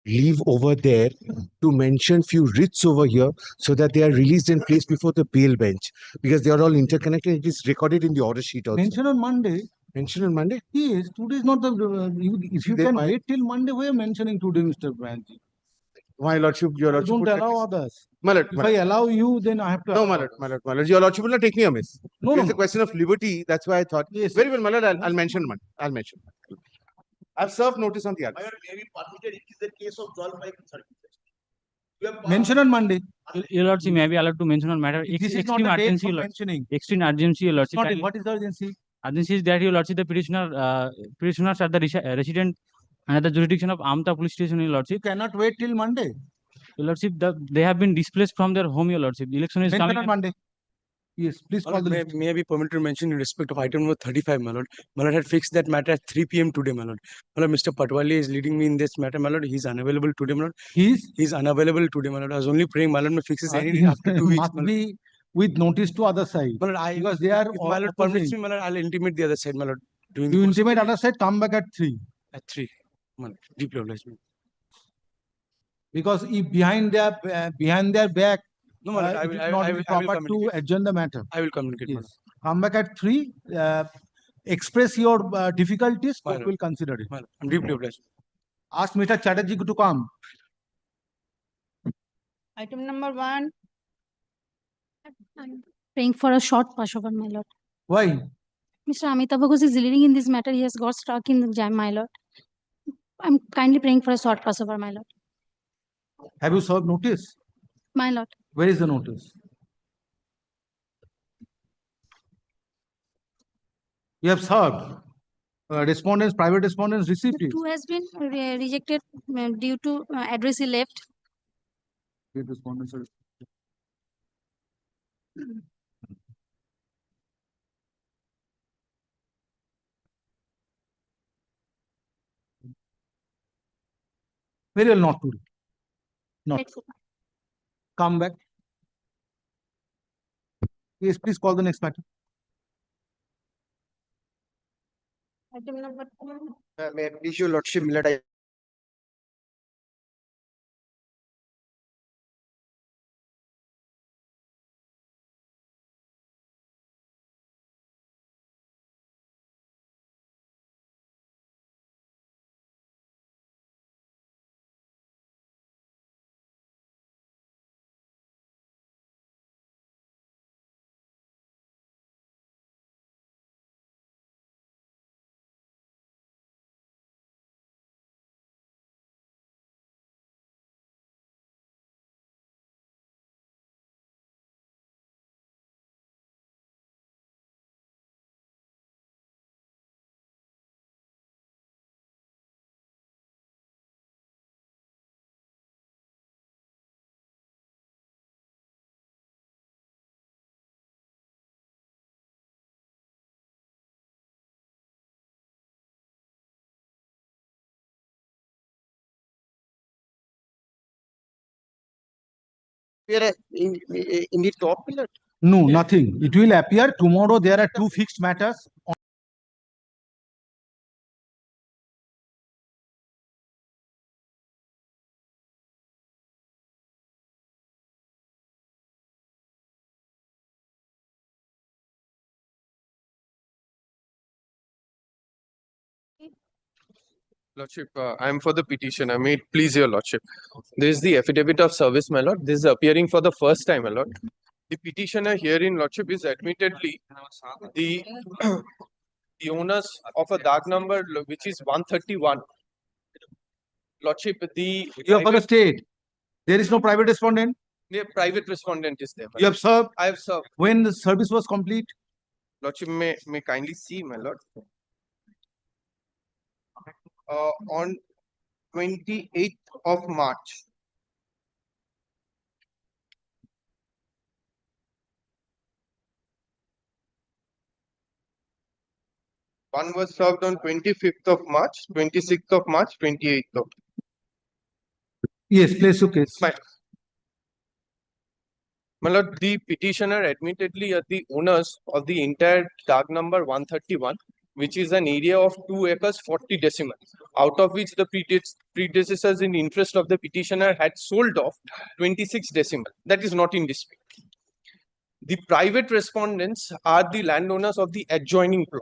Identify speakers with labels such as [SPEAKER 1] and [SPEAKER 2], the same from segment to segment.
[SPEAKER 1] leave over there to mention few writs over here so that they are released and placed before the bail bench because they are all interconnected. It is recorded in the order sheet also.
[SPEAKER 2] Mention on Monday.
[SPEAKER 1] Mention on Monday?
[SPEAKER 2] Yes, today is not the. If you can wait till Monday, why are you mentioning today, Mr. Banji?
[SPEAKER 1] My lordship, your lordship.
[SPEAKER 2] Don't allow others.
[SPEAKER 1] My lord,
[SPEAKER 2] if I allow you, then I have to.
[SPEAKER 1] No, my lord. Your lordship will not take me amiss.
[SPEAKER 2] No,
[SPEAKER 1] it's a question of liberty. That's why I thought.
[SPEAKER 2] Yes.
[SPEAKER 1] Very well, my lord. I'll mention one. I've served notice on the other.
[SPEAKER 3] Maybe permitted. It is the case of 12 by 30.
[SPEAKER 2] Mention on Monday.
[SPEAKER 4] Your lordship may be allowed to mention on matter.
[SPEAKER 2] This is not a date for mentioning.
[SPEAKER 4] Extreme urgency, your lordship.
[SPEAKER 2] What is the urgency?
[SPEAKER 4] Urgency is that your lordship, the petitioners are the resident under the jurisdiction of Amta police station, your lordship.
[SPEAKER 2] You cannot wait till Monday.
[SPEAKER 4] Your lordship, they have been displaced from their home, your lordship. The election is coming
[SPEAKER 2] on Monday. Yes, please call the list.
[SPEAKER 5] May I be permitted to mention in respect of item number 35, my lord. My lord had fixed that matter at 3 p.m. today, my lord. My lord, Mr. Patwali is leading me in this matter, my lord. He's unavailable today, my lord. He's unavailable today, my lord. I was only praying, my lord, may fix this anything after 2 weeks.
[SPEAKER 2] Must be with notice to other side.
[SPEAKER 5] My lord,
[SPEAKER 2] because they are.
[SPEAKER 5] If my lord permits me, my lord, I'll intimate the other side, my lord.
[SPEAKER 2] You intimate other side, come back at 3.
[SPEAKER 5] At 3. My lord, deeply obliged.
[SPEAKER 2] Because if behind their back,
[SPEAKER 5] no, my lord, I will
[SPEAKER 2] proper to adjourn the matter.
[SPEAKER 5] I will communicate.
[SPEAKER 2] Yes. Come back at 3. Express your difficulties. Court will consider it.
[SPEAKER 5] I'm deeply obliged.
[SPEAKER 2] Ask Mr. Chatterjee to come.
[SPEAKER 6] Item number 1. I'm praying for a short passover, my lord.
[SPEAKER 2] Why?
[SPEAKER 6] Mr. Amitabh Ghosh is leading in this matter. He has got stuck in the jam, my lord. I'm kindly praying for a short passover, my lord.
[SPEAKER 2] Have you served notice?
[SPEAKER 6] My lord.
[SPEAKER 2] Where is the notice? You have served. Private respondents received it.
[SPEAKER 6] 2 has been rejected due to address he left.
[SPEAKER 2] Respondents are... Very well, not today. Not. Come back. Yes, please call the next matter.
[SPEAKER 6] Item number 2.
[SPEAKER 3] May I please your lordship, Milad, in the top pillar?
[SPEAKER 2] No, nothing. It will appear tomorrow. There are 2 fixed matters.
[SPEAKER 7] Lordship, I am for the petition. I may it please your lordship. This is the affidavit of service, my lord. This is appearing for the first time, my lord. The petitioner herein, lordship, is admittedly the the owners of a dark number which is 131. Lordship,
[SPEAKER 2] you have for the state. There is no private respondent.
[SPEAKER 7] The private respondent is there.
[SPEAKER 2] You have served.
[SPEAKER 7] I have served.
[SPEAKER 2] When the service was complete.
[SPEAKER 7] Lordship, may kindly see, my lord. On 28th of March. One was served on 25th of March, 26th of March, 28th of.
[SPEAKER 2] Yes, place your case.
[SPEAKER 7] My lord, the petitioner admittedly are the owners of the entire dark number 131. which is an area of 2 acres 40 decimal, out of which the predecessors in interest of the petitioner had sold off 26 decimal. That is not in dispute. The private respondents are the landowners of the adjoining plot.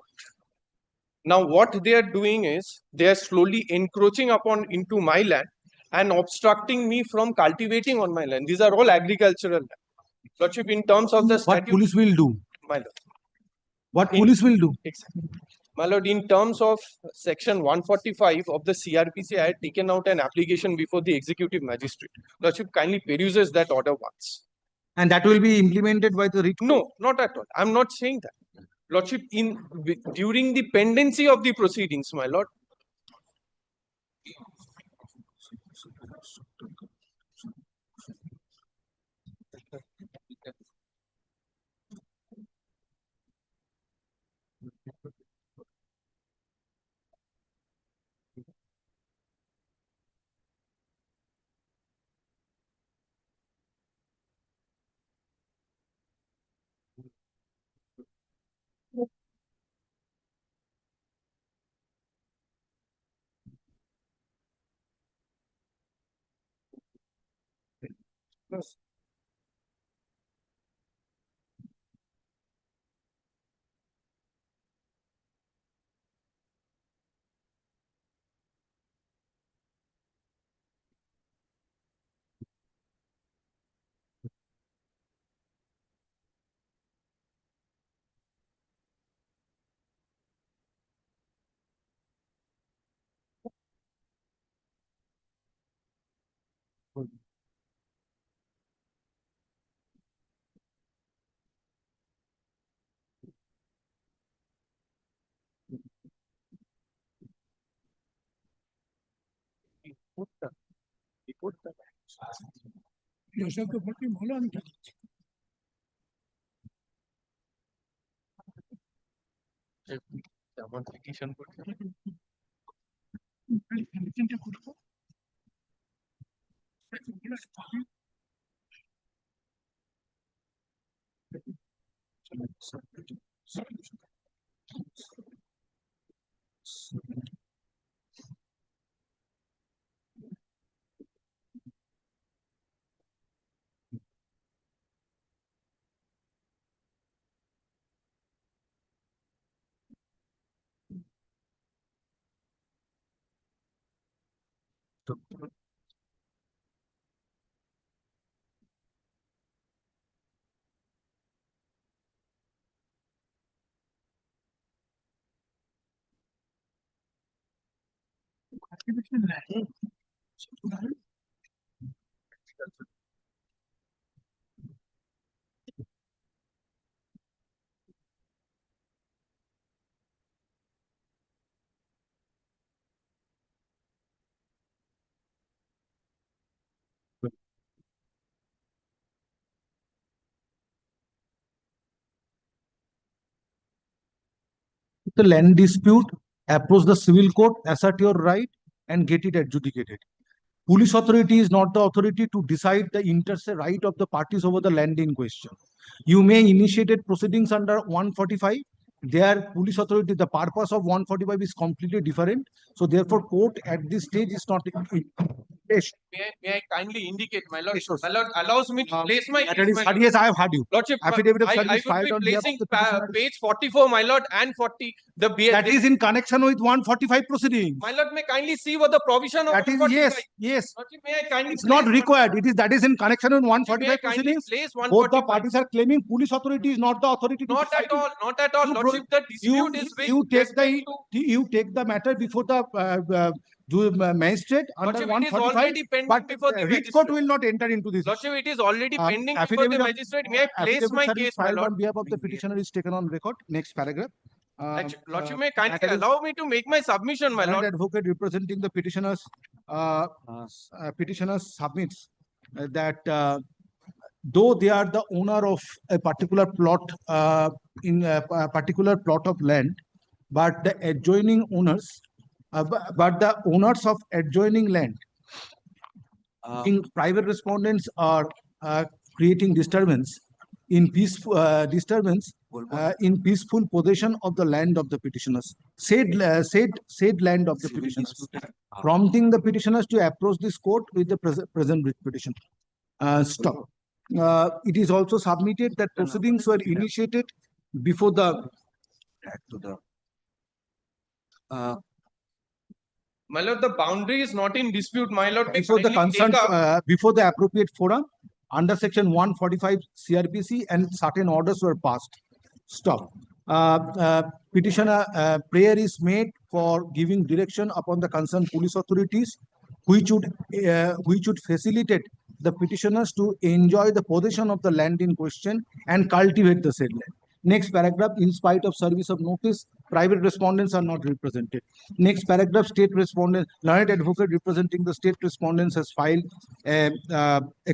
[SPEAKER 7] Now, what they are doing is they are slowly encroaching upon into my land and obstructing me from cultivating on my land. These are all agricultural land. Lordship, in terms of the
[SPEAKER 2] What
[SPEAKER 7] statute,
[SPEAKER 2] police will do?
[SPEAKER 7] my lord.
[SPEAKER 2] What
[SPEAKER 7] In-
[SPEAKER 2] police will do?
[SPEAKER 7] Exactly. My lord, in terms of section 145 of the CRPC, I had taken out an application before the executive magistrate. Lordship kindly peruses that order once.
[SPEAKER 2] And that will be implemented by the writ?
[SPEAKER 7] No, not at all. I'm not saying that. Lordship, during the pendency of the proceedings, my lord.
[SPEAKER 2] The land dispute, approach the civil court, assert your right, and get it adjudicated. Police authority is not the authority to decide the interstate right of the parties over the land in question. You may initiate proceedings under 145. Their police authority, the purpose of 145 is completely different. So therefore, court at this stage is not.
[SPEAKER 7] May I kindly indicate, my lord? My lord allows me to place my
[SPEAKER 2] That is,
[SPEAKER 7] case, my lord.
[SPEAKER 2] yes, I have heard you.
[SPEAKER 7] Lordship,
[SPEAKER 2] Affidavit of
[SPEAKER 7] I
[SPEAKER 2] service
[SPEAKER 7] would
[SPEAKER 2] filed
[SPEAKER 7] be
[SPEAKER 2] on behalf of
[SPEAKER 7] placing
[SPEAKER 2] the petitioner.
[SPEAKER 7] page 44, my lord, and 40.
[SPEAKER 2] That is in connection with 145 proceedings.
[SPEAKER 7] My lord, may kindly see what the provision of
[SPEAKER 2] That is,
[SPEAKER 7] 145.
[SPEAKER 2] yes.
[SPEAKER 7] Lordship, may I kindly
[SPEAKER 2] It's not
[SPEAKER 7] place
[SPEAKER 2] required. That is in connection with
[SPEAKER 7] Lordship, may I
[SPEAKER 2] 145
[SPEAKER 7] kindly
[SPEAKER 2] proceedings.
[SPEAKER 7] place
[SPEAKER 2] Both the
[SPEAKER 7] 145?
[SPEAKER 2] parties are claiming police authority is not the authority to
[SPEAKER 7] Not
[SPEAKER 2] decide
[SPEAKER 7] at all, not at all.
[SPEAKER 2] You
[SPEAKER 7] Lordship, the dispute is with respect to.
[SPEAKER 2] you take the matter before the magistrate under
[SPEAKER 7] Lordship, it is
[SPEAKER 2] 145,
[SPEAKER 7] already pending
[SPEAKER 2] but
[SPEAKER 7] before the
[SPEAKER 2] writ court
[SPEAKER 7] magistrate.
[SPEAKER 2] will not enter into this.
[SPEAKER 7] Lordship, it is already
[SPEAKER 2] Um,
[SPEAKER 7] pending before
[SPEAKER 2] affidavit
[SPEAKER 7] the
[SPEAKER 2] of-
[SPEAKER 7] magistrate. May I place
[SPEAKER 2] Affidavit
[SPEAKER 7] my
[SPEAKER 2] service
[SPEAKER 7] case, my
[SPEAKER 2] filed
[SPEAKER 7] lord?
[SPEAKER 2] on behalf of the petitioner is taken on record. Next paragraph.
[SPEAKER 7] Lordship, may kindly
[SPEAKER 2] matter is-
[SPEAKER 7] allow me to make my submission, my
[SPEAKER 2] Learned
[SPEAKER 7] lord.
[SPEAKER 2] advocate representing the petitioners submits that though they are the owner of a particular plot in a particular plot of land, but the adjoining owners, but the owners of adjoining land, in private respondents are creating disturbance in peaceful disturbance in peaceful possession of the land of the petitioners, said land of the petitioners, prompting the petitioners to approach this court with the present writ petition. Stop. It is also submitted that proceedings were initiated before the
[SPEAKER 7] My lord, the boundary is not in dispute, my lord. May
[SPEAKER 2] before the
[SPEAKER 7] kindly take
[SPEAKER 2] concerned
[SPEAKER 7] up-
[SPEAKER 2] before the appropriate forum under section 145 CRPC, and certain orders were passed. Stop. Petitioner prayer is made for giving direction upon the concerned police authorities, which would facilitate the petitioners to enjoy the possession of the land in question and cultivate the said land. Next paragraph, in spite of service of notice, private respondents are not represented. Next paragraph, state respondent, learned advocate representing the state respondents has filed a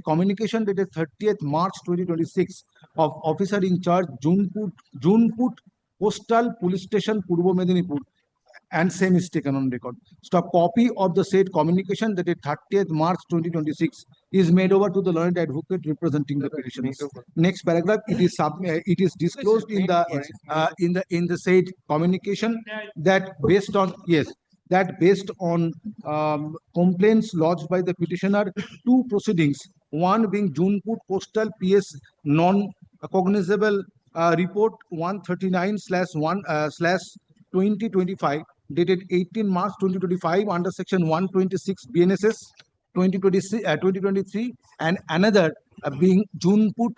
[SPEAKER 2] communication dated 30th March 2026 of officer in charge, Junput Postal Police Station, Purbo Medinipur, and same is taken on record. Stop. Copy of the said communication dated 30th March 2026 is made over to the learned advocate representing the petitioners. Next paragraph, it is disclosed in the said communication that based on complaints lodged by the petitioner, two proceedings, one being Junput Postal PS non-cognizable report 139/1/2025 dated 18 March 2025 under section 126 BNSS 2023, and another being Junput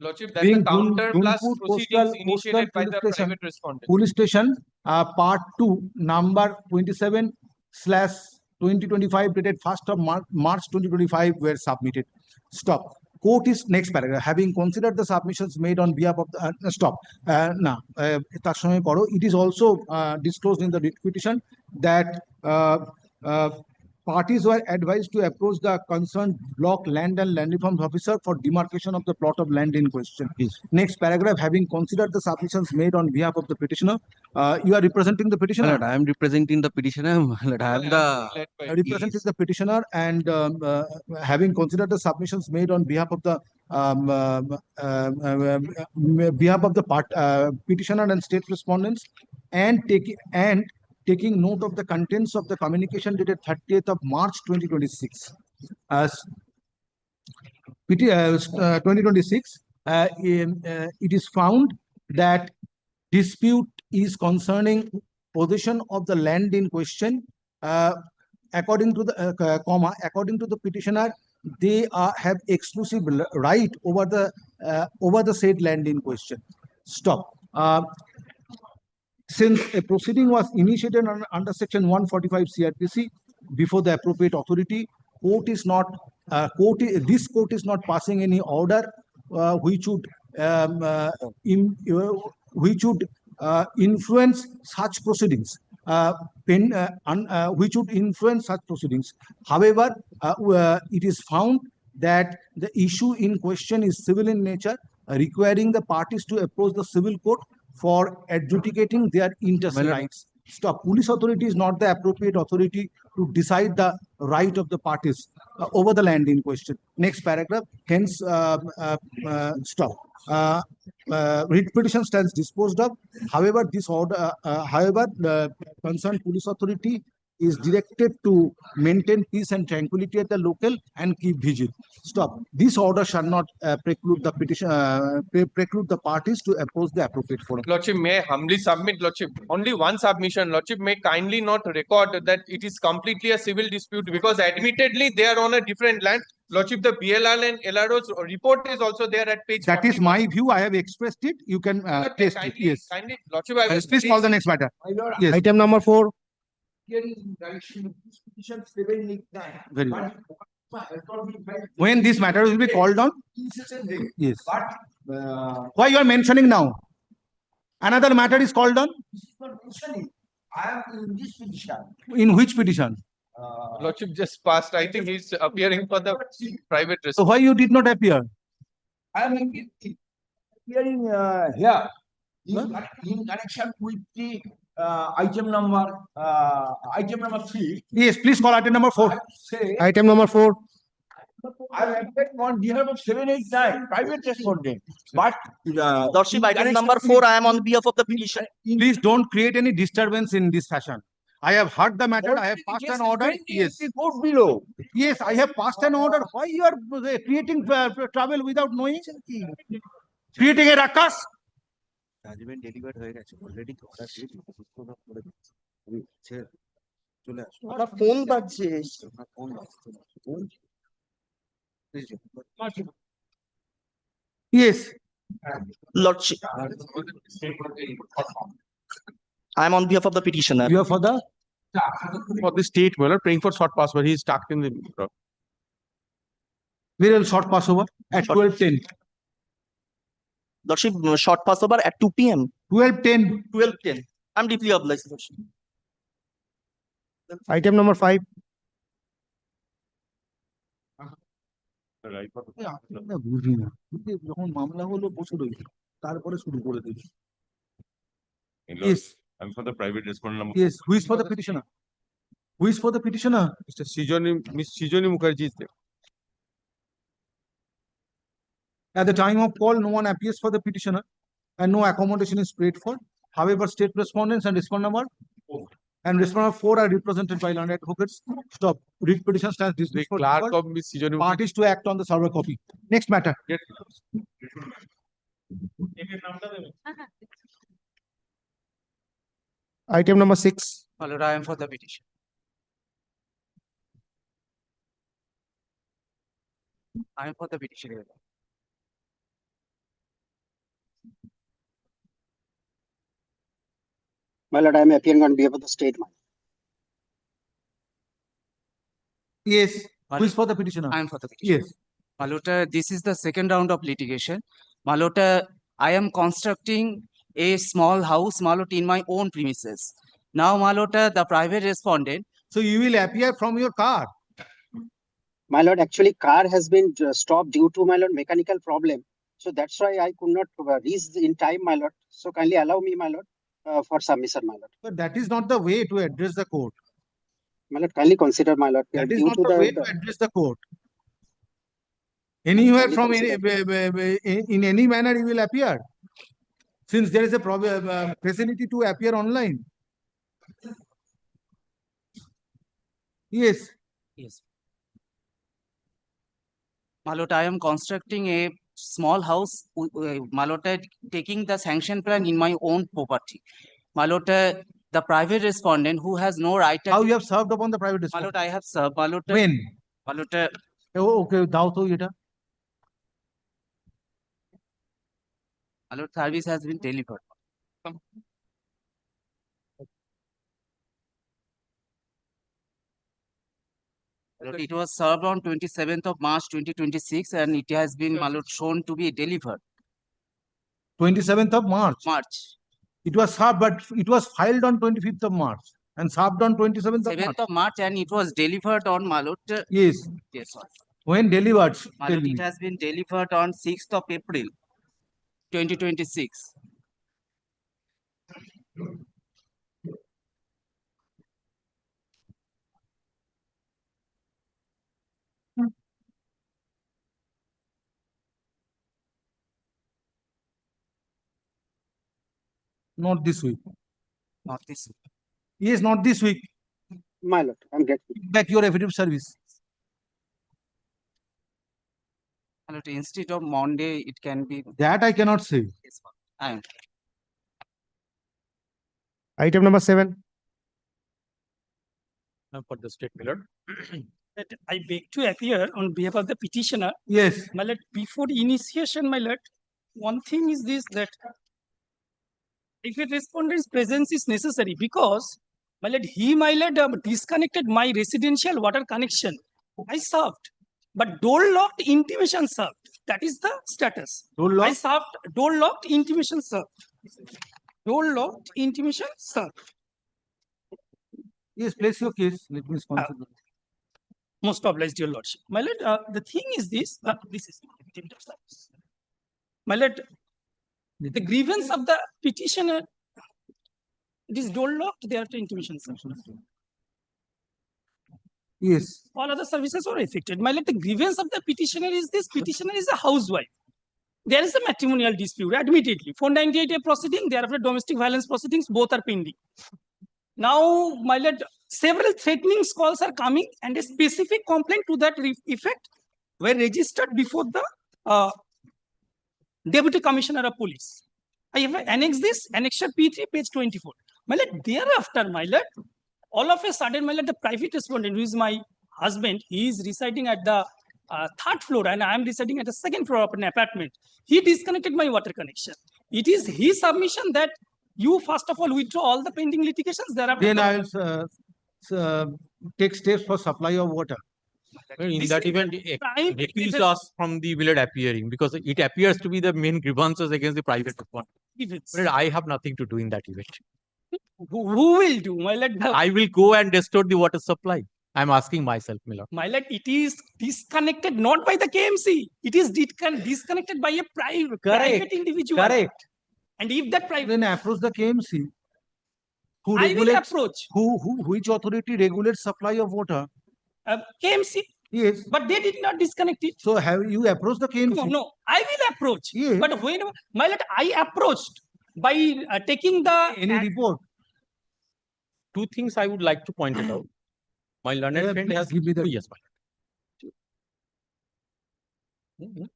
[SPEAKER 7] Lordship, that's
[SPEAKER 2] being
[SPEAKER 7] the counter plus
[SPEAKER 2] Junput
[SPEAKER 7] proceedings initiated by the
[SPEAKER 2] Police Station,
[SPEAKER 7] private respondent.
[SPEAKER 2] Police Station, Part 2, number 27/2025 dated 1st of March 2025 were submitted. Stop. Court is, next paragraph, having considered the submissions made on behalf of the it is also disclosed in the writ petition that parties were advised to approach the concerned block land and land reforms officer for demarcation of the plot of land in question.
[SPEAKER 1] Yes.
[SPEAKER 2] Next paragraph, having considered the submissions made on behalf of the petitioner, you are representing the petitioner.
[SPEAKER 8] I am representing the petitioner. I am the
[SPEAKER 7] Led by-
[SPEAKER 2] Representing the petitioner, and having considered the submissions made on behalf of the petitioner and state respondents, and taking note of the contents of the communication dated 30th of March 2026. As 2026, it is found that dispute is concerning possession of the land in question. According to the petitioner, they have exclusive right over the said land in question. Stop. Since a proceeding was initiated under section 145 CRPC before the appropriate authority, this court is not passing any order which would influence such proceedings. However, it is found that the issue in question is civil in nature, requiring the parties to approach the civil court for adjudicating their inter-se rights. Stop. Police authority is not the appropriate authority to decide the right of the parties over the land in question. Next paragraph. Hence, stop. Writ petition stands disposed of. However, the concerned police authority is directed to maintain peace and tranquility at the local and keep vigil. Stop. This order shall not preclude the parties to approach the appropriate forum.
[SPEAKER 7] Lordship, may I humbly submit, Lordship, only one submission. Lordship, may kindly not record that it is completely a civil dispute, because admittedly they are on a different land. Lordship, the BLR and LRO's report is also there at page
[SPEAKER 2] That is
[SPEAKER 7] 41.
[SPEAKER 2] my view. I have expressed it. You can test it. Yes.
[SPEAKER 7] Kindly, Lordship, I will
[SPEAKER 2] Please call the next matter.
[SPEAKER 3] Lord,
[SPEAKER 2] Yes.
[SPEAKER 1] Item number 4.
[SPEAKER 3] hearing in direction of this petition 789.
[SPEAKER 2] Very well.
[SPEAKER 3] But
[SPEAKER 2] When this matter will be called on?
[SPEAKER 3] incessantly.
[SPEAKER 2] Yes.
[SPEAKER 3] But
[SPEAKER 2] Why you are mentioning now? Another matter is called on?
[SPEAKER 3] this is not mentioning. I am in this petition.
[SPEAKER 2] In which petition?
[SPEAKER 7] Lordship just passed. I think he's appearing for the private
[SPEAKER 2] So
[SPEAKER 7] response.
[SPEAKER 2] why you did not appear?
[SPEAKER 3] I am appearing here in connection with the item number 3.
[SPEAKER 2] Yes, please call item number 4.
[SPEAKER 3] Say
[SPEAKER 1] Item number 4.
[SPEAKER 3] I applied on behalf of 789 private respondent, but.
[SPEAKER 8] Lordship, item number 4, I am on behalf of the petition.
[SPEAKER 2] Please don't create any disturbance in this fashion. I have heard the matter. I have passed an order. Yes.
[SPEAKER 3] The court below.
[SPEAKER 2] Yes, I have passed an order. Why you are creating trouble without knowing? Creating a ruckus?
[SPEAKER 1] Judgment delivered হয়ে গেছে already order দিয়ে পুষ্পনা করে দিয়েছে আমি চলে আসো
[SPEAKER 8] আমার phone বাজছে।
[SPEAKER 1] আমার ফোন আসছে না phone
[SPEAKER 2] Yes.
[SPEAKER 8] Lordship, I am on behalf of the petitioner.
[SPEAKER 2] You are for the
[SPEAKER 9] the state, my lord, praying for short password. He is stuck in the.
[SPEAKER 2] very short passover at
[SPEAKER 8] Short-
[SPEAKER 2] 12:10.
[SPEAKER 8] Lordship, short passover at 2 p.m.
[SPEAKER 2] 12:10.
[SPEAKER 8] 12:10. I'm deeply obliged, Lordship.
[SPEAKER 1] item number 5
[SPEAKER 2] বুঝি না যখন মামলা হলো বসে রইল তারপরে শুরু করে দিল Yes.
[SPEAKER 9] I'm for the private respondent number.
[SPEAKER 2] Yes, who is for the petitioner? Who is for the petitioner?
[SPEAKER 9] Mr. Miss Srijoni Mukherjee is there.
[SPEAKER 2] At the time of call, no one appears for the petitioner and no accommodation is paid for. However, state respondents and respondent number 4 and respondent number 4 are represented by learned advocates. Stop. Read petition stands
[SPEAKER 9] The
[SPEAKER 2] dismissed for
[SPEAKER 9] clerk
[SPEAKER 2] default.
[SPEAKER 9] of Miss Srijoni Mukherjee.
[SPEAKER 2] Parties to act on the server copy. Next matter.
[SPEAKER 1] item number 6
[SPEAKER 8] My lord, I am for the petition. I am for the petition.
[SPEAKER 10] My lord, I am appearing on behalf of the state.
[SPEAKER 2] Yes, who is for the petitioner?
[SPEAKER 11] I am for the petition.
[SPEAKER 2] Yes.
[SPEAKER 11] Malota, this is the second round of litigation. Malota, I am constructing a small house, Malota, in my own premises. Now, Malota, the private respondent.
[SPEAKER 2] So you will appear from your car.
[SPEAKER 10] My lord, actually car has been stopped due to, my lord, mechanical problem. So that's why I could not reach in time, my lord. So kindly allow me, my lord, for submission, my lord.
[SPEAKER 2] But that is not the way to address the court.
[SPEAKER 10] My lord, kindly consider, my lord.
[SPEAKER 2] That is
[SPEAKER 10] due
[SPEAKER 2] not
[SPEAKER 10] to
[SPEAKER 2] the way to address the court. Anywhere from any, in any manner you will appear. Since there is a problem, facility to appear online. Yes.
[SPEAKER 11] Yes. Malota, I am constructing a small house, Malota, taking the sanction plan in my own property. Malota, the private respondent who has no right.
[SPEAKER 2] How you have served upon the private respondent?
[SPEAKER 11] Malota, I have served. Malota.
[SPEAKER 2] When?
[SPEAKER 11] Malota.
[SPEAKER 2] Oh, okay, দাও তো এটা.
[SPEAKER 11] Malota, service has been delivered. It was served on 27th of March 2026 and it has been Malot shown to be delivered.
[SPEAKER 2] 27th of March.
[SPEAKER 11] March.
[SPEAKER 2] It was served, but it was filed on 25th of March and served on 27th of
[SPEAKER 11] 7th
[SPEAKER 2] March.
[SPEAKER 11] of March and it was delivered on Malot.
[SPEAKER 2] Yes.
[SPEAKER 11] Yes, sir.
[SPEAKER 2] When delivered? Tell
[SPEAKER 11] Malot,
[SPEAKER 2] me.
[SPEAKER 11] it has been delivered on 6th of April 2026.
[SPEAKER 2] Not this week.
[SPEAKER 11] Not this week.
[SPEAKER 2] Yes, not this week.
[SPEAKER 10] My lord, I'm getting.
[SPEAKER 2] Back your affidavit service.
[SPEAKER 11] Malot, instead of Monday, it can be.
[SPEAKER 2] That I cannot say.
[SPEAKER 11] Yes, sir. I am.
[SPEAKER 1] item number 7
[SPEAKER 9] For the state, my lord.
[SPEAKER 12] That I beg to appear on behalf of the petitioner.
[SPEAKER 2] Yes.
[SPEAKER 12] My lord, before initiation, my lord, one thing is this, that if a respondent's presence is necessary, because my lord, my lord, disconnected my residential water connection. I served, but door locked, intimation served. That is the status.
[SPEAKER 2] Door
[SPEAKER 12] I
[SPEAKER 2] locked?
[SPEAKER 12] served, door locked, intimation served. Door locked, intimation served.
[SPEAKER 2] Yes, place your case. Let me sponsor.
[SPEAKER 12] Most obliged, your lordship. My lord, the thing is this, this is affidavit of service. My lord, the grievance of the petitioner, it is door locked, they are to intimation.
[SPEAKER 2] Yes.
[SPEAKER 12] All other services were affected. My lord, the grievance of the petitioner is this: petitioner is a housewife. There is a matrimonial dispute, admittedly. 498A proceeding, thereafter domestic violence proceedings, both are pending. Now, my lord, several threatening calls are coming, and a specific complaint to that effect were registered before the Deputy Commissioner of Police. I have annexed this, Annexure P3, page 24. My lord, thereafter, my lord, all of a sudden, my lord, the private respondent, who is my husband, he is residing at the third floor, and I am residing at the second floor of an apartment. He disconnected my water connection. It is his submission that you first of all withdraw all the pending litigations. Thereafter,
[SPEAKER 2] Then I will take steps for supply of water.
[SPEAKER 9] In
[SPEAKER 12] This
[SPEAKER 9] that
[SPEAKER 12] is
[SPEAKER 9] event,
[SPEAKER 12] prime
[SPEAKER 9] recuse
[SPEAKER 12] grievance.
[SPEAKER 9] us from the village appearing because it appears to be the main grievances against the private one.
[SPEAKER 12] Grievance.
[SPEAKER 9] But I have nothing to do in that event.
[SPEAKER 12] Who will do, my lord?
[SPEAKER 9] I will go and restore the water supply. I'm asking myself, my lord.
[SPEAKER 12] My lord, it is disconnected not by the KMC. It is disconnected by a private individual.
[SPEAKER 2] Correct.
[SPEAKER 12] And if that private,
[SPEAKER 2] Then approach the KMC. Who
[SPEAKER 12] I will
[SPEAKER 2] regulates?
[SPEAKER 12] approach
[SPEAKER 2] Which authority regulates supply of water?
[SPEAKER 12] KMC,
[SPEAKER 2] Yes.
[SPEAKER 12] but they did not disconnect it.
[SPEAKER 2] So have you approached the KMC?
[SPEAKER 12] No, I will approach.
[SPEAKER 2] Yes.
[SPEAKER 12] But when, my lord, I approached by taking the
[SPEAKER 2] Any report?
[SPEAKER 9] Two things I would like to point it out. My learned
[SPEAKER 2] Yeah,
[SPEAKER 9] friend
[SPEAKER 2] please
[SPEAKER 9] has
[SPEAKER 2] give me the-
[SPEAKER 9] yes, my lord.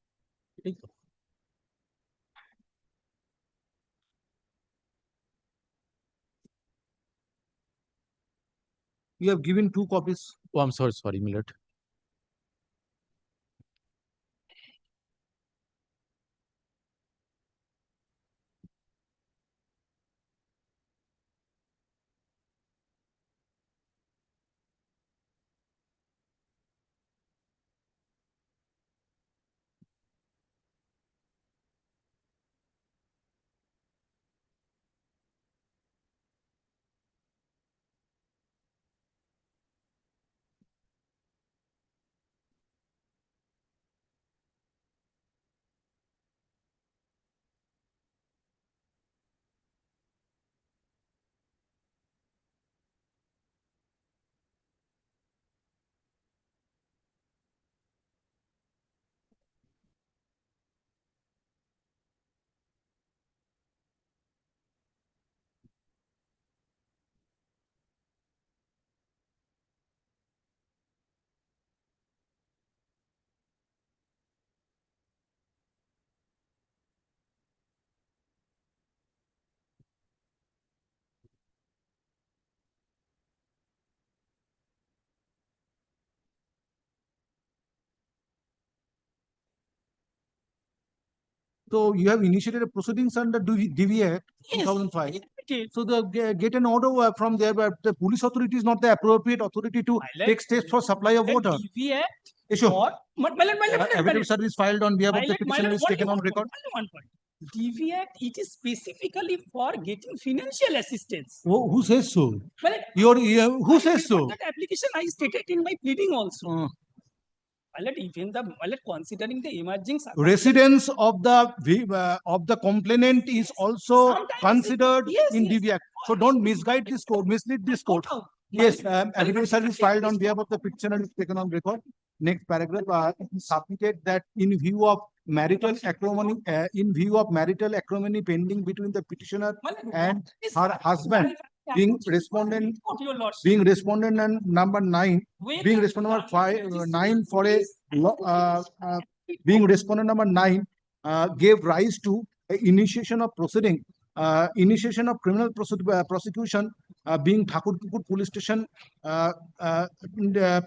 [SPEAKER 2] You have given 2 copies.
[SPEAKER 9] Oh, I'm sorry, my lord.
[SPEAKER 2] So you have initiated a proceedings under DV Act
[SPEAKER 12] Yes,
[SPEAKER 2] 2005.
[SPEAKER 12] I did.
[SPEAKER 2] So get an order from there, but the police authority is not the appropriate authority to
[SPEAKER 12] My lord,
[SPEAKER 2] take steps for supply of water.
[SPEAKER 12] DV Act
[SPEAKER 2] Issue.
[SPEAKER 12] or my lord,
[SPEAKER 2] Affidavit service filed on behalf of the petitioner is taken on record.
[SPEAKER 12] One point. DV Act, it is specifically for getting financial assistance.
[SPEAKER 2] Who says so?
[SPEAKER 12] My lord,
[SPEAKER 2] Who says so?
[SPEAKER 12] that application I stated in my pleading also.
[SPEAKER 2] Uh,
[SPEAKER 12] My lord, even the my lord, considering the emerging
[SPEAKER 2] Residence of the complainant is also
[SPEAKER 12] Sometimes
[SPEAKER 2] considered
[SPEAKER 12] yes,
[SPEAKER 2] in
[SPEAKER 12] yes.
[SPEAKER 2] DV Act. So don't misguide this court, mislead this court. Yes, affidavit service filed on behalf of the petitioner is taken on record. Next paragraph, submitted that in view of marital acrimony, pending between the petitioner and her husband, being respondent and number 9, being respondent number 9 for a being respondent number 9 gave rise to initiation of proceeding, initiation of criminal prosecution, being Thakurpukur police station,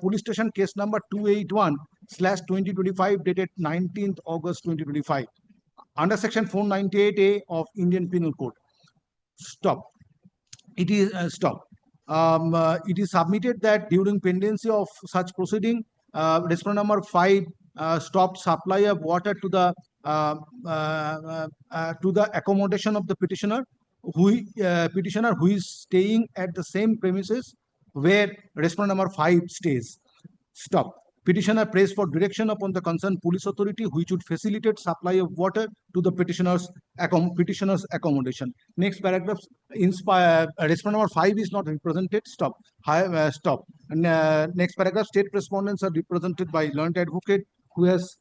[SPEAKER 2] police station case number 281/2025 dated 19th August 2025 under section 498A of Indian Penal Code. Stop. It is stop. It is submitted that during pendency of such proceeding, respondent number 5 stopped supply of water to the accommodation of the petitioner who is staying at the same premises where respondent number 5 stays. Stop. Petitioner prays for direction upon the concerned police authority which would facilitate supply of water to the petitioner's accommodation. Next paragraph, respondent number 5 is not represented. Stop. Stop. And, next paragraph, state respondents are represented by learned advocate who has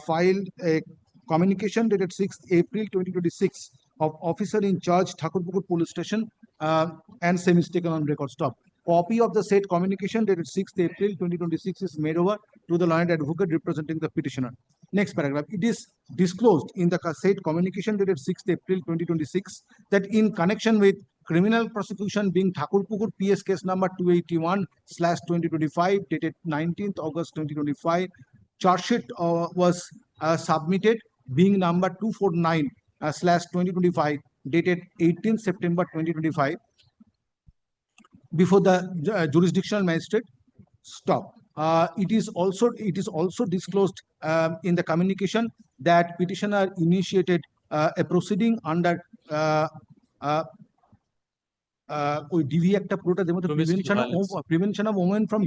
[SPEAKER 2] filed a communication dated 6th April 2026 of officer in charge Thakurpukur police station and same is taken on record. Stop. Copy of the said communication dated 6th April 2026 is made over to the learned advocate representing the petitioner. Next paragraph. It is disclosed in the said communication dated 6th April 2026 that in connection with criminal prosecution being Thakurpukur PS case number 281/2025 dated 19th August 2025, charge sheet was submitted being number 249/2025 dated 18th September 2025 before the jurisdictional magistrate. Stop. It is also disclosed in the communication that petitioner initiated a proceeding under DV Act prevention of women from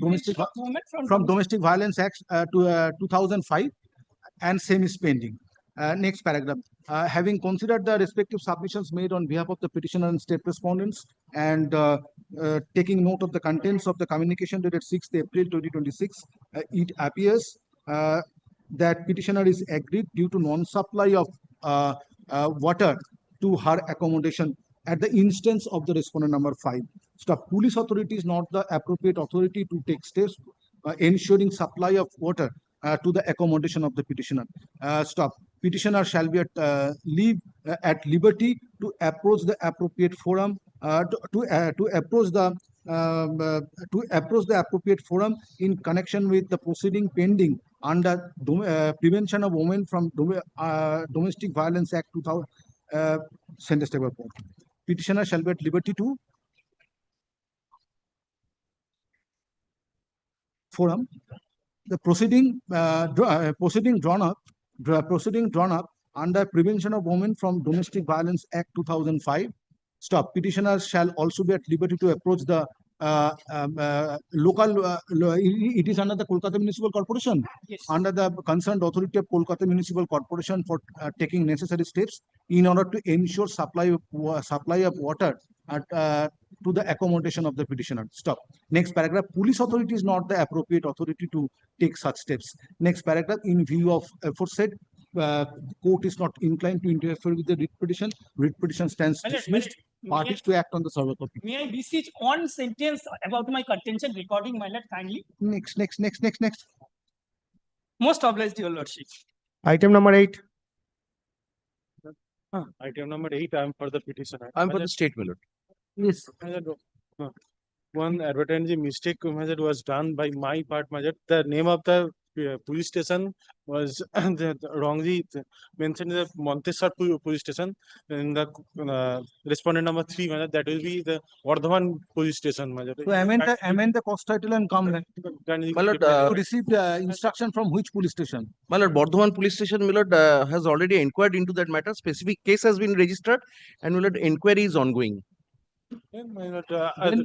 [SPEAKER 2] domestic violence Act 2005 and same is pending. Next paragraph. Having considered the respective submissions made on behalf of the petitioner and state respondents and taking note of the contents of the communication dated 6th April 2026, it appears that petitioner is agreed due to non-supply of water to her accommodation at the instance of the respondent number 5. Stop. Police authority is not the appropriate authority to take steps ensuring supply of water to the accommodation of the petitioner. Stop. Petitioner shall be at liberty to approach the appropriate forum to approach the appropriate forum in connection with the proceeding pending under Prevention of Women from Domestic Violence Act 2000 sentence table. Petitioner shall be at liberty to forum. The proceeding drawn up under Prevention of Women from Domestic Violence Act 2005. Stop. Petitioners shall also be at liberty to approach the local. It is under the Kolkata Municipal Corporation.
[SPEAKER 12] Yes.
[SPEAKER 2] Under the concerned authority of Kolkata Municipal Corporation for taking necessary steps in order to ensure supply of water to the accommodation of the petitioner. Stop. Next paragraph. Police authority is not the appropriate authority to take such steps. Next paragraph. In view of aforesaid, court is not inclined to interfere with the writ petition. Writ petition stands dismissed. Parties to act on the server copy.
[SPEAKER 12] May I beseech one sentence about my contention recording, my lord, kindly?
[SPEAKER 2] Next.
[SPEAKER 12] Most obliged, your lordship.
[SPEAKER 1] Item number 8.
[SPEAKER 5] Item number 8, I am for the petitioner.
[SPEAKER 8] I'm for the state, my lord.
[SPEAKER 2] Yes.
[SPEAKER 5] One advertising mistake was done by my part. The name of the police station was wrongly mentioned in the Montessor police station. In the respondent number 3, that will be the Vardhaman police station.
[SPEAKER 2] So amend the cost title and come.
[SPEAKER 8] My lord,
[SPEAKER 2] You received instruction from which police station?
[SPEAKER 8] my lord, Bardhaman police station, my lord, has already inquired into that matter. Specific case has been registered and my lord, inquiry is ongoing.
[SPEAKER 5] My lord,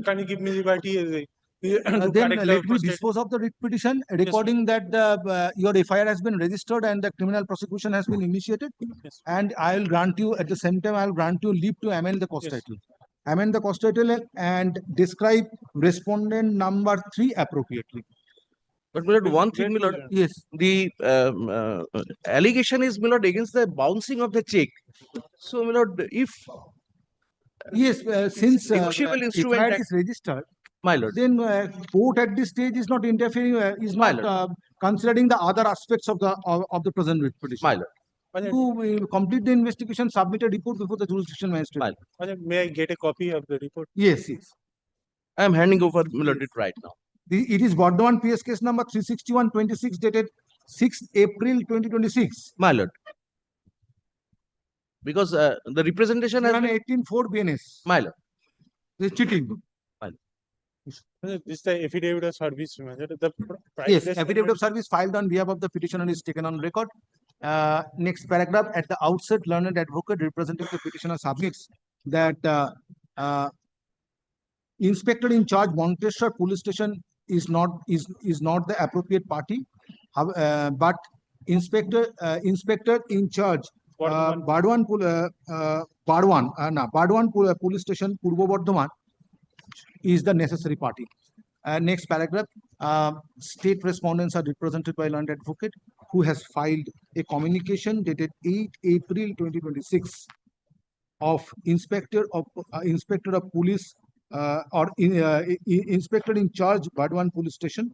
[SPEAKER 5] can you give me liberty?
[SPEAKER 2] Then let me dispose of the writ petition, recording that your FIR has been registered and the criminal prosecution has been initiated.
[SPEAKER 5] Yes.
[SPEAKER 2] And I will grant you, at the same time, I will grant you leave to amend the cost
[SPEAKER 5] Yes.
[SPEAKER 2] title. Amend the cost title and describe respondent number 3 appropriately.
[SPEAKER 8] But my lord, one thing, my lord,
[SPEAKER 2] Yes.
[SPEAKER 8] the allegation is, my lord, against the bouncing of the check. So, my lord, if
[SPEAKER 2] Yes, since
[SPEAKER 8] negotiable instrument
[SPEAKER 2] FIR
[SPEAKER 8] act-
[SPEAKER 2] is registered,
[SPEAKER 8] my lord,
[SPEAKER 2] then court at this stage is not interfering, is
[SPEAKER 8] My
[SPEAKER 2] not considering the other aspects of the present writ petition.
[SPEAKER 8] my lord,
[SPEAKER 2] To complete the investigation, submit a report before the jurisdiction magistrate.
[SPEAKER 5] May I get a copy of the report?
[SPEAKER 2] Yes.
[SPEAKER 8] I am handing over, my lord, it right now.
[SPEAKER 2] It is Bardhaman PS case number 361/26 dated 6th April 2026.
[SPEAKER 8] My lord. Because the representation has been,
[SPEAKER 2] 18/4 BNS.
[SPEAKER 8] my lord.
[SPEAKER 2] This is cheating.
[SPEAKER 5] This is the affidavit of service. The
[SPEAKER 2] Yes,
[SPEAKER 5] priceless-
[SPEAKER 2] affidavit of service filed on behalf of the petitioner is taken on record. Next paragraph, at the outset, learned advocate representing the petitioner submits that Inspector in charge, Montessor Police Station, is not the appropriate party. But inspector in charge, Bardwan Police Station, Purbo Bardhaman, is the necessary party. Next paragraph, state respondents are represented by learned advocate who has filed a communication dated 8 April 2026 of inspector of police inspector in charge, Bardwan Police Station,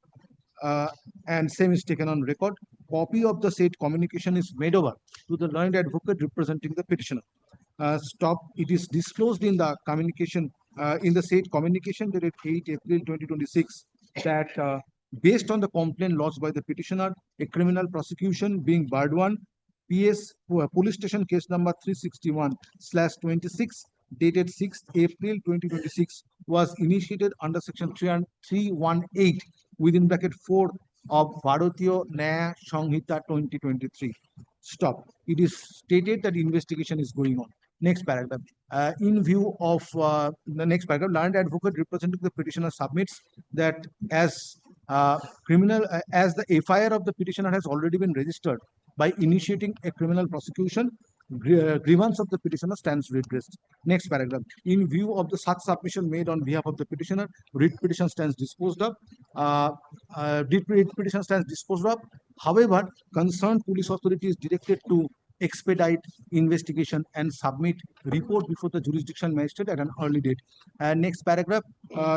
[SPEAKER 2] and same is taken on record. Copy of the said communication is made over to the learned advocate representing the petitioner. It is disclosed in the communication, in the said communication dated 8 April 2026 that based on the complaint lodged by the petitioner, a criminal prosecution being Bardwan PS Police Station case number 361/26 dated 6th April 2026 was initiated under section 318 within bracket 4 of Bharatiya Nyaya Samhita 2023. Stop. It is stated that investigation is going on. Next paragraph. In view of the next paragraph, learned advocate representing the petitioner submits that as as the FIR of the petitioner has already been registered by initiating a criminal prosecution, grievance of the petitioner stands redressed. Next paragraph. In view of the such submission made on behalf of the petitioner, writ petition stands disposed of. Petition stands disposed of. However, concerned police authority is directed to expedite investigation and submit report before the jurisdiction magistrate at an early date. Next paragraph,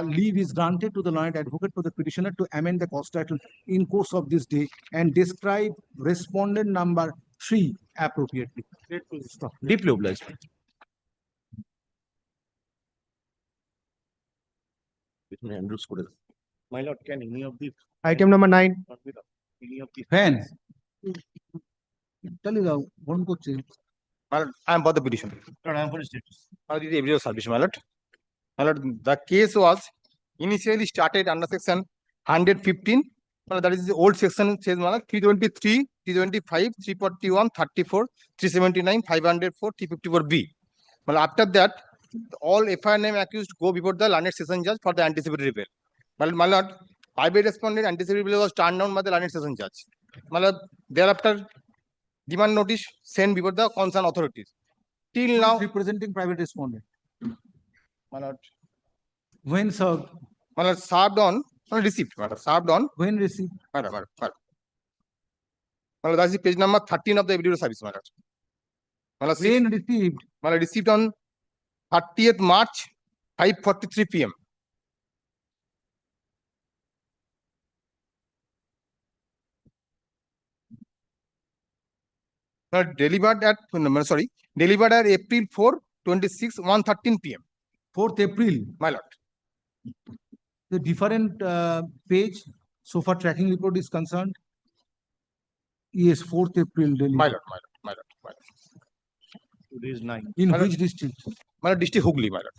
[SPEAKER 2] leave is granted to the learned advocate for the petitioner to amend the cause title in course of this day and describe respondent number 3 appropriately. Stop.
[SPEAKER 8] Deeply obliged.
[SPEAKER 3] My lord, can any of the
[SPEAKER 1] Item number 9.
[SPEAKER 3] any of the
[SPEAKER 2] Fan. One question.
[SPEAKER 13] My lord, I am for the petition.
[SPEAKER 3] I am for status.
[SPEAKER 13] My lord, this is evidence service, my lord. My lord, the case was initially started under section 115. My lord, that is the old section says, my lord, 323, 325, 341, 34, 379, 504, 354B. My lord, after that, all FIR name accused go before the learned session judge for the anticipatory bail. My lord, private respondent anticipatory bail was turned down by the learned session judge. My lord, thereafter, demand notice sent before the concerned authorities. Till now,
[SPEAKER 2] Representing private respondent.
[SPEAKER 13] my lord,
[SPEAKER 2] When served?
[SPEAKER 13] my lord, served on, my lord, received, my lord, served on,
[SPEAKER 2] When received?
[SPEAKER 13] my lord, my lord, my lord. My lord, that is page number 13 of the evidence service, my lord. My lord,
[SPEAKER 2] When received?
[SPEAKER 13] my lord, received on 30th March, 5:43 p.m. Delivered at April 4, 26, 1:13 p.m.
[SPEAKER 2] 4th April.
[SPEAKER 13] My lord.
[SPEAKER 2] The different page, so far tracking report is concerned. Yes, 4th April.
[SPEAKER 13] My lord, my lord, my lord, my lord.
[SPEAKER 3] Today is 9.
[SPEAKER 2] In
[SPEAKER 13] My lord.
[SPEAKER 2] which district?
[SPEAKER 13] My lord, district Hooghly, my lord.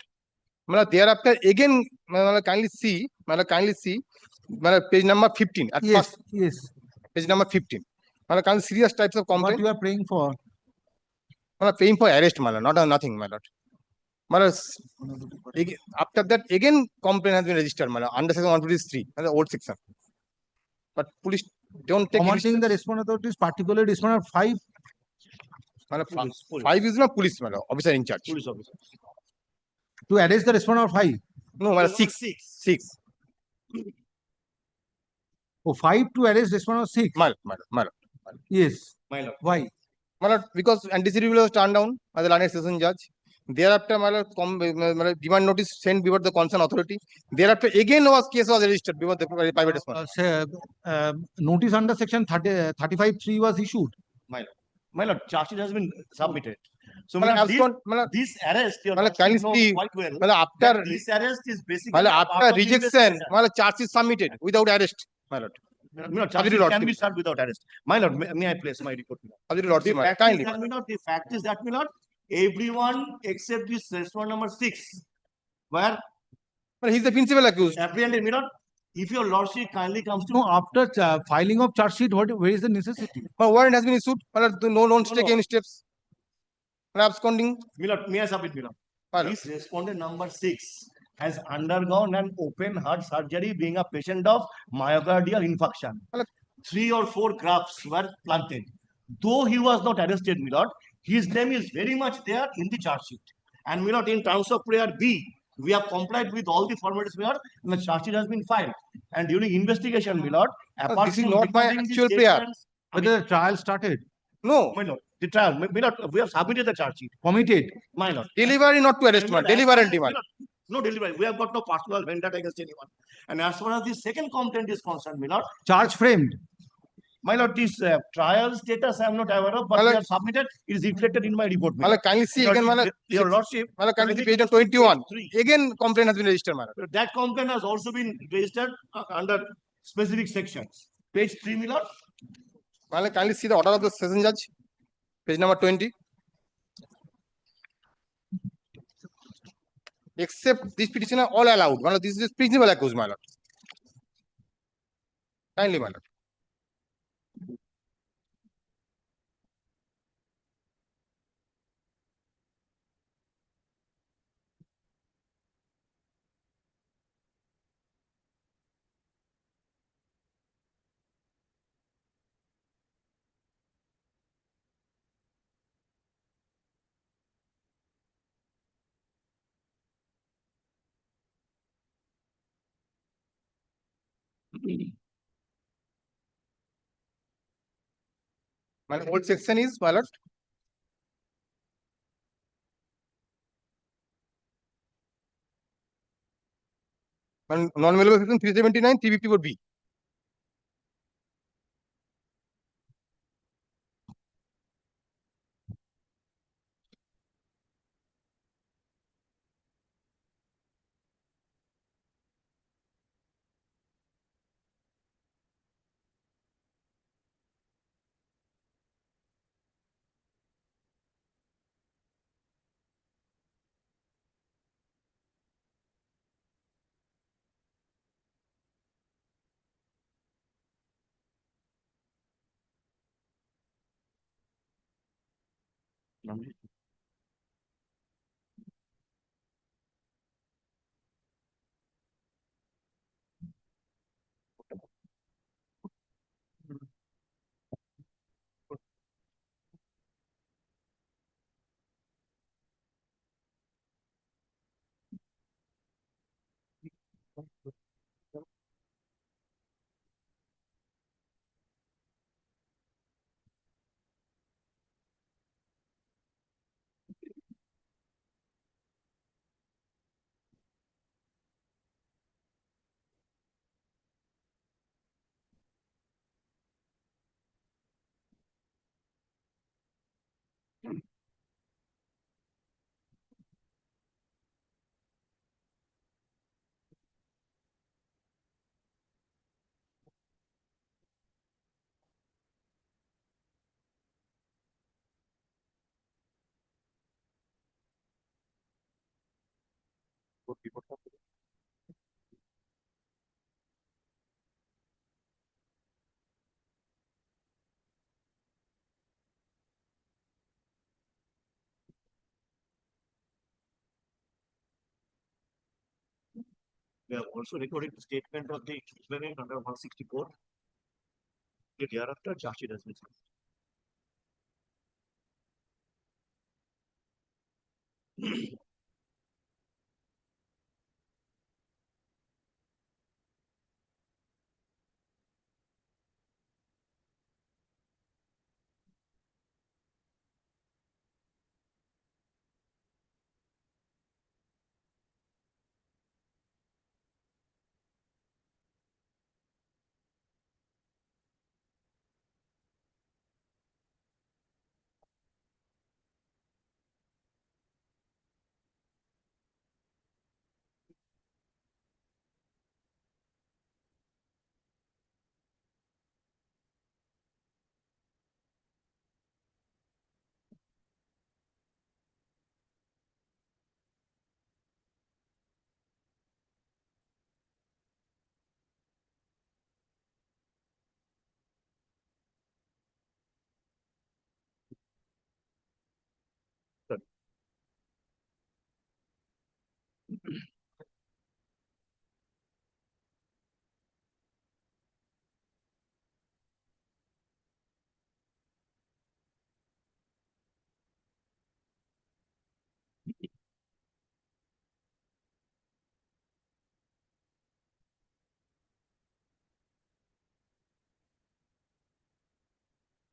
[SPEAKER 13] My lord, thereafter again, my lord, kindly see, my lord, page number 15. At
[SPEAKER 2] Yes,
[SPEAKER 13] first,
[SPEAKER 2] yes.
[SPEAKER 13] page number 15. My lord, kindly serious types of
[SPEAKER 2] What
[SPEAKER 13] complaint.
[SPEAKER 2] you are praying for?
[SPEAKER 13] My lord, paying for arrest, my lord, not nothing, my lord. My lord, after that, again complaint has been registered, my lord, under section 153, the old section. But police don't take
[SPEAKER 2] Commanding the respondent authorities, particularly respondent 5.
[SPEAKER 13] my lord,
[SPEAKER 3] Police.
[SPEAKER 13] 5 is not police, my lord, officer in charge.
[SPEAKER 3] Police officer.
[SPEAKER 2] To arrest the respondent 5.
[SPEAKER 13] No, my lord, 6. 6.
[SPEAKER 2] Oh, 5 to arrest respondent 6.
[SPEAKER 13] My lord, my lord.
[SPEAKER 2] Yes.
[SPEAKER 3] My lord.
[SPEAKER 2] Why?
[SPEAKER 13] My lord, because anticipatory bail was turned down by the learned session judge. Thereafter, my lord, demand notice sent before the concerned authority. Thereafter, again, case was registered before the private respondent.
[SPEAKER 2] Notice under section 35(3) was issued.
[SPEAKER 3] My lord. My lord, charge sheet has been submitted. So,
[SPEAKER 13] My lord,
[SPEAKER 3] this arrest, your
[SPEAKER 13] my lord,
[SPEAKER 3] lordship
[SPEAKER 13] kindly
[SPEAKER 3] knows
[SPEAKER 13] see,
[SPEAKER 3] quite well.
[SPEAKER 13] my lord, after,
[SPEAKER 3] that this arrest is basically
[SPEAKER 13] my lord,
[SPEAKER 3] a part
[SPEAKER 13] after
[SPEAKER 3] of the
[SPEAKER 13] rejection,
[SPEAKER 3] investigation.
[SPEAKER 13] my lord, charge is submitted without arrest, my lord.
[SPEAKER 3] My lord, charge
[SPEAKER 13] Absolutely,
[SPEAKER 3] sheet can
[SPEAKER 13] lordship.
[SPEAKER 3] be served without arrest. My lord, may I place my report?
[SPEAKER 13] Absolutely,
[SPEAKER 3] The
[SPEAKER 13] lordship, my lord.
[SPEAKER 3] fact is
[SPEAKER 13] Kindly.
[SPEAKER 3] that, my lord, the fact is that, my lord, everyone except this respondent number 6, where
[SPEAKER 13] But he's the principal accused.
[SPEAKER 3] apprehended, my lord, if your lordship kindly comes to
[SPEAKER 2] No, after filing of charge sheet, where is the necessity?
[SPEAKER 13] My warrant has been issued. My lord, no one
[SPEAKER 3] No,
[SPEAKER 13] take
[SPEAKER 3] no.
[SPEAKER 13] any steps. My lord, absconding.
[SPEAKER 3] my lord, may I submit, my lord?
[SPEAKER 13] My lord.
[SPEAKER 3] This respondent number 6 has undergone an open heart surgery being a patient of myocardial infarction. 3 or 4 grafts were planted. Though he was not arrested, my lord, his name is very much there in the charge sheet. And my lord, in terms of prayer B, we have complied with all the formalities, my lord, and the charge sheet has been filed. And during investigation, my lord, apart
[SPEAKER 13] this is
[SPEAKER 3] from
[SPEAKER 13] not my
[SPEAKER 3] recording the
[SPEAKER 13] actual prayer.
[SPEAKER 3] statements,
[SPEAKER 2] Whether the trial started,
[SPEAKER 13] No,
[SPEAKER 3] my lord, the trial, my lord, we have submitted the charge sheet,
[SPEAKER 2] committed.
[SPEAKER 3] my lord.
[SPEAKER 13] delivery not to arrest,
[SPEAKER 3] My lord,
[SPEAKER 13] deliver
[SPEAKER 3] as
[SPEAKER 13] and
[SPEAKER 3] far as-
[SPEAKER 13] demand.
[SPEAKER 3] my lord, no delivery. We have got no personal vendetta against anyone. And as far as the second complaint is concerned, my lord,
[SPEAKER 2] Charge framed.
[SPEAKER 3] my lord, this trial status I am not aware of, but
[SPEAKER 13] My
[SPEAKER 3] we
[SPEAKER 13] lord-
[SPEAKER 3] have submitted. It is reflected in my report. my
[SPEAKER 13] Mala,
[SPEAKER 3] lord.
[SPEAKER 13] kindly see
[SPEAKER 3] Your-
[SPEAKER 13] again, Mala,
[SPEAKER 3] Your lordship,
[SPEAKER 13] kindly see
[SPEAKER 3] kindly
[SPEAKER 13] page
[SPEAKER 3] go to
[SPEAKER 13] 21.
[SPEAKER 3] 3.
[SPEAKER 13] Again, complaint has been registered, Mala.
[SPEAKER 3] That complaint has also been registered under specific sections. Page 3, my lord.
[SPEAKER 13] Mala, kindly see the order of the session judge, page number 20. Except this petition are all allowed. Mala, this is principal accused, my lord. Kindly, my lord. My old section is, my lord. Non-available section 379, 354B.
[SPEAKER 3] We have also recorded the statement of the explainant under 164. Thereafter, charge sheet has been filed.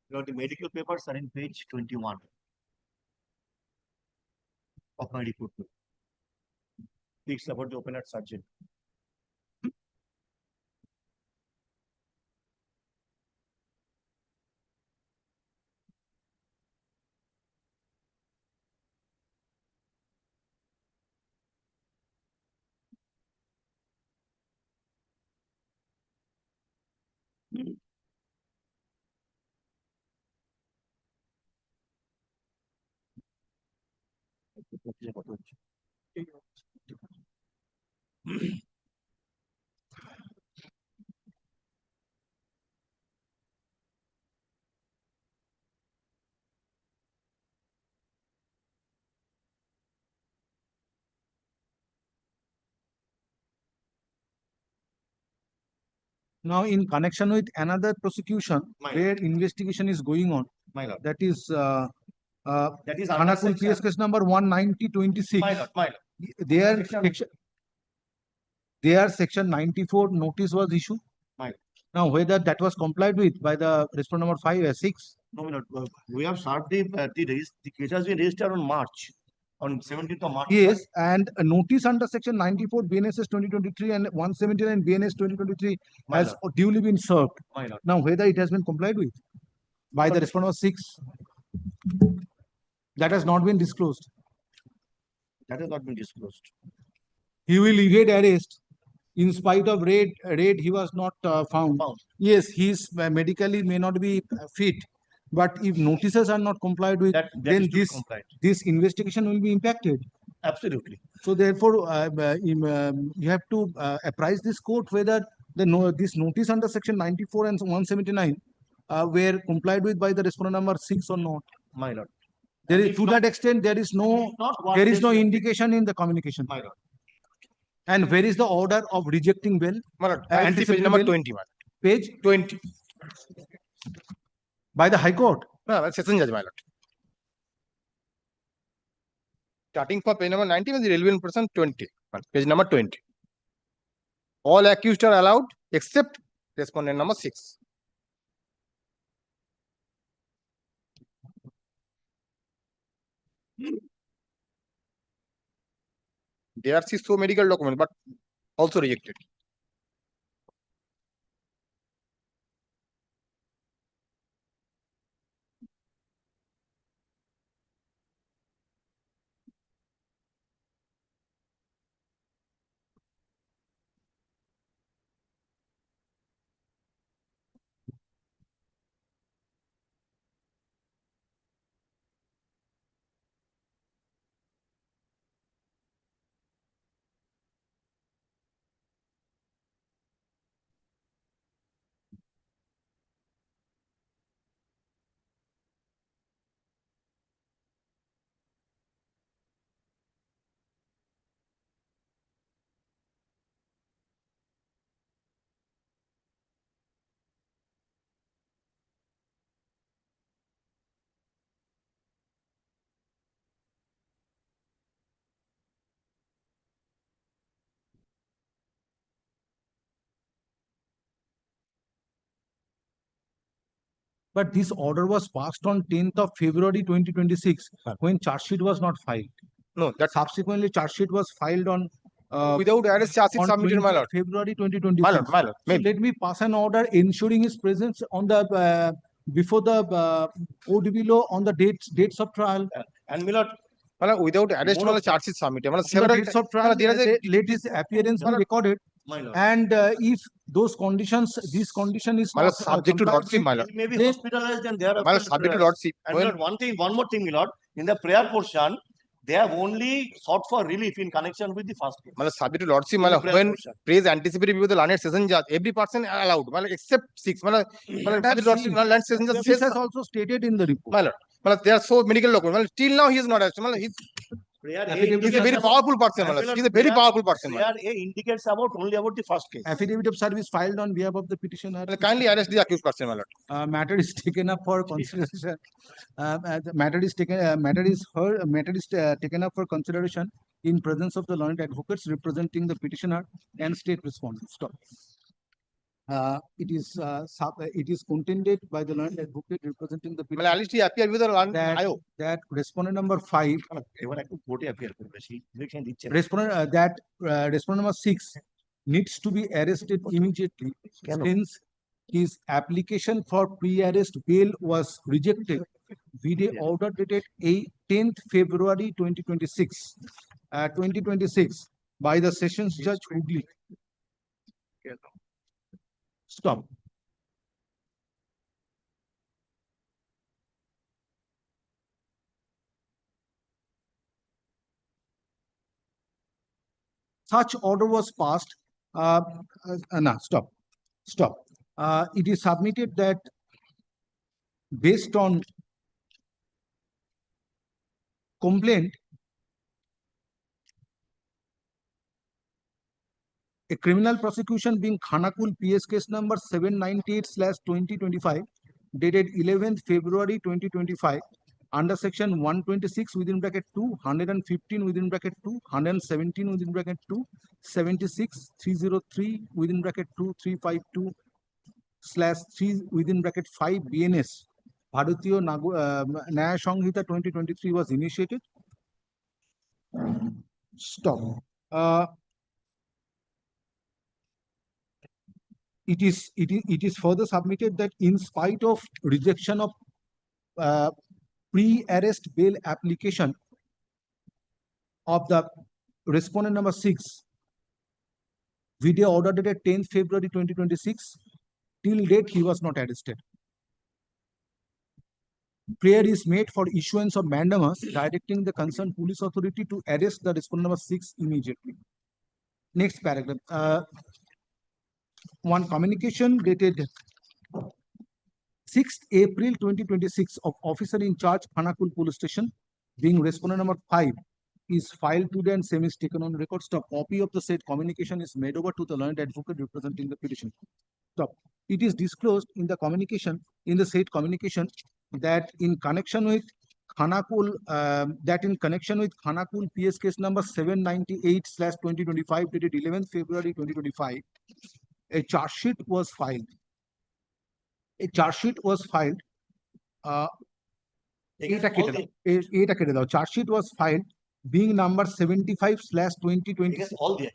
[SPEAKER 3] Now, the medical papers are in page 21 of my report. Speaks about the open heart surgery.
[SPEAKER 2] Now, in connection with another prosecution where investigation is going on, that is
[SPEAKER 3] That is under
[SPEAKER 2] Khanakul
[SPEAKER 3] section.
[SPEAKER 2] PS case number 190/26.
[SPEAKER 3] My lord.
[SPEAKER 2] Their section 94 notice was issued.
[SPEAKER 3] My lord.
[SPEAKER 2] Now, whether that was complied with by the respondent number 5 or 6.
[SPEAKER 3] No, my lord. We have served the case has been registered on March, on 17th of March.
[SPEAKER 2] Yes, and a notice under section 94 BNSS 2023 and 179 BNS 2023
[SPEAKER 3] My
[SPEAKER 2] has
[SPEAKER 3] lord.
[SPEAKER 2] duly been served.
[SPEAKER 3] My lord.
[SPEAKER 2] Now, whether it has been complied with by the respondent number 6, that has not been disclosed.
[SPEAKER 3] That has not been disclosed.
[SPEAKER 2] He will evade arrest. In spite of raid, he was not found. Yes, he's medically may not be fit, but if notices are not complied with, then this investigation will be impacted.
[SPEAKER 3] Absolutely.
[SPEAKER 2] So therefore, you have to apprise this court whether this notice under section 94 and 179 were complied with by the respondent number 6 or not.
[SPEAKER 3] My lord.
[SPEAKER 2] There is, to that extent, there is no indication in the communication.
[SPEAKER 3] My lord.
[SPEAKER 2] And where is the order of rejecting bail?
[SPEAKER 13] My lord, I see page number 20, my lord.
[SPEAKER 2] Page
[SPEAKER 13] 20.
[SPEAKER 2] By the High Court?
[SPEAKER 13] No, that's session judge, my lord. Starting for page number 90 was the relevant person 20. Page number 20. All accused are allowed except respondent number 6. There are so medical documents, but also rejected.
[SPEAKER 2] But this order was passed on 10th of February 2026 when charge sheet was not filed.
[SPEAKER 13] No, that
[SPEAKER 2] subsequently charge sheet was filed on
[SPEAKER 13] without arrest charge sheet submitted, my lord.
[SPEAKER 2] February 2026.
[SPEAKER 13] My lord.
[SPEAKER 2] So let me pass an order ensuring his presence on the before the ODB law on the dates of trial.
[SPEAKER 3] And my lord,
[SPEAKER 13] without arrest, charge sheet submitted.
[SPEAKER 2] Several dates of trial, let his appearance be recorded.
[SPEAKER 3] My lord.
[SPEAKER 2] And if these condition is not
[SPEAKER 13] subject to lordship, my lord.
[SPEAKER 3] He may be hospitalized and they are
[SPEAKER 13] My lord, subject to lordship.
[SPEAKER 3] And my lord, one more thing, my lord. In the prayer portion, they have only sought for relief in connection with the first case.
[SPEAKER 13] My lord, subject to lordship, my lord. When praise anticipated before the learned session judge, every person allowed, my lord, except 6. My lord, learned session judge
[SPEAKER 2] this has also stated in the report.
[SPEAKER 13] My lord. There are so medical documents. Till now, he is not arrested. He's a very powerful person. He's a very powerful person.
[SPEAKER 3] Prayer A indicates only about the first case.
[SPEAKER 2] Affidavit of service filed on behalf of the petitioner.
[SPEAKER 13] Kindly arrest the accused person, my lord.
[SPEAKER 2] Matter is taken up for consideration. Matter is taken up for consideration in presence of the learned advocates representing the petitioner and state respondents. Stop. It is contended by the learned advocate representing the
[SPEAKER 13] মানে at least he appear with the
[SPEAKER 2] that,
[SPEAKER 13] IO.
[SPEAKER 2] that respondent number 5,
[SPEAKER 3] এবার একটু কোর্টে appear করবে সেই direction দিচ্ছে না।
[SPEAKER 2] respondent respondent number 6 needs to be arrested immediately since his application for pre-arrest bail was rejected. Video order dated 10th February 2026 by the Sessions Judge Hooghly. Stop. Such order was passed. Stop. It is submitted that based on complaint, a criminal prosecution being Khanakul PS case number 798/2025 dated 11th February 2025 under section 126 within bracket 2, 115 within bracket 2, 117 within bracket 2, 76, 303 within bracket 2, 352/3 within bracket 5 BNS Bharatiya Nyaya Sanghita 2023 was initiated. Stop. It is further submitted that in spite of rejection of pre-arrest bail application of the respondent number 6, video order dated 10th February 2026, till date he was not arrested. Prayer is made for issuance of mandamus directing the concerned police authority to arrest the respondent number 6 immediately. Next paragraph. One communication dated 6th April 2026 of officer in charge Khanakul police station being respondent number 5 is filed today and same is taken on record. Stop. Copy of the said communication is made over to the learned advocate representing the petition. Stop. It is disclosed in the communication, in the said communication, that in connection with Khanakul PS case number 798/2025 dated 11th February 2025, a charge sheet was filed. Charge sheet was filed. Charge sheet was filed being number 75/2020.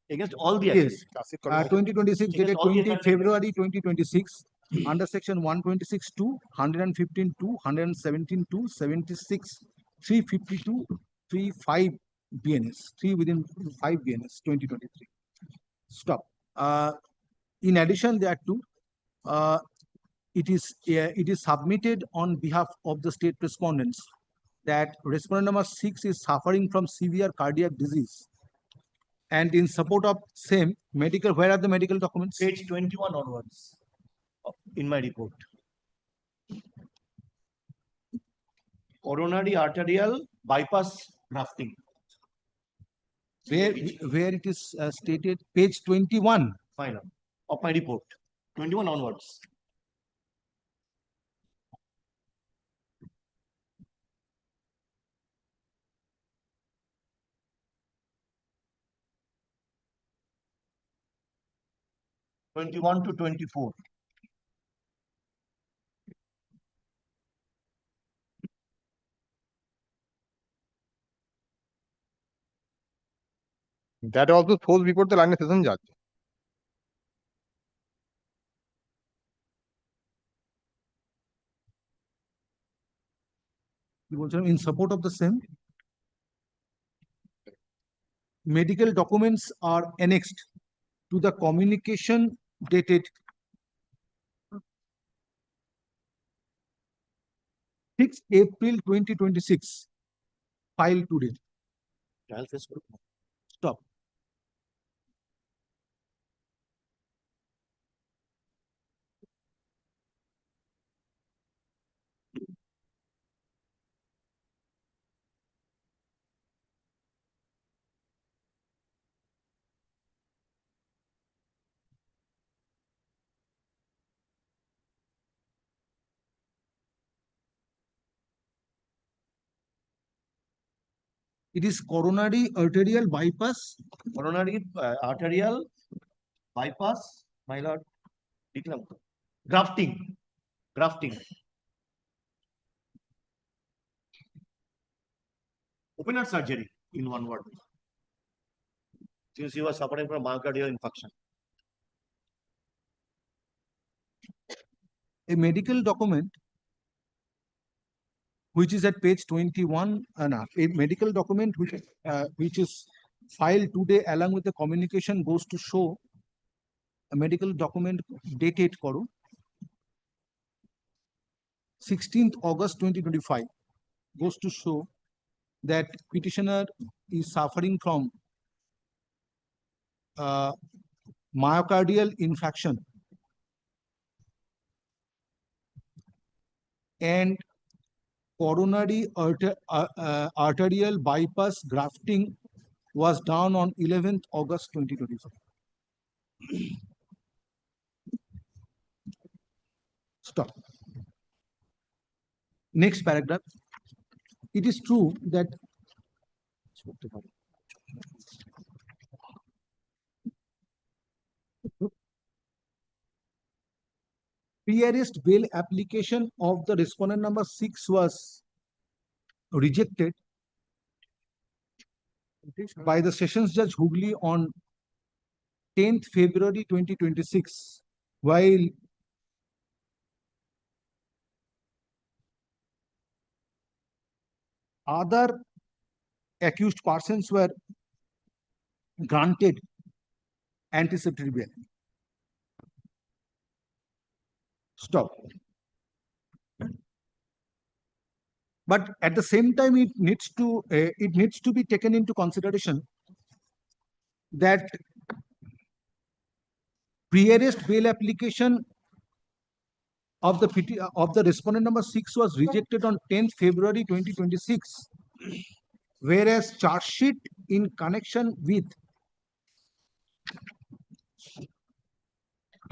[SPEAKER 3] Against all the
[SPEAKER 2] Yes. 2026 dated 20 February 2026 under section 126(2), 115(2), 117(2), 76, 352, 35 BNS, 3 within 5 BNS 2023. Stop. In addition thereto, it is submitted on behalf of the state respondents that respondent number 6 is suffering from severe cardiac disease, and in support of same medical, where are the medical documents?
[SPEAKER 3] Page 21 onwards in my report. Coronary arterial bypass grafting.
[SPEAKER 2] Where it is stated, page 21.
[SPEAKER 3] Fine. Of my report, 21 onwards. (21 to 24).
[SPEAKER 13] That also shows before the line of session judge.
[SPEAKER 2] In support of the same, medical documents are annexed to the communication dated 6 April 2026, filed today. Stop. It is coronary arterial bypass.
[SPEAKER 3] Coronary arterial bypass, my lord. Grafting. Grafting. Open heart surgery in one word. Since he was suffering from myocardial infarction.
[SPEAKER 2] A medical document which is at page 21 and a medical document which is filed today along with the communication goes to show a medical document dated koro 16th August 2025 goes to show that petitioner is suffering from myocardial infarction and coronary arterial bypass grafting was done on 11th August 2025. Stop. Next paragraph. It is true that pre-arrest bail application of the respondent number 6 was rejected by the Sessions Judge Hooghly on 10th February 2026, while other accused persons were granted anticipatory bail. Stop. But at the same time, it needs to be taken into consideration that pre-arrest bail application of the respondent number 6 was rejected on 10th February 2026, whereas charge sheet in connection with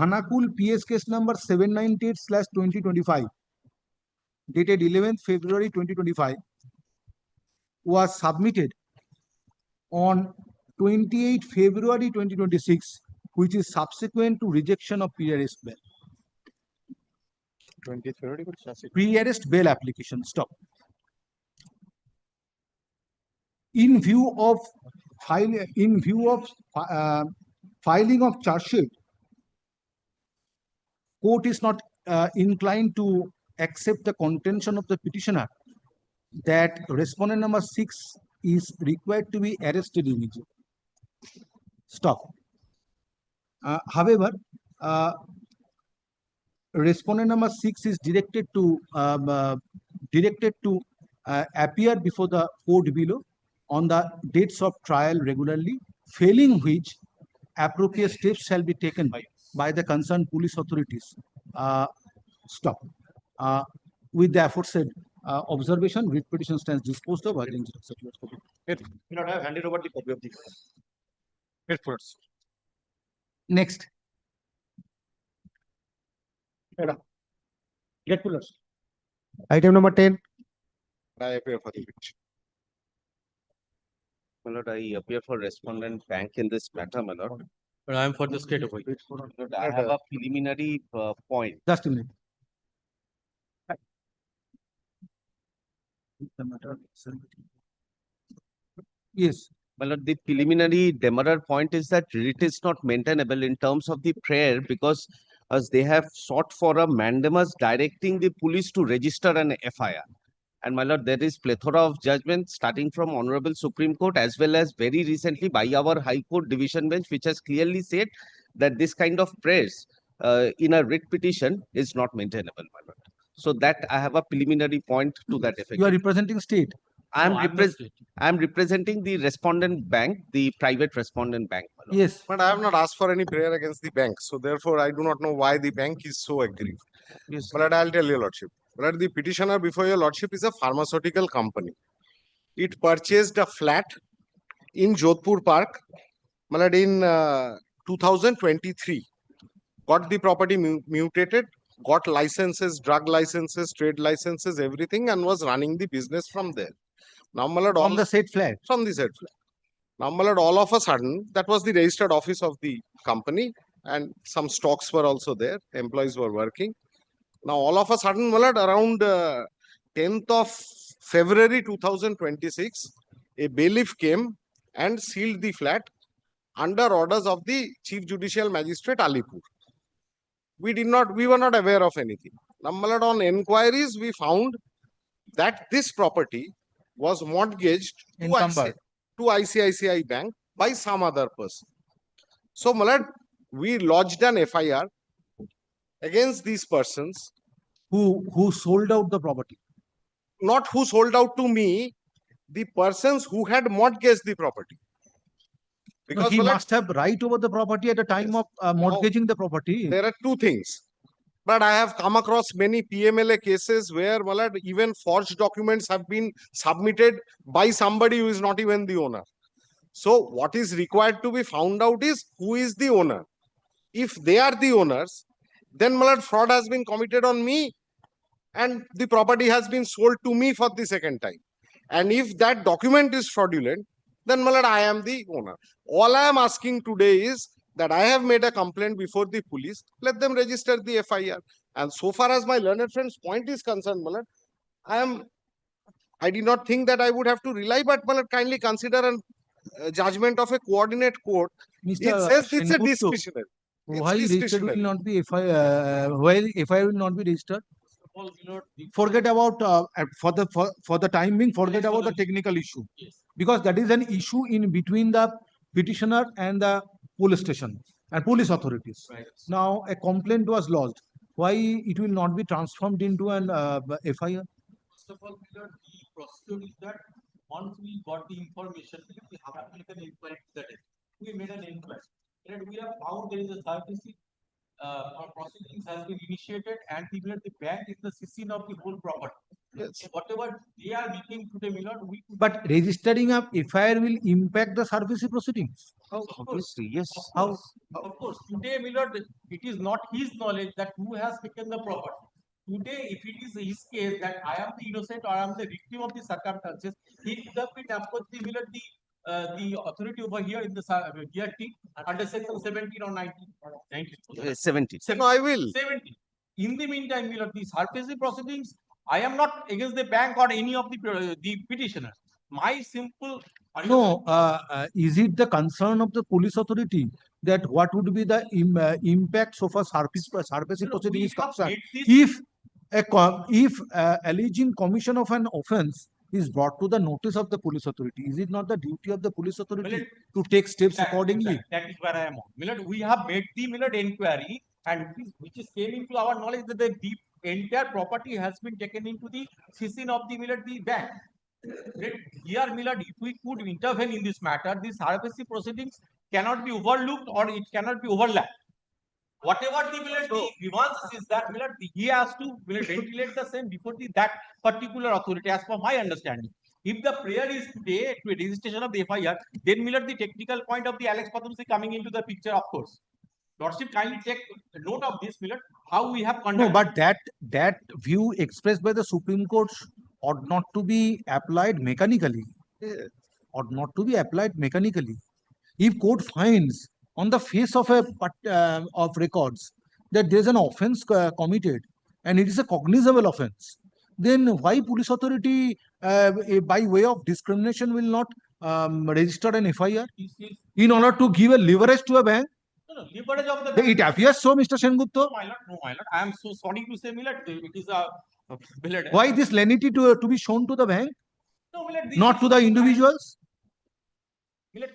[SPEAKER 2] Hanakul PS case number 798/2025 dated 11th February 2025 was submitted on 28th February 2026, which is subsequent to rejection of pre-arrest bail.
[SPEAKER 7] 20th February.
[SPEAKER 2] Pre-arrest bail application. Stop. In view of filing of charge sheet, court is not inclined to accept the contention of the petitioner that respondent number 6 is required to be arrested immediately. Stop. However, respondent number 6 is directed to appear before the court below on the dates of trial regularly, failing which appropriate steps shall be taken by the concerned police authorities. Stop. With the aforesaid observation, writ petition stands disposed of.
[SPEAKER 3] You not have handed over the copy of the
[SPEAKER 13] Headphones.
[SPEAKER 2] Next.
[SPEAKER 3] Get pullers.
[SPEAKER 1] Item number 10.
[SPEAKER 13] I appear for the petition.
[SPEAKER 8] My lord, I appear for respondent bank in this matter, my lord.
[SPEAKER 9] But I am for the state of it.
[SPEAKER 8] Lord, I have a preliminary point.
[SPEAKER 2] Just a minute. Yes.
[SPEAKER 8] My lord, the preliminary demurrer point is that writ is not maintainable in terms of the prayer because as they have sought for a mandamus directing the police to register an FIR. And my lord, there is plethora of judgments starting from Honorable Supreme Court as well as very recently by our High Court Division Bench, which has clearly said that this kind of prayers in a writ petition is not maintainable, my lord. So that I have a preliminary point to that effect.
[SPEAKER 2] You are representing state.
[SPEAKER 8] I
[SPEAKER 9] No, I'm not state.
[SPEAKER 8] am representing the respondent bank, the private respondent bank, my lord.
[SPEAKER 2] Yes.
[SPEAKER 13] But I have not asked for any prayer against the bank. So therefore, I do not know why the bank is so aggrieved.
[SPEAKER 8] Yes.
[SPEAKER 13] But I'll tell your lordship. But the petitioner before your lordship is a pharmaceutical company. It purchased a flat in Jodhpur Park, Malad, in 2023. Got the property mutated, got licenses, drug licenses, trade licenses, everything, and was running the business from there. Now, Malad,
[SPEAKER 2] From the said flat.
[SPEAKER 13] from the said flat. Now, Malad, all of a sudden, that was the registered office of the company.
[SPEAKER 14] and some stocks were also there. Employees were working. Now, all of a sudden, my lord, around 10th of February 2026, a bailiff came and sealed the flat under orders of the Chief Judicial Magistrate Alipur. We were not aware of anything. Now, my lord, on enquiries, we found that this property was mortgaged to ICICI Bank by some other person. So, my lord, we lodged an FIR against these persons.
[SPEAKER 2] Who sold out the property?
[SPEAKER 14] Not who sold out to me, the persons who had mortgaged the property.
[SPEAKER 2] Because he must have right over the property at the time of mortgaging the property.
[SPEAKER 14] There are two things. But I have come across many PMLA cases where even forged documents have been submitted by somebody who is not even the owner. So what is required to be found out is who is the owner. If they are the owners, then fraud has been committed on me and the property has been sold to me for the second time. And if that document is fraudulent, then I am the owner. All I am asking today is that I have made a complaint before the police. Let them register the FIR. And so far as my learned friend's point is concerned, I did not think that I would have to rely, but kindly consider a judgment of a coordinate court. It says it's a discretionary.
[SPEAKER 2] Why registered will not be FIR? Why FIR will not be registered? Forget about for the time being. Forget about the technical issue, because that is an issue in between the petitioner and the police station and police authorities.
[SPEAKER 9] Right.
[SPEAKER 2] Now a complaint was lodged. Why it will not be transformed into an FIR?
[SPEAKER 9] First of all, the procedure is that once we got the information, we have to make an inquiry to that. We made an inquiry, and we have found there is a service. Proceedings has been initiated, and the bank is the citizen of the whole property.
[SPEAKER 14] Yes.
[SPEAKER 9] Whatever they are making today,
[SPEAKER 2] But registering a FIR will impact the service proceedings.
[SPEAKER 8] Obviously, yes.
[SPEAKER 2] How?
[SPEAKER 9] Of course, today, it is not his knowledge that who has taken the property. Today, if it is his case that I am the innocent or I am the victim of the circumstances, he could have been approached the authority over here in the DRT under section 17 or 19.
[SPEAKER 8] 17.
[SPEAKER 14] No, I will.
[SPEAKER 9] 17. In the meantime, the surface proceedings, I am not against the bank or any of the petitioners. My simple
[SPEAKER 2] No, is it the concern of the police authority that what would be the impact so far surface proceeding is concerned? If alleging commission of an offence is brought to the notice of the police authority, is it not the duty of the police authority to take steps accordingly?
[SPEAKER 9] That is where I am on. We have made the inquiry, and which is came into our knowledge that the entire property has been taken into the cession of the bank. Here, if we could intervene in this matter, these RFSC proceedings cannot be overlooked or it cannot be overlapped. Whatever the grievances is that he has to ventilate the same before that particular authority, as per my understanding. If the prayer is today to a registration of the FIR, then the technical point of the Alex Patumsi coming into the picture, of course. Lordship, kindly take note of this, how we have conducted.
[SPEAKER 2] No, but that view expressed by the Supreme Court ought not to be applied mechanically. Ought not to be applied mechanically. If court finds on the face of of records that there is an offence committed and it is a cognizable offence, then why police authority by way of discrimination will not register an FIR in order to give a leverage to a bank?
[SPEAKER 9] No, leverage of the bank.
[SPEAKER 2] It appears so, Mr. Sengupta.
[SPEAKER 9] No, my lord. I am so sorry to say, it is a
[SPEAKER 2] why this lenity to be shown to the bank,
[SPEAKER 9] no,
[SPEAKER 2] not to the individuals?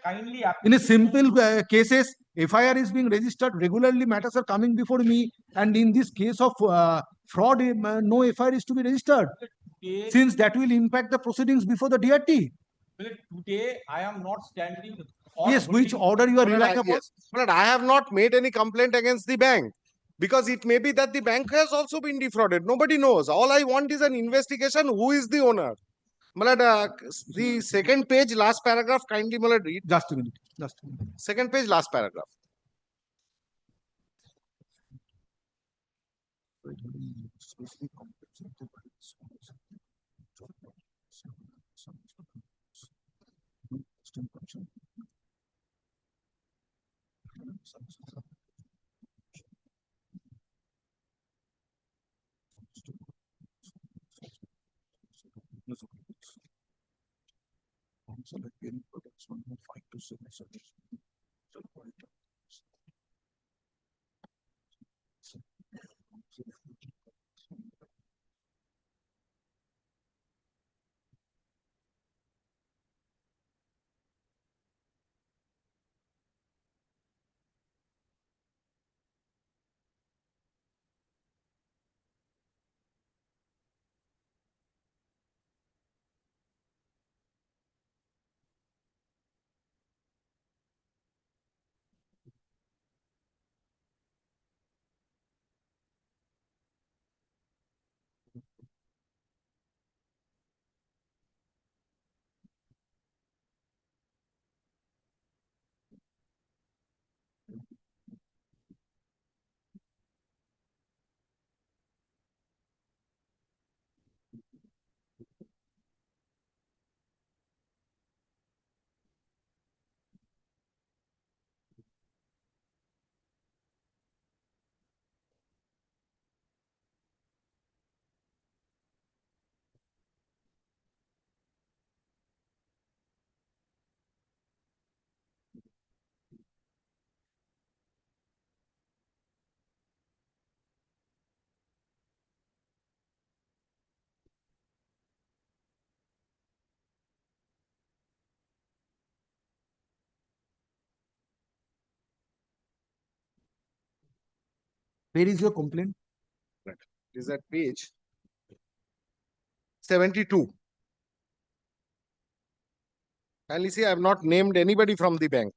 [SPEAKER 9] Kindly
[SPEAKER 2] in a simple cases, FIR is being registered regularly, matters are coming before me, and in this case of fraud, no FIR is to be registered, since that will impact the proceedings before the DRT.
[SPEAKER 9] Today, I am not standing.
[SPEAKER 2] Yes, which order you are relying upon?
[SPEAKER 14] Yes. But I have not made any complaint against the bank, because it may be that the bank has also been defrauded. Nobody knows. All I want is an investigation. Who is the owner? The second page, last paragraph, kindly read.
[SPEAKER 2] Just a minute.
[SPEAKER 14] Second page, last paragraph.
[SPEAKER 1] Where is your complaint?
[SPEAKER 14] Right. It is at page 72. And you see, I have not named anybody from the bank.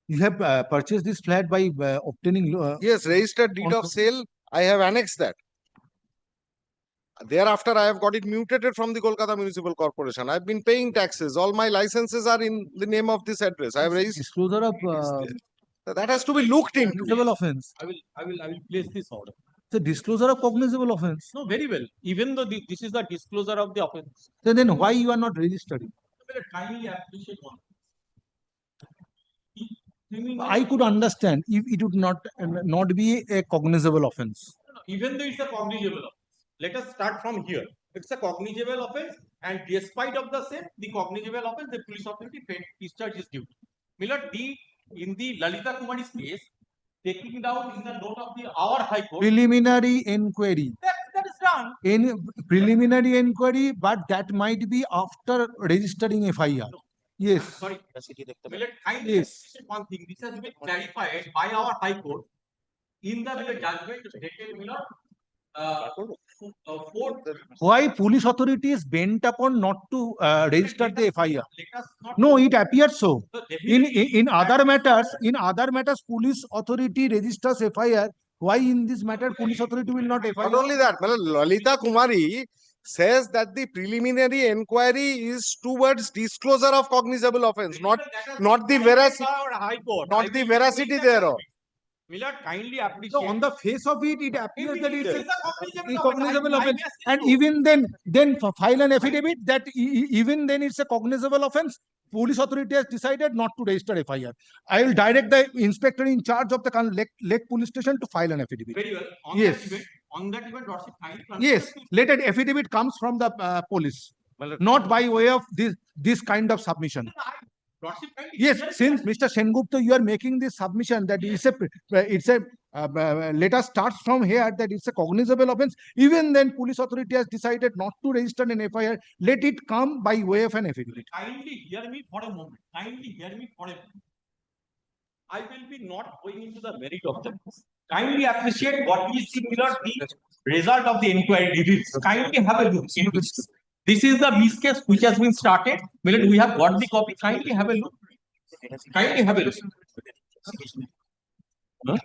[SPEAKER 2] You have purchased this flat by obtaining.
[SPEAKER 14] Yes, registered deed of sale. I have annexed that. Thereafter, I have got it mutated from the Kolkata Municipal Corporation. I've been paying taxes. All my licenses are in the name of this address. I have registered.
[SPEAKER 2] Disclosure of
[SPEAKER 14] That has to be looked into.
[SPEAKER 2] cognizable offense.
[SPEAKER 9] I will place this order.
[SPEAKER 2] The disclosure of cognizable offense.
[SPEAKER 9] No, very well. Even though this is the disclosure of the offense.
[SPEAKER 2] So then why you are not registering?
[SPEAKER 9] Kindly appreciate one.
[SPEAKER 2] I could understand if it would not be a cognizable offense.
[SPEAKER 9] Even though it's a cognizable offense. Let us start from here. It's a cognizable offense, and despite of the same, the cognizable offense, the police authority paid discharge is due. Milord, in the Lalita Kumari's case, taking down in the note of our High Court.
[SPEAKER 2] Preliminary inquiry.
[SPEAKER 9] That is done.
[SPEAKER 2] In preliminary inquiry, but that might be after registering FIR.
[SPEAKER 9] No.
[SPEAKER 2] Yes.
[SPEAKER 9] Sorry. Milord, kindly appreciate one thing. This has been clarified by our High Court in the judgment dated, Milord.
[SPEAKER 2] Why police authority is bent upon not to register the FIR? No, it appears so. In other matters, police authority registers FIR. Why in this matter, police authority will not FIR?
[SPEAKER 14] Not only that, Lalita Kumari says that the preliminary inquiry is towards disclosure of cognizable offense, not the veracity, not the veracity thereof.
[SPEAKER 9] Milord, kindly appreciate.
[SPEAKER 2] So on the face of it, it appears that it's a cognizable offense, and even then file an affidavit that even then it's a cognizable offense. Police authority has decided not to register FIR. I will direct the inspector in charge of the Lake Police Station to file an affidavit.
[SPEAKER 9] Very well. On that event, Lordship,
[SPEAKER 2] yes, let an affidavit comes from the police, not by way of this kind of submission. Yes, since Mr. Sengupta, you are making this submission that let us start from here that it's a cognizable offense. Even then, police authority has decided not to register an FIR. Let it come by way of an affidavit.
[SPEAKER 9] Kindly hear me for a moment. I will be not going into the merit of them. Kindly appreciate what we see, Milord, the result of the inquiry reveals. Kindly have a look into this. This is the Miss case which has been started. Milord, we have got the copy. Kindly have a look. Kindly have a look. Huh?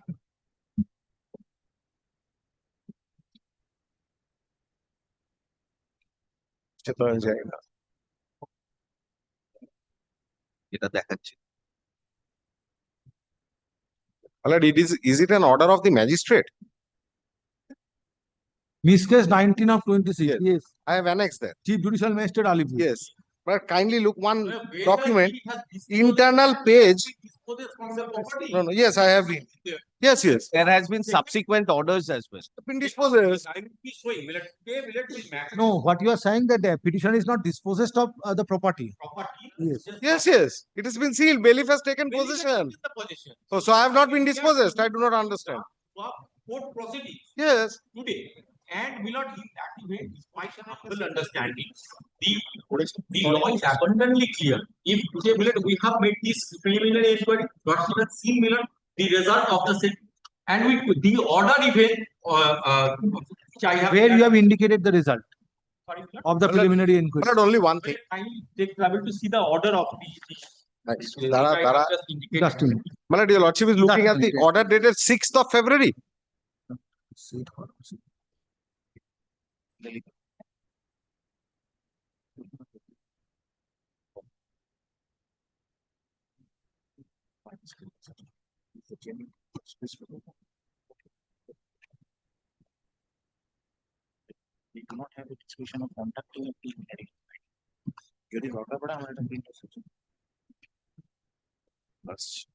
[SPEAKER 14] Is it an order of the magistrate?
[SPEAKER 2] Miss case 19 of 26. Yes.
[SPEAKER 14] I have annexed that.
[SPEAKER 2] Chief Judicial Magistrate Alipur.
[SPEAKER 14] Yes. But kindly look one document, internal page. No, yes, I have been. Yes.
[SPEAKER 8] There has been subsequent orders as well.
[SPEAKER 14] Been dispossessed.
[SPEAKER 2] No, what you are saying that the petitioner is not dispossessed of the property.
[SPEAKER 14] Yes. It has been sealed. Bailiff has taken possession. So I have not been dispossessed. I do not understand.
[SPEAKER 9] Court proceedings.
[SPEAKER 14] Yes.
[SPEAKER 9] Today. And will not in that event, despite an humble understanding, the law is abundantly clear. If today, Milord, we have made this preliminary inquiry, Lordship has seen, Milord, the result of the same, and with the order event, which I have.
[SPEAKER 2] Where you have indicated the result of the preliminary inquiry.
[SPEAKER 14] But only one thing.
[SPEAKER 9] I take trouble to see the order of the.
[SPEAKER 2] Just a minute.
[SPEAKER 14] Milord, your Lordship is looking at the order dated 6th of February.
[SPEAKER 15] We do not have a discretion of contacting a preliminary. यदि order पड़ा हमारे तक print हो सकता है. बस.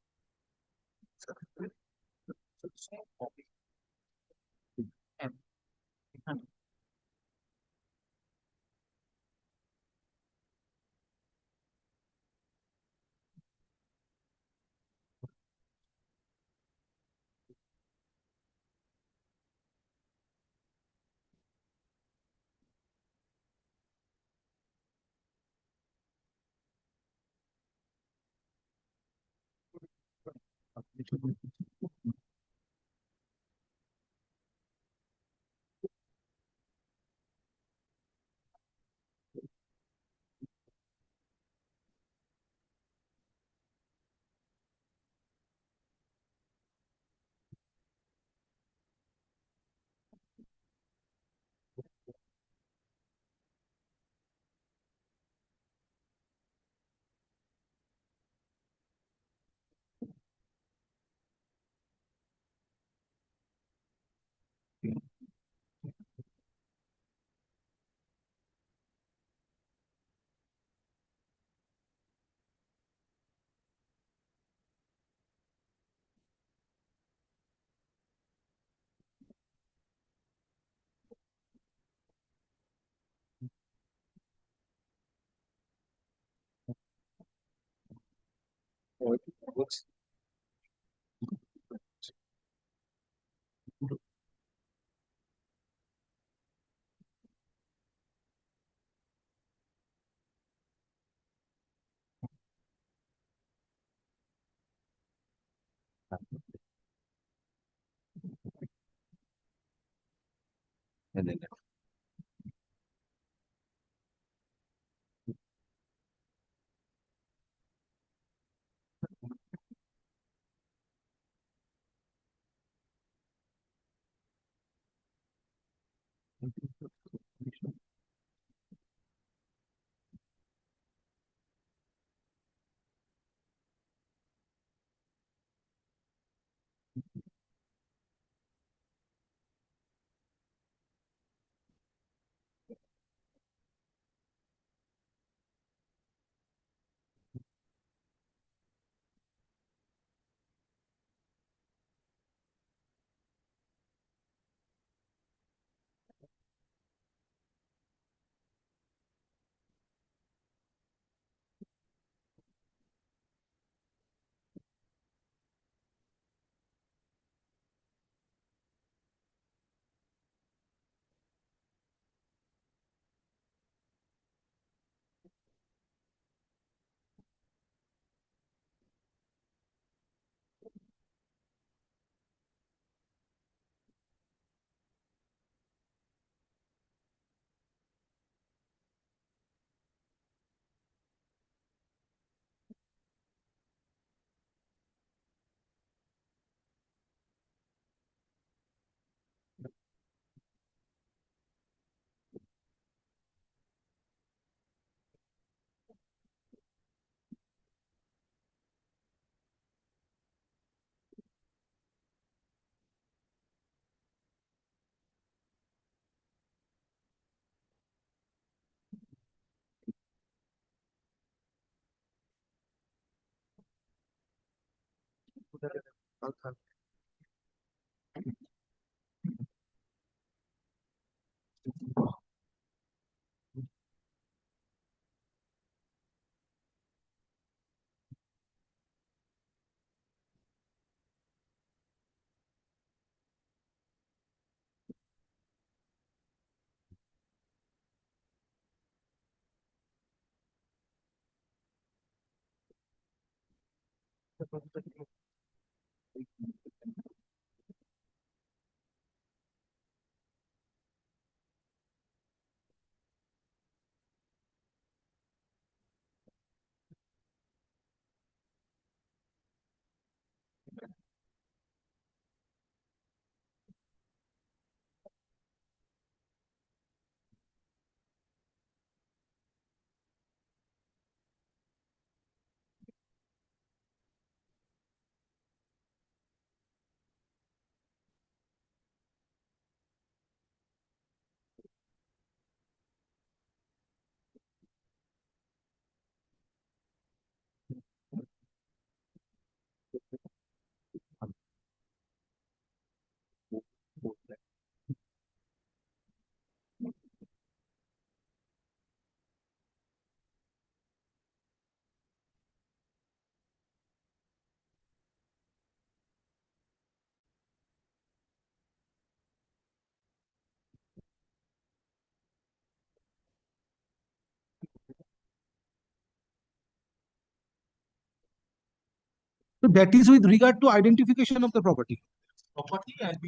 [SPEAKER 2] So that is with regard to identification of the property.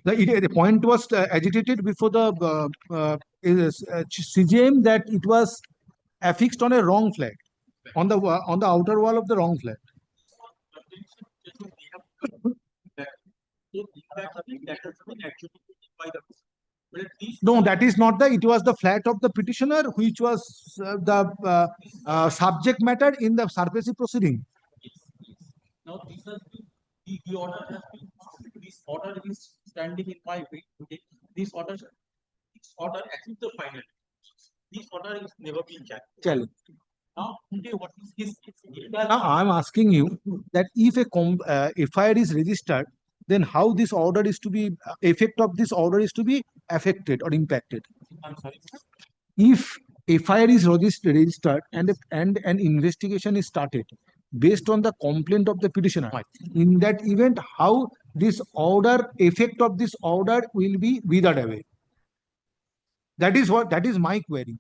[SPEAKER 2] The point was agitated before the CJM that it was affixed on a wrong flat, on the outer wall of the wrong flat. No, that is not the. It was the flat of the petitioner, which was the subject matter in the SARFAESI proceeding.
[SPEAKER 9] Now this has been the order has been this order is standing in my way today. This order achieved the final. This order is never been challenged. Now today what is his
[SPEAKER 2] Now I'm asking you that if a FIR is registered, then how this order is to be effect of this order is to be affected or impacted.
[SPEAKER 9] I'm sorry.
[SPEAKER 2] If FIR is registered and an investigation is started, based on the complaint of the petitioner. In that event, how this order, effect of this order will be withered away. That is my query.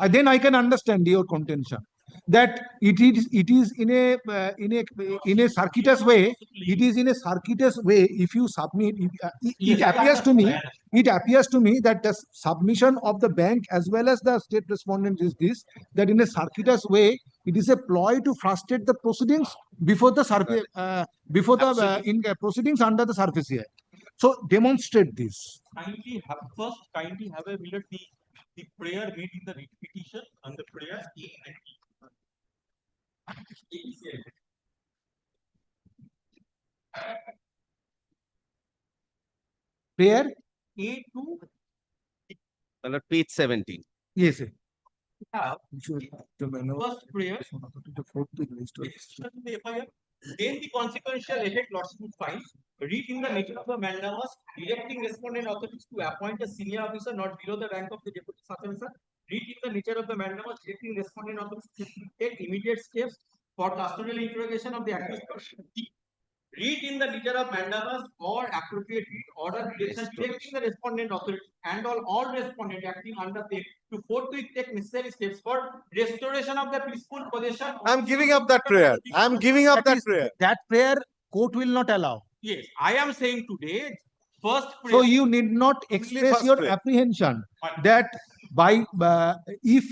[SPEAKER 2] Then I can understand your contention that it is in a circuitous way. It is in a circuitous way. If you submit, it appears to me that the submission of the bank as well as the state respondent is this, that in a circuitous way it is a ploy to frustrate the proceedings before the survey proceedings under the surface here. So demonstrate this.
[SPEAKER 9] Kindly have a minute the prayer made in the writ petition and the prayers A and B.
[SPEAKER 2] Prayer
[SPEAKER 9] A to
[SPEAKER 8] Page 17.
[SPEAKER 2] yes, sir.
[SPEAKER 9] First prayer, the FIR, then the consequential effect lordship finds, read in the nature of the mandamus, directing respondent authorities to appoint a senior officer not below the rank of the deputy such. Read in the nature of the mandamus, directing respondent authorities to take immediate steps for custodial interrogation of the accused person. Read in the nature of mandamus or appropriate read order direction directing the respondent authority and all respondent acting under them to forthwith take necessary steps for restoration of the peaceful possession.
[SPEAKER 14] I'm giving up that prayer. I'm giving up that prayer.
[SPEAKER 2] That prayer court will not allow.
[SPEAKER 9] Yes, I am saying today, first prayer.
[SPEAKER 2] So you need not express
[SPEAKER 14] first
[SPEAKER 2] your
[SPEAKER 14] prayer.
[SPEAKER 2] apprehension that by if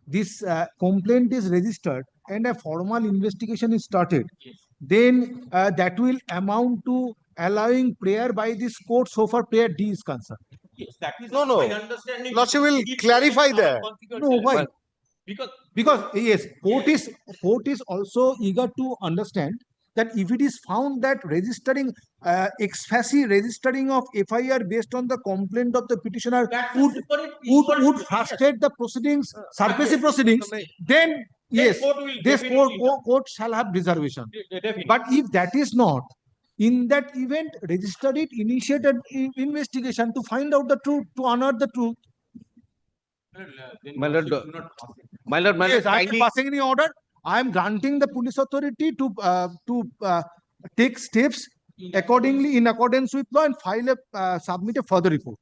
[SPEAKER 2] this complaint is registered and a formal investigation is started,
[SPEAKER 9] Yes.
[SPEAKER 2] then that will amount to allowing prayer by this court so far prayer D is concerned.
[SPEAKER 9] Yes, that is
[SPEAKER 14] No.
[SPEAKER 9] my understanding.
[SPEAKER 14] Lordship will clarify that.
[SPEAKER 2] No, why?
[SPEAKER 9] Because
[SPEAKER 2] yes, court is also eager to understand that if it is found that registering ex facie registering of FIR based on the complaint of the petitioner would frustrate the proceedings, surface proceedings, then yes, this court shall have reservation.
[SPEAKER 9] Definitely.
[SPEAKER 2] But if that is not, in that event, register it, initiate an investigation to find out the truth, to unearth the truth.
[SPEAKER 8] My lord,
[SPEAKER 2] Yes, I am
[SPEAKER 8] kindly-
[SPEAKER 2] passing any order. I am granting the police authority to take steps accordingly in accordance with law and file a submit a further report.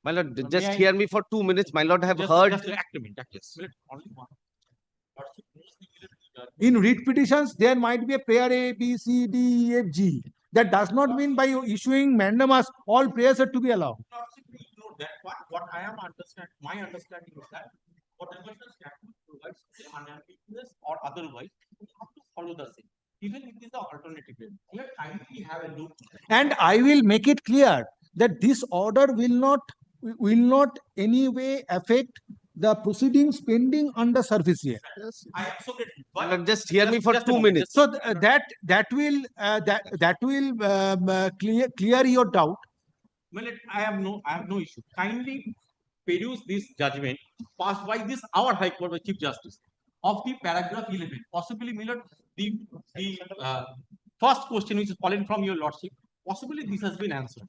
[SPEAKER 8] My lord, just hear me for 2 minutes. My lord, I have heard.
[SPEAKER 9] Just act a minute. Yes.
[SPEAKER 2] In writ petitions, there might be a prayer A, B, C, D, E, F, G. That does not mean by issuing mandamus, all prayers are to be allowed.
[SPEAKER 9] That what I am understanding, my understanding is that whatever the statute provides, unambiguous or otherwise, we have to follow the same. Even if it is the alternative way. Let kindly have a look.
[SPEAKER 2] And I will make it clear that this order will not any way affect the proceedings pending under surface here.
[SPEAKER 9] I am so grateful.
[SPEAKER 8] My lord, just hear me for
[SPEAKER 9] just a
[SPEAKER 8] 2
[SPEAKER 9] moment,
[SPEAKER 8] minutes.
[SPEAKER 2] So that will clear your doubt.
[SPEAKER 9] Well, I have no issue. Kindly peruse this judgment passed by this our High Court by Chief Justice of the paragraph 11. Possibly, Millard, the first question which is calling from your lordship, possibly this has been answered.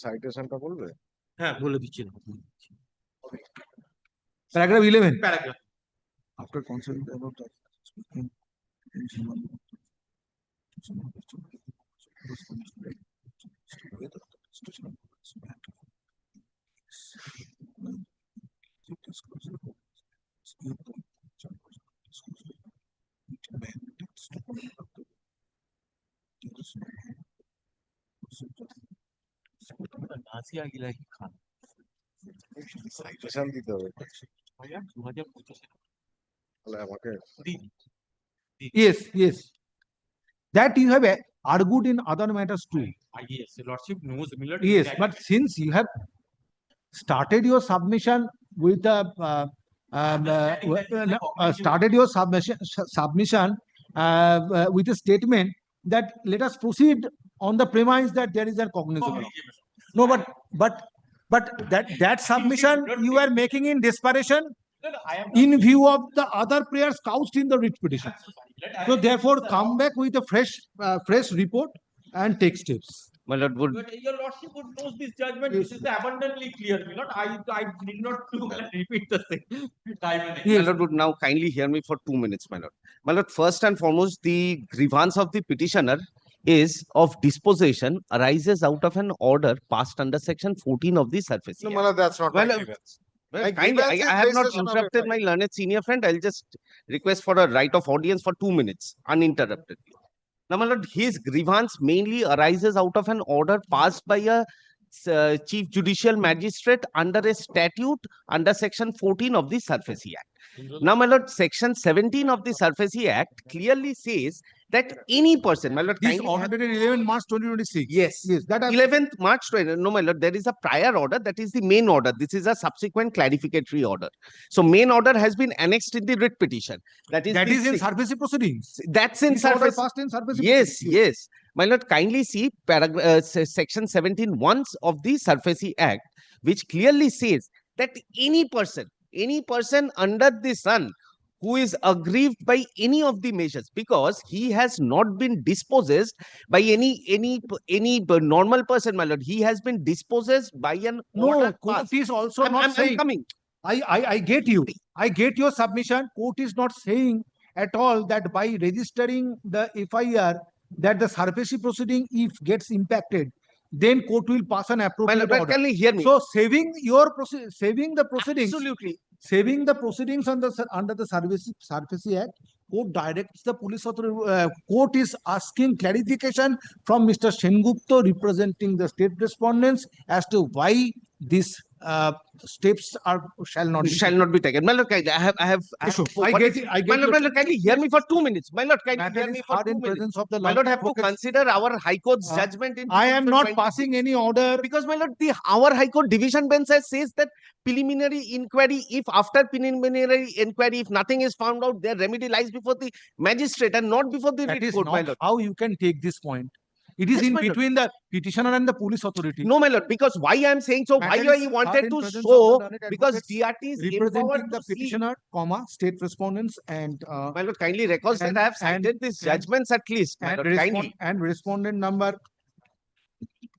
[SPEAKER 14] সাইটেশনটা বলবে?
[SPEAKER 9] হ্যাঁ বলে দিচ্ছি না।
[SPEAKER 2] Paragraph 11.
[SPEAKER 9] Paragraph.
[SPEAKER 15] After consulting about that.
[SPEAKER 9] Nasia Gilahi Khan
[SPEAKER 14] citation দিতে হবে।
[SPEAKER 9] 2025
[SPEAKER 14] তাহলে আমাকে
[SPEAKER 2] Yes. That you have argued in other matters too.
[SPEAKER 9] Yes, lordship knows Millard.
[SPEAKER 2] Yes, but since you have started your submission with the submission with a statement that let us proceed on the premise that there is a cognizable. No, but that submission you are making in desperation in view of the other prayers couched in the writ petition. So therefore, come back with a fresh report and take steps.
[SPEAKER 8] My lord, would
[SPEAKER 9] But your lordship would know this judgment. This is abundantly clear, my lord. I need not to repeat the same time and again.
[SPEAKER 8] my lord would now kindly hear me for 2 minutes, my lord. My lord, first and foremost, the grievance of the petitioner is of dispossession arises out of an order passed under section 14 of the Surface
[SPEAKER 14] No,
[SPEAKER 8] Act.
[SPEAKER 14] my lord, that's not my
[SPEAKER 8] Well,
[SPEAKER 14] grievance.
[SPEAKER 8] Well,
[SPEAKER 14] My
[SPEAKER 8] kindly,
[SPEAKER 14] grievance is
[SPEAKER 8] I have not
[SPEAKER 14] registration of
[SPEAKER 8] interrupted
[SPEAKER 14] FIR.
[SPEAKER 8] my learned senior friend. I'll just request for a right of audience for 2 minutes, uninterrupted. Now, my lord, his grievance mainly arises out of an order passed by a chief judicial magistrate under a statute under section 14 of the Surface Act. Now, my lord, section 17 of the Surface Act clearly says that any person, my lord,
[SPEAKER 2] This
[SPEAKER 8] kindly
[SPEAKER 2] order dated 11 March 2026.
[SPEAKER 8] Yes.
[SPEAKER 2] Yes, that
[SPEAKER 8] 11th March 20. No, my lord, there is a prior order. That is the main order. This is a subsequent clarificatory order. So, main order has been annexed in the writ petition. That is
[SPEAKER 2] in Surface proceedings.
[SPEAKER 8] That's in
[SPEAKER 2] This order
[SPEAKER 8] Surface.
[SPEAKER 2] passed in Surface
[SPEAKER 8] Yes,
[SPEAKER 2] proceedings.
[SPEAKER 8] yes. My lord, kindly see section 17 once of the Surface Act, which clearly says that any person under the sun who is aggrieved by any of the measures, because he has not been dispossessed by any normal person, my lord. He has been dispossessed by an
[SPEAKER 2] No,
[SPEAKER 8] order
[SPEAKER 2] court
[SPEAKER 8] passed.
[SPEAKER 2] is also
[SPEAKER 8] I'm
[SPEAKER 2] not saying.
[SPEAKER 8] coming.
[SPEAKER 2] I get you. I get your submission. Court is not saying at all that by registering the FIR that the SARFAESI proceeding, if gets impacted, then court will pass an appropriate
[SPEAKER 8] Well,
[SPEAKER 2] order.
[SPEAKER 8] can you hear me?
[SPEAKER 2] So saving the proceedings,
[SPEAKER 8] Absolutely.
[SPEAKER 2] saving the proceedings under the SARFAESI Act, court directs the police authority. Court is asking clarification from Mr. Sengupta representing the state respondents as to why this steps shall not
[SPEAKER 8] be taken. My lord, kindly, I have.
[SPEAKER 2] Sure.
[SPEAKER 8] My lord, kindly hear me for 2 minutes. My lord, kindly
[SPEAKER 2] Matter
[SPEAKER 8] hear
[SPEAKER 2] is
[SPEAKER 8] me for
[SPEAKER 2] heard
[SPEAKER 8] 2
[SPEAKER 2] in
[SPEAKER 8] minutes.
[SPEAKER 2] presence of the
[SPEAKER 8] My lord, have to
[SPEAKER 2] advocates.
[SPEAKER 8] consider our High Court's judgment in.
[SPEAKER 2] I am not
[SPEAKER 8] 2020.
[SPEAKER 2] passing any order.
[SPEAKER 8] Because, my lord, our High Court division bench says that preliminary inquiry, if after preliminary inquiry, if nothing is found out, their remedy lies before the magistrate and not before the
[SPEAKER 2] That
[SPEAKER 8] writ
[SPEAKER 2] is
[SPEAKER 8] court, my
[SPEAKER 2] not
[SPEAKER 8] lord.
[SPEAKER 2] how you can take this point. It is
[SPEAKER 8] Yes,
[SPEAKER 2] in
[SPEAKER 8] my lord.
[SPEAKER 2] between the petitioner and the police authority.
[SPEAKER 8] No, my lord, because why I am saying so, why
[SPEAKER 2] Matter is
[SPEAKER 8] I
[SPEAKER 2] heard
[SPEAKER 8] wanted
[SPEAKER 2] in
[SPEAKER 8] to
[SPEAKER 2] presence of
[SPEAKER 8] show,
[SPEAKER 2] the learned
[SPEAKER 8] because
[SPEAKER 2] advocates
[SPEAKER 8] DRT is
[SPEAKER 2] representing
[SPEAKER 8] empowered
[SPEAKER 2] the
[SPEAKER 8] to see.
[SPEAKER 2] petitioner, state respondents, and
[SPEAKER 8] My lord, kindly records that I have cited these judgments at least, my lord, kindly.
[SPEAKER 2] and respondent number 5.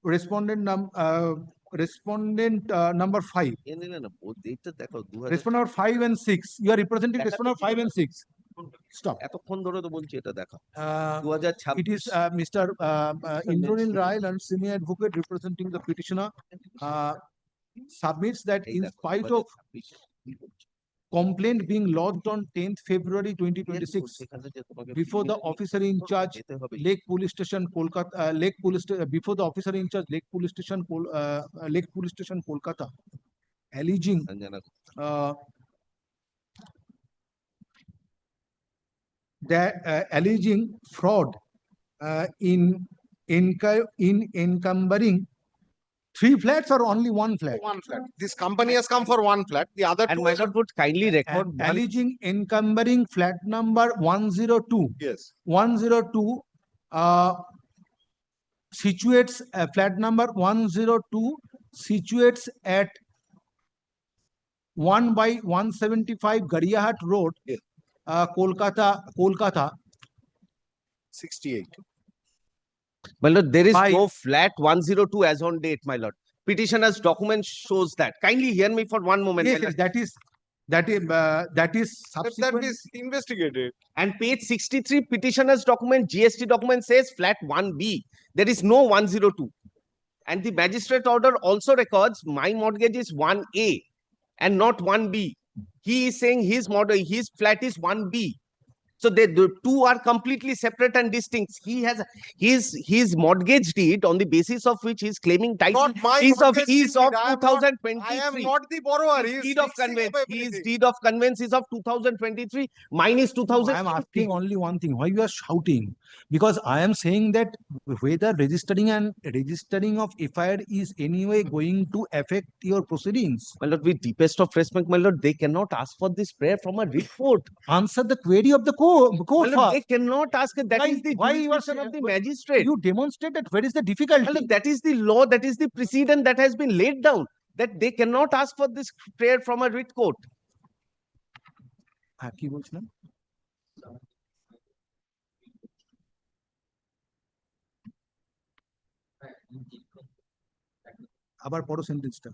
[SPEAKER 2] Respondent number 5 and 6. You are representing respondent 5 and 6. Stop. It is Mr. Indranil Rai and senior advocate representing the petitioner submits that in spite of complaint being lodged on 10th February 2026 before the officer in charge Lake Police Station Kolkata, before the officer in charge Lake Police Station Kolkata, alleging alleging fraud in encumbering 3 flats or only 1 flat?
[SPEAKER 14] One flat. This company has come for 1 flat. The other
[SPEAKER 8] And
[SPEAKER 14] two
[SPEAKER 8] my lord would kindly record
[SPEAKER 2] alleging encumbering flat number 102.
[SPEAKER 14] Yes.
[SPEAKER 2] 102 situates flat number 102 situates at 1/175 Gariyahat Road, Kolkata.
[SPEAKER 14] 68.
[SPEAKER 8] My lord, there is no flat 102 as on date, my lord. Petitioner's document shows that. Kindly hear me for 1 moment.
[SPEAKER 2] Yes, that is subsequent.
[SPEAKER 14] That is investigated.
[SPEAKER 8] And page 63 petitioner's document, GST document says flat 1B. There is no 102. And the magistrate order also records my mortgage is 1A and not 1B. He is saying his flat is 1B. So the two are completely separate and distinct. He has his mortgage deed on the basis of which he is claiming title
[SPEAKER 14] Not my
[SPEAKER 8] is of
[SPEAKER 14] mortgage deed.
[SPEAKER 8] 2023.
[SPEAKER 14] I am not the borrower.
[SPEAKER 8] His deed of conveyance. His deed of conveyance is of 2023. Mine is 2000.
[SPEAKER 2] I am asking only one thing. Why you are shouting? Because I am saying that whether registering of FIR is anyway going to affect your proceedings.
[SPEAKER 8] My lord, with deepest of respect, my lord, they cannot ask for this prayer from a report.
[SPEAKER 2] Answer the query of the court.
[SPEAKER 8] My lord, they cannot ask. That is the jurisdiction of the magistrate.
[SPEAKER 2] You demonstrate that. Where is the difficulty?
[SPEAKER 8] My lord, that is the law. That is the precedent that has been laid down. That they cannot ask for this prayer from a writ court.
[SPEAKER 2] কি বলছিলাম? আবার পড়ো সেন্টেন্সটা।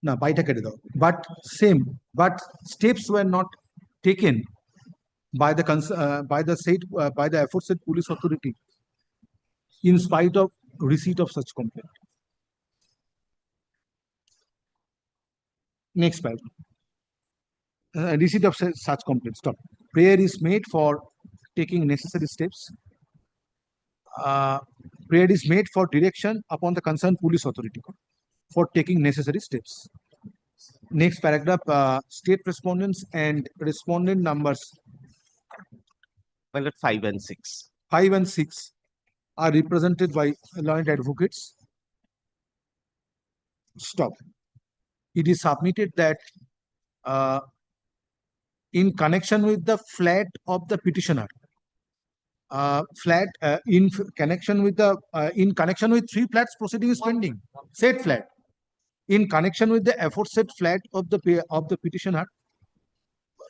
[SPEAKER 2] না, বাইটা কেটে দাও। But steps were not taken by the aforesaid police authority in spite of receipt of such complaint. Next paragraph. Receipt of such complaint. Stop. Prayer is made for taking necessary steps. Prayer is made for direction upon the concerned police authority for taking necessary steps. Next paragraph, state respondents and respondent numbers
[SPEAKER 8] My lord, 5 and 6.
[SPEAKER 2] 5 and 6 are represented by learned advocates. Stop. It is submitted that in connection with the flat of the petitioner, in connection with 3 flats proceeding is pending. Said flat. In connection with the aforesaid flat of the petitioner,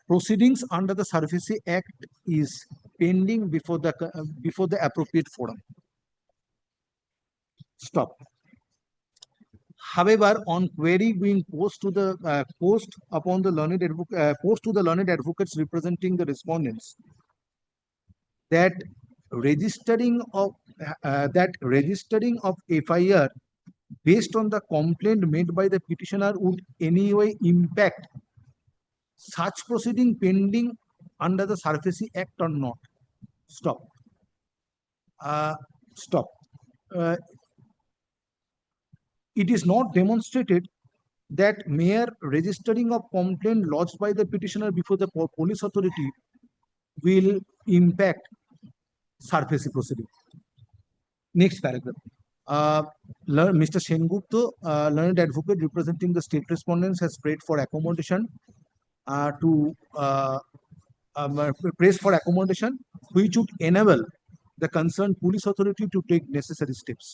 [SPEAKER 2] proceedings under the Surface Act is pending before the appropriate forum. Stop. However, on query being posed to the learned advocates representing the respondents, that registering of FIR based on the complaint made by the petitioner would anyway impact such proceeding pending under the Surface Act or not. Stop. Stop. It is not demonstrated that mere registering of complaint lodged by the petitioner before the police authority will impact surface proceeding. Next paragraph. Mr. Sengupta, learned advocate representing the state respondents, has prayed for accommodation which would enable the concerned police authority to take necessary steps.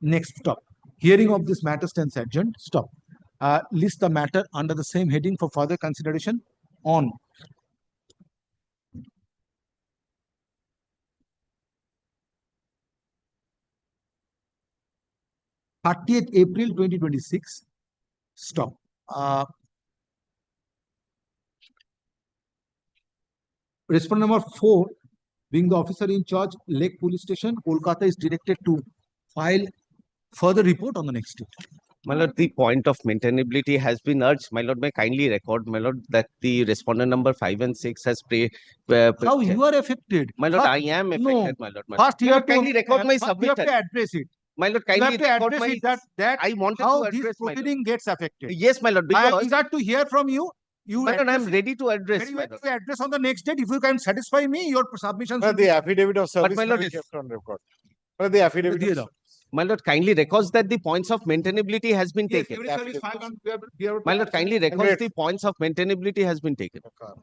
[SPEAKER 2] Next, stop. Hearing of this matter stands adjourned. Stop. List the matter under the same heading for further consideration on April 30th, 2026. Stop. Respondent number 4, being the officer in charge, Lake Police Station, Kolkata, is directed to file further report on the next date.
[SPEAKER 8] My lord, the point of maintainability has been urged. My lord, may kindly record, my lord, that the respondent number 5 and 6 has
[SPEAKER 2] How you are affected?
[SPEAKER 8] My lord,
[SPEAKER 2] First,
[SPEAKER 8] I am affected,
[SPEAKER 2] no.
[SPEAKER 8] my lord.
[SPEAKER 2] First, you
[SPEAKER 8] My
[SPEAKER 2] have
[SPEAKER 8] lord, kindly record my
[SPEAKER 2] you have
[SPEAKER 8] submission.
[SPEAKER 2] to address it.
[SPEAKER 8] My lord,
[SPEAKER 2] You
[SPEAKER 8] kindly
[SPEAKER 2] have to
[SPEAKER 8] record
[SPEAKER 2] address
[SPEAKER 8] my.
[SPEAKER 2] it that
[SPEAKER 8] I wanted
[SPEAKER 2] how
[SPEAKER 8] to
[SPEAKER 2] this
[SPEAKER 8] address, my lord.
[SPEAKER 2] proceeding gets affected.
[SPEAKER 8] Yes, my lord,
[SPEAKER 2] I am
[SPEAKER 8] because
[SPEAKER 2] eager to hear from you. You
[SPEAKER 8] my lord, I am
[SPEAKER 2] address it
[SPEAKER 8] ready to address,
[SPEAKER 2] very
[SPEAKER 8] my
[SPEAKER 2] well.
[SPEAKER 8] lord.
[SPEAKER 2] You address on the next date. If you can satisfy me, your submission
[SPEAKER 14] Well,
[SPEAKER 2] should
[SPEAKER 14] the
[SPEAKER 2] be.
[SPEAKER 14] affidavit of service
[SPEAKER 8] my lord,
[SPEAKER 14] will be kept on record. Well, the affidavit
[SPEAKER 2] দিয়ে
[SPEAKER 14] of
[SPEAKER 2] দাও।
[SPEAKER 8] My lord, kindly records that the points of maintainability has been
[SPEAKER 2] Yes,
[SPEAKER 8] taken.
[SPEAKER 2] every service file and we have to
[SPEAKER 8] My lord, kindly records
[SPEAKER 14] Great.
[SPEAKER 8] the points of maintainability has been taken.
[SPEAKER 14] Okay.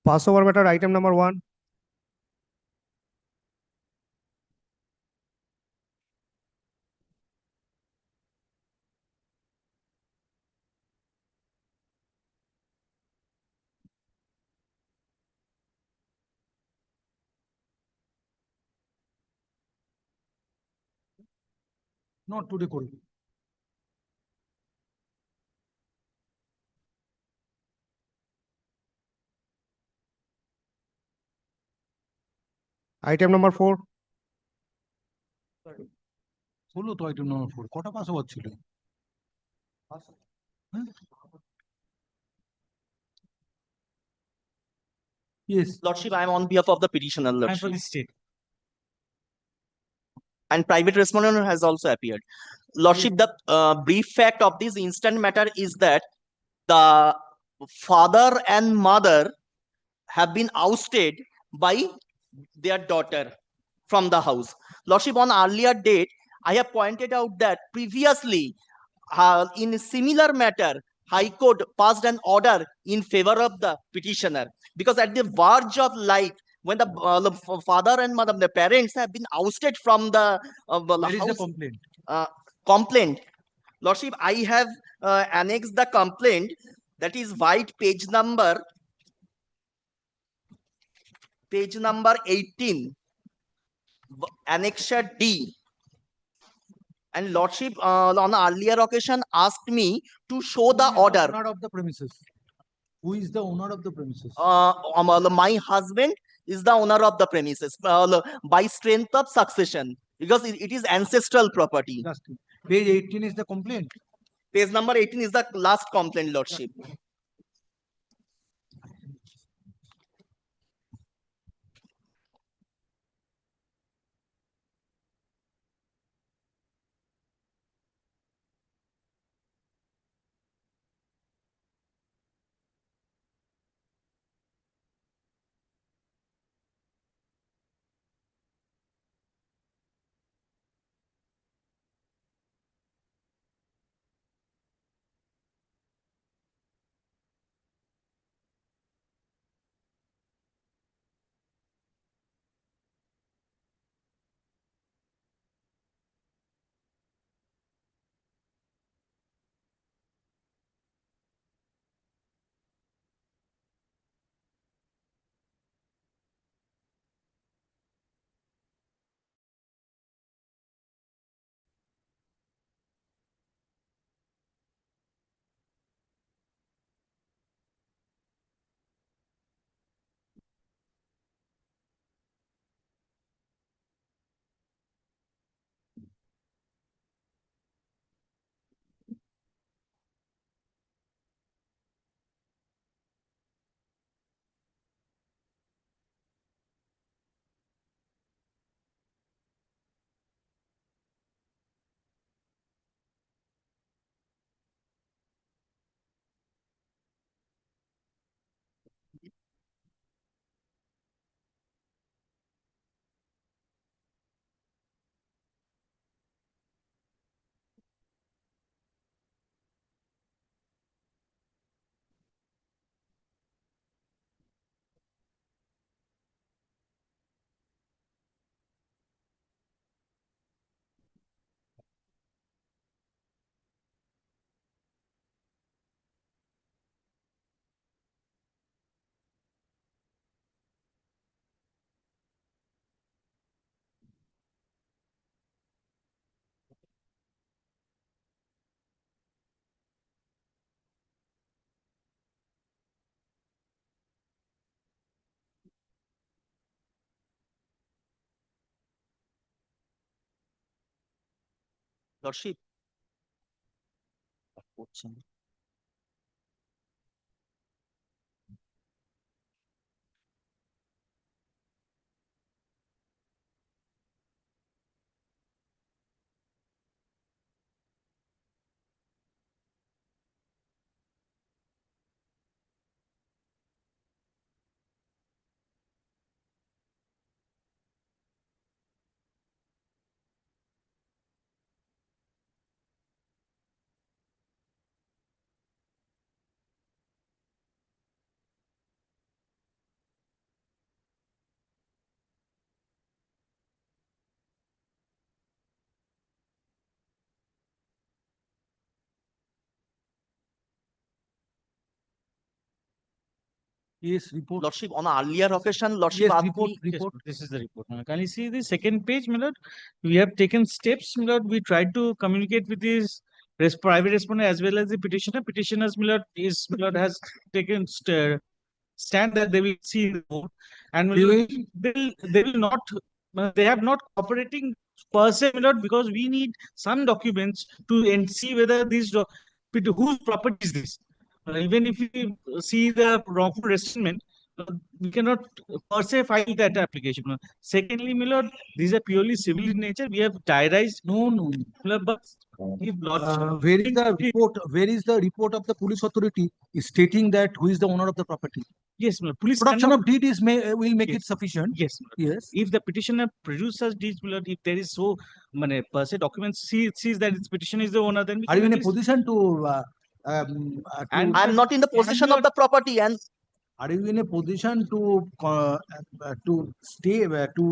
[SPEAKER 16] Pass over matter item number 1.
[SPEAKER 2] Not today, Corey.
[SPEAKER 16] Item number 4.
[SPEAKER 2] হলো তো item number 4. কটা pass over ছিল? হ্যাঁ? Yes.
[SPEAKER 17] Lordship, I am on behalf of the petitioner,
[SPEAKER 2] And for
[SPEAKER 17] Lordship.
[SPEAKER 2] the state.
[SPEAKER 17] And private respondent has also appeared. Lordship, the brief fact of this instant matter is that the father and mother have been ousted by their daughter from the house. Lordship, on earlier date, I have pointed out that previously, in a similar matter, High Court passed an order in favor of the petitioner because at the verge of life, when the father and mother, the parents have been ousted from the
[SPEAKER 2] Where is the
[SPEAKER 17] house,
[SPEAKER 2] complaint?
[SPEAKER 17] complaint. Lordship, I have annexed the complaint, that is white page number 18, annexure D. And Lordship, on earlier occasion, asked me to show the order.
[SPEAKER 2] Owner of the premises. Who is the owner of the premises?
[SPEAKER 17] My husband is the owner of the premises by strength of succession because it is ancestral property.
[SPEAKER 2] Just page 18 is the complaint.
[SPEAKER 17] Page number 18 is the last complaint, Lordship. Lordship.
[SPEAKER 2] Yes, report.
[SPEAKER 17] Lordship, on an earlier occasion, Lordship
[SPEAKER 2] Yes,
[SPEAKER 17] asked
[SPEAKER 2] report,
[SPEAKER 17] me.
[SPEAKER 4] Yes,
[SPEAKER 2] report.
[SPEAKER 4] this is the report. Can you see the second page, my lord? We have taken steps, my lord. We tried to communicate with his private respondent as well as the petitioner. Petitioners, my lord, has taken stand that they will see in the court, and they will not. They have not cooperating per se, my lord, because we need some documents to see whether whose property is this. Even if we see the wrongful restrainment, we cannot per se file that application. Secondly, my lord, these are purely civil in nature. We have diarized.
[SPEAKER 2] No.
[SPEAKER 4] But if
[SPEAKER 2] Where is the report? Where is the report of the police authority stating that who is the owner of the property?
[SPEAKER 4] Yes, my lord. Police
[SPEAKER 2] Production
[SPEAKER 4] cannot-
[SPEAKER 2] of deed is will make it sufficient.
[SPEAKER 4] Yes, my lord.
[SPEAKER 2] Yes.
[SPEAKER 4] If the petitioner produces deeds, my lord, if there is so per se documents sees that its petitioner is the owner, then we
[SPEAKER 2] Are you
[SPEAKER 4] can
[SPEAKER 2] in a
[SPEAKER 4] at least-
[SPEAKER 2] position to?
[SPEAKER 17] And I'm not in the possession of the property, and
[SPEAKER 2] Are you in a position to stay to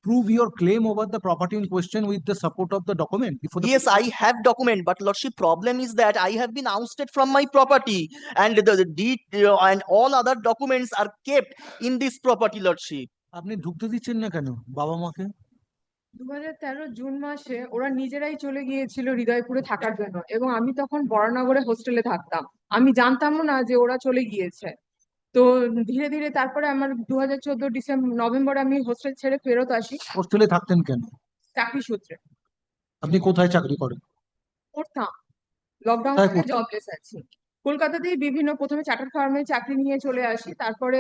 [SPEAKER 2] prove your claim over the property in question with the support of the document?
[SPEAKER 17] yes, I have document, but Lordship, problem is that I have been ousted from my property, and the deed and all other documents are kept in this property, Lordship.
[SPEAKER 2] আপনি ঢুকতে দিচ্ছেন না কেন বাবা মাকে?
[SPEAKER 18] 2013 June মাসে ওরা নিজেরাই চলে গিয়েছিল হৃদয়পুরে থাকার জন্য, এবং আমি তখন বরানগরে হোস্টেলে থাকতাম। আমি জানতামও না যে ওরা চলে গিয়েছে। তো ধীরে ধীরে তারপরে আমার 2014 নভেম্বরে আমি হোস্টেল ছেড়ে ফেরত আসি
[SPEAKER 2] হোস্টেলে থাকতেন কেন?
[SPEAKER 18] চাকরি সূত্রে।
[SPEAKER 2] আপনি কোথায় চাকরি করেন?
[SPEAKER 18] করতাম, লকডাউন
[SPEAKER 2] কোথায়
[SPEAKER 18] থেকে
[SPEAKER 2] করতেন?
[SPEAKER 18] জবলেস আছি। কলকাতাতেই বিভিন্ন, প্রথমে চার্টার্ড ফার্মে চাকরি নিয়ে চলে আসি, তারপরে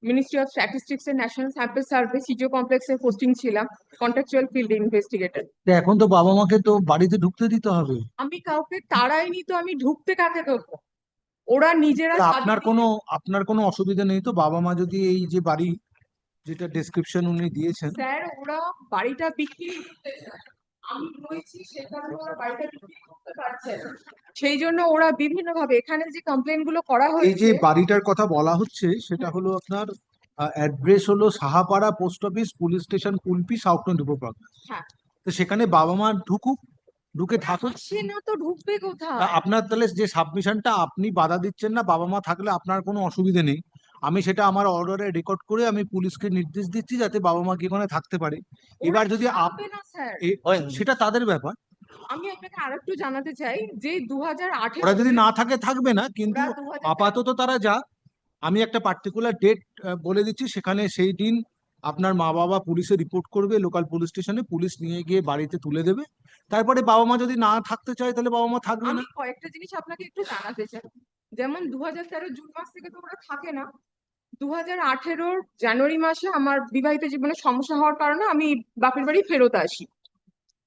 [SPEAKER 18] মিনিস্ট্রি অফ স্ট্যাটিস্টিক্স এর ন্যাশনাল স্যাম্পল সার্ভে সিজিও কমপ্লেক্সে পোস্টিং ছিলাম, কন্ট্রাকচুয়াল ফিল্ড ইনভেস্টিগেটর।
[SPEAKER 2] তো এখন তো বাবা মাকে তো বাড়িতে ঢুকতে দিতে হবে।
[SPEAKER 18] আমি কাউকে তাড়াইনি, তো আমি ঢুকতে কাকে দেবো? ওরা নিজেরা
[SPEAKER 2] আপনার কোনো অসুবিধা নেই তো? বাবা মা যদি এই যে বাড়ি যেটা ডেসক্রিপশন উনি দিয়েছেন,
[SPEAKER 18] স্যার ওরা বাড়িটা বিক্রি করতে চায়, আমি রয়েছি সে কারণে ওরা বাড়িটা বিক্রি করতে পারছে না। সেই জন্য ওরা বিভিন্ন ভাবে এখানে যে কমপ্লেন গুলো করা
[SPEAKER 2] এই
[SPEAKER 18] হয়েছে।
[SPEAKER 2] যে বাড়িটার কথা বলা হচ্ছে সেটা হলো আপনার অ্যাড্রেস হলো Sahapara post office, police station, Kulpi, south twenty four.
[SPEAKER 18] হ্যাঁ,
[SPEAKER 2] তো সেখানে বাবা মা ঢুকে থাকুক।
[SPEAKER 18] সে না তো ঢুকবে কোথায়?
[SPEAKER 2] আপনার তাহলে যে সাবমিশনটা আপনি বাধা দিচ্ছেন না, বাবা মা থাকলে আপনার কোনো অসুবিধা নেই। আমি সেটা আমার অর্ডারে রেকর্ড করে আমি পুলিশকে নির্দেশ দিচ্ছি যাতে বাবা মা কি ওখানে থাকতে পারে। এবার যদি সেটা তাদের ব্যাপার।
[SPEAKER 18] আমি আপনাকে আরেকটু জানাতে চাই যে 2018
[SPEAKER 2] ওরা যদি না থাকে থাকবে না, কিন্তু আপাতত তারা যা, আমি একটা পার্টিকুলার ডেট বলে দিচ্ছি, সেখানে সেই দিন আপনার মা বাবা পুলিশে রিপোর্ট করবে, লোকাল পুলিশ স্টেশনে, পুলিশ নিয়ে গিয়ে বাড়িতে তুলে দেবে। তারপরে বাবা মা যদি না থাকতে চায় তাহলে বাবা মা থাকবে না।
[SPEAKER 18] আমি কয়েকটা জিনিস আপনাকে একটু জানাতে চাই, যেমন 2013 জুন মাস থেকে তো ওরা থাকে না। 2018 জানুয়ারি মাসে আমার বিবাহিত জীবনে সমস্যা হওয়ার কারণে আমি বাপের বাড়ি ফেরত আসি,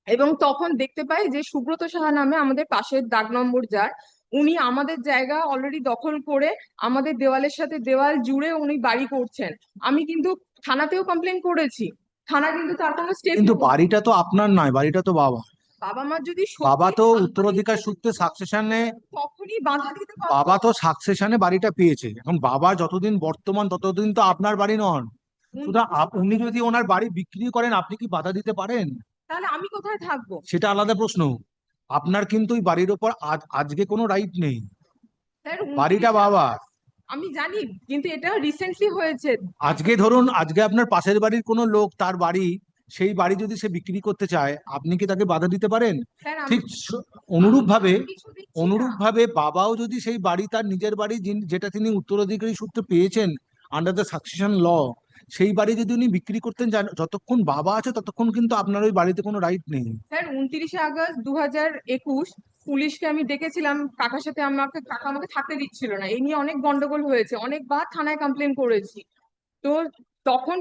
[SPEAKER 18] এবং তখন দেখতে পাই যে সুব্রত সাহা নামে আমাদের পাশের দাগ নম্বর যার, উনি আমাদের জায়গা অলরেডি দখল করে আমাদের দেওয়ালের সাথে দেওয়াল জুড়ে উনি বাড়ি করছেন। আমি কিন্তু থানাতেও কমপ্লেন করেছি, থানা কিন্তু তার কোনো স্টেপ।
[SPEAKER 2] কিন্তু বাড়িটা তো আপনার নয়, বাড়িটা তো বাবা।
[SPEAKER 18] বাবা মা যদি
[SPEAKER 2] বাবা তো উত্তরাধিকার সূত্রে সাকসেশনে,
[SPEAKER 18] তখনই বাধা দিতে পারতো।
[SPEAKER 2] বাবা তো সাকসেশনে বাড়িটা পেয়েছে। এখন বাবা যতদিন বর্তমান ততদিন তো আপনার বাড়ি নন। সুতরাং উনি যদি ওনার বাড়ি বিক্রি করেন আপনি কি বাধা দিতে পারেন?
[SPEAKER 18] তাহলে আমি কোথায় থাকবো?
[SPEAKER 2] সেটা আলাদা প্রশ্ন। আপনার কিন্তু ওই বাড়ির ওপর আজকে কোনো রাইট নেই, বাড়িটা বাবা।
[SPEAKER 18] আমি জানি, কিন্তু এটা রিসেন্টলি হয়েছে।
[SPEAKER 2] আজকে ধরুন, আজকে আপনার পাশের বাড়ির কোনো লোক, তার বাড়ি, সেই বাড়ি যদি সে বিক্রি করতে চায় আপনি কি তাকে বাধা দিতে পারেন? ঠিক অনুরূপ ভাবে বাবাও যদি সেই বাড়ি তার নিজের বাড়ি যেটা তিনি উত্তরাধিকারী সূত্রে পেয়েছেন আন্ডার দ্য সাকসেশন ল, সেই বাড়ি যদি উনি বিক্রি করতেন, যতক্ষণ বাবা আছে ততক্ষণ কিন্তু আপনার ওই বাড়িতে কোনো রাইট নেই।
[SPEAKER 18] স্যার 29 আগস্ট 2021 পুলিশকে আমি ডেকেছিলাম, কাকার সাথে কাকা আমাকে থাকতে দিচ্ছিল না, এই নিয়ে অনেক গন্ডগোল হয়েছে, অনেকবার থানায় কমপ্লেন করেছি। তো তখন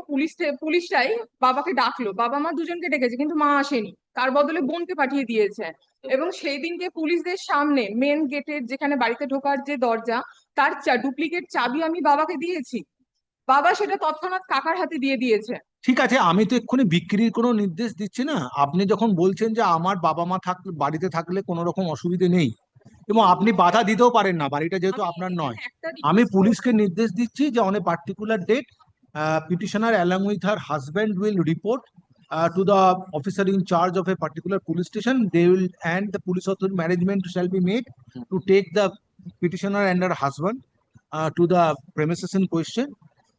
[SPEAKER 18] পুলিশটাই বাবাকে ডাকলো, বাবা মা দুজনকে ডেকেছে কিন্তু মা আসেনি, তার বদলে বোনকে পাঠিয়ে দিয়েছে। এবং সেই দিনকে পুলিশদের সামনে মেন গেটের যেখানে বাড়িতে ঢোকার যে দরজা, তার ডুপ্লিকেট চাবি আমি বাবাকে দিয়েছি, বাবা সেটা তৎক্ষণাৎ কাকার হাতে দিয়ে দিয়েছে।
[SPEAKER 2] ঠিক আছে, আমি তো এক্ষুনি বিক্রির কোনো নির্দেশ দিচ্ছি না। আপনি যখন বলছেন যে আমার বাবা মা বাড়িতে থাকলে কোনো রকম অসুবিধে নেই, এবং আপনি বাধা দিতেও পারেন না, বাড়িটা যেহেতু আপনার নয়, আমি পুলিশকে নির্দেশ দিচ্ছি যে on a particular date petitioner along with her husband will report to the officer in charge of a particular police station. They will, and the police authority management shall be made to take the petitioner and her husband to the premises in question,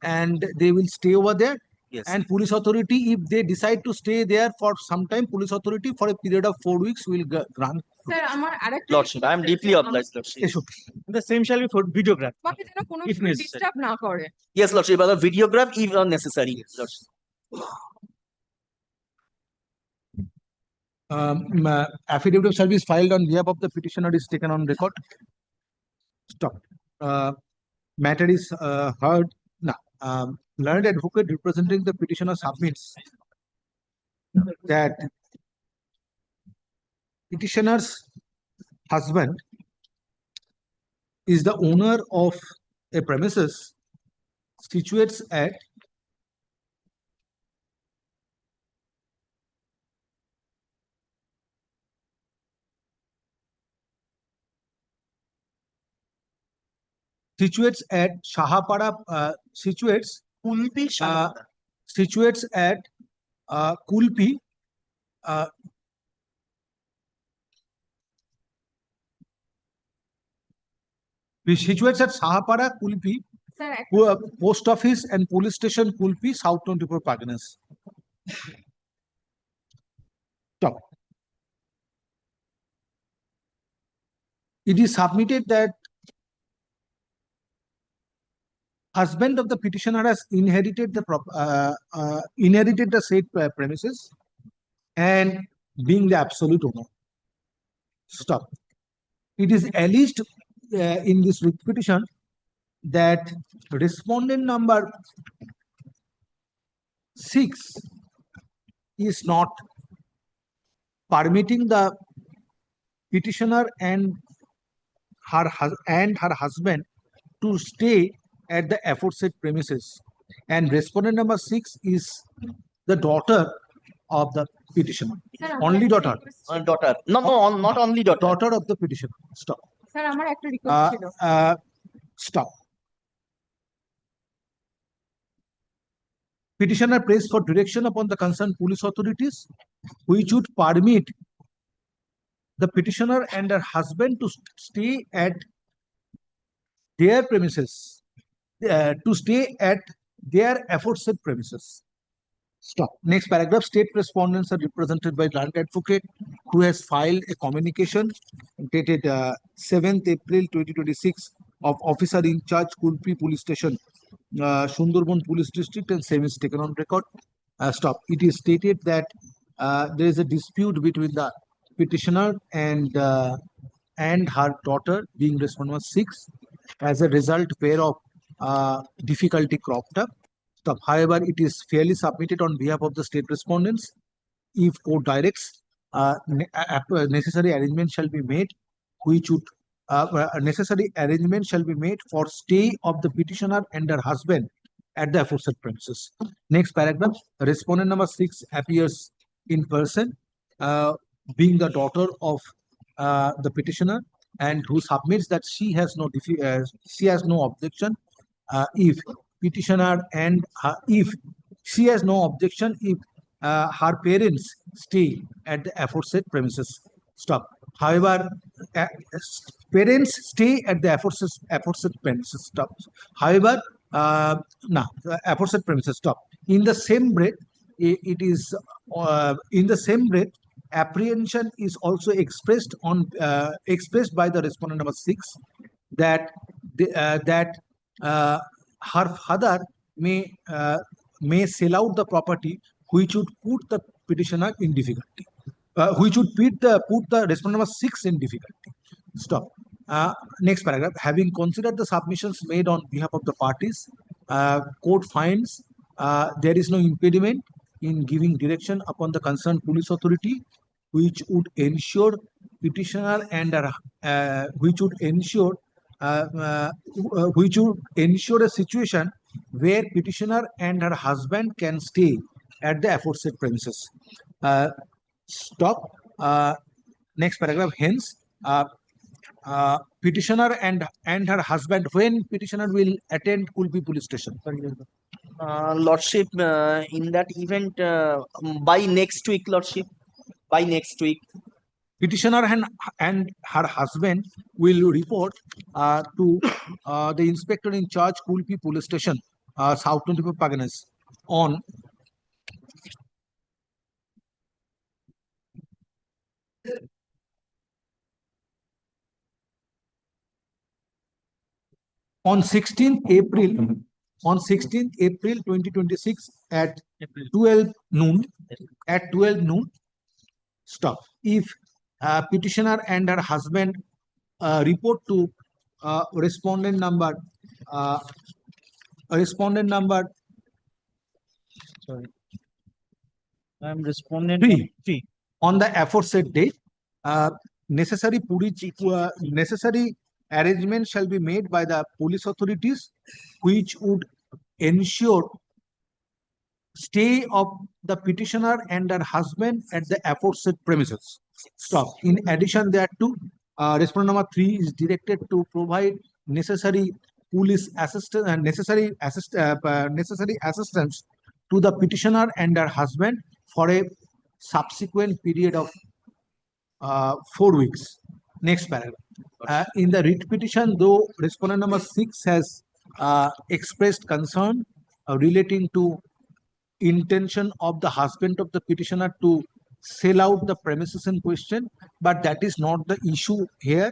[SPEAKER 2] and they will stay over there.
[SPEAKER 17] Yes.
[SPEAKER 2] And police authority, if they decide to stay there for some time, police authority for a period of 4 weeks will grant.
[SPEAKER 18] Sir আমার আরেকটা
[SPEAKER 17] Lordship, I am deeply obliged, Lordship.
[SPEAKER 4] The same shall be for videograph.
[SPEAKER 18] আমাকে যেন কোনো
[SPEAKER 4] if necessary.
[SPEAKER 18] Disturb না করে।
[SPEAKER 17] Yes, Lordship, but the videograph if necessary. Lordship.
[SPEAKER 2] Affidavit of service filed on behalf of the petitioner is taken on record. Stop. Matter is heard. Now, learned advocate representing the petitioner submits that petitioner's husband is the owner of a premises situates at Shahapara, situates at Kulpi, which situates at Shahapara, Kulpi,
[SPEAKER 18] sir
[SPEAKER 2] post office and police station, Kulpi, South 24 Parganas. Stop. It is submitted that husband of the petitioner has inherited the said premises and being the absolute owner. Stop. It is alleged in this petition that respondent number 6 is not permitting the petitioner and her husband to stay at the aforesaid premises, and respondent number 6 is the daughter of the petitioner. Only daughter.
[SPEAKER 17] Daughter. No, not only daughter.
[SPEAKER 2] Daughter of the petitioner. Stop.
[SPEAKER 18] Sir আমার একটা request ছিল।
[SPEAKER 2] Stop. Petitioner prays for direction upon the concerned police authorities, which would permit the petitioner and her husband to stay at their premises, their aforesaid premises. Stop. Next paragraph. State respondents are represented by learned advocate who has filed a communication dated 7th April 2026 of officer in charge Kulpi Police Station, Sundarban Police District, and same is taken on record. Stop. It is stated that there is a dispute between the petitioner and her daughter, being respondent 6. As a result, pair of difficulty cropped up. Stop. However, it is fairly submitted on behalf of the state respondents. If court directs, necessary arrangements shall be made, which would necessary arrangements shall be made for stay of the petitioner and her husband at the aforesaid premises. Next paragraph. Respondent number 6 appears in person, being the daughter of the petitioner, and who submits that she has no objection if petitioner and if she has no objection if her parents stay at the aforesaid premises. Stop. However, parents stay at the aforesaid premises. Stop. However, aforesaid premises. Stop. In the same breath, apprehension is also expressed by the respondent number 6 that her father may sell out the property, which would put the petitioner in difficulty, which would put the respondent number 6 in difficulty. Stop. Next paragraph. Having considered the submissions made on behalf of the parties, court finds there is no impediment in giving direction upon the concerned police authority, which would ensure petitioner and which would ensure a situation where petitioner and her husband can stay at the aforesaid premises. Stop. Next paragraph. Hence, petitioner and her husband, when petitioner will attend Kulpi police station?
[SPEAKER 17] Lordship, in that event, by next week, Lordship, by next week.
[SPEAKER 2] petitioner and her husband will report to the inspector in charge, Kulpi Police Station, South 24 Parganas, on on 16th April 2026 at 12 noon. At 12 noon, stop. If petitioner and her husband report to respondent number sorry,
[SPEAKER 4] I'm respondent
[SPEAKER 2] three on the aforesaid date, necessary arrangements shall be made by the police authorities, which would ensure stay of the petitioner and her husband at the aforesaid premises. Stop. In addition thereto, respondent number 3 is directed to provide necessary police assistance and necessary assistance to the petitioner and her husband for a subsequent period of 4 weeks. Next paragraph. In the writ petition, though respondent number 6 has expressed concern relating to intention of the husband of the petitioner to sell out the premises in question, but that is not the issue here.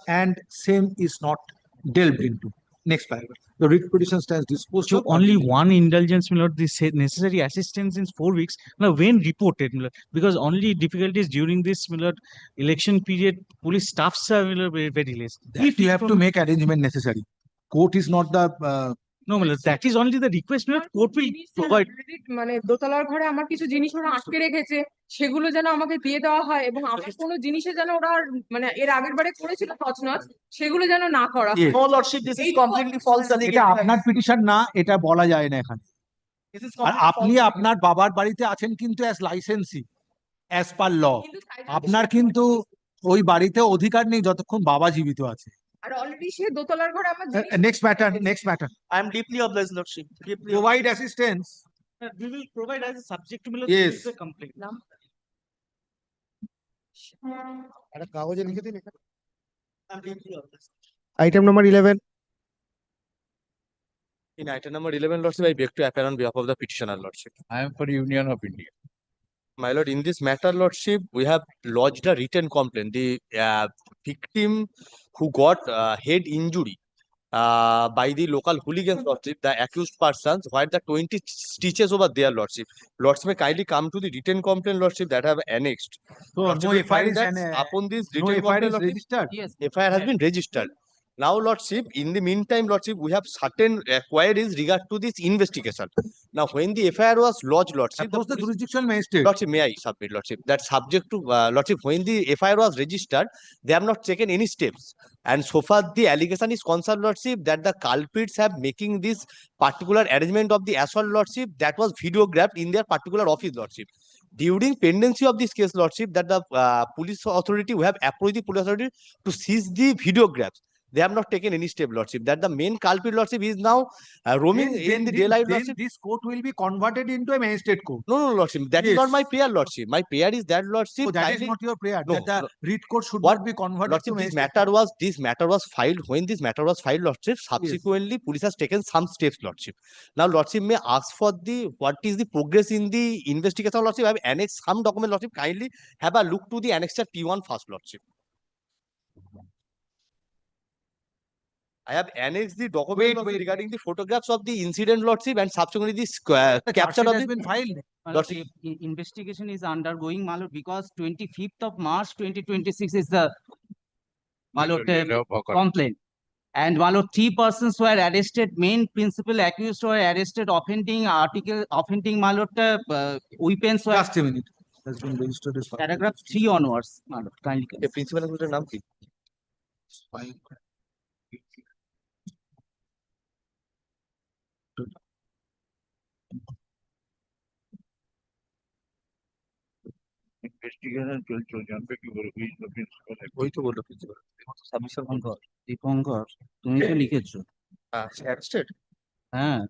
[SPEAKER 2] And same is not delved into. Next paragraph. The writ petition stands disposed
[SPEAKER 4] So
[SPEAKER 2] of.
[SPEAKER 4] only one indulgence, my lord, this necessary assistance in 4 weeks. Now, when reported, my lord, because only difficulties during this, my lord, election period, police staffs are, my lord, very less.
[SPEAKER 2] If you have to make arrangement necessary, court is not the
[SPEAKER 4] no, my lord, that is only the request, my lord. Court will provide.
[SPEAKER 18] মানে দোতলার ঘরে আমার কিছু জিনিস ওরা আটকে রেখেছে, সেগুলো যেন আমাকে দিয়ে দেওয়া হয়, এবং আমার কোনো জিনিসে যেন ওরা মানে এর আগের বারে করেছিল তছনছ, সেগুলো যেন না করা হয়।
[SPEAKER 17] No lordship, this is completely false
[SPEAKER 2] এটা
[SPEAKER 17] allegation.
[SPEAKER 2] আপনার পিটিশন না, এটা বলা যায় না এখানে। আর আপনি আপনার বাবার বাড়িতে আছেন কিন্তু অ্যাজ লাইসেন্সি, অ্যাজ পার ল। আপনার কিন্তু ওই বাড়িতে অধিকার নেই যতক্ষণ বাবা জীবিত আছে।
[SPEAKER 18] আর অলরেডি সে দোতলার ঘরে আমার
[SPEAKER 2] next matter
[SPEAKER 17] I am deeply obliged, lordship. Deeply
[SPEAKER 2] provide assistance.
[SPEAKER 4] We will provide as a subject to, my lord,
[SPEAKER 2] Yes.
[SPEAKER 4] the complaint.
[SPEAKER 16] একটা কাগজে লিখে দিন এখানে।
[SPEAKER 17] I am deeply obliged.
[SPEAKER 16] Item number 11.
[SPEAKER 19] In item number 11, Lordship, I beg to appear on behalf of the petitioner, Lordship.
[SPEAKER 20] I am for Union of India.
[SPEAKER 19] My lord, in this matter, Lordship, we have lodged a written complaint. The victim who got head injury by the local hooligans, Lordship, the accused persons, where the 20 stitches over there, Lordship. Lordship, may kindly come to the written complaint, Lordship, that have annexed.
[SPEAKER 2] So
[SPEAKER 19] Lordship,
[SPEAKER 2] no
[SPEAKER 19] we
[SPEAKER 2] FIR
[SPEAKER 19] find
[SPEAKER 2] is
[SPEAKER 19] that upon this
[SPEAKER 2] no
[SPEAKER 19] written
[SPEAKER 2] FIR
[SPEAKER 19] complaint,
[SPEAKER 2] is
[SPEAKER 19] Lordship,
[SPEAKER 2] registered.
[SPEAKER 11] Yes.
[SPEAKER 19] FIR has been registered. Now, Lordship, in the meantime, Lordship, we have certain queries regard to this investigation. Now, when the FIR was lodged, Lordship,
[SPEAKER 2] Across the jurisdiction magistrate.
[SPEAKER 19] Lordship, may I submit, Lordship, that subject to Lordship, when the FIR was registered, they have not taken any steps. And so far, the allegation is concerned, Lordship, that the culprits have making this particular arrangement of the assault, Lordship, that was videographed in their particular office, Lordship. During pendency of this case, Lordship, that the police authority, we have approached the police authority to seize the videographs. They have not taken any step, Lordship. That the main culprit, Lordship, is now roaming in the daylight, Lordship.
[SPEAKER 2] This court will be converted into a magistrate court.
[SPEAKER 19] No, Lordship. That is not my prayer, Lordship. My prayer is that, Lordship.
[SPEAKER 2] So that is
[SPEAKER 19] kindly-
[SPEAKER 2] not your prayer.
[SPEAKER 19] No,
[SPEAKER 2] That the writ court should
[SPEAKER 19] What?
[SPEAKER 2] not be converted
[SPEAKER 19] Lordship,
[SPEAKER 2] to
[SPEAKER 19] this
[SPEAKER 2] magistrate.
[SPEAKER 19] matter was filed. When this matter was filed, Lordship, subsequently police has taken some steps, Lordship. Now, Lordship, may ask for the what is the progress in the investigation, Lordship. I have annexed some document, Lordship. Kindly have a look to the annexure P1 first, Lordship. I have annexed the document, Lordship, regarding the photographs of the incident, Lordship, and subsequently this capture of
[SPEAKER 2] has
[SPEAKER 19] the
[SPEAKER 2] been filed.
[SPEAKER 19] Lordship.
[SPEAKER 11] Investigation is undergoing, my lord, because 25th of March 2026 is the my lord, complaint. And my lord, 3 persons were arrested. Main principal accused were arrested, offending my lord, weapons were.
[SPEAKER 2] Just a minute. Has been registered as
[SPEAKER 11] Paragraph 3 onwards, my lord, kindly.
[SPEAKER 19] The principal accused name ki?
[SPEAKER 20] Investigation চলছে জানবে কি করে which the principal
[SPEAKER 19] ওই তো বললো principal submission
[SPEAKER 11] Dipankar, তুমি তো লিখেছো।
[SPEAKER 19] অ্যারেস্টেড
[SPEAKER 11] হ্যাঁ,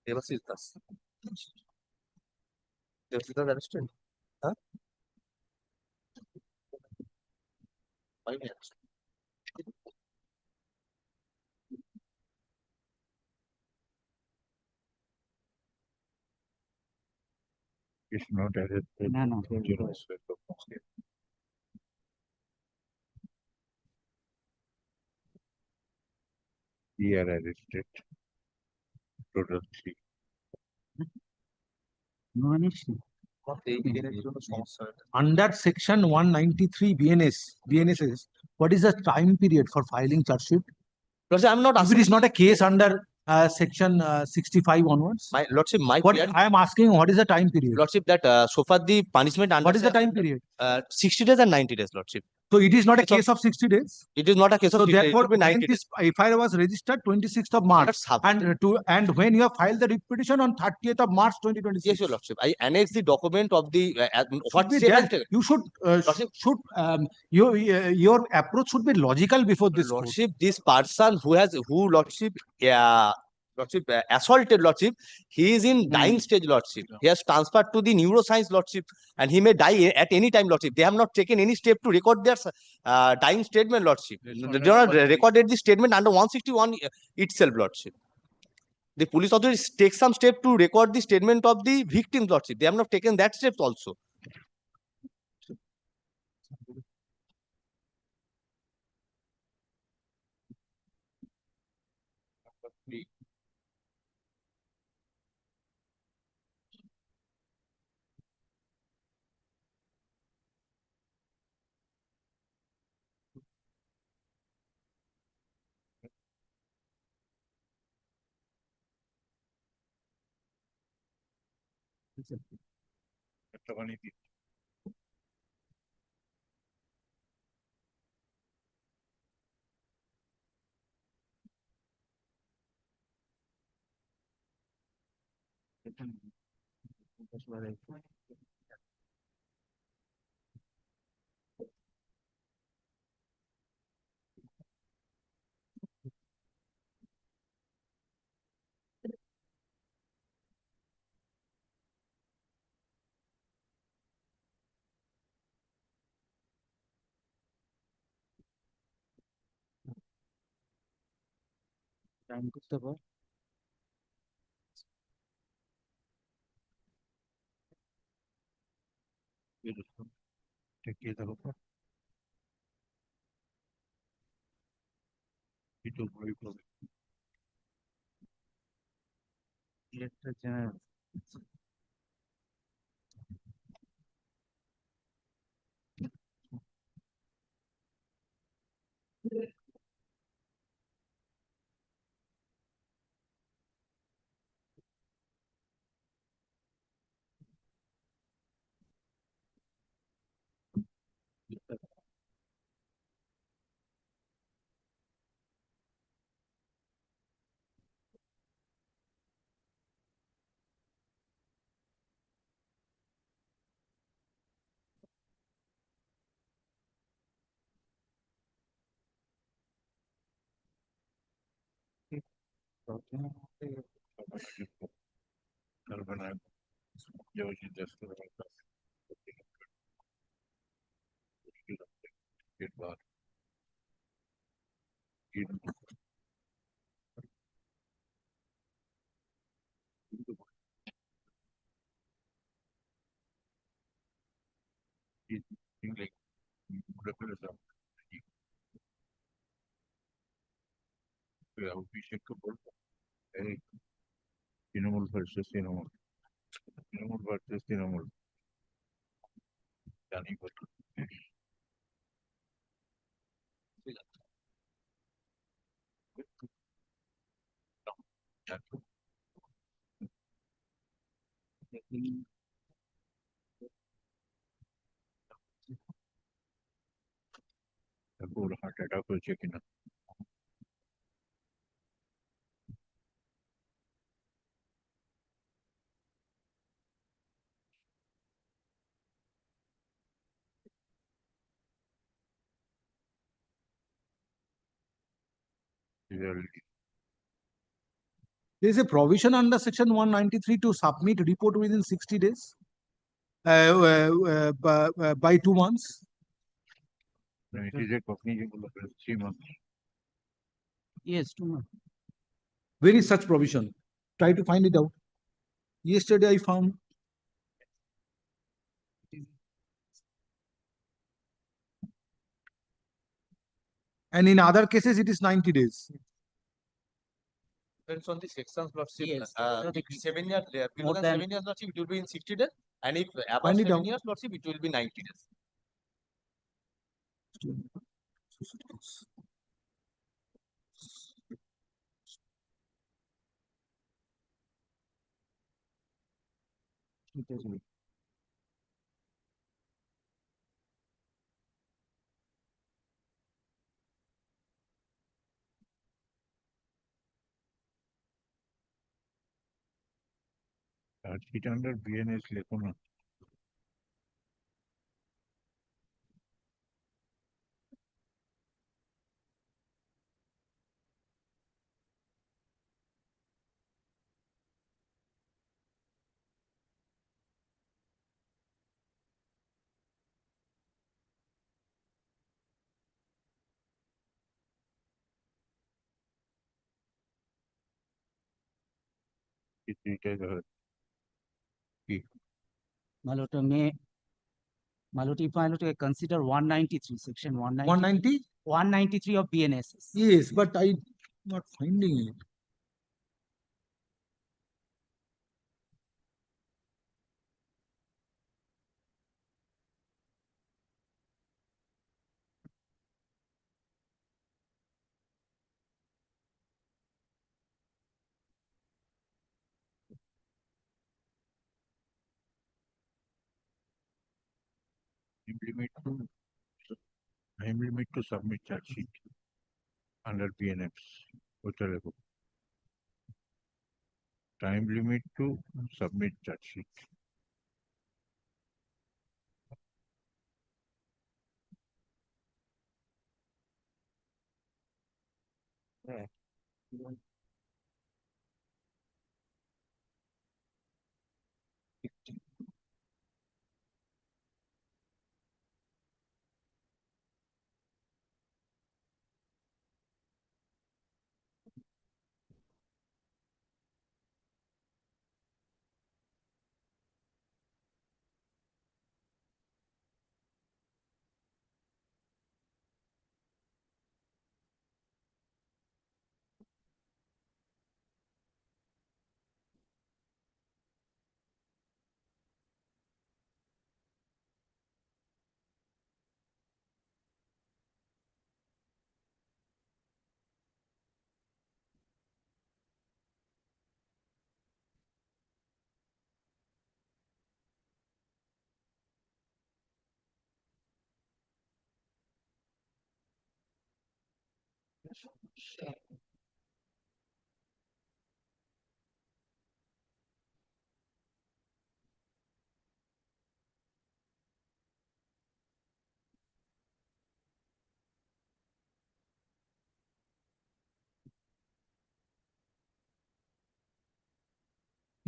[SPEAKER 19] Devasish Das. Devasish Das arrested? Huh? Why not?
[SPEAKER 20] It's not arrested.
[SPEAKER 11] No, no.
[SPEAKER 20] Zero aspect of Muslim. He are arrested. Total 3.
[SPEAKER 11] No issue.
[SPEAKER 2] Under section 193 BNSS, what is the time period for filing charge sheet?
[SPEAKER 19] Lordship, I'm not
[SPEAKER 2] If it
[SPEAKER 19] asking.
[SPEAKER 2] is not a case under section 65 onwards,
[SPEAKER 19] My Lordship, my
[SPEAKER 2] what
[SPEAKER 19] period.
[SPEAKER 2] I am asking, what is the time period?
[SPEAKER 19] Lordship, that so far the punishment under.
[SPEAKER 2] What is the time period?
[SPEAKER 19] 60 days and 90 days, Lordship.
[SPEAKER 2] So it is not a case of 60 days.
[SPEAKER 19] It is not a case of
[SPEAKER 2] So
[SPEAKER 19] 60 days. It
[SPEAKER 2] therefore,
[SPEAKER 19] will be 90
[SPEAKER 2] when
[SPEAKER 19] days.
[SPEAKER 2] this FIR was registered 26th of March, and when you have filed the writ petition on 30th of March 2026.
[SPEAKER 19] Yes, Your Lordship. I annex the document of the what
[SPEAKER 2] Should be
[SPEAKER 19] step has
[SPEAKER 2] dealt-
[SPEAKER 19] taken.
[SPEAKER 2] you your approach should be logical before this court.
[SPEAKER 19] Lordship, this person who Lordship, Lordship assaulted Lordship, he is in dying stage, Lordship. He has transferred to the neuroscience, Lordship, and he may die at any time, Lordship. They have not taken any step to record their dying statement, Lordship. They have not recorded the statement under 161 itself, Lordship. The police authorities take some step to record the statement of the victims, Lordship. They have not taken that step also.
[SPEAKER 11] Time করতে পার
[SPEAKER 20] Take the offer. It will very close.
[SPEAKER 11] Director General.
[SPEAKER 20] Like অভিষেক বলবো এই Trinamool versus Trinamool Trinamool versus Trinamool জানি বলতো ওর heart attack হয়েছে কিনা
[SPEAKER 2] There is a provision under section 193 to submit report within 60 days by 2 months.
[SPEAKER 20] No, it is a cognizable offense, 3 months.
[SPEAKER 11] Yes, 2 months.
[SPEAKER 2] Where is such provision? Try to find it out. Yesterday I found. And in other cases, it is 90 days.
[SPEAKER 19] Depends on the sections, Lordship.
[SPEAKER 11] Yes,
[SPEAKER 19] If 7 years, below
[SPEAKER 11] more
[SPEAKER 19] than
[SPEAKER 11] than-
[SPEAKER 19] 7 years, Lordship, it will be in 60 days. And if above
[SPEAKER 2] Find it
[SPEAKER 19] 7
[SPEAKER 2] out.
[SPEAKER 19] years, Lordship, it will be 90 days.
[SPEAKER 20] Charge sheet under BNS লেখো না।
[SPEAKER 11] Malota may, Malota, if I to consider 193, section
[SPEAKER 2] 190?
[SPEAKER 11] 193 of BNSS.
[SPEAKER 2] Yes, but I'm not finding it.
[SPEAKER 20] Time limit to submit charge sheet under PNFs. ওটা লেখো। Time limit to submit charge sheet.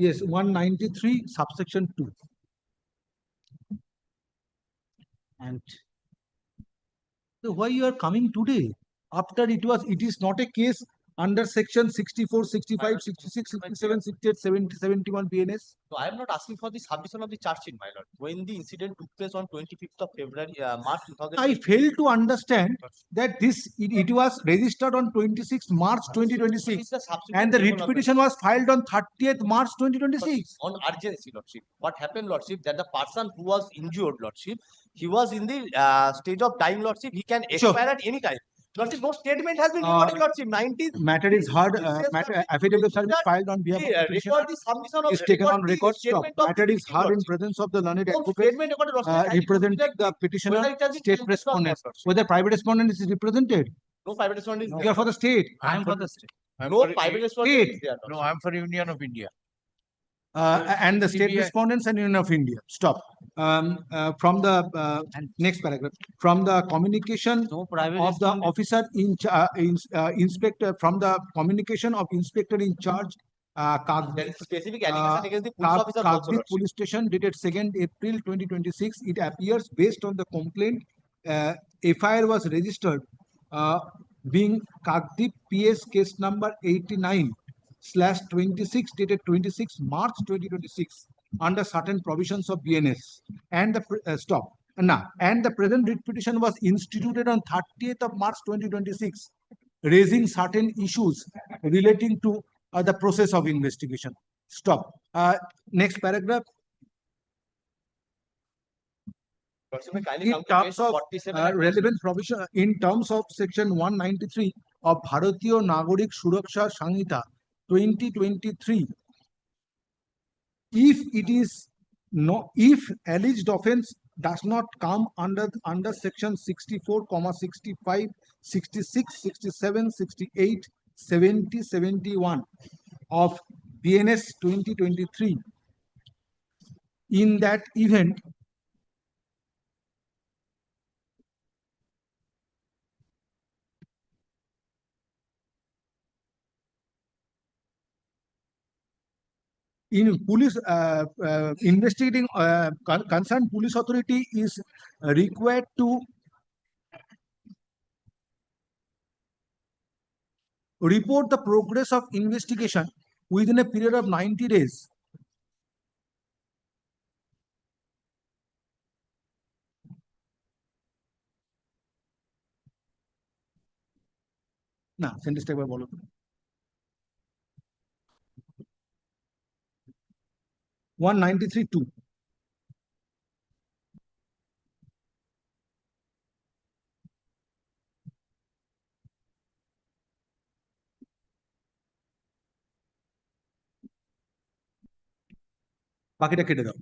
[SPEAKER 2] Yes, 193 subsection 2.
[SPEAKER 11] And
[SPEAKER 2] so why you are coming today? After it is not a case under section 64, 65, 66, 67, 68, 70, 71 BNS.
[SPEAKER 19] So I am not asking for the submission of the charge sheet, my lord. When the incident took place on 25th of February, March 2000.
[SPEAKER 2] I fail to understand that it was registered on 26th March 2026 and the writ petition was filed on 30th March 2026.
[SPEAKER 19] On urgency, lordship. What happened, lordship, that the person who was injured, lordship, he was in the stage of dying, lordship. He can expire at any time. Lordship, no statement has been recorded, lordship. 19th.
[SPEAKER 2] Matter is heard. Affidavit of service filed on behalf of the petitioner is taken on record. Stop. Matter is heard in presence of the learned advocate representing the petitioner, state respondent. Whether private respondent is represented?
[SPEAKER 19] No private respondent is
[SPEAKER 2] You are for the state.
[SPEAKER 11] I am for the state.
[SPEAKER 19] No private respondent is there.
[SPEAKER 20] No, I'm for Union of India.
[SPEAKER 2] And the state
[SPEAKER 20] CBI.
[SPEAKER 2] respondents and Union of India. Stop. From the next paragraph, from the communication
[SPEAKER 11] No private
[SPEAKER 2] of the
[SPEAKER 11] respondent.
[SPEAKER 2] officer inspector, from the communication of inspector in charge
[SPEAKER 19] There is specific allegation against the police officers also,
[SPEAKER 2] Kagdip
[SPEAKER 19] Lordship.
[SPEAKER 2] Police Station dated 2nd April 2026. It appears based on the complaint, FIR was registered being Kagdip PS case number 89/26 dated 26 March 2026 under certain provisions of BNS, and the and the present writ petition was instituted on 30th of March 2026, raising certain issues relating to the process of investigation. Stop. Next paragraph.
[SPEAKER 19] Lordship, may kindly
[SPEAKER 2] In
[SPEAKER 19] come to
[SPEAKER 2] terms
[SPEAKER 19] page
[SPEAKER 2] of
[SPEAKER 19] 47 and
[SPEAKER 2] relevant provision, in terms of section 193 of Bharatiya Nagorik Suraksha Sanhita 2023, if alleged offense does not come under section 64, 65, 66, 67, 68, 70, 71 of BNS 2023, in that event, in police investigating concerned police authority is required to report the progress of investigation within a period of 90 days. না সেন্টেন্সটা একবার বলো। 193(2). বাকিটা কেটে দাও।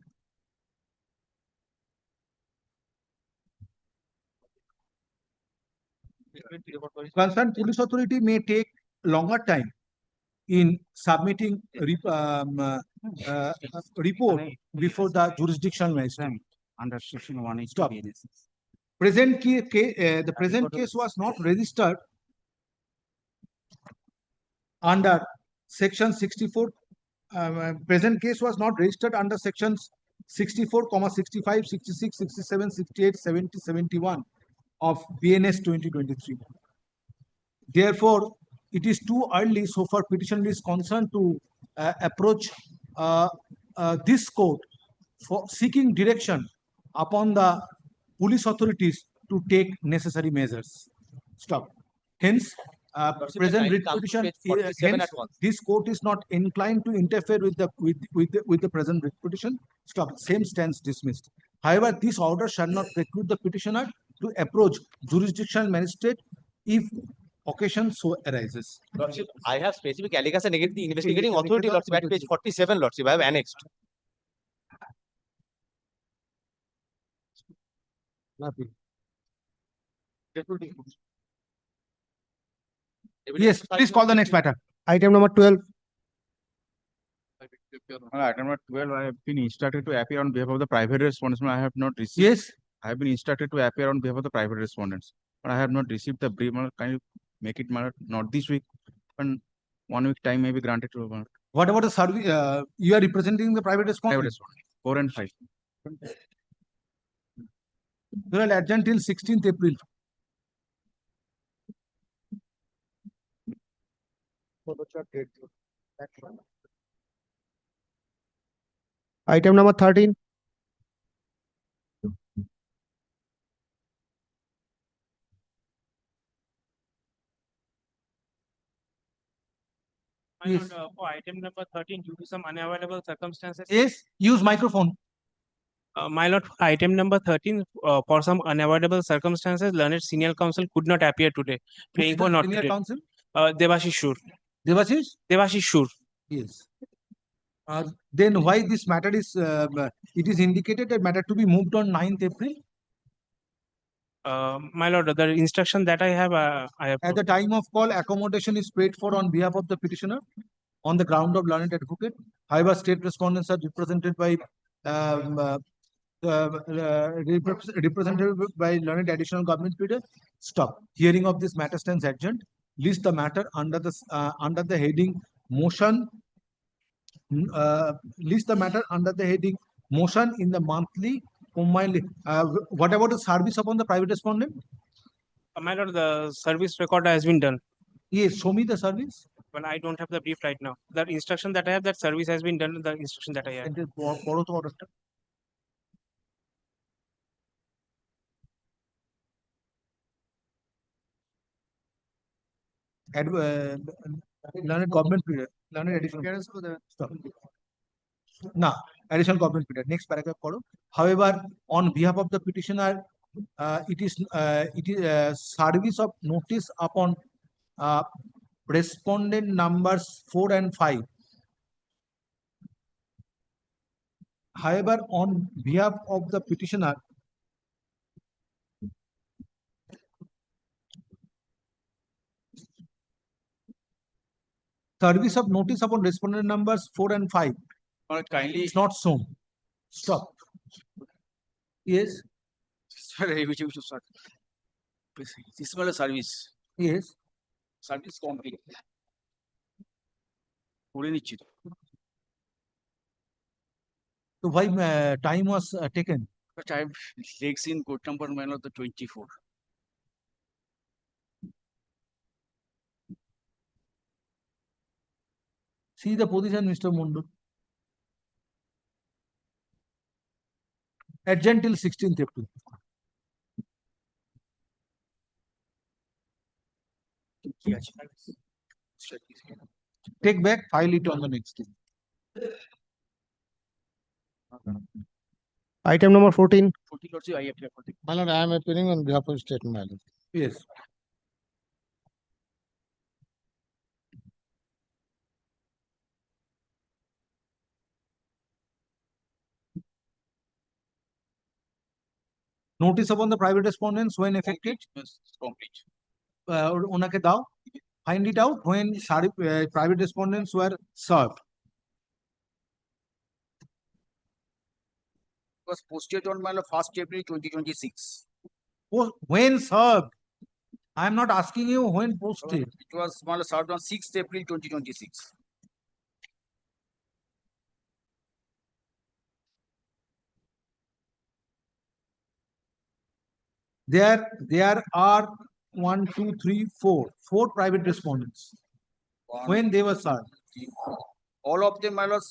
[SPEAKER 2] Concerned police authority may take longer time in submitting report before the jurisdictional magistrate.
[SPEAKER 11] Under section 180.
[SPEAKER 2] Stop. The present case was not registered under section 64. Present case was not registered under sections 64, 65, 66, 67, 68, 70, 71 of BNS 2023. Therefore, it is too early so far petitioner is concerned to approach this court for seeking direction upon the police authorities to take necessary measures. Stop. Hence, present writ petition. Hence, this court is not inclined to interfere with the present writ petition. Stop. Same stands dismissed. However, this order shall not preclude the petitioner to approach jurisdictional magistrate if occasion so arises.
[SPEAKER 19] Lordship, I have specific allegation against the investigating authority, Lordship, at page 47, Lordship. I have annexed.
[SPEAKER 2] Yes, please call the next matter.
[SPEAKER 16] Item number 12.
[SPEAKER 20] Item number 12, I have been instructed to appear on behalf of the private respondents. I have not received.
[SPEAKER 2] Yes.
[SPEAKER 20] I have been instructed to appear on behalf of the private respondents, but I have not received the brief. Can you make it not this week, but 1 week time may be granted to.
[SPEAKER 2] What about the service? You are representing the private respondent?
[SPEAKER 20] Private respondent, 4 and 5.
[SPEAKER 2] You are adjourned till 16th April.
[SPEAKER 16] Item number 13.
[SPEAKER 2] Yes.
[SPEAKER 4] For item number 13, due to some unavoidable circumstances.
[SPEAKER 2] Yes, use microphone.
[SPEAKER 4] My lord, item number 13, for some unavoidable circumstances, learned senior counsel could not appear today. Praying for not
[SPEAKER 2] Senior
[SPEAKER 4] today.
[SPEAKER 2] counsel?
[SPEAKER 4] Devashish Shur.
[SPEAKER 2] Devashish?
[SPEAKER 4] Devashish Shur.
[SPEAKER 2] Yes. Then why this matter is, it is indicated that matter to be moved on 9th April?
[SPEAKER 4] My lord, the instruction that I have,
[SPEAKER 2] At the time of call, accommodation is paid for on behalf of the petitioner on the ground of learned advocate. However, state respondents are represented by learned additional government pleader. Stop. Hearing of this matter stands adjourned. List the matter under the heading motion list the matter under the heading motion in the monthly combined. What about the service upon the private respondent?
[SPEAKER 21] My lord, the service record has been done.
[SPEAKER 2] Yes, show me the service.
[SPEAKER 21] But I don't have the brief right now. The instruction that I have, that service has been done. The instruction that I have.
[SPEAKER 2] পড়ো তো order-টা। Learned government period, learned additional. Stop. No, additional government period. Next paragraph করো। However, on behalf of the petitioner, it is service of notice upon respondent numbers 4 and 5. However, on behalf of the petitioner, service of notice upon respondent numbers 4 and 5.
[SPEAKER 20] Kindly.
[SPEAKER 2] It's not shown. Stop. Yes.
[SPEAKER 20] Sorry, which start. This is a service.
[SPEAKER 2] Yes.
[SPEAKER 20] Service complete. করে নিচ্ছি তো।
[SPEAKER 2] So why time was taken?
[SPEAKER 20] But I have legs in code number of the 24.
[SPEAKER 2] See the position, Mr. Mundu. Adjourn till 16th April. Take back, file it on the next day.
[SPEAKER 16] Item number 14.
[SPEAKER 20] 14 Lordship, I appear for the.
[SPEAKER 13] My lord, I am appearing on behalf of state, my lord.
[SPEAKER 2] Yes. Notice upon the private respondents when effected.
[SPEAKER 20] Complete.
[SPEAKER 2] ওনাকে দাও, find it out when private respondents were served.
[SPEAKER 20] Was posted on my 1st April 2026.
[SPEAKER 2] When served? I am not asking you when posted.
[SPEAKER 20] It was served on 6th April 2026.
[SPEAKER 2] There are 1, 2, 3, 4 private respondents. When they were served.
[SPEAKER 20] All of them was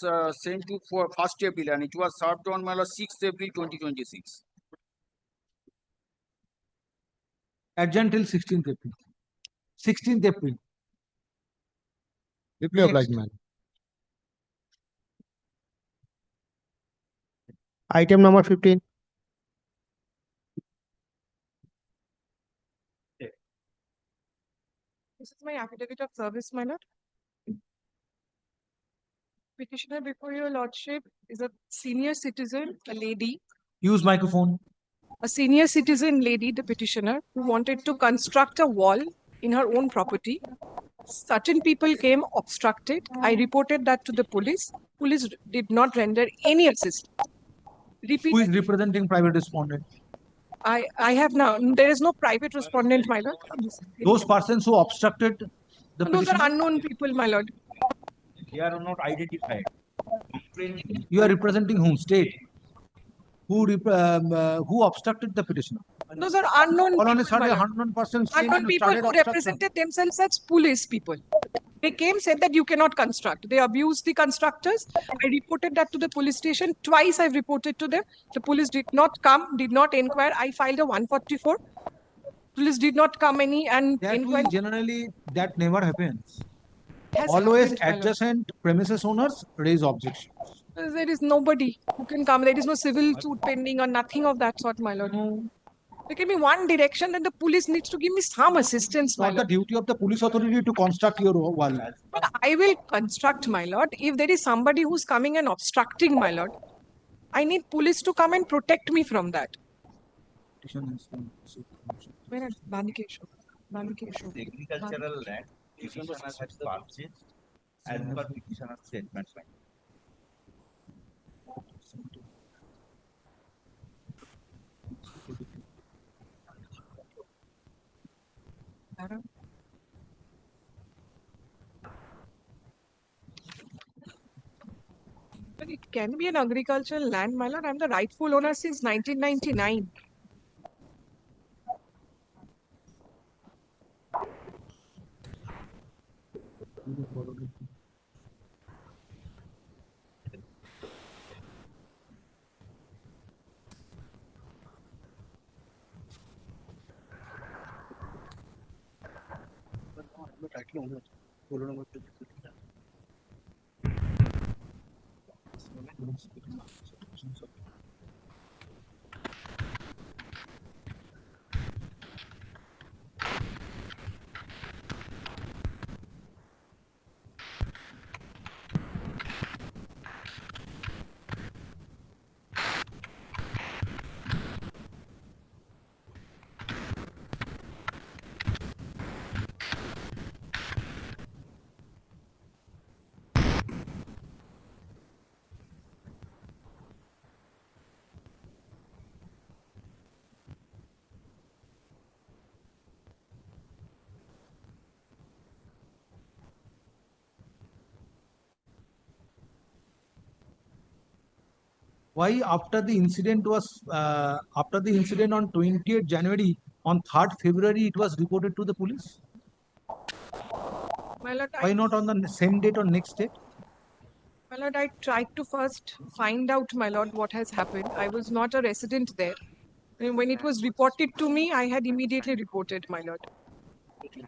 [SPEAKER 20] sent to for 1st April and it was served on 6th April 2026.
[SPEAKER 2] Adjourn till 16th April. 16th April.
[SPEAKER 13] Reply obliged, man.
[SPEAKER 16] Item number 15.
[SPEAKER 18] This is my affidavit of service, my lord. Petitioner before your lordship is a senior citizen, a lady.
[SPEAKER 2] Use microphone.
[SPEAKER 18] A senior citizen lady, the petitioner, who wanted to construct a wall in her own property. Certain people came, obstructed. I reported that to the police. Police did not render any assistance.
[SPEAKER 2] Who is representing private respondent?
[SPEAKER 18] I have now, there is no private respondent, my lord.
[SPEAKER 2] Those persons who obstructed the
[SPEAKER 18] Those
[SPEAKER 2] petition.
[SPEAKER 18] are unknown people, my lord.
[SPEAKER 15] They are not identified.
[SPEAKER 2] You are representing whom? State. Who obstructed the petition?
[SPEAKER 18] Those are unknown
[SPEAKER 2] All on a
[SPEAKER 18] people, my
[SPEAKER 2] sudden,
[SPEAKER 18] lord.
[SPEAKER 2] 100 persons came
[SPEAKER 18] Unknown
[SPEAKER 2] and
[SPEAKER 18] people
[SPEAKER 2] started
[SPEAKER 18] who
[SPEAKER 2] obstruction.
[SPEAKER 18] represented themselves as police people. They came, said that you cannot construct. They abused the constructors. I reported that to the police station. Twice I've reported to them. The police did not come, did not inquire. I filed a 144. Police did not come and inquire.
[SPEAKER 2] Generally, that never happens.
[SPEAKER 18] Has
[SPEAKER 2] Always
[SPEAKER 18] happened, my lord.
[SPEAKER 2] adjacent premises owners raise objections.
[SPEAKER 18] There is nobody who can come. There is no civil suit pending or nothing of that sort, my lord. There can be one direction, then the police needs to give me some assistance, my
[SPEAKER 2] Not the
[SPEAKER 18] lord.
[SPEAKER 2] duty of the police authority to construct your wall.
[SPEAKER 18] But I will construct, my lord. If there is somebody who's coming and obstructing, my lord, I need police to come and protect me from that. Where is Banikeshu? Banikeshu.
[SPEAKER 15] Agricultural land, petitioner has purchased as per petitioner's statement.
[SPEAKER 18] But it can be an agricultural land, my lord. I'm the rightful owner since 1999.
[SPEAKER 2] Why after the incident on 20th January, on 3rd February, it was reported to the police?
[SPEAKER 18] My lord,
[SPEAKER 2] Why not on the same date or next date?
[SPEAKER 18] My lord, I tried to first find out, my lord, what has happened. I was not a resident there. And when it was reported to me, I had immediately reported, my lord. Okay.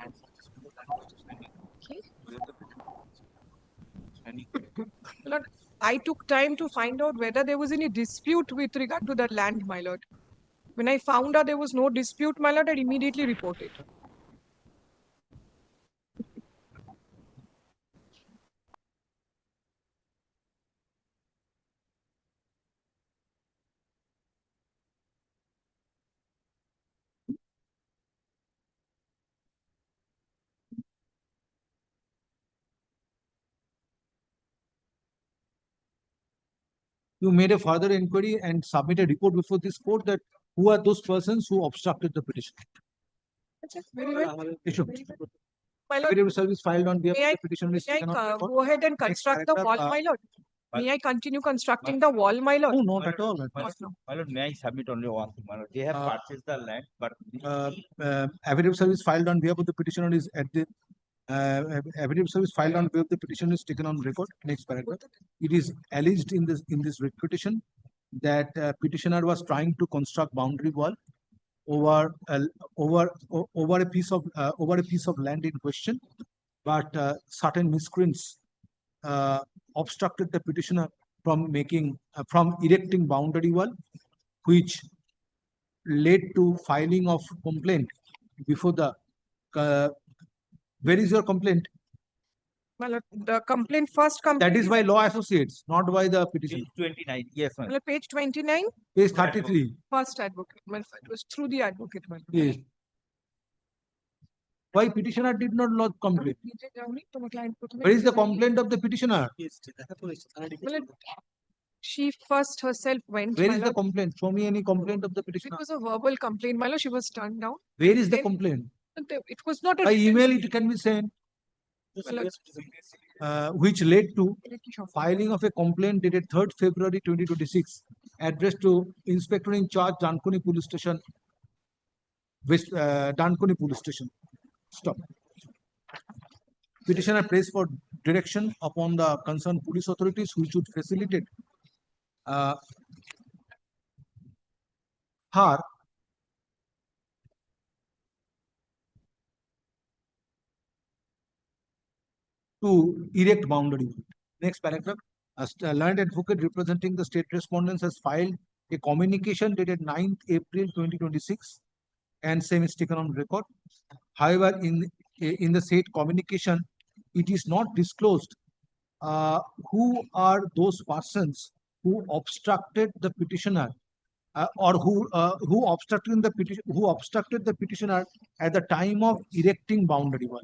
[SPEAKER 18] My lord, I took time to find out whether there was any dispute with regard to that land, my lord. When I found out there was no dispute, my lord, I immediately reported.
[SPEAKER 2] You made a further inquiry and submit a report before this court that who are those persons who obstructed the petition.
[SPEAKER 18] Very well.
[SPEAKER 2] Issue.
[SPEAKER 18] My lord,
[SPEAKER 2] Affidavit service filed on behalf
[SPEAKER 18] may
[SPEAKER 2] of
[SPEAKER 18] I,
[SPEAKER 2] the petitioner is taken on record.
[SPEAKER 18] go ahead and construct the wall, my lord? May I continue constructing the wall, my lord?
[SPEAKER 2] No, not at all.
[SPEAKER 15] My lord, may I submit only one thing, my lord? They have purchased the land, but
[SPEAKER 2] Affidavit service filed on behalf of the petitioner is at the affidavit service filed on behalf of the petitioner is taken on record. Next paragraph. It is alleged in this petition that petitioner was trying to construct boundary wall over a piece of land in question, but certain miscreants obstructed the petitioner from erecting boundary wall, which led to filing of complaint before the where is your complaint?
[SPEAKER 18] My lord, the complaint first complaint.
[SPEAKER 2] That is by law associates, not by the petitioner.
[SPEAKER 15] page 29, yes,
[SPEAKER 18] My lord, page 29,
[SPEAKER 2] Page 33.
[SPEAKER 18] first advocate. My lord, it was through the advocate, my lord.
[SPEAKER 2] Yes. Why petitioner did not lodge complaint? Where is the complaint of the petitioner?
[SPEAKER 18] My lord, she first herself went.
[SPEAKER 2] Where
[SPEAKER 18] my
[SPEAKER 2] is the
[SPEAKER 18] lord.
[SPEAKER 2] complaint? Show me any complaint of the
[SPEAKER 18] It
[SPEAKER 2] petitioner.
[SPEAKER 18] was a verbal complaint, my lord. She was turned down.
[SPEAKER 2] Where is the
[SPEAKER 18] Then-
[SPEAKER 2] complaint?
[SPEAKER 18] It was not a
[SPEAKER 2] By
[SPEAKER 18] written-
[SPEAKER 2] email it can be sent,
[SPEAKER 18] My lord,
[SPEAKER 2] which led to filing of a complaint dated 3rd February 2026 addressed to Inspector in Charge, Dankuni Police Station, Dankuni Police Station. Stop. Petitioner prays for direction upon the concerned police authorities which would facilitate her to erect boundary wall. Next paragraph. A learned advocate representing the state respondents has filed a communication dated 9th April 2026 and same is taken on record. However, in the said communication, it is not disclosed who are those persons who obstructed the petitioner or who obstructed the petitioner at the time of erecting boundary wall.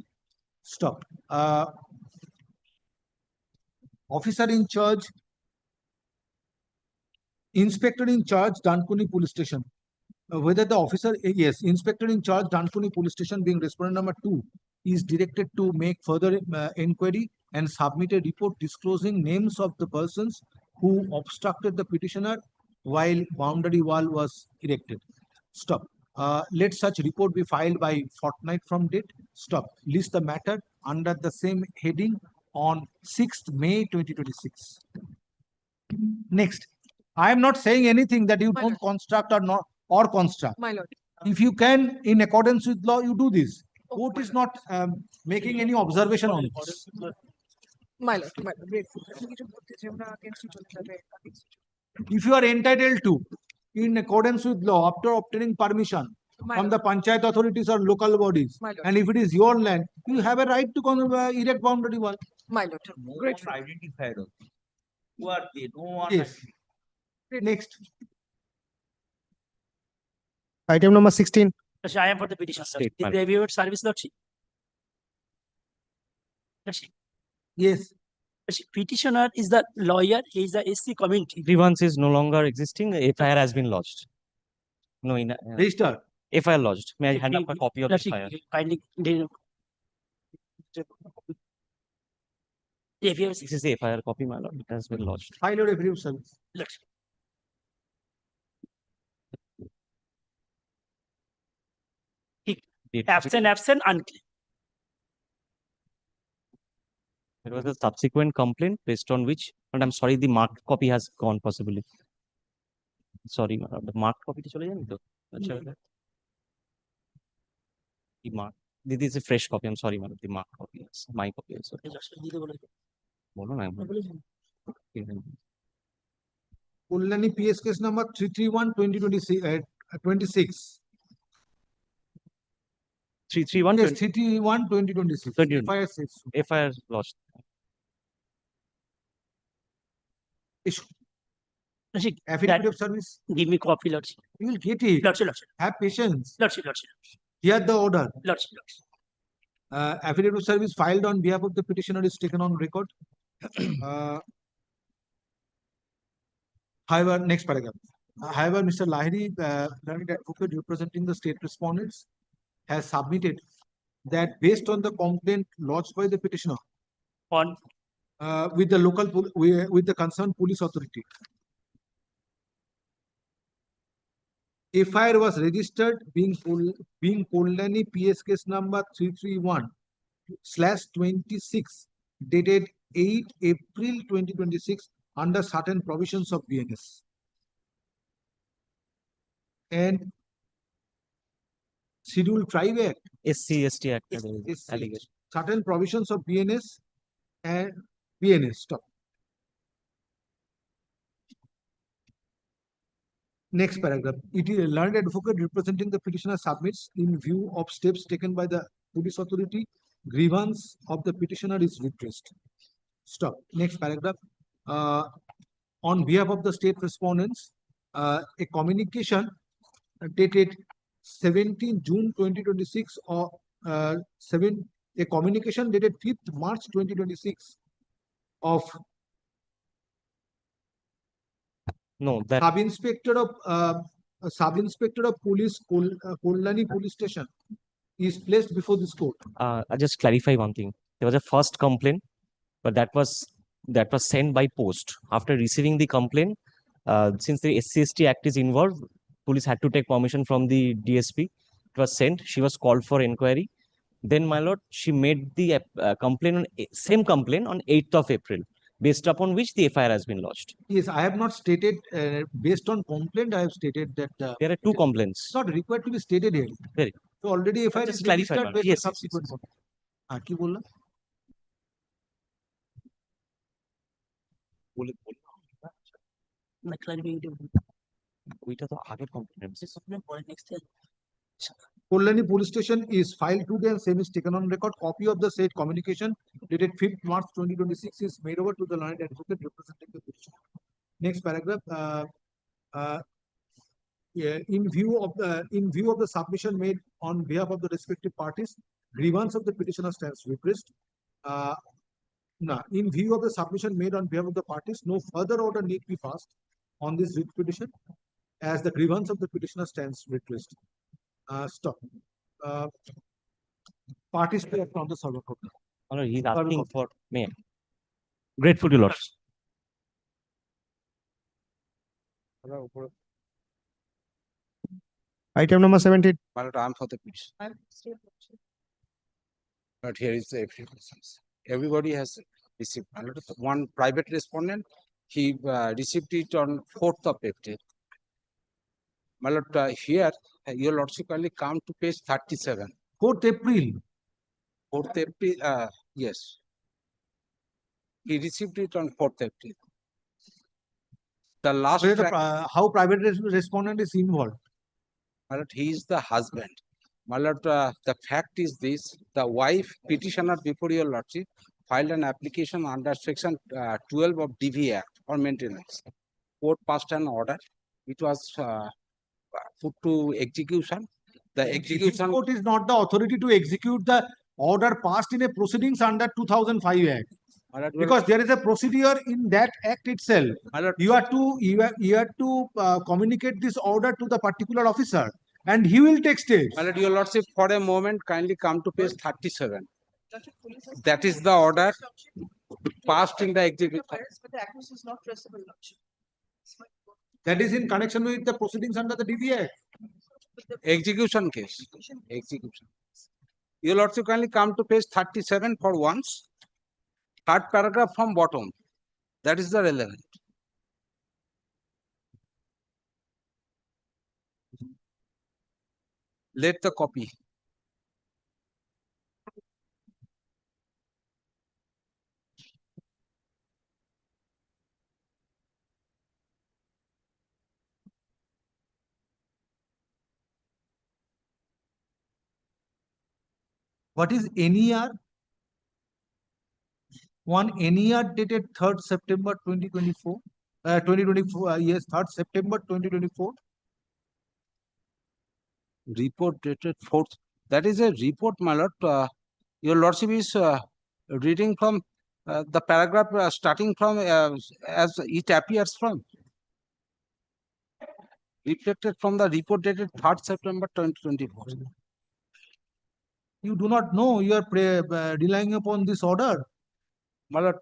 [SPEAKER 2] Stop. Officer in charge, Inspector in charge, Dankuni Police Station. Whether the officer, yes, Inspector in charge, Dankuni Police Station, being respondent number 2, is directed to make further inquiry and submit a report disclosing names of the persons who obstructed the petitioner while boundary wall was erected. Stop. Let such report be filed by fortnight from date. Stop. List the matter under the same heading on 6th May 2026. Next, I am not saying anything that you don't construct or not or construct.
[SPEAKER 18] My lord.
[SPEAKER 2] If you can, in accordance with law, you do this. Court is not making any observation on this.
[SPEAKER 18] My lord. My lord. Grateful. কিছু করতে চাই ওরা against চলে যাবে।
[SPEAKER 2] If you are entitled to, in accordance with law, after obtaining permission from the panchayat authorities or local bodies,
[SPEAKER 18] My lord.
[SPEAKER 2] and if it is your land, you have a right to erect boundary wall.
[SPEAKER 18] My lord. Grateful.
[SPEAKER 15] Identified. Who are they? No one.
[SPEAKER 2] Yes. Next.
[SPEAKER 16] Item number 16.
[SPEAKER 12] I am for the petition, sir.
[SPEAKER 5] State,
[SPEAKER 12] The
[SPEAKER 5] madam.
[SPEAKER 12] reviewer service, Lordship. Lordship.
[SPEAKER 2] Yes.
[SPEAKER 12] Lordship, petitioner is the lawyer, he is the SC community.
[SPEAKER 5] Grievance is no longer existing. FIR has been lodged. No,
[SPEAKER 2] Register.
[SPEAKER 5] FIR lodged. May I hand up a copy of the
[SPEAKER 12] Lordship,
[SPEAKER 5] FIR?
[SPEAKER 12] kindly. Reviewer
[SPEAKER 5] This is the FIR copy, my lord. It has been lodged.
[SPEAKER 2] File your review service.
[SPEAKER 12] Lordship. Absent, unclear.
[SPEAKER 5] There was a subsequent complaint based on which, but I'm sorry, the marked copy has gone possibly. Sorry, my lord, the marked copy to chale jane to? Acha hota hai. The mark. This is a fresh copy. I'm sorry, madam. The marked copy is my copy also. Bolo na.
[SPEAKER 2] Kullani PS case number 331/2026.
[SPEAKER 5] 331.
[SPEAKER 2] Yes, 331/2026. FIR says so.
[SPEAKER 5] FIR lodged.
[SPEAKER 2] Issue.
[SPEAKER 12] Lordship,
[SPEAKER 2] Affidavit of service.
[SPEAKER 12] give me copy, Lordship.
[SPEAKER 2] You will get it.
[SPEAKER 12] Lordship, Lordship.
[SPEAKER 2] Have patience.
[SPEAKER 12] Lordship, Lordship.
[SPEAKER 2] Hear the order.
[SPEAKER 12] Lordship, Lordship.
[SPEAKER 2] Affidavit of service filed on behalf of the petitioner is taken on record. However, next paragraph. However, Mr. Lahiri, learned advocate representing the state respondents, has submitted that based on the complaint lodged by the petitioner
[SPEAKER 12] On
[SPEAKER 2] with the with the concerned police authority, FIR was registered being Kollani PS case number 331/26 dated 8 April 2026 under certain provisions of BNS. And Scheduled Tribe Act,
[SPEAKER 5] SC/ST Act.
[SPEAKER 2] allegation. Certain provisions of BNS and BNS. Stop. Next paragraph. It is a learned advocate representing the petitioner submits in view of steps taken by the police authority. Grievance of the petitioner is redressed. Stop. Next paragraph. On behalf of the state respondents, a communication dated 17 June 2026 or a communication dated 5th March 2026 of Sub-Inspector of Police, Kollani Police Station is placed before this court.
[SPEAKER 5] I'll just clarify one thing. There was a first complaint, but that was sent by post. After receiving the complaint, since the SC/ST Act is involved, police had to take permission from the DSP. It was sent. She was called for inquiry. Then, my lord, she made the same complaint on 8th of April, based upon which the FIR has been lodged.
[SPEAKER 2] Yes, I have not stated based on complaint. I have stated that
[SPEAKER 5] there are two complaints.
[SPEAKER 2] It's not required to be stated here.
[SPEAKER 5] Very.
[SPEAKER 2] So already FIR
[SPEAKER 5] Just
[SPEAKER 2] is
[SPEAKER 5] clarified,
[SPEAKER 2] registered
[SPEAKER 5] madam.
[SPEAKER 2] based on
[SPEAKER 5] Yes,
[SPEAKER 2] subsequent. কি বললা?
[SPEAKER 5] ওইটা তো আগের complaint.
[SPEAKER 2] Kollani Police Station is filed today and same is taken on record. Copy of the said communication dated 5th March 2026 is made over to the learned advocate representing the petitioner. Next paragraph. In view of the submission made on behalf of the respective parties, grievance of the petitioner stands repressed. In view of the submission made on behalf of the parties, no further order need be passed on this writ petition, as the grievance of the petitioner stands repressed. Stop. Parties to from the server court.
[SPEAKER 5] He's asking for me. Grateful to lords.
[SPEAKER 16] Item number 17.
[SPEAKER 6] My lord, I am for the petition. But here is the evidence. Everybody has received. My lord, one private respondent, he received it on 4th of April. My lord, here, your lordship kindly come to page 37.
[SPEAKER 2] 4th April.
[SPEAKER 6] 4th April, yes. He received it on 4th April. The last
[SPEAKER 2] Where the,
[SPEAKER 6] track,
[SPEAKER 2] how private respondent is involved?
[SPEAKER 6] my lord, he is the husband. My lord, the fact is this, the wife petitioner before your lordship filed an application under section 12 of DV Act for maintenance. Court passed an order. It was put to execution. The execution
[SPEAKER 2] Court is not the authority to execute the order passed in a proceedings under 2005 Act. Because there is a procedure in that act itself. You have to communicate this order to the particular officer, and he will take steps.
[SPEAKER 6] My lord, your lordship, for a moment, kindly come to page 37. That is the order passed in the execution.
[SPEAKER 2] That is in connection with the proceedings under the DV Act.
[SPEAKER 6] Execution case. Execution. Your lordship, kindly come to page 37 for once. 3rd paragraph from bottom. That is the relevant. Let the copy.
[SPEAKER 2] What is NER? One NER dated 3rd September 2024. 2024, yes, 3rd September 2024.
[SPEAKER 6] Report dated 4th. That is a report, my lord. Your lordship is reading from the paragraph starting from as it appears from. Reflected from the report dated 3rd September 2024.
[SPEAKER 2] You do not know, you are relying upon this order.
[SPEAKER 6] My lord,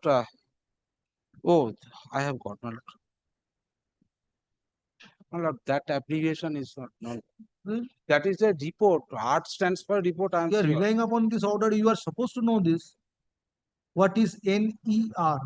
[SPEAKER 6] oh, I have got, my lord. My lord, that abbreviation is not known. That is a report. R stands for report. I am
[SPEAKER 2] You are
[SPEAKER 6] sure.
[SPEAKER 2] relying upon this order, you are supposed to know this. What is NER?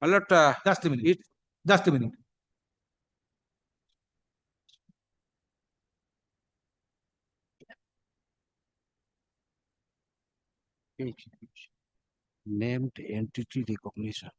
[SPEAKER 6] My lord,
[SPEAKER 2] just a minute. Just a minute.
[SPEAKER 6] Named entity recognition.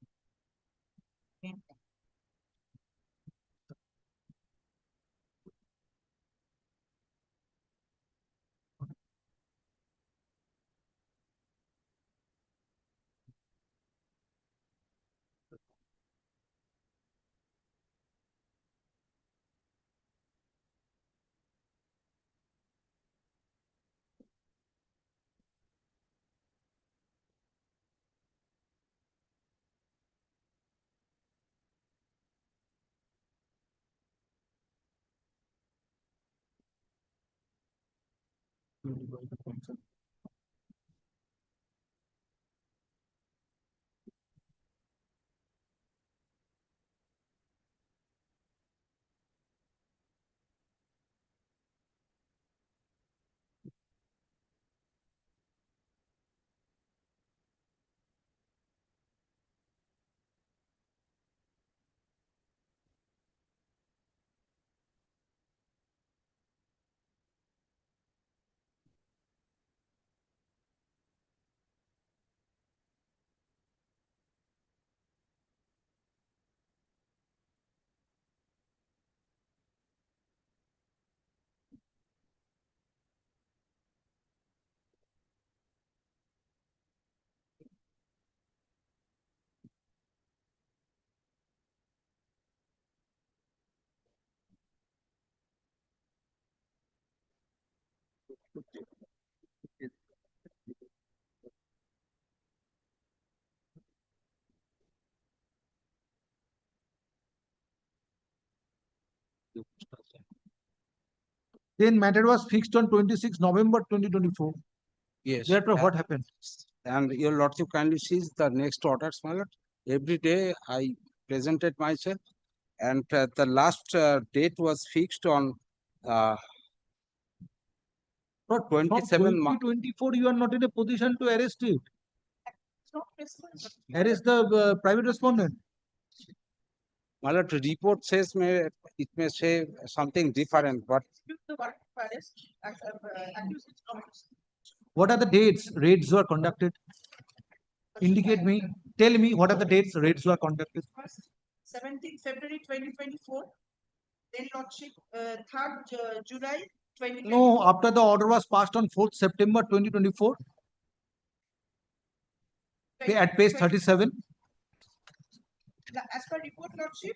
[SPEAKER 2] Then matter was fixed on 26 November 2024.
[SPEAKER 6] Yes.
[SPEAKER 2] Therefore, what happened?
[SPEAKER 6] And your lordship kindly sees the next orders, my lord. Every day I presented myself, and the last date was fixed on
[SPEAKER 2] From
[SPEAKER 6] 27 March.
[SPEAKER 2] 2024, you are not in a position to arrest it. Arrest the private respondent.
[SPEAKER 6] My lord, the report says it may say something different, but
[SPEAKER 2] What are the dates raids were conducted? Indicate me. Tell me what are the dates raids were conducted.
[SPEAKER 10] 17th February 2024. Then Lordship, 3rd July 2024.
[SPEAKER 2] No, after the order was passed on 4th September 2024. At page 37.
[SPEAKER 10] As per report, Lordship,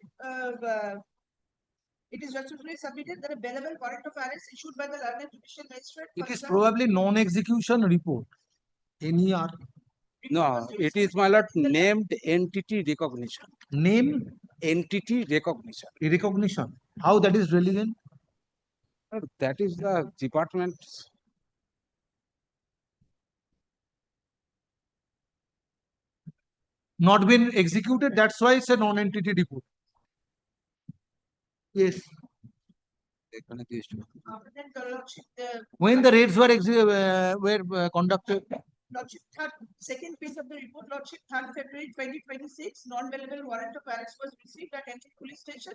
[SPEAKER 10] it is respectfully submitted that a bailable warrant of arrest issued by the learned judicial magistrate.
[SPEAKER 2] It is probably non-execution report. NER.
[SPEAKER 6] no, it is, my lord, named entity recognition.
[SPEAKER 2] Name?
[SPEAKER 6] Entity recognition.
[SPEAKER 2] Recognition. How that is relevant?
[SPEAKER 6] That is the department.
[SPEAKER 2] Not been executed, that's why it's a non-entity report. Yes. When the raids were conducted?
[SPEAKER 10] Lordship, second page of the report, Lordship, 3rd February 2026, non-bailable warrant of arrest was received at Entry Police Station,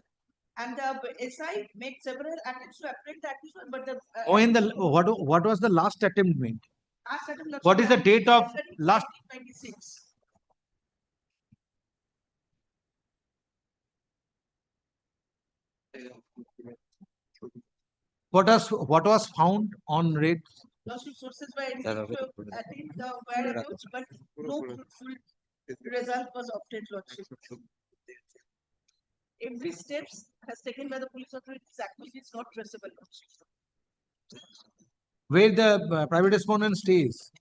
[SPEAKER 10] and the SI made several attempts to apprehend the accused, but the
[SPEAKER 2] When the what was the last attempt made?
[SPEAKER 10] last attempt, Lordship,
[SPEAKER 2] What is the date of
[SPEAKER 10] February
[SPEAKER 2] last?
[SPEAKER 10] 2026.
[SPEAKER 2] What was found on raid?
[SPEAKER 10] Lordship, sources were able to attain the whereabouts, but no fruitful result was obtained, Lordship. Every steps has taken by the police authorities activity is not traceable, Lordship.
[SPEAKER 2] Where the private respondent stays?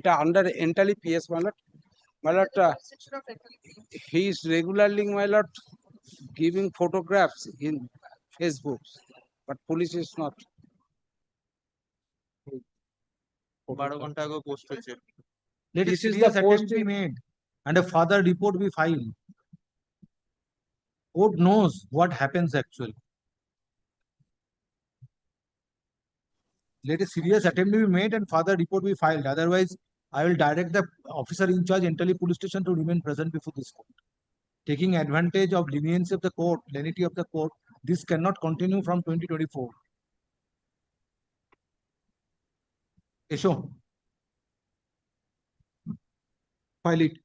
[SPEAKER 6] Under entirely PS, my lord. My lord, he is regularly, my lord, giving photographs in Facebook, but police is not.
[SPEAKER 2] Let a
[SPEAKER 6] This is
[SPEAKER 2] serious
[SPEAKER 6] the
[SPEAKER 2] attempt
[SPEAKER 6] post
[SPEAKER 2] be made and a further report be filed. Court knows what happens actually. Let a serious attempt be made and further report be filed. Otherwise, I will direct the officer in charge Entally Police Station to remain present before this court. Taking advantage of leniency of the court, lenity of the court, this cannot continue from 2024. Esho. File it.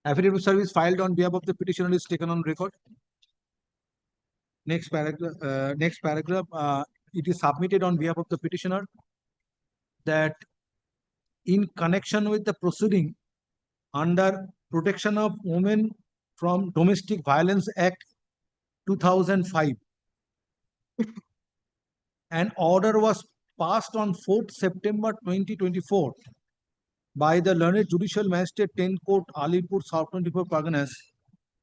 [SPEAKER 2] Affidavit of service filed on behalf of the petitioner is taken on record. Next paragraph. It is submitted on behalf of the petitioner that in connection with the proceeding under Protection of Women from Domestic Violence Act 2005, an order was passed on 4th September 2024 by the learned judicial magistrate 10 court Alipur South 24 Parganas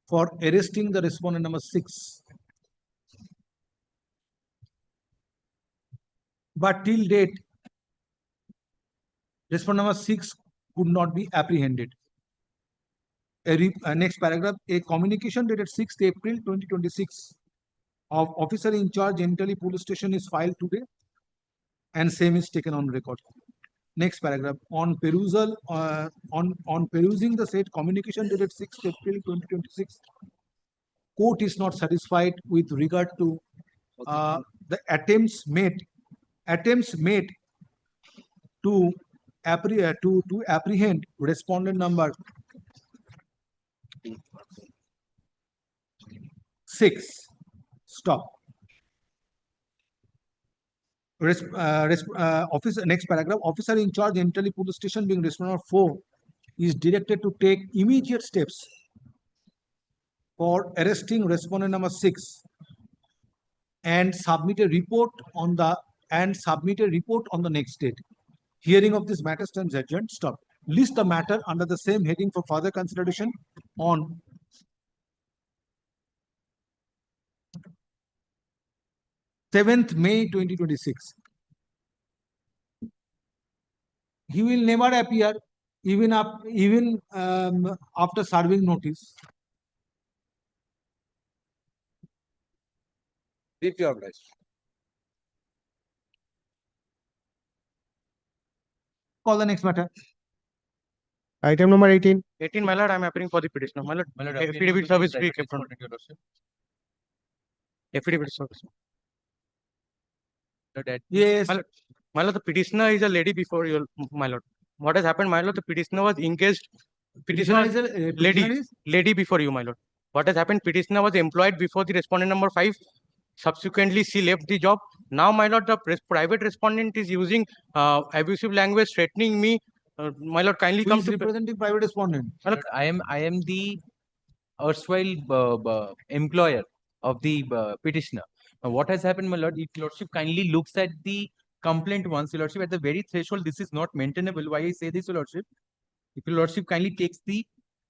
[SPEAKER 2] for arresting the respondent number 6. But till date, respondent number 6 could not be apprehended. Next paragraph, a communication dated 6th April 2026 of officer in charge Entally Police Station is filed today and same is taken on record. Next paragraph, on perusal, on perusing the said communication dated 6th April 2026, court is not satisfied with regard to the attempts made to apprehend respondent number 6. Stop. Officer, next paragraph, officer in charge Entally Police Station being respondent 4 is directed to take immediate steps for arresting respondent number 6 and submit a report on the next date. Hearing of this matter stands adjourned. Stop. List the matter under the same heading for further consideration on 7th May 2026. He will never appear even after serving notice.
[SPEAKER 6] If you are obliged.
[SPEAKER 2] Call the next matter.
[SPEAKER 16] Item number 18.
[SPEAKER 5] 18, my lord, I am appearing for the petitioner. My lord,
[SPEAKER 21] My lord,
[SPEAKER 5] affidavit service be kept on.
[SPEAKER 21] respondent, your lordship.
[SPEAKER 5] Affidavit service.
[SPEAKER 21] Lord, that-
[SPEAKER 2] Yes.
[SPEAKER 5] My lord, the petitioner is a lady before you, my lord. What has happened, my lord? The petitioner was engaged. Petitioner
[SPEAKER 2] Petitioner is a-
[SPEAKER 5] lady,
[SPEAKER 2] petitioner is-
[SPEAKER 5] lady before you, my lord. What has happened? Petitioner was employed before the respondent number 5. Subsequently, she left the job. Now, my lord, the private respondent is using abusive language, threatening me. My lord, kindly
[SPEAKER 2] Who
[SPEAKER 5] come
[SPEAKER 2] is
[SPEAKER 5] to.
[SPEAKER 2] representing private respondent?
[SPEAKER 21] My lord, I am the erstwhile employer of the petitioner. Now, what has happened, my lord? If lordship kindly looks at the complaint once, your lordship, at the very threshold, this is not maintainable. Why I say this, your lordship? If your lordship kindly takes the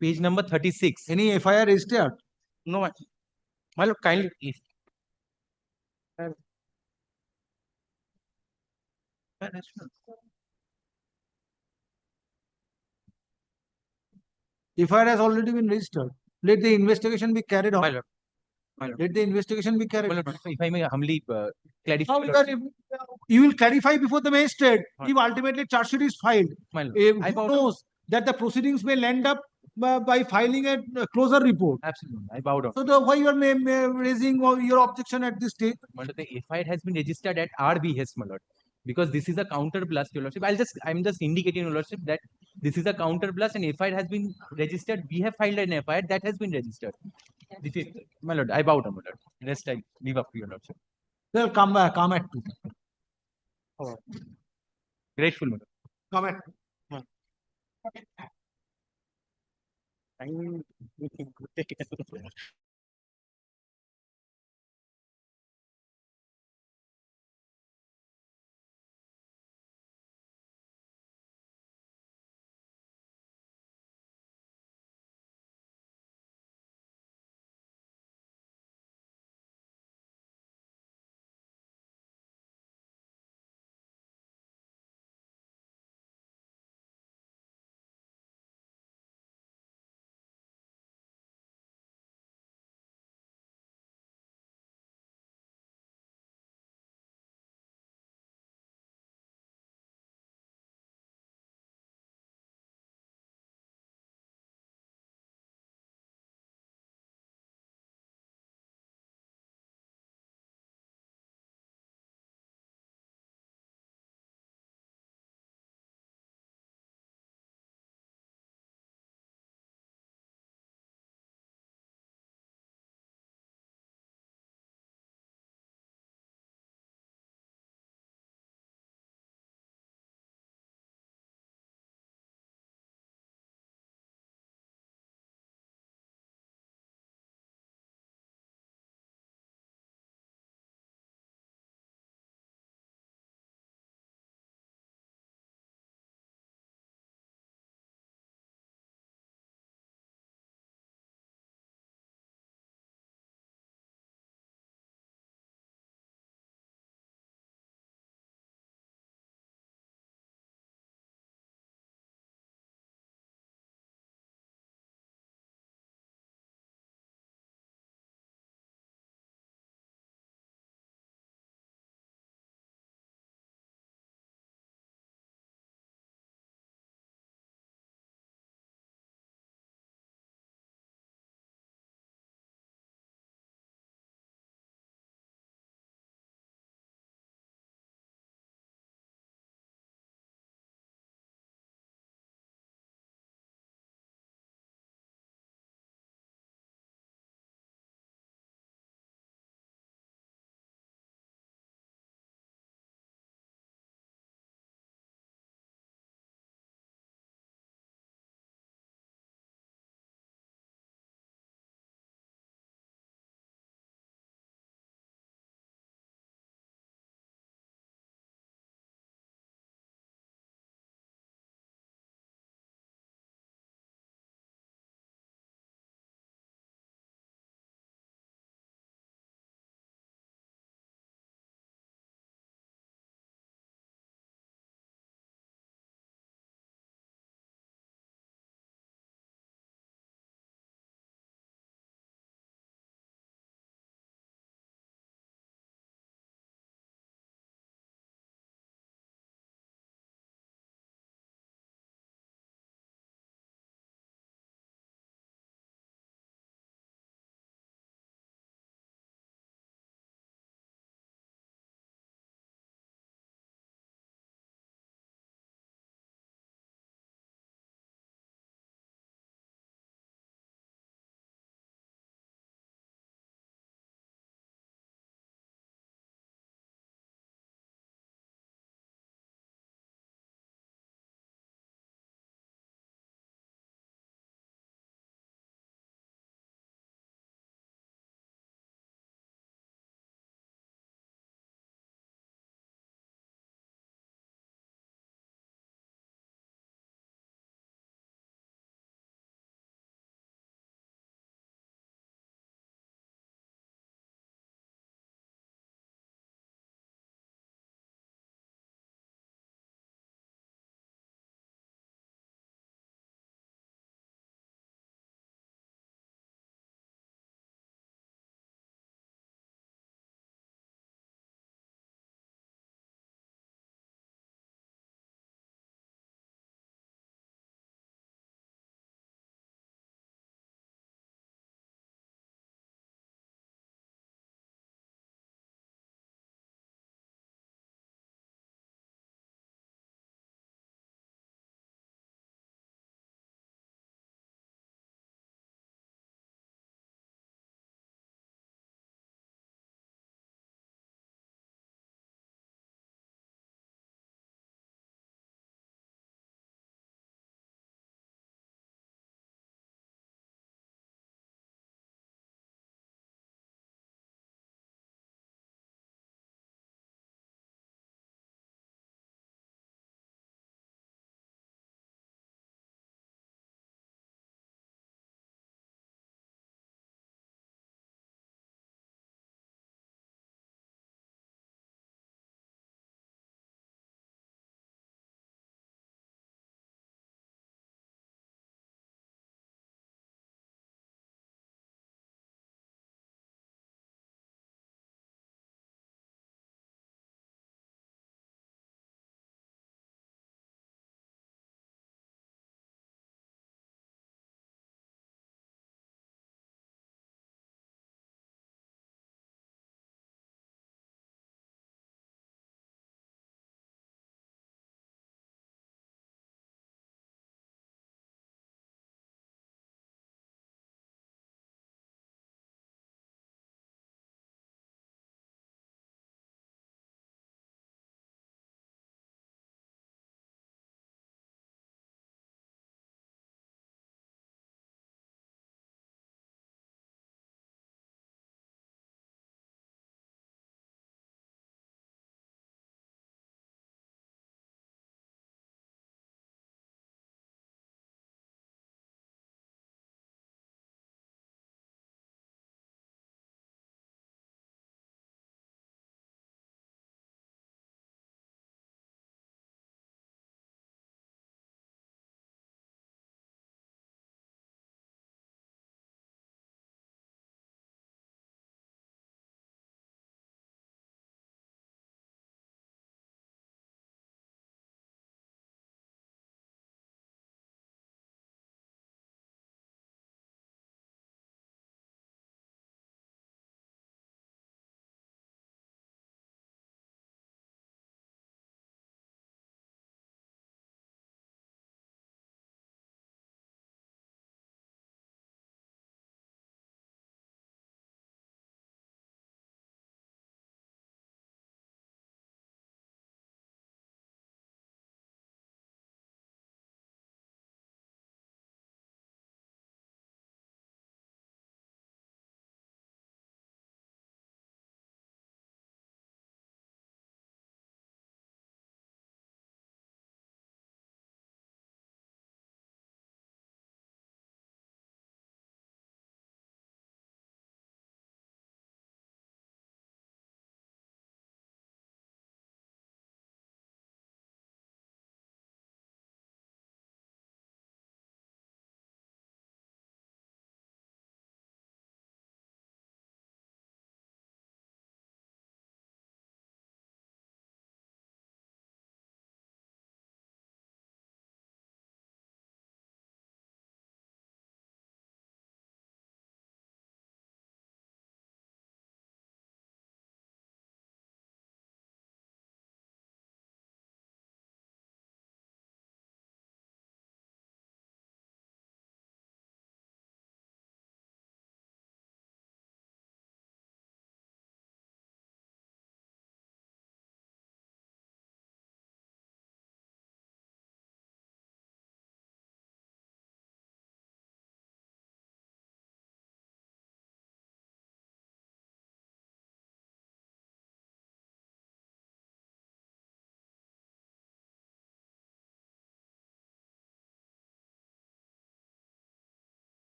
[SPEAKER 21] page number 36.
[SPEAKER 2] Any FIR registered?
[SPEAKER 5] No, my lord, kindly.
[SPEAKER 2] FIR has already been registered. Let the investigation be carried on.
[SPEAKER 5] My lord. My lord.
[SPEAKER 2] Let the investigation be carried on.
[SPEAKER 21] If I may humbly clarify.
[SPEAKER 2] How because you will clarify before the magistrate if ultimately charge sheet is filed.
[SPEAKER 21] My lord,
[SPEAKER 2] Who knows that the proceedings may land up by filing a closure report.
[SPEAKER 21] Absolutely, I bow down.
[SPEAKER 2] So why you are raising your objection at this stage?
[SPEAKER 21] My lord, the FIR has been registered at our behest, my lord, because this is a counter blast, your lordship. I'm just indicating, your lordship, that this is a counter blast and FIR has been registered. We have filed an FIR that has been registered. This is, my lord, I bow down, my lord. Rest I leave up to your lordship.
[SPEAKER 2] They'll come back, come at 2.
[SPEAKER 21] Oh. Grateful, my lord.
[SPEAKER 2] Come at.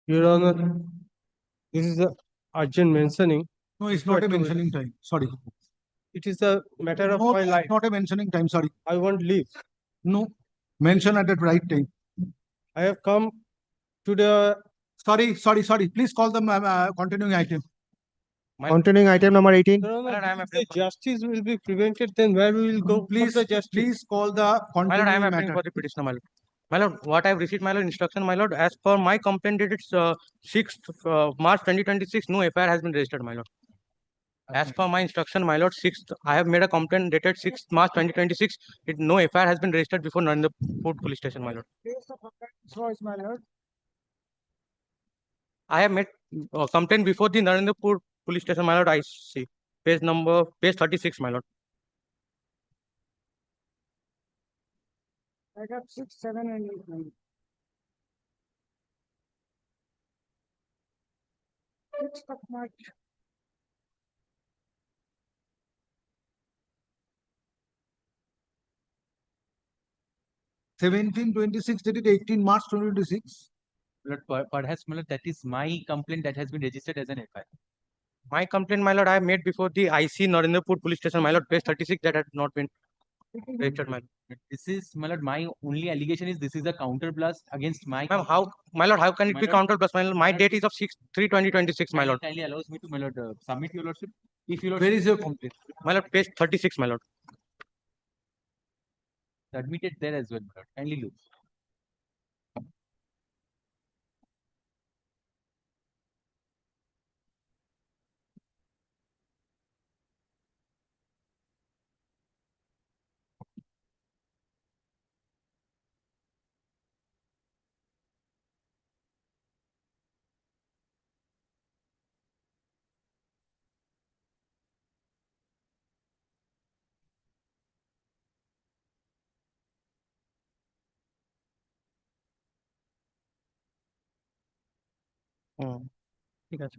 [SPEAKER 16] Your Honor, this is a urgent mentioning.
[SPEAKER 2] No, it's not a mentioning time. Sorry.
[SPEAKER 16] It is a matter of
[SPEAKER 2] No,
[SPEAKER 16] my
[SPEAKER 2] it's
[SPEAKER 16] life.
[SPEAKER 2] not a mentioning time. Sorry.
[SPEAKER 16] I want leave.
[SPEAKER 2] No, mention at the right time.
[SPEAKER 16] I have come to the
[SPEAKER 2] Sorry. Please call the continuing item.
[SPEAKER 16] continuing item number 18.
[SPEAKER 5] My lord, I am
[SPEAKER 16] If the justice will be prevented, then where we will go
[SPEAKER 2] Please,
[SPEAKER 16] for the justice?
[SPEAKER 2] please call the
[SPEAKER 5] My lord, I am
[SPEAKER 2] continuing
[SPEAKER 5] applying
[SPEAKER 2] matter.
[SPEAKER 5] for the petitioner, my lord. My lord, what I have received, my lord, instruction, my lord, as per my complaint dated 6th March 2026, no FIR has been registered, my lord. As per my instruction, my lord, 6th, I have made a complaint dated 6th March 2026. No FIR has been registered before Narendrapur police station, my lord.
[SPEAKER 12] My lord.
[SPEAKER 5] I have made a complaint before the Narendrapur police station, my lord. I see page 36, my lord.
[SPEAKER 12] I got 6, 7, and 8, 9. 6th of March.
[SPEAKER 2] Seventeen 26 dated 18 March 2026.
[SPEAKER 21] Perhaps, my lord, that is my complaint that has been registered as an FIR.
[SPEAKER 5] My complaint, my lord, I have made before the IC Narendrapur police station, my lord, page 36, that had not been registered, my lord.
[SPEAKER 21] This is, my lord, my only allegation is this is a counter blast against my.
[SPEAKER 5] Ma'am, how, my lord, how can it
[SPEAKER 21] My
[SPEAKER 5] be
[SPEAKER 21] lord,
[SPEAKER 5] counter plus, my lord? My date is of 6/3/2026, my lord.
[SPEAKER 21] kindly allows me to, my lord, submit your lordship. If your
[SPEAKER 2] Where
[SPEAKER 21] lordship
[SPEAKER 2] is your complaint?
[SPEAKER 5] My lord, page 36, my lord.
[SPEAKER 21] submitted there as well, my lord. Kindly look.
[SPEAKER 5] ঠিক আছে।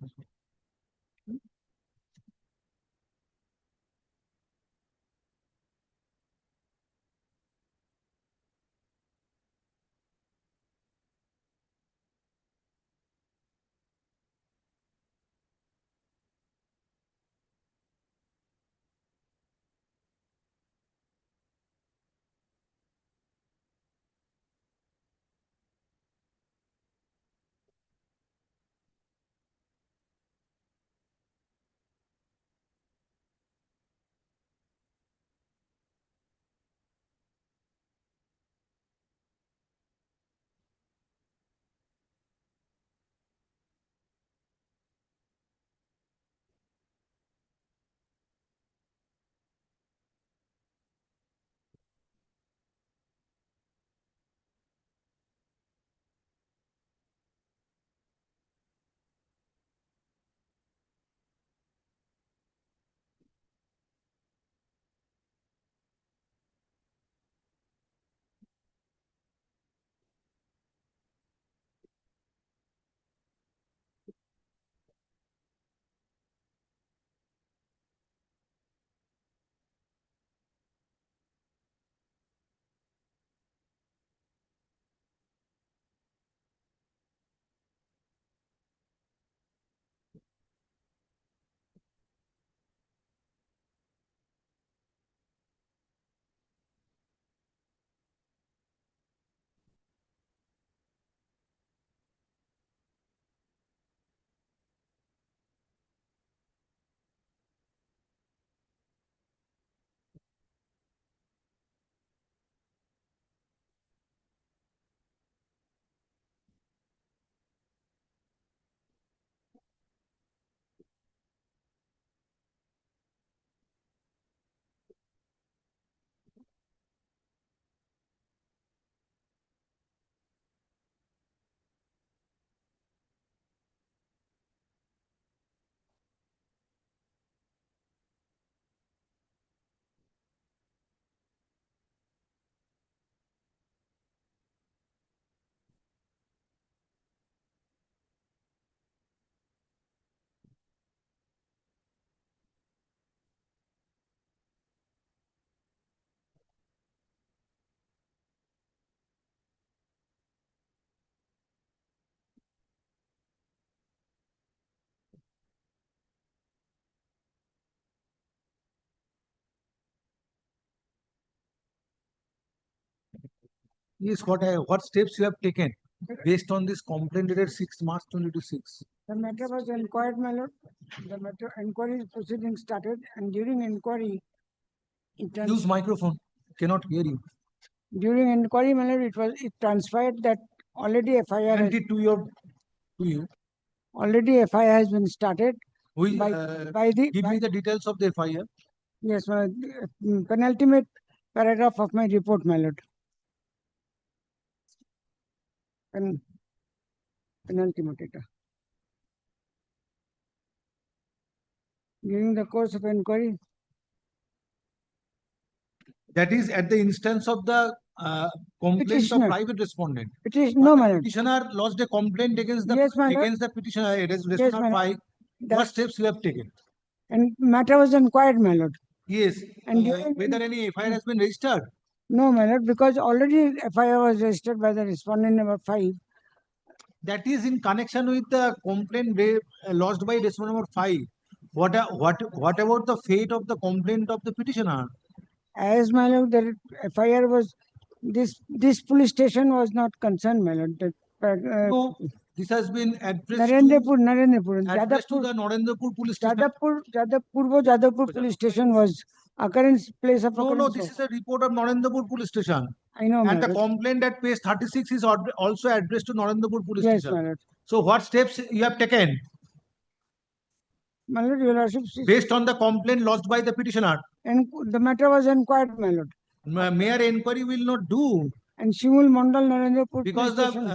[SPEAKER 2] Yes, what steps you have taken based on this complaint dated 6 March 2026?
[SPEAKER 7] The matter was inquired, my lord. The matter inquiry proceedings started, and during inquiry,
[SPEAKER 2] Use microphone. Cannot hear you.
[SPEAKER 7] during inquiry, my lord, it transpired that already FIR
[SPEAKER 2] Send it to you.
[SPEAKER 7] already FIR has been started.
[SPEAKER 2] Give me the details of the FIR.
[SPEAKER 7] Yes, my penultimate paragraph of my report, my lord. Penultimate data. During the course of inquiry,
[SPEAKER 2] That is at the instance of the complaint
[SPEAKER 7] Petitioner.
[SPEAKER 2] of private respondent.
[SPEAKER 7] No, my lord.
[SPEAKER 2] Petitioner lodged a complaint against the petitioner. It is
[SPEAKER 7] Yes, my lord.
[SPEAKER 2] 5. What steps you have taken?
[SPEAKER 7] And matter was inquired, my lord.
[SPEAKER 2] Yes.
[SPEAKER 7] And
[SPEAKER 2] Whether any FIR has been registered?
[SPEAKER 7] No, my lord, because already FIR was registered by the respondent number 5.
[SPEAKER 2] That is in connection with the complaint lodged by respondent number 5. What about the fate of the complaint of the petitioner?
[SPEAKER 7] As my lord, the FIR was this police station was not concerned, my lord.
[SPEAKER 2] No, this has been addressed
[SPEAKER 7] Narendrapur,
[SPEAKER 2] to the Narendrapur police station.
[SPEAKER 7] Jadavpur police station was occurrence place of occurrence.
[SPEAKER 2] No, this is a report of Narendrapur police station.
[SPEAKER 7] I know,
[SPEAKER 2] And the
[SPEAKER 7] my lord.
[SPEAKER 2] complaint at page 36 is also addressed to Narendrapur police
[SPEAKER 7] Yes,
[SPEAKER 2] station.
[SPEAKER 7] my lord.
[SPEAKER 2] So what steps you have taken?
[SPEAKER 7] My lord, your lordship,
[SPEAKER 2] based on the complaint lodged by the petitioner?
[SPEAKER 7] And the matter was inquired, my lord.
[SPEAKER 2] Mayor inquiry will not do.
[SPEAKER 7] And Shimul Mandal Narendrapur
[SPEAKER 2] Because
[SPEAKER 7] police station.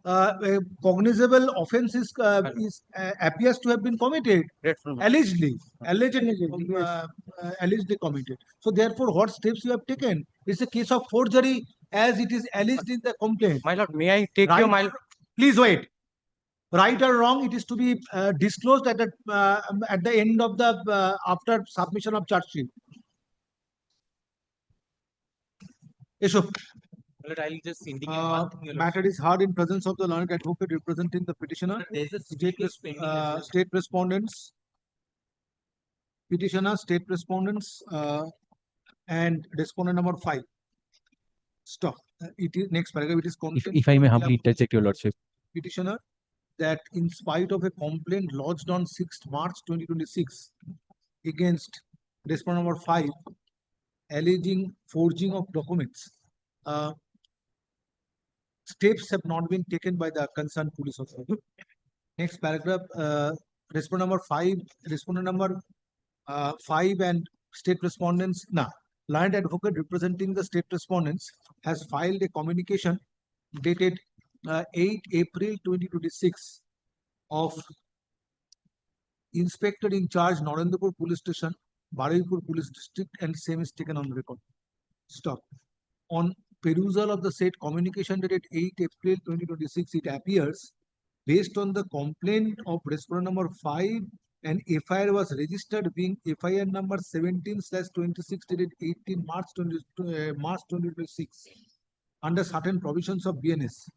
[SPEAKER 2] a cognizable offense appears to have been committed, allegedly committed. So therefore, what steps you have taken? It's a case of forgery, as it is alleged in the complaint.
[SPEAKER 5] My lord, may I take your my
[SPEAKER 2] Please wait. Right or wrong, it is to be disclosed at the end of the after submission of charge sheet. Issue.
[SPEAKER 21] I'll just indicate one thing, Your
[SPEAKER 2] Matter is heard in presence of the learned advocate representing the petitioner,
[SPEAKER 21] There's a case pending as well.
[SPEAKER 2] state respondents, petitioner, state respondents, and respondent number 5. Stop. It is next paragraph. It is
[SPEAKER 21] If I may humbly interject, Your Lordship.
[SPEAKER 2] Petitioner that in spite of a complaint lodged on 6th March 2026 against respondent number 5 alleging forging of documents, steps have not been taken by the concerned police authority. Next paragraph, respondent number 5 and state respondents. Learned advocate representing the state respondents has filed a communication dated 8 April 2026 of Inspector in Charge Narendrapur Police Station, Baraipur Police District, and same is taken on record. Stop. On perusal of the said communication dated 8 April 2026, it appears based on the complaint of respondent number 5, an FIR was registered being FIR number 17/26 dated 18 March 2026 under certain provisions of BNS.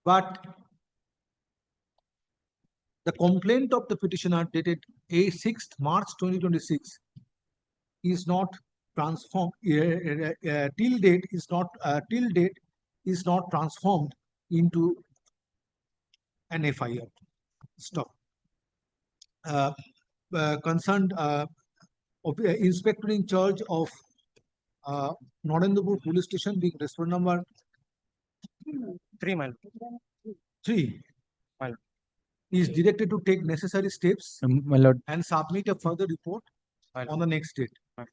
[SPEAKER 2] But the complaint of the petitioner dated 6th March 2026 is not transformed till date is not transformed into an FIR. Stop. Concerned inspector in charge of Narendrapur Police Station, being respondent number 3, is directed to take necessary steps
[SPEAKER 21] My lord.
[SPEAKER 2] and submit a further report on the next date.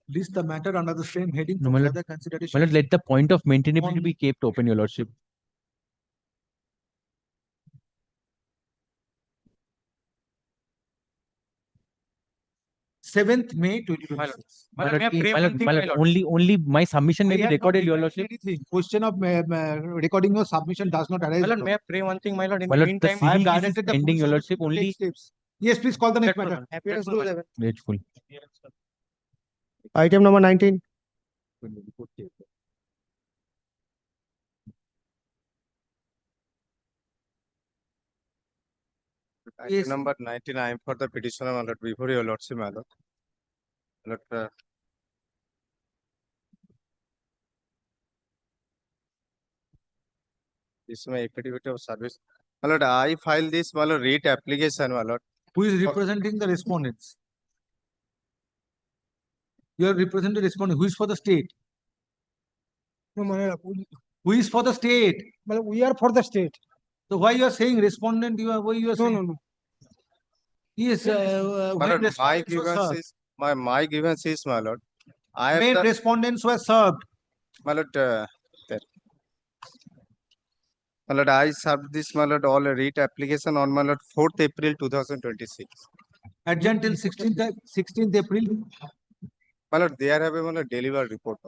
[SPEAKER 2] List the matter under the same heading
[SPEAKER 21] No,
[SPEAKER 2] for
[SPEAKER 21] my lord.
[SPEAKER 2] further consideration.
[SPEAKER 21] My lord, let the point of maintainability be kept open, Your Lordship.
[SPEAKER 2] May 2026.
[SPEAKER 21] My lord, only my submission may be recorded, Your Lordship.
[SPEAKER 2] Anything. Question of recording your submission does not arise.
[SPEAKER 5] My lord, may I pray one thing, my lord? In
[SPEAKER 21] My
[SPEAKER 5] the
[SPEAKER 21] lord, the
[SPEAKER 5] meantime,
[SPEAKER 21] civil
[SPEAKER 2] I have
[SPEAKER 21] case is
[SPEAKER 2] directed the
[SPEAKER 21] pending, Your
[SPEAKER 2] police
[SPEAKER 21] Lordship,
[SPEAKER 2] to take
[SPEAKER 21] only.
[SPEAKER 2] steps. Yes, please call the next matter.
[SPEAKER 21] Grateful.
[SPEAKER 22] Item number 19.
[SPEAKER 13] Item number 19, I am for the petitioner, my lord, before your lordship, my lord. This is my affidavit of service. My lord, I filed this, my lord, writ application, my lord.
[SPEAKER 2] Who is representing the respondents? You are representing the respondent. Who is for the state?
[SPEAKER 16] No, my lord,
[SPEAKER 2] Who is for the state?
[SPEAKER 16] well, we are for the state.
[SPEAKER 2] So why you are saying respondent? You are why you are saying?
[SPEAKER 16] No.
[SPEAKER 2] Yes,
[SPEAKER 13] My
[SPEAKER 2] when
[SPEAKER 13] lord, my
[SPEAKER 2] respondents were
[SPEAKER 13] grievance
[SPEAKER 2] served,
[SPEAKER 13] is, my grievance is, my lord. I have
[SPEAKER 2] when
[SPEAKER 13] the,
[SPEAKER 2] respondents were served,
[SPEAKER 13] my lord, there. My lord, I served this, my lord, all writ application on, my lord, 4th April 2026.
[SPEAKER 2] adjourned till 16th April.
[SPEAKER 13] My lord, there have a, my lord, delivered report.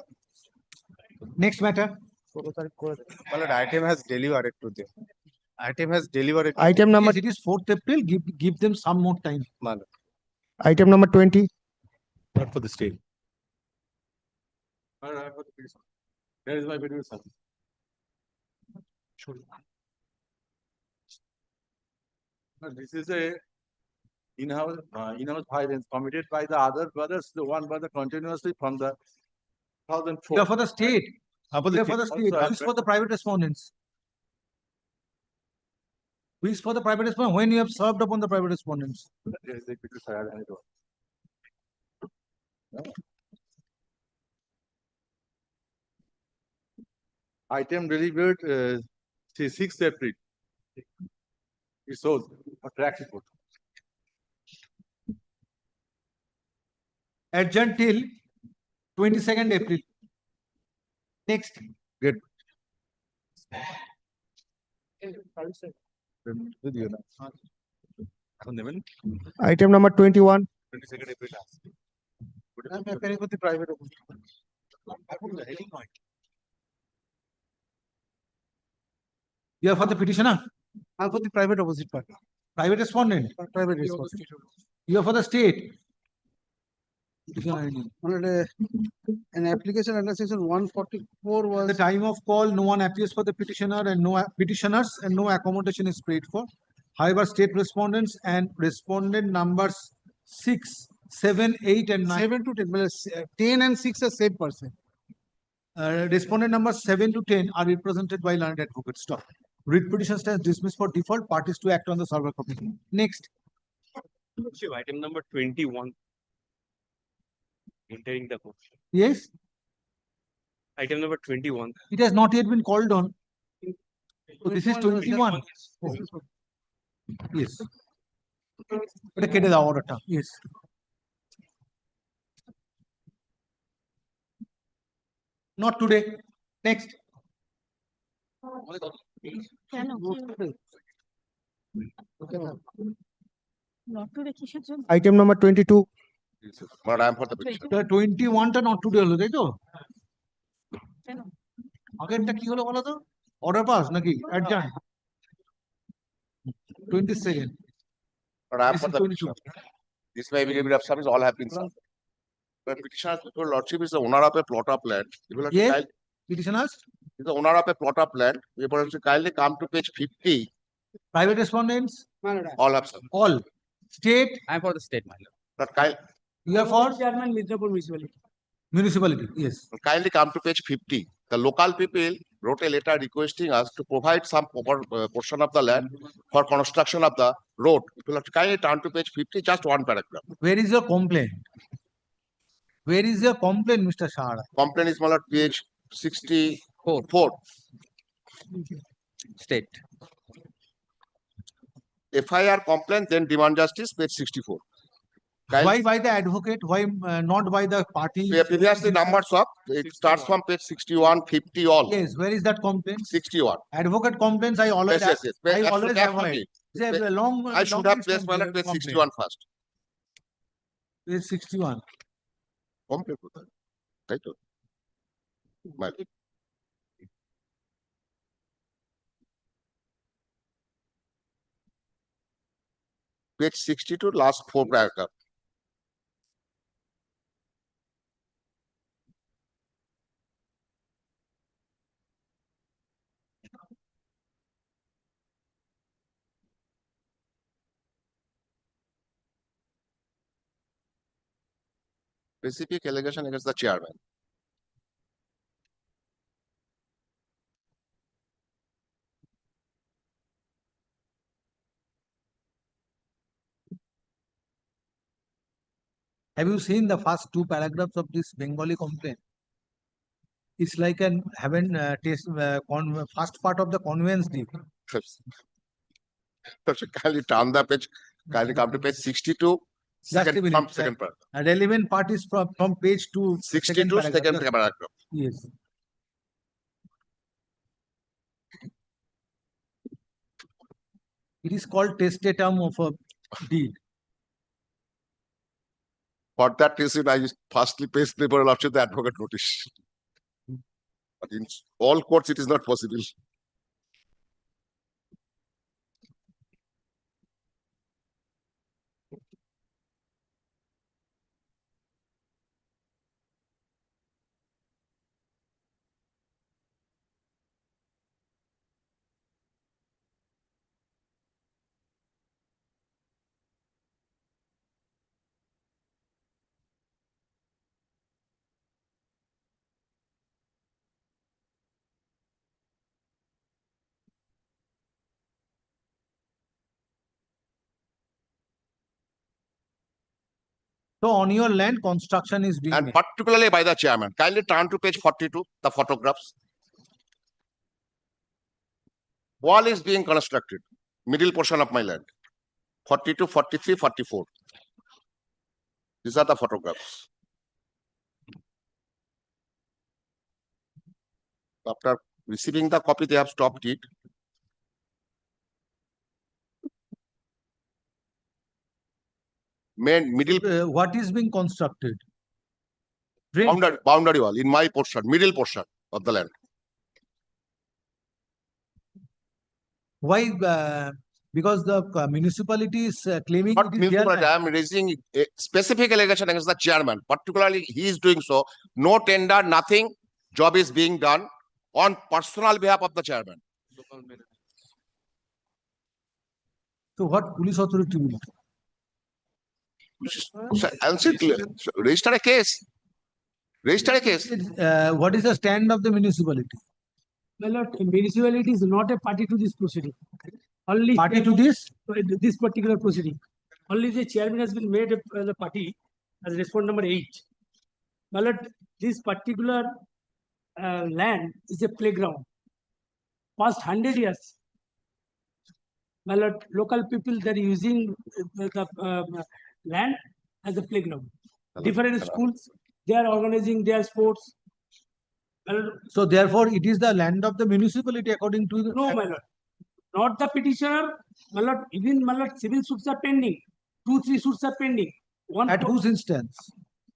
[SPEAKER 2] Next matter.
[SPEAKER 13] My lord, item has delivered to them. Item has delivered.
[SPEAKER 16] Item number,
[SPEAKER 2] Yes, it is 4th April. Give them some more time.
[SPEAKER 13] My lord.
[SPEAKER 16] item number 20.
[SPEAKER 1] Not for the state.
[SPEAKER 3] Where is my video, sir? This is a in-house violence committed by the other brothers, the one brother continuously from the 2004.
[SPEAKER 2] You are for the state. You are for the
[SPEAKER 3] Also,
[SPEAKER 2] state.
[SPEAKER 3] I
[SPEAKER 2] Who is for the private respondents? Who is for the private respondent? When you have served upon the private respondents?
[SPEAKER 3] There is a video, sir, I don't know. Item delivered 6th April. It shows a track report.
[SPEAKER 2] Adjourned till 22nd April. Next.
[SPEAKER 1] Good.
[SPEAKER 16] Item number 21.
[SPEAKER 3] 22nd April. I'm appearing with the private.
[SPEAKER 2] You are for the petitioner?
[SPEAKER 16] I'm for the private opposite party.
[SPEAKER 2] Private respondent?
[SPEAKER 16] Private response.
[SPEAKER 2] You are for the state?
[SPEAKER 16] An application under section 144
[SPEAKER 2] At
[SPEAKER 16] was.
[SPEAKER 2] the time of call, no one appears for the petitioner and no petitioners and no accommodation is paid for. However, state respondents and respondent numbers 6, 7, 8 and 9.
[SPEAKER 16] 7 to 10, well, 10 and 6 are same person.
[SPEAKER 2] Respondent numbers 7 to 10 are represented by learned advocates. Stop. Writ petition stands dismissed for default. Parties to act on the server copy. Next.
[SPEAKER 22] Item number 21. Entering the court.
[SPEAKER 2] Yes.
[SPEAKER 22] Item number 21.
[SPEAKER 2] It has not yet been called on. So this is 21. Oh. Yes. Yes. Not today. Next.
[SPEAKER 16] Item number 22.
[SPEAKER 3] But I'm for the petition.
[SPEAKER 2] 21 টা not today হলো তাই তো? আগেরটা কি হলো বলো তো? Order pass নাকি? Adjourn. 22nd.
[SPEAKER 3] But I'm
[SPEAKER 2] This
[SPEAKER 3] for
[SPEAKER 2] is
[SPEAKER 3] the
[SPEAKER 2] 22.
[SPEAKER 3] petition. This may be of service, all have been served. The petitioner, your lordship, is the owner of a plot of land. If you
[SPEAKER 2] Yes.
[SPEAKER 3] kindly-
[SPEAKER 2] Petitioners?
[SPEAKER 3] is the owner of a plot of land. You will kindly come to page 50.
[SPEAKER 2] Private respondents?
[SPEAKER 3] All have served.
[SPEAKER 2] All. State?
[SPEAKER 21] I'm for the state, my lord.
[SPEAKER 3] But kind,
[SPEAKER 2] You are for?
[SPEAKER 16] Chairman, Midrapur Municipality.
[SPEAKER 2] Municipality. Yes.
[SPEAKER 3] kindly come to page 50. The local people wrote a letter requesting us to provide some portion of the land for construction of the road. If you kindly turn to page 50, just one paragraph.
[SPEAKER 2] Where is your complaint? Where is your complaint, Mr. Shahara?
[SPEAKER 3] Complaint is my lord, page 64.
[SPEAKER 21] State.
[SPEAKER 3] FIR complaint, then demand justice, page 64.
[SPEAKER 2] Why by the advocate? Why not by the party?
[SPEAKER 3] Previously numbers up, it starts from page 61, 50, all.
[SPEAKER 2] Yes, where is that complaint?
[SPEAKER 3] 61.
[SPEAKER 2] Advocate complaints, I always,
[SPEAKER 3] Yes.
[SPEAKER 2] I
[SPEAKER 3] Absolutely,
[SPEAKER 2] always
[SPEAKER 3] absolutely.
[SPEAKER 2] avoid. It's a long,
[SPEAKER 3] I should
[SPEAKER 2] long
[SPEAKER 3] have placed my lord, page 61 first.
[SPEAKER 2] Page 61.
[SPEAKER 3] Complaint কোথায়? তাই তো? My lord. Page 62, last 4 paragraph. Specific allegation against the chairman.
[SPEAKER 2] Have you seen the first two paragraphs of this Bengali complaint? It's like an haven't first part of the conveyance deed.
[SPEAKER 3] Kindly turn the page, kindly come to page 62.
[SPEAKER 2] Just a minute.
[SPEAKER 3] Second paragraph.
[SPEAKER 2] A relevant part is from page 2,
[SPEAKER 3] 62, second paragraph.
[SPEAKER 2] Yes. It is called testatum of a deed.
[SPEAKER 3] For that reason, I firstly paste the lordship the advocate notice. But in all courts, it is not possible.
[SPEAKER 2] So on your land, construction is being
[SPEAKER 3] And
[SPEAKER 2] made.
[SPEAKER 3] particularly by the chairman. Kindly turn to page 42, the photographs. Wall is being constructed, middle portion of my land. 42, 43, 44. These are the photographs. After receiving the copy, they have stopped it. Middle.
[SPEAKER 2] What is being constructed?
[SPEAKER 3] Boundary wall in my portion, middle portion of the land.
[SPEAKER 2] Why? Because the municipality is claiming
[SPEAKER 3] Not
[SPEAKER 2] it is their
[SPEAKER 3] municipality, I
[SPEAKER 2] land.
[SPEAKER 3] am raising a specific allegation against the chairman. Particularly, he is doing so. No tender, nothing. Job is being done on personal behalf of the chairman.
[SPEAKER 2] So what police authority will do?
[SPEAKER 3] Register a case. Register a case.
[SPEAKER 2] What is the stand of the municipality?
[SPEAKER 12] My lord, municipality is not a party to this proceeding. Only
[SPEAKER 2] Party to this?
[SPEAKER 12] This particular proceeding. Only the chairman has been made as a party as respondent number 8. My lord, this particular land is a playground. Past 100 years, my lord, local people they are using the land as a playground. Different schools they are organizing their sports.
[SPEAKER 2] So therefore, it is the land of the municipality according to the.
[SPEAKER 12] No, my lord. Not the petitioner, my lord. Even my lord, civil suits are pending. 2-3 suits are pending.
[SPEAKER 2] At whose instance?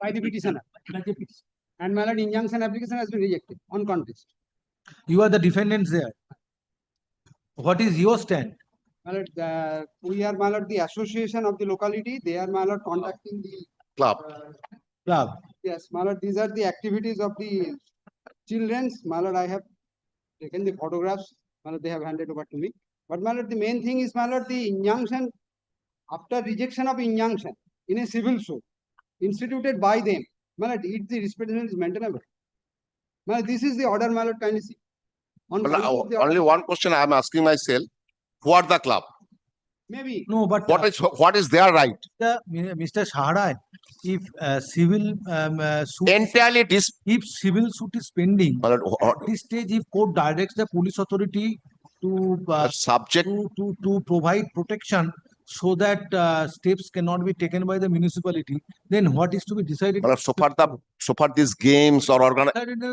[SPEAKER 8] By the petitioner. And my lord, injunction application has been rejected on contest.
[SPEAKER 2] You are the defendants there. What is your stand?
[SPEAKER 8] My lord, we are, my lord, the association of the locality. They are, my lord, contacting the
[SPEAKER 3] club.
[SPEAKER 2] Club.
[SPEAKER 8] Yes, my lord, these are the activities of the children's. My lord, I have taken the photographs. My lord, they have handed over to me. But my lord, the main thing is, my lord, the injunction, after rejection of injunction in a civil suit instituted by them, my lord, if the representation is maintainable. My lord, this is the order, my lord, kindly see.
[SPEAKER 3] Only one question I am asking myself: who are the club?
[SPEAKER 8] Maybe.
[SPEAKER 2] No, but
[SPEAKER 3] what is their right?
[SPEAKER 2] Mr. Shahara, if civil suit
[SPEAKER 3] entirely
[SPEAKER 2] if civil suit is pending, at this stage, if court directs the police authority to
[SPEAKER 3] subject
[SPEAKER 2] to provide protection so that steps cannot be taken by the municipality, then what is to be decided?
[SPEAKER 3] So far these games or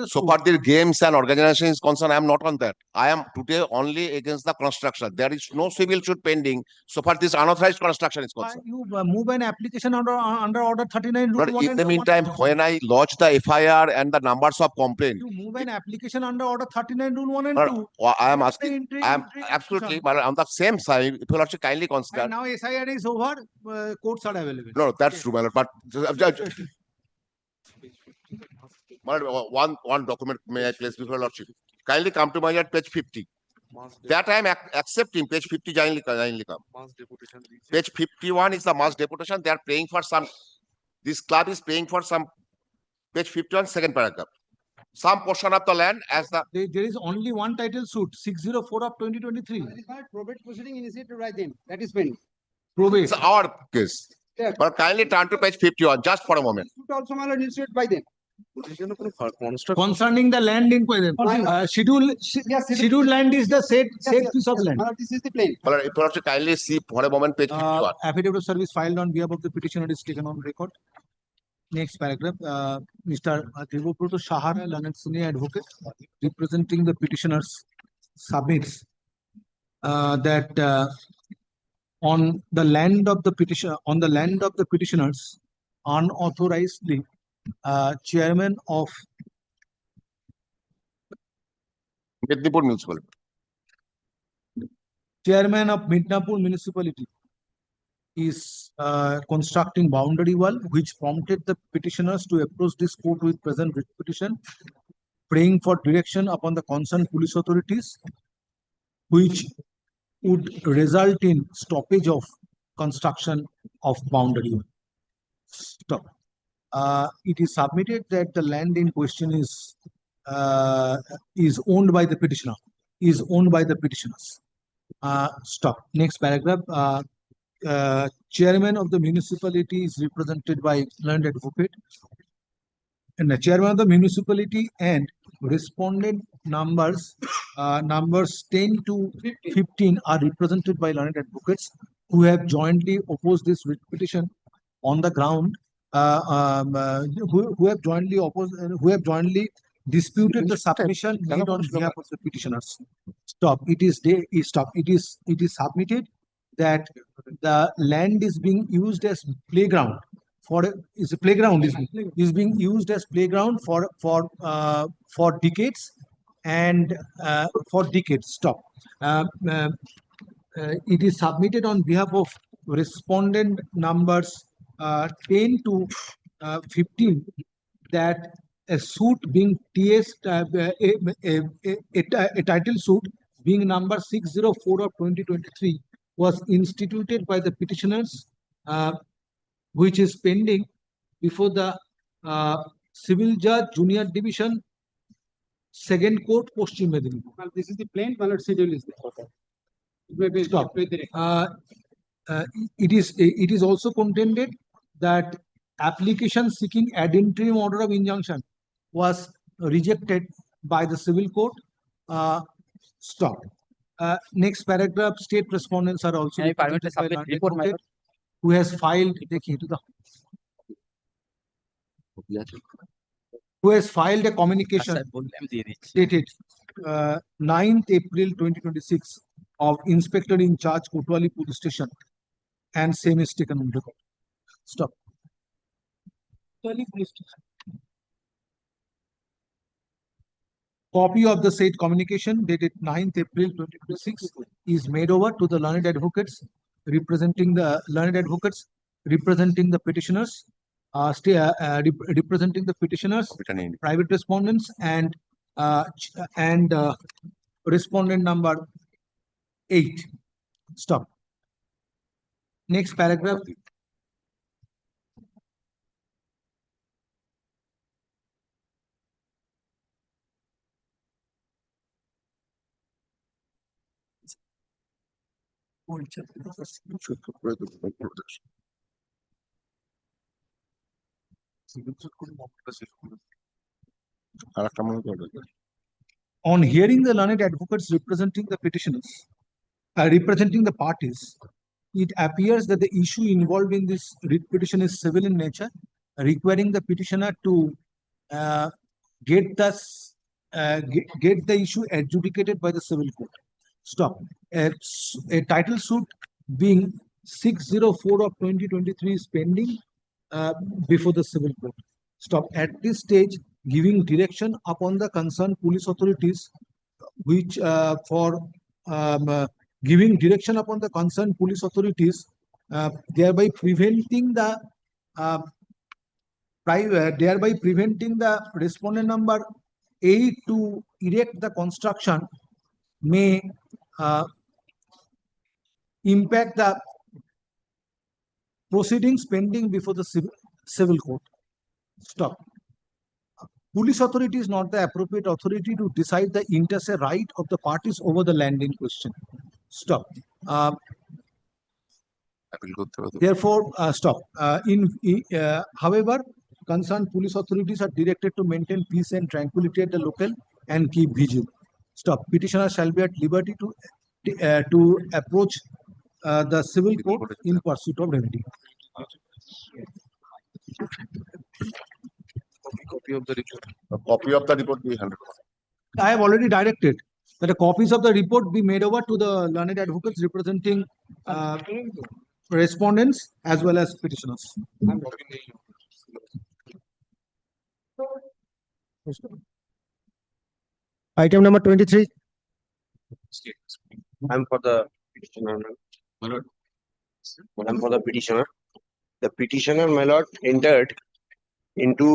[SPEAKER 3] so far the games and organization is concerned, I am not on that. I am today only against the construction. There is no civil suit pending. So far this unauthorized construction is concerned.
[SPEAKER 2] You move an application under order 39.
[SPEAKER 3] But in the meantime, when I lodge the FIR and the numbers of complaint,
[SPEAKER 2] you move an application under order 39 rule 1 and 2.
[SPEAKER 3] I am asking, I am absolutely on the same side. If you will also kindly consider.
[SPEAKER 2] And now SIR is over, courts are available.
[SPEAKER 3] No, that's true, my lord. But one document may I place before lordship. Kindly come to my at page 50. That I am accepting. Page 50 kindly come. Page 51 is the mass deputation. They are paying for some. This club is paying for some. Page 51, second paragraph. Some portion of the land as the.
[SPEAKER 2] There is only one title suit, 604 of 2023.
[SPEAKER 8] Probate proceeding initiated by them. That is pending.
[SPEAKER 2] Probate.
[SPEAKER 3] It's our case. But kindly turn to page 51 just for a moment.
[SPEAKER 8] Also, my lord, instructed by them.
[SPEAKER 2] Concerning the land inquiry, scheduled land is the said piece of land.
[SPEAKER 8] My lord, this is the plain.
[SPEAKER 3] My lord, if you also kindly see for a moment page 51.
[SPEAKER 2] Affidavit of service filed on behalf of the petitioner is taken on record. Next paragraph, Mr. Devobroto Shahara, learned senior advocate, representing the petitioners, submits that on the land of the petitioners, unauthorizedly, chairman of
[SPEAKER 3] Midnapur Municipality.
[SPEAKER 2] Midnapur municipality is constructing boundary wall, which prompted the petitioners to approach this court with present writ petition, praying for direction upon the concerned police authorities, which would result in stoppage of construction of boundary wall. Stop. It is submitted that the land in question is owned by the petitioner. Stop. Next paragraph. Chairman of the municipality is represented by learned advocate, and the chairman of the municipality and respondent numbers 10 to 15 are represented by learned advocates who have jointly opposed this writ petition on the ground, who have jointly disputed the submission made on behalf of the petitioners. Stop. It is submitted that the land is being used as playground is being used as playground for decades and for decades. Stop. It is submitted on behalf of respondent numbers 10 to 15 that a suit being a title suit being number 604 of 2023 was instituted by the petitioners, which is pending before the Civil Judge Junior Division, Second Court, Paschim Medinipur.
[SPEAKER 8] Well, this is the plain. My lord, schedule is there.
[SPEAKER 2] Stop. It is also contended that application seeking ad interim order of injunction was rejected by the civil court. Stop. Next paragraph, state respondents are also represented by learned advocate who has filed a communication dated 9th April 2026 of Inspector in Charge Kotwali Police Station, and same is taken on record. Stop. Copy of the said communication dated 9th April 2026 is made over to the learned advocates representing the petitioners, private respondents, and respondent number 8. Stop. Next paragraph. On hearing the learned advocates representing the petitioners, representing the parties, it appears that the issue involved in this writ petition is civil in nature, requiring the petitioner to get the issue adjudicated by the civil court. Stop. A title suit being 604 of 2023 is pending before the civil court. Stop. At this stage, giving direction upon the concerned police authorities, thereby preventing the respondent number 8 to erect the construction may impact the proceedings pending before the civil court. Stop. Police authority is not the appropriate authority to decide the inter se right of the parties over the land in question. Stop.
[SPEAKER 20] appeal করতে হবে।
[SPEAKER 2] Therefore, stop. However, concerned police authorities are directed to maintain peace and tranquility at the local and keep vigil. Stop. Petitioner shall be at liberty to approach the civil court in pursuit of remedy.
[SPEAKER 20] Copy of the report.
[SPEAKER 3] A copy of the report be handed.
[SPEAKER 2] I have already directed that the copies of the report be made over to the learned advocates representing respondents as well as petitioners.
[SPEAKER 16] Item number 23.
[SPEAKER 9] I'm for the petitioner. My lord. I'm for the petitioner. The petitioner, my lord, entered into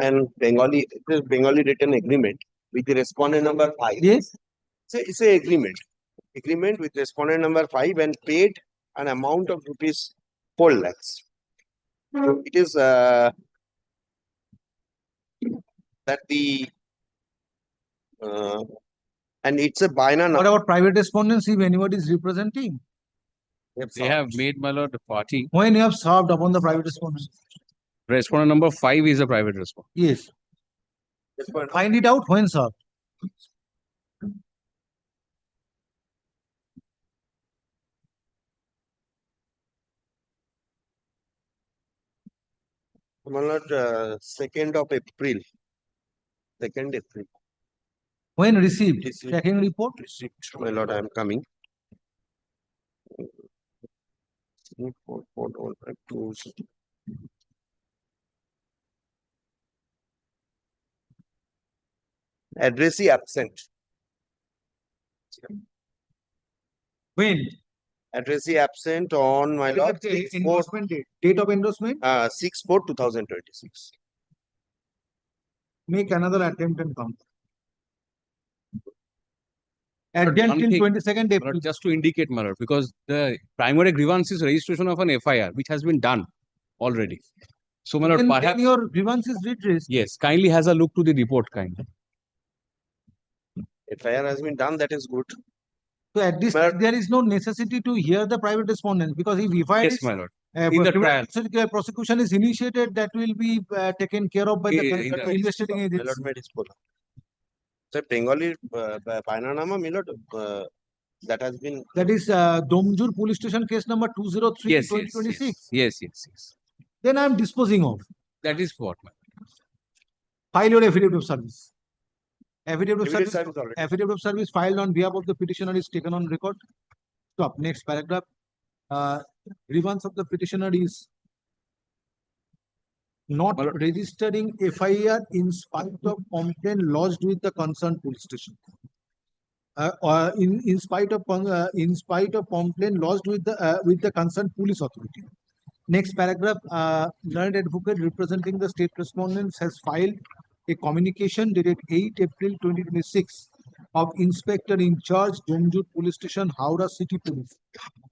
[SPEAKER 9] an Bengali written agreement with the respondent number 5.
[SPEAKER 2] Yes.
[SPEAKER 9] It's a agreement with respondent number 5 and paid an amount of rupees 4 lakhs. So it is that the and it's a binary.
[SPEAKER 2] What about private respondents if anybody is representing?
[SPEAKER 20] They have made, my lord, the party.
[SPEAKER 2] When you have served upon the private respondents?
[SPEAKER 20] Respondent number 5 is a private respondent.
[SPEAKER 2] Yes. Find it out when served.
[SPEAKER 9] My lord, 2nd of April. 2nd April.
[SPEAKER 2] When received? Tracking report?
[SPEAKER 9] Received, my lord, I am coming. Addressee absent.
[SPEAKER 2] When?
[SPEAKER 9] Addressee absent on, my lord,
[SPEAKER 2] Endorsement date. Date of endorsement?
[SPEAKER 9] 6/4/2026.
[SPEAKER 2] Make another attempt and come. Adjourn till 22nd April.
[SPEAKER 20] Just to indicate, my lord, because the primary grievance is registration of an FIR, which has been done already. So, my lord,
[SPEAKER 2] Then
[SPEAKER 20] perhaps
[SPEAKER 2] your grievance is redressed.
[SPEAKER 20] yes, kindly has a look to the report, kindly.
[SPEAKER 9] FIR has been done, that is good.
[SPEAKER 2] So at this stage, there is no necessity to hear the private respondents because if
[SPEAKER 20] Yes, my lord. In the trial.
[SPEAKER 2] Prosecution is initiated, that will be taken care of by the investigating
[SPEAKER 9] My
[SPEAKER 2] agency.
[SPEAKER 9] lord, may dispose. So Bengali Painanama, my lord, that has been.
[SPEAKER 2] That is Domjur police station case number 203
[SPEAKER 20] Yes,
[SPEAKER 2] 2026.
[SPEAKER 20] yes.
[SPEAKER 2] Then I am disposing of.
[SPEAKER 20] That is what, my lord.
[SPEAKER 2] File your affidavit of service. Affidavit
[SPEAKER 9] Affidavit
[SPEAKER 2] of service filed on behalf of the petitioner is taken on record. Stop. Next paragraph. Grievance of the petitioner is not registering FIR in spite of complaint lodged with the concerned police station. Or in spite of complaint lodged with the concerned police authority. Next paragraph. Learned advocate representing the state respondents has filed a communication dated 8 April 2026 of Inspector in Charge, Domjur Police Station, Howrah City Police,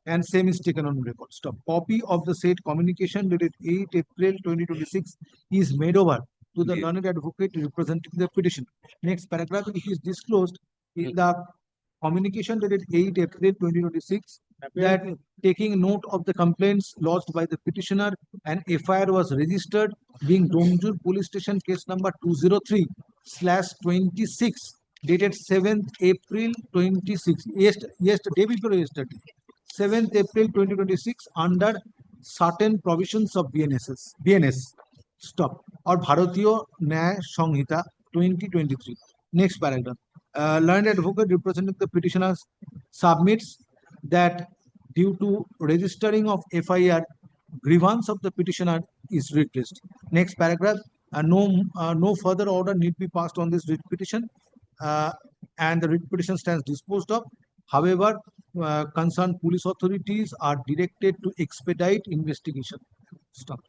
[SPEAKER 2] and same is taken on record. Stop. Copy of the said communication dated 8 April 2026 is made over to the learned advocate representing the petition. Next paragraph, it is disclosed in the communication dated 8 April 2026 that taking note of the complaints lodged by the petitioner, an FIR was registered being Domjur Police Station case number 203/26 dated 7th April 26. Day before yesterday. 7th April 2026 under certain provisions of BNS. Stop. Or Bharatiya Nyaya Samhita 2023. Next paragraph. Learned advocate representing the petitioner submits that due to registering of FIR, grievance of the petitioner is redressed. Next paragraph. No further order need be passed on this writ petition, and the writ petition stands disposed of. However, concerned police authorities are directed to expedite investigation. Stop.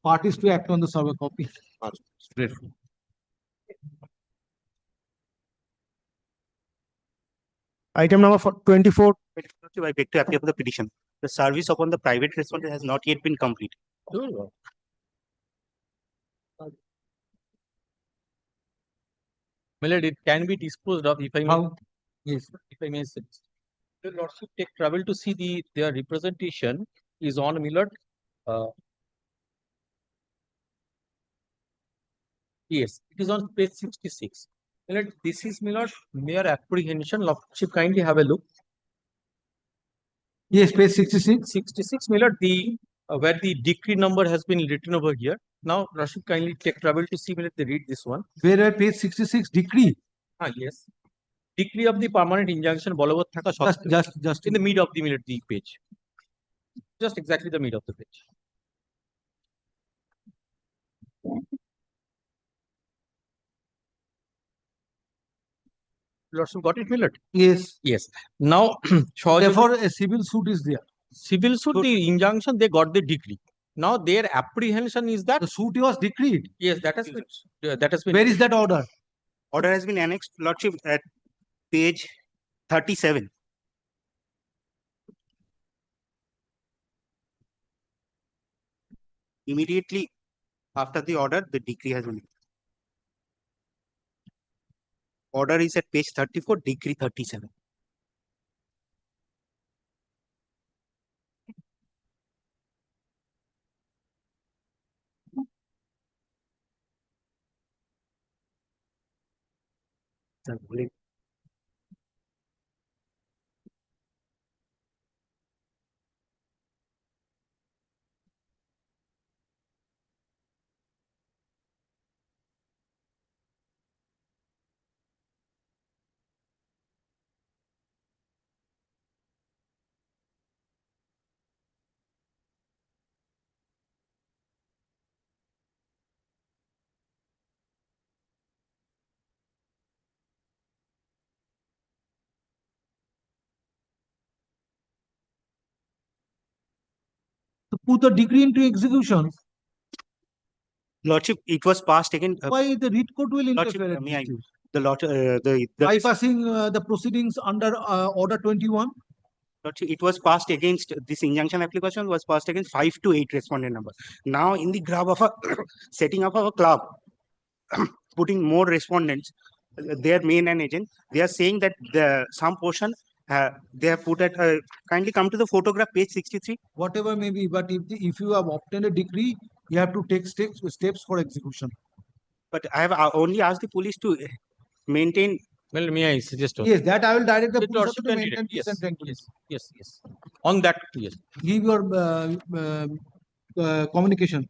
[SPEAKER 2] Parties to act on the server copy.
[SPEAKER 16] Item number 24.
[SPEAKER 15] I beg to appear for the petition. The service upon the private respondent has not yet been completed.
[SPEAKER 21] My lord, it can be disposed of if I may.
[SPEAKER 2] How? Yes.
[SPEAKER 21] If I may say. The lordship take trouble to see their representation
[SPEAKER 14] is on, Millard. Yes, it is on page 66. Millard, this is Millard mere apprehension. Lordship, kindly have a look.
[SPEAKER 2] Yes, page 66.
[SPEAKER 14] 66, Millard, the where the decree number has been written over here. Now, Lordship, kindly take trouble to see, Millard, they read this one.
[SPEAKER 2] Where page 66 decree?
[SPEAKER 14] Yes. Decree of the permanent injunction বলবৎ থাকা সত্ত্বেও
[SPEAKER 2] Just
[SPEAKER 14] in the mid of the Millard, the page. Just exactly the mid of the page. Lordship, got it, Millard?
[SPEAKER 2] Yes.
[SPEAKER 14] Yes. Now,
[SPEAKER 2] Therefore, a civil suit is there.
[SPEAKER 14] Civil suit, the injunction, they got the decree. Now, their apprehension is that
[SPEAKER 2] the suit was decreed.
[SPEAKER 14] Yes, that has been. That has been.
[SPEAKER 2] Where is that order?
[SPEAKER 15] Order has been annexed, Lordship, at page 37. Immediately after the order, the decree has been. Order is at page 34, decree 37.
[SPEAKER 2] To put the decree into execution.
[SPEAKER 15] Lordship, it was passed again.
[SPEAKER 2] Why the writ court will
[SPEAKER 15] Lordship,
[SPEAKER 2] interfere?
[SPEAKER 15] may I, the
[SPEAKER 2] Bypassing the proceedings under order 21.
[SPEAKER 15] Lordship, it was passed against this injunction application was passed against 5 to 8 respondent numbers. Now, in the grab of a setting up of a club, putting more respondents, their main and agent, they are saying that the some portion they have put at kindly come to the photograph page 63.
[SPEAKER 2] Whatever may be, but if you have obtained a decree, you have to take steps for execution.
[SPEAKER 15] But I have only asked the police to maintain.
[SPEAKER 14] Well, may I suggest?
[SPEAKER 2] Yes, that I will direct the
[SPEAKER 14] The
[SPEAKER 2] police
[SPEAKER 14] Lordship
[SPEAKER 2] to
[SPEAKER 14] can
[SPEAKER 2] maintain
[SPEAKER 14] direct.
[SPEAKER 2] peace
[SPEAKER 14] Yes,
[SPEAKER 2] and tranquility.
[SPEAKER 14] yes, yes. On that, yes.
[SPEAKER 2] Give your communication.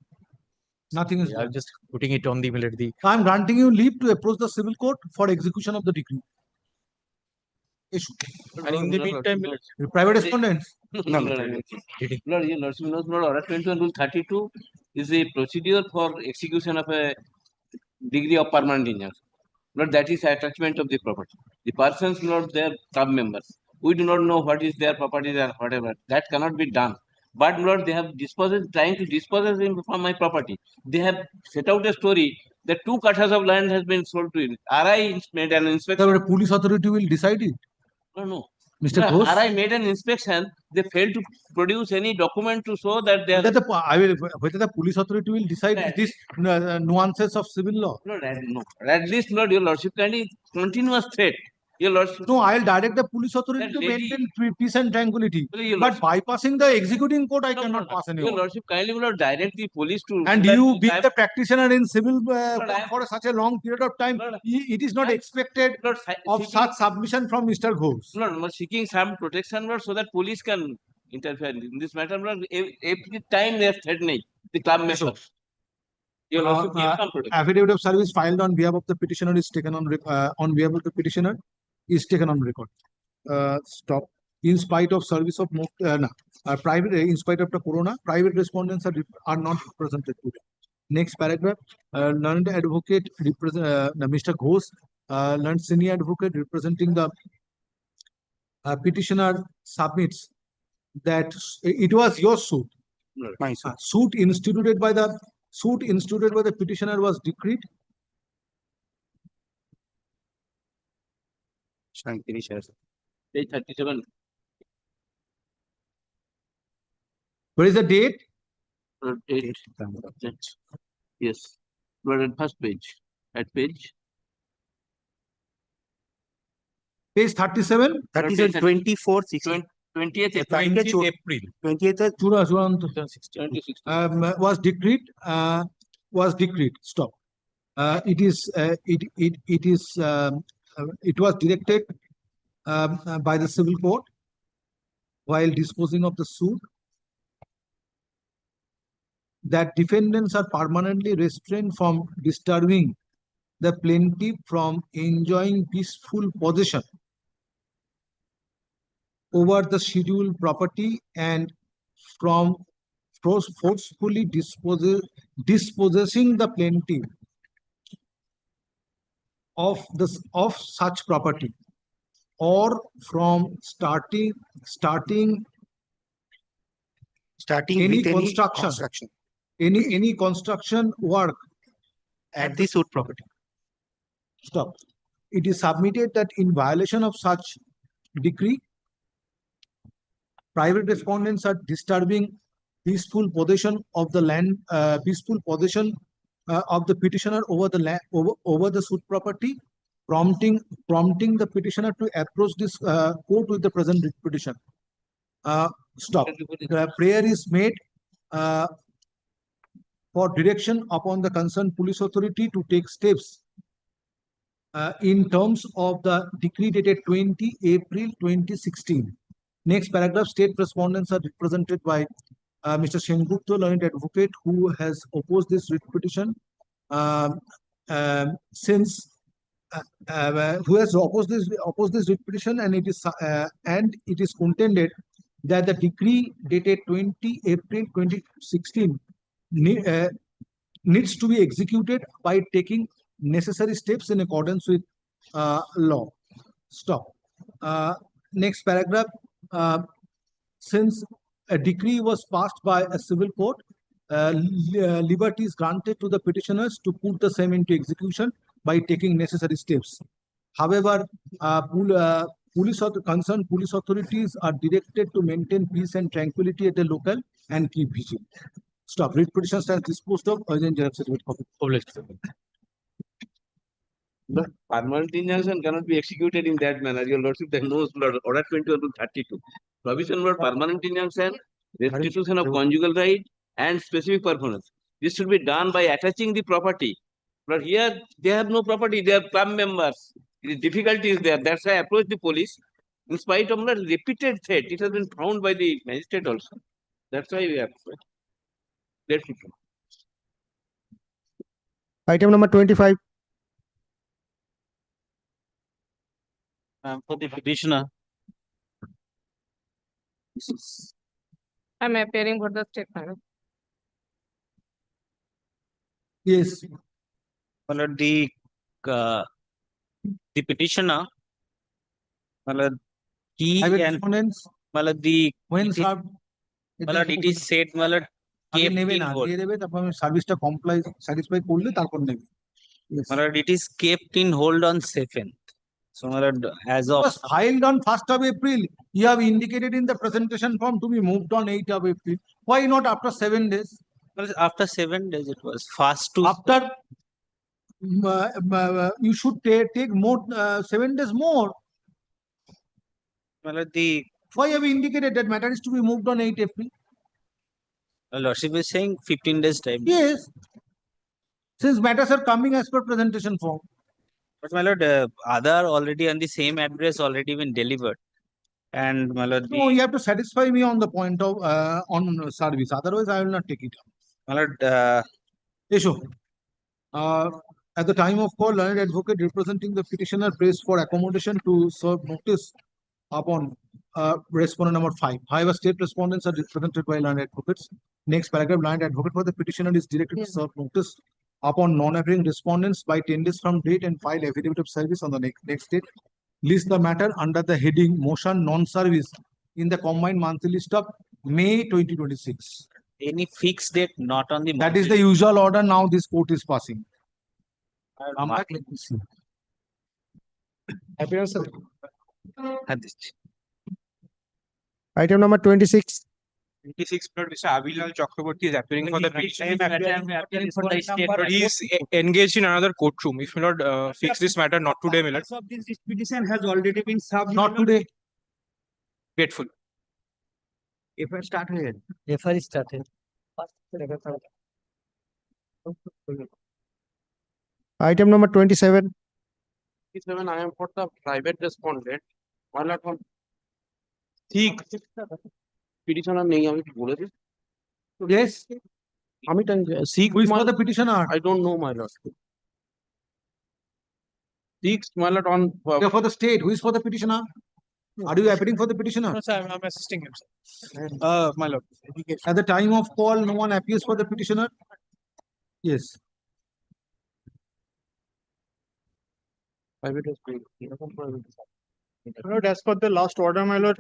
[SPEAKER 2] Nothing is.
[SPEAKER 14] I'm just putting it on the Millard.
[SPEAKER 2] I am granting you leave to approach the civil court for execution of the decree. Issue.
[SPEAKER 14] And in the meantime, Millard,
[SPEAKER 2] private respondents.
[SPEAKER 15] No,
[SPEAKER 17] Lord, your Lordship knows, Lord, Order 21 Rule 32 is a procedure for execution of a degree of permanent injunction. Lord, that is attachment of the property. The persons, Lord, they are club members. We do not know what is their property or whatever. That cannot be done. But Lord, they have trying to dispose him from my property. They have set out a story that 2 kathas of land has been sold to him. RI made an inspection.
[SPEAKER 2] The police authority will decide it.
[SPEAKER 17] No.
[SPEAKER 2] Mr. Ghosh?
[SPEAKER 17] RI made an inspection. They failed to produce any document to show that they are.
[SPEAKER 2] Whether the police authority will decide this nuances of civil law.
[SPEAKER 17] No, at least, Lord, your Lordship, kindly continuous threat. Your Lordship.
[SPEAKER 2] No, I'll direct the police authority to maintain peace and tranquility. But bypassing the executing court, I cannot pass any
[SPEAKER 17] Your
[SPEAKER 2] order.
[SPEAKER 17] Lordship, kindly will direct the police to.
[SPEAKER 2] And you being the practitioner in civil for such a long period of time, it is not expected of such submission from Mr. Ghosh.
[SPEAKER 17] Lord, I'm seeking some protection, Lord, so that police can interfere in this matter. Lord, every time they are threatening the club members. Your Lordship, give some protection.
[SPEAKER 2] Affidavit of service filed on behalf of the petitioner is taken on behalf of the petitioner is taken on record. Stop. In spite of service of private, in spite of the corona, private respondents are not represented today. Next paragraph. Learned advocate Mr. Ghosh, learned senior advocate representing the petitioner submits that it was your suit.
[SPEAKER 15] My suit.
[SPEAKER 2] Suit instituted by the petitioner was decreed.
[SPEAKER 17] Page 37.
[SPEAKER 2] Where is the date?
[SPEAKER 17] Date. Yes. But at first page. At page.
[SPEAKER 2] Page 37.
[SPEAKER 15] That is 24, 16.
[SPEAKER 17] 20th April.
[SPEAKER 2] 20th
[SPEAKER 17] April.
[SPEAKER 2] 20th was decreed. Stop. It was directed by the civil court while disposing of the suit that defendants are permanently restrained from disturbing the plaintiff from enjoying peaceful possession over the scheduled property and from forcefully dispossessing the plaintiff of such property, or from starting any
[SPEAKER 15] with any
[SPEAKER 2] construction, any construction work
[SPEAKER 15] at the suit property.
[SPEAKER 2] Stop. It is submitted that in violation of such decree, private respondents are disturbing peaceful possession of the land, peaceful possession of the petitioner over the land, over the suit property, prompting the petitioner to approach this court with the present petition. Stop. The prayer is made for direction upon the concerned police authority to take steps in terms of the decree dated 20 April 2016. Next paragraph, state respondents are represented by Mr. Sengupta, learned advocate, who has opposed this writ petition. Who has opposed this writ petition, and it is contended that the decree dated 20 April 2016 needs to be executed by taking necessary steps in accordance with law. Stop. Next paragraph. Since a decree was passed by a civil court, liberty is granted to the petitioners to put the same into execution by taking necessary steps. However, concerned police authorities are directed to maintain peace and tranquility at the local and keep vigil. Stop. Writ petition stands disposed of. Urgent certificate copy.
[SPEAKER 17] The permanent injunction cannot be executed in that manner. Your Lordship, there knows order 21 to 32. Provision for permanent injunction, restitution of conjugal right, and specific performance. This should be done by attaching the property. But here they have no property. They are club members. The difficulty is there. That's why I approached the police. In spite of the repeated threat, it has been found by the magistrate also. That's why we have.
[SPEAKER 13] Item number 25.
[SPEAKER 4] For the petitioner.
[SPEAKER 18] I'm appearing for the state panel.
[SPEAKER 2] Yes.
[SPEAKER 4] The petitioner, he and the
[SPEAKER 2] when
[SPEAKER 4] it is said kept in hold.
[SPEAKER 2] সার্ভিসটা comply satisfy করলে তারপর নেবে।
[SPEAKER 4] It is kept in hold on 7th. So as of
[SPEAKER 2] was filed on 1st of April. You have indicated in the presentation form to be moved on 8th of April. Why not after 7 days?
[SPEAKER 4] Well, after 7 days it was fast to
[SPEAKER 2] after you should take more 7 days more. Why have you indicated that matter is to be moved on 8th April?
[SPEAKER 4] Lordship is saying 15 days time.
[SPEAKER 2] Yes, since matters are coming as per presentation form.
[SPEAKER 4] But my lord, other already on the same address already been delivered, and my lord,
[SPEAKER 2] no, you have to satisfy me on the point of on service. Otherwise, I will not take it.
[SPEAKER 4] My lord,
[SPEAKER 2] issue. At the time of call, learned advocate representing the petitioner prays for accommodation to serve notice upon respondent number 5. However, state respondents are represented by learned advocates. Next paragraph, learned advocate for the petitioner is directed to serve notice upon non-appearing respondents by 10 days from date and file affidavit of service on the next date. List the matter under the heading motion non-service in the combined monthly list of May 2026.
[SPEAKER 4] Any fixed date not on the
[SPEAKER 2] that is the usual order now this court is passing. Come back, let me see. Appearance.
[SPEAKER 13] Item number 26.
[SPEAKER 11] 26, Mr. Abilal Chakraborty is appearing for the petition. He is engaged in another courtroom. If you not fix this matter, not today, Millard.
[SPEAKER 15] Of this petition has already been served.
[SPEAKER 2] Not today.
[SPEAKER 11] Grateful.
[SPEAKER 4] FIR start হয়ে গেছে।
[SPEAKER 10] FIR started.
[SPEAKER 16] Item number 27.
[SPEAKER 9] 27, I am for the private respondent. My lord, from
[SPEAKER 11] ঠিক
[SPEAKER 9] petitioner নেই আমি বলেছি।
[SPEAKER 2] Yes.
[SPEAKER 9] আমি
[SPEAKER 2] Who is for the petitioner?
[SPEAKER 9] I don't know, my lord. Sixth, my lord, on
[SPEAKER 2] You are for the state. Who is for the petitioner? Are you appearing for the petitioner?
[SPEAKER 11] No, sir, I'm assisting him, sir. My lord.
[SPEAKER 2] At the time of call, no one appears for the petitioner? Yes.
[SPEAKER 9] private respondent.
[SPEAKER 13] My lord, as per the last order, my lord,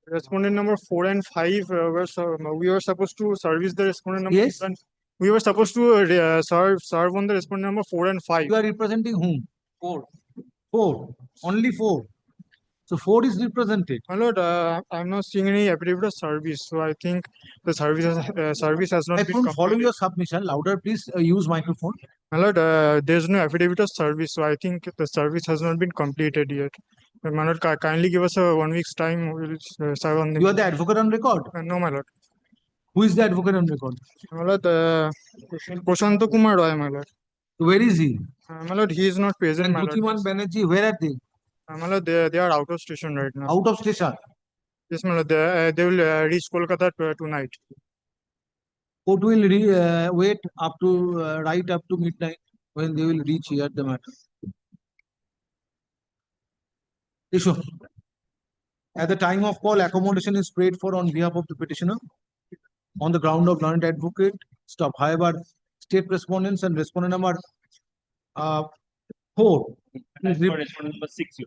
[SPEAKER 13] respondent number 4 and 5 we were supposed to service the respondent number.
[SPEAKER 2] Yes.
[SPEAKER 13] We were supposed to serve on the respondent number 4 and 5.
[SPEAKER 2] You are representing whom?
[SPEAKER 11] 4.
[SPEAKER 2] 4. Only 4. So 4 is represented.
[SPEAKER 13] My lord, I'm not seeing any affidavit of service, so I think the service has not
[SPEAKER 2] I
[SPEAKER 13] been
[SPEAKER 2] couldn't follow
[SPEAKER 13] completed.
[SPEAKER 2] your submission. Louder, please use microphone.
[SPEAKER 13] My lord, there's no affidavit of service, so I think the service has not been completed yet. My lord, kindly give us a 1 week's time. We'll serve on the.
[SPEAKER 2] You are the advocate on record.
[SPEAKER 13] No, my lord.
[SPEAKER 2] Who is the advocate on record?
[SPEAKER 13] My lord, Prashanto Kumar Roy, my lord.
[SPEAKER 2] Where is he?
[SPEAKER 13] My lord, he is not present,
[SPEAKER 2] And
[SPEAKER 13] my lord.
[SPEAKER 2] Dhutiman Banerjee, where are they?
[SPEAKER 13] My lord, they are out of station right now.
[SPEAKER 2] Out of station.
[SPEAKER 13] Yes, my lord, they will reach Kolkata tonight.
[SPEAKER 2] Court will wait up to right up to midnight when they will reach here the matter. Issue. At the time of call, accommodation is paid for on behalf of the petitioner on the ground of learned advocate. Stop. However, state respondents and respondent number 4.
[SPEAKER 11] Respondent number 6.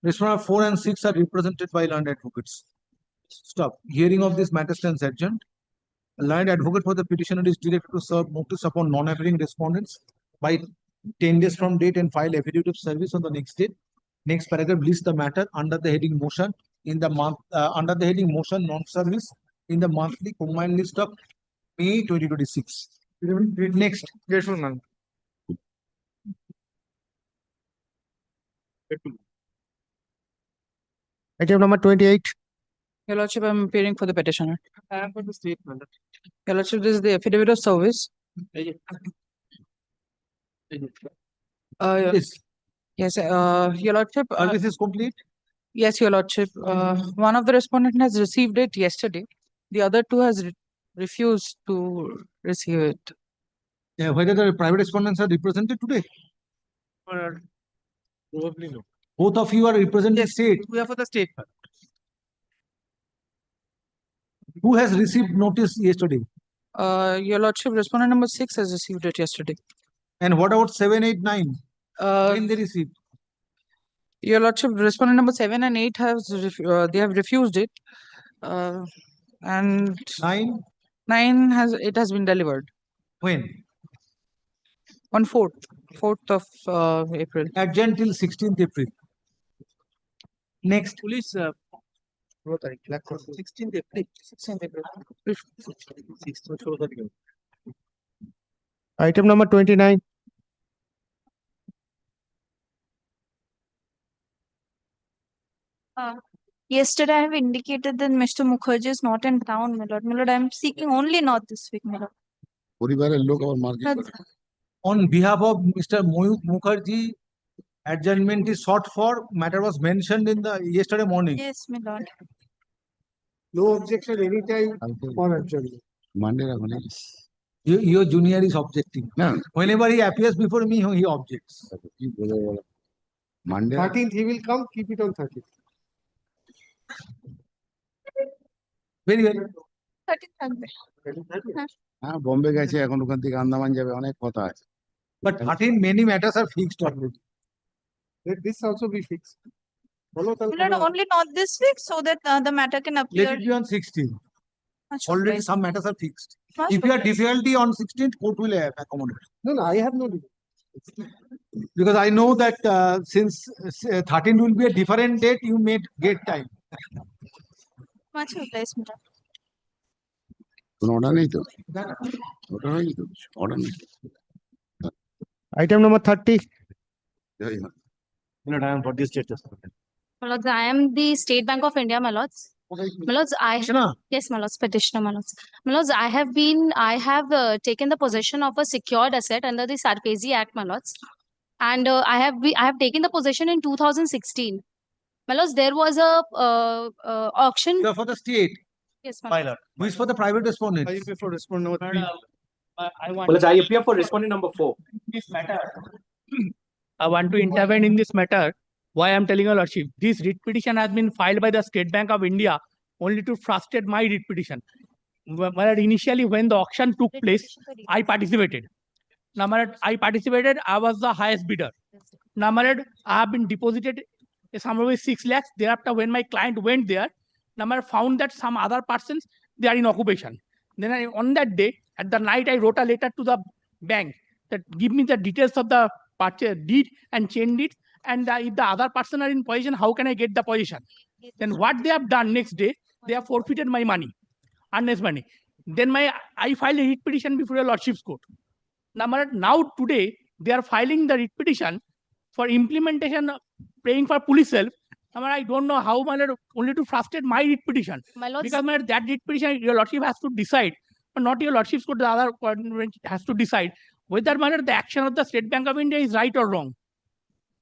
[SPEAKER 2] Respondent 4 and 6 are represented by learned advocates. Stop. Hearing of this matter stands adjourned. A learned advocate for the petitioner is directed to serve notice upon non-appearing respondents by 10 days from date and file affidavit of service on the next date. Next paragraph lists the matter under the heading motion in the month under the heading motion non-service in the monthly combined list of May 2026. Next.
[SPEAKER 13] Grateful, man.
[SPEAKER 16] Item number 28.
[SPEAKER 19] Your Lordship, I'm appearing for the petitioner.
[SPEAKER 11] I am for the statement.
[SPEAKER 19] Your Lordship, this is the affidavit of service. Yes, Your Lordship.
[SPEAKER 2] Service is complete?
[SPEAKER 19] Yes, Your Lordship. One of the respondent has received it yesterday. The other two has refused to receive it.
[SPEAKER 2] Yeah, whether the private respondents are represented today?
[SPEAKER 11] Probably no.
[SPEAKER 2] Both of you are representing state.
[SPEAKER 11] We are for the state.
[SPEAKER 2] Who has received notice yesterday?
[SPEAKER 19] Your Lordship, respondent number 6 has received it yesterday.
[SPEAKER 2] And what about 7, 8, 9? When they received?
[SPEAKER 19] Your Lordship, respondent number 7 and 8 they have refused it. And 9 has been delivered.
[SPEAKER 2] When?
[SPEAKER 19] On 4th of April.
[SPEAKER 2] Adjourned till 16th April. Next.
[SPEAKER 11] Police.
[SPEAKER 19] 16th April. 16th April.
[SPEAKER 16] Item number 29.
[SPEAKER 23] Yesterday, I have indicated that Mr. Mukherjee is not in town, my lord. My lord, I am seeking only not this week, my lord.
[SPEAKER 2] On behalf of Mr. Mukherjee, adjournment is sought for. Matter was mentioned in the yesterday morning.
[SPEAKER 23] Yes, my lord.
[SPEAKER 8] No objection anytime for adjournment.
[SPEAKER 1] Monday,
[SPEAKER 2] Your junior is objecting.
[SPEAKER 1] No.
[SPEAKER 2] Whenever he appears before me, he objects.
[SPEAKER 1] Monday.
[SPEAKER 8] 13th he will come, keep it on 13th.
[SPEAKER 2] Very well.
[SPEAKER 23] 13th থাকবে।
[SPEAKER 1] হ্যাঁ বোম্বে গেছে এখন ওখান থেকে আন্দামান যাবে অনেক কথা আছে
[SPEAKER 2] But 13 many matters are fixed already.
[SPEAKER 8] Let this also be fixed. Follow
[SPEAKER 23] My lord, only not this week so that the matter can
[SPEAKER 2] Let
[SPEAKER 23] appear.
[SPEAKER 2] it be on 16th.
[SPEAKER 23] Much
[SPEAKER 2] Already
[SPEAKER 23] obliged.
[SPEAKER 2] some matters are fixed.
[SPEAKER 23] Much
[SPEAKER 2] If you have
[SPEAKER 23] obliged.
[SPEAKER 2] difficulty on 16th, court will accommodate.
[SPEAKER 8] No, I have no
[SPEAKER 2] Because I know that since 13 will be a different date, you may get time.
[SPEAKER 23] Much obliged, my lord.
[SPEAKER 1] কোনো order নেই তো order হয়নি তো order নেই
[SPEAKER 16] Item number 30.
[SPEAKER 23] My lords, I am the State Bank of India, my lords.
[SPEAKER 6] My lords, yes, my lords, petitioner, my lords. My lords, I have taken the possession of a secured asset under the Sarkozy Act, my lords. And I have taken the possession in 2016. My lords, there was a auction.
[SPEAKER 2] You are for the state.
[SPEAKER 6] Yes, my
[SPEAKER 2] My lord. Who is for the private respondent?
[SPEAKER 12] I appear for respondent number 3.
[SPEAKER 7] I appear for respondent number 4.
[SPEAKER 12] This matter. I want to intervene in this matter. Why I am telling your lordship, this writ petition has been filed by the State Bank of India only to frustrate my writ petition. Initially, when the auction took place, I participated. I participated. I was the highest bidder. I have been deposited somewhere with 6 lakhs. Thereafter, when my client went there, found that some other persons, they are in occupation. Then on that day, at the night, I wrote a letter to the bank that give me the details of the purchase deed and chain deed. And if the other person are in possession, how can I get the possession? Then what they have done next day, they have forfeited my money, earnest money. Then I filed a writ petition before your lordship's court. Now today, they are filing the writ petition for implementation, praying for police help. I don't know how, only to frustrate my writ petition. Because that writ petition, your lordship has to decide, but not your lordship's court, the other court has to decide whether the action of the State Bank of India is right or wrong.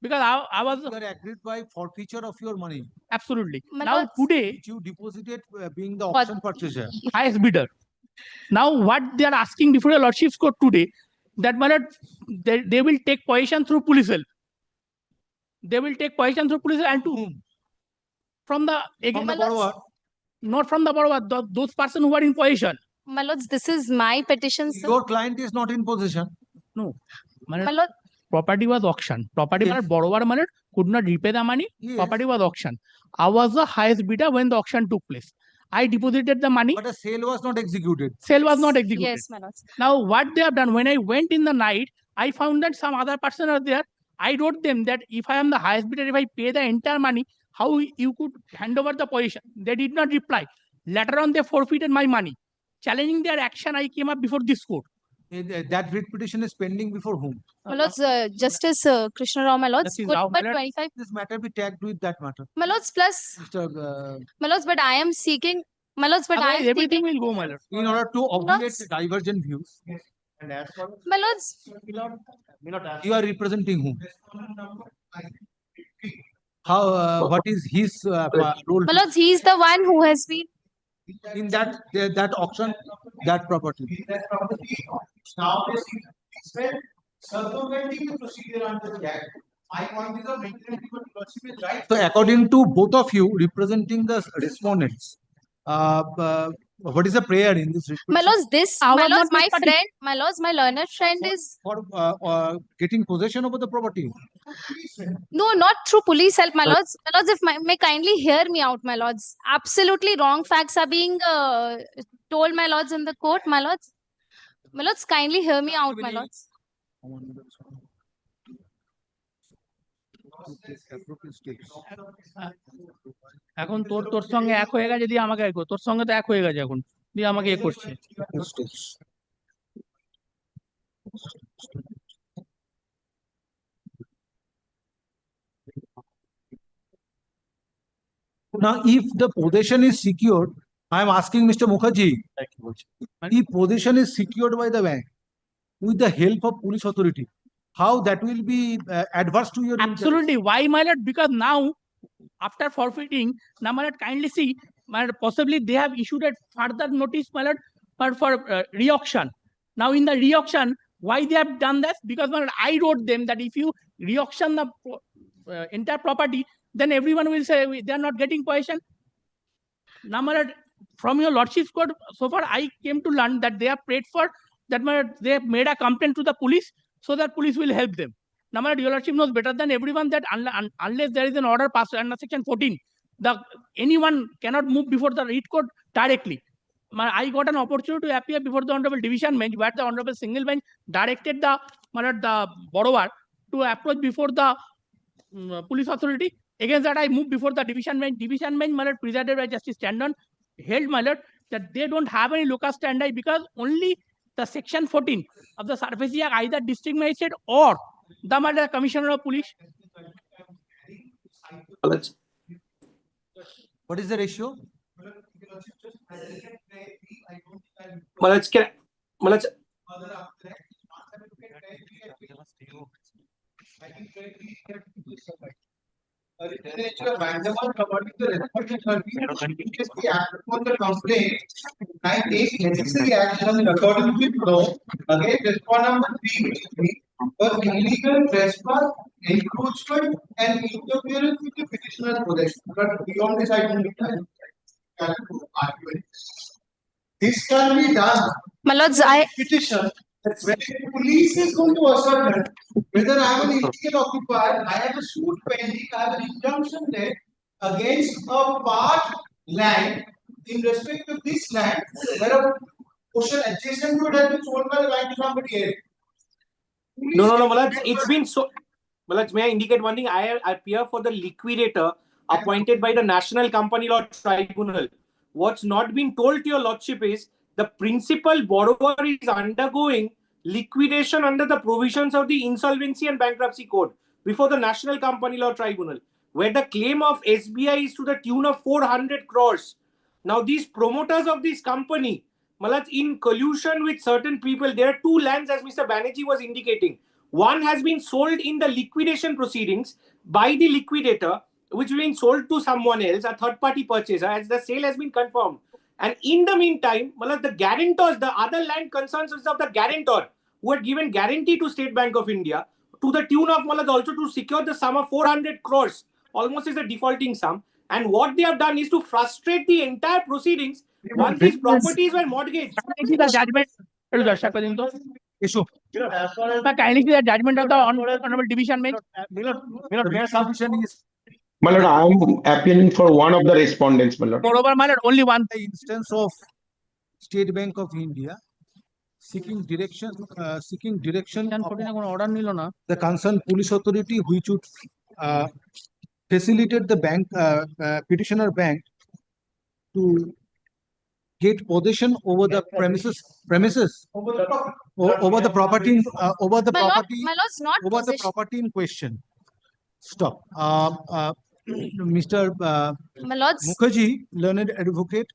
[SPEAKER 12] Because I was.
[SPEAKER 2] You are agreed by forfeiture of your money.
[SPEAKER 12] Absolutely. Now today,
[SPEAKER 2] which you deposited being the auction purchaser.
[SPEAKER 12] Highest bidder. Now what they are asking before your lordship's court today, that they will take possession through police help. They will take possession through police help, and to whom? From the
[SPEAKER 2] borrower.
[SPEAKER 12] Not from the borrower. Those persons who are in possession.
[SPEAKER 6] My lords, this is my petition, sir.
[SPEAKER 2] Your client is not in possession.
[SPEAKER 12] No.
[SPEAKER 6] My lord,
[SPEAKER 12] Property was auctioned. Property borrower could not repay the money.
[SPEAKER 2] Yes.
[SPEAKER 12] Property was auctioned. I was the highest bidder when the auction took place. I deposited the money.
[SPEAKER 2] But a sale was not executed.
[SPEAKER 12] Sale was not executed.
[SPEAKER 6] yes, my lords.
[SPEAKER 12] Now what they have done, when I went in the night, I found that some other person are there. I wrote them that if I am the highest bidder, if I pay the entire money, how you could hand over the possession? They did not reply. Later on, they forfeited my money. Challenging their action, I came up before this court.
[SPEAKER 2] That writ petition is pending before whom?
[SPEAKER 6] My lords, Justice Krishna Rao, my lords,
[SPEAKER 12] Justice
[SPEAKER 6] court
[SPEAKER 12] Rao, my
[SPEAKER 6] number
[SPEAKER 12] lord.
[SPEAKER 6] 25.
[SPEAKER 2] This matter be tagged with that matter.
[SPEAKER 6] My lords, plus,
[SPEAKER 2] Mr.
[SPEAKER 6] my lords, but I am seeking, my lords, but I am
[SPEAKER 12] Everything
[SPEAKER 6] seeking,
[SPEAKER 12] will go, my lord.
[SPEAKER 2] In order to obviate
[SPEAKER 6] Lords.
[SPEAKER 2] divergent views,
[SPEAKER 6] my lords,
[SPEAKER 2] you are representing whom? How? What is his role
[SPEAKER 6] my lords, he is the one who has been.
[SPEAKER 2] in that auction, that property?
[SPEAKER 10] Now, circumventing the procedure under the Act, my point is of maintaining the lordship is right.
[SPEAKER 2] So, according to both of you representing the respondents, what is the prayer in this?
[SPEAKER 6] My lords, this,
[SPEAKER 12] I
[SPEAKER 6] my
[SPEAKER 12] was
[SPEAKER 6] lords,
[SPEAKER 12] not
[SPEAKER 6] my
[SPEAKER 12] party-
[SPEAKER 6] friend, my lords, my learned friend is,
[SPEAKER 2] For getting possession over the property.
[SPEAKER 6] no, not through police help, my lords. My lords, if may kindly hear me out, my lords. Absolutely wrong facts are being told, my lords, in the court, my lords. My lords, kindly hear me out, my lords.
[SPEAKER 12] এখন তোর সঙ্গে এক হয়ে গেছে দিয়ে আমাকে তোর সঙ্গে তো এক হয়ে গেছে এখন দিয়ে আমাকে করছে
[SPEAKER 2] Now, if the possession is secured, I am asking Mr. Mukherjee, if possession is secured by the bank with the help of police authority, how that will be adverse to your interest?
[SPEAKER 12] Absolutely. Why, my lord? Because now, after forfeiting, now, my lord, kindly see, my lord, possibly they have issued a further notice, my lord, for re-auction. Now, in the re-auction, why they have done that? Because, my lord, I wrote them that if you re-auction the entire property, then everyone will say they are not getting possession. Now, my lord, from your lordship's court, so far I came to learn that they have prayed for that, my lord, they have made a complaint to the police so that police will help them. Now, my lord, your lordship knows better than everyone that unless there is an order passed under section 14, anyone cannot move before the writ court directly. I got an opportunity to appear before the Honorable Division Bench, where the Honorable Single Bench directed the borrower to approach before the police authority. Against that, I moved before the Division Bench. Division Bench, my lord, presided by Justice Tandon, held, my lord, that they don't have any locus standi because only the section 14 of the Surface Act, either district magistrate or the commissioner of police.
[SPEAKER 2] What is the ratio?
[SPEAKER 7] Malaj,
[SPEAKER 10] Residential Vandamon property to respond the act upon the complaint and take necessary action according to law against respondent number 3 for illegal trespass, encroachment, and interference with the petitioner's possession. But beyond this, I don't need to argue. This can be done.
[SPEAKER 6] My lords, I
[SPEAKER 10] Petition. When the police is going to assert whether I am an illegal occupier, I have a suit pending, I have an injunction there against a part land in respect of this land, where a portion adjacent to it has been sold by the bank to somebody else.
[SPEAKER 7] no, Malaj, it's been so. Malaj, may I indicate one thing? I appear for the liquidator appointed by the National Company Law Tribunal. What's not been told to your lordship is the principal borrower is undergoing liquidation under the provisions of the Insolvency and Bankruptcy Code before the National Company Law Tribunal, where the claim of SBI is to the tune of 400 crores. Now, these promoters of this company, Malaj, in collusion with certain people, there are two lands, as Mr. Banerjee was indicating. One has been sold in the liquidation proceedings by the liquidator, which is being sold to someone else, a third-party purchaser, as the sale has been confirmed. And in the meantime, Malaj, the guarantors, the other land concerns of the guarantor, who had given guarantee to State Bank of India, to the tune of, Malaj, also to secure the sum of 400 crores, almost is a defaulting sum. And what they have done is to frustrate the entire proceedings once these properties were mortgaged.
[SPEAKER 12] The judgment. Issue. Kindly see the judgment of the Honorable Division Bench.
[SPEAKER 9] My lord, I am appealing for one of the respondents, my lord.
[SPEAKER 12] Moreover, my lord, only one.
[SPEAKER 2] The instance of State Bank of India seeking direction of the concerned police authority, which would facilitate the bank petitioner bank to get possession over the premises over the property in question. Stop. Mr.
[SPEAKER 6] My lords,
[SPEAKER 2] Mukherjee, learned advocate,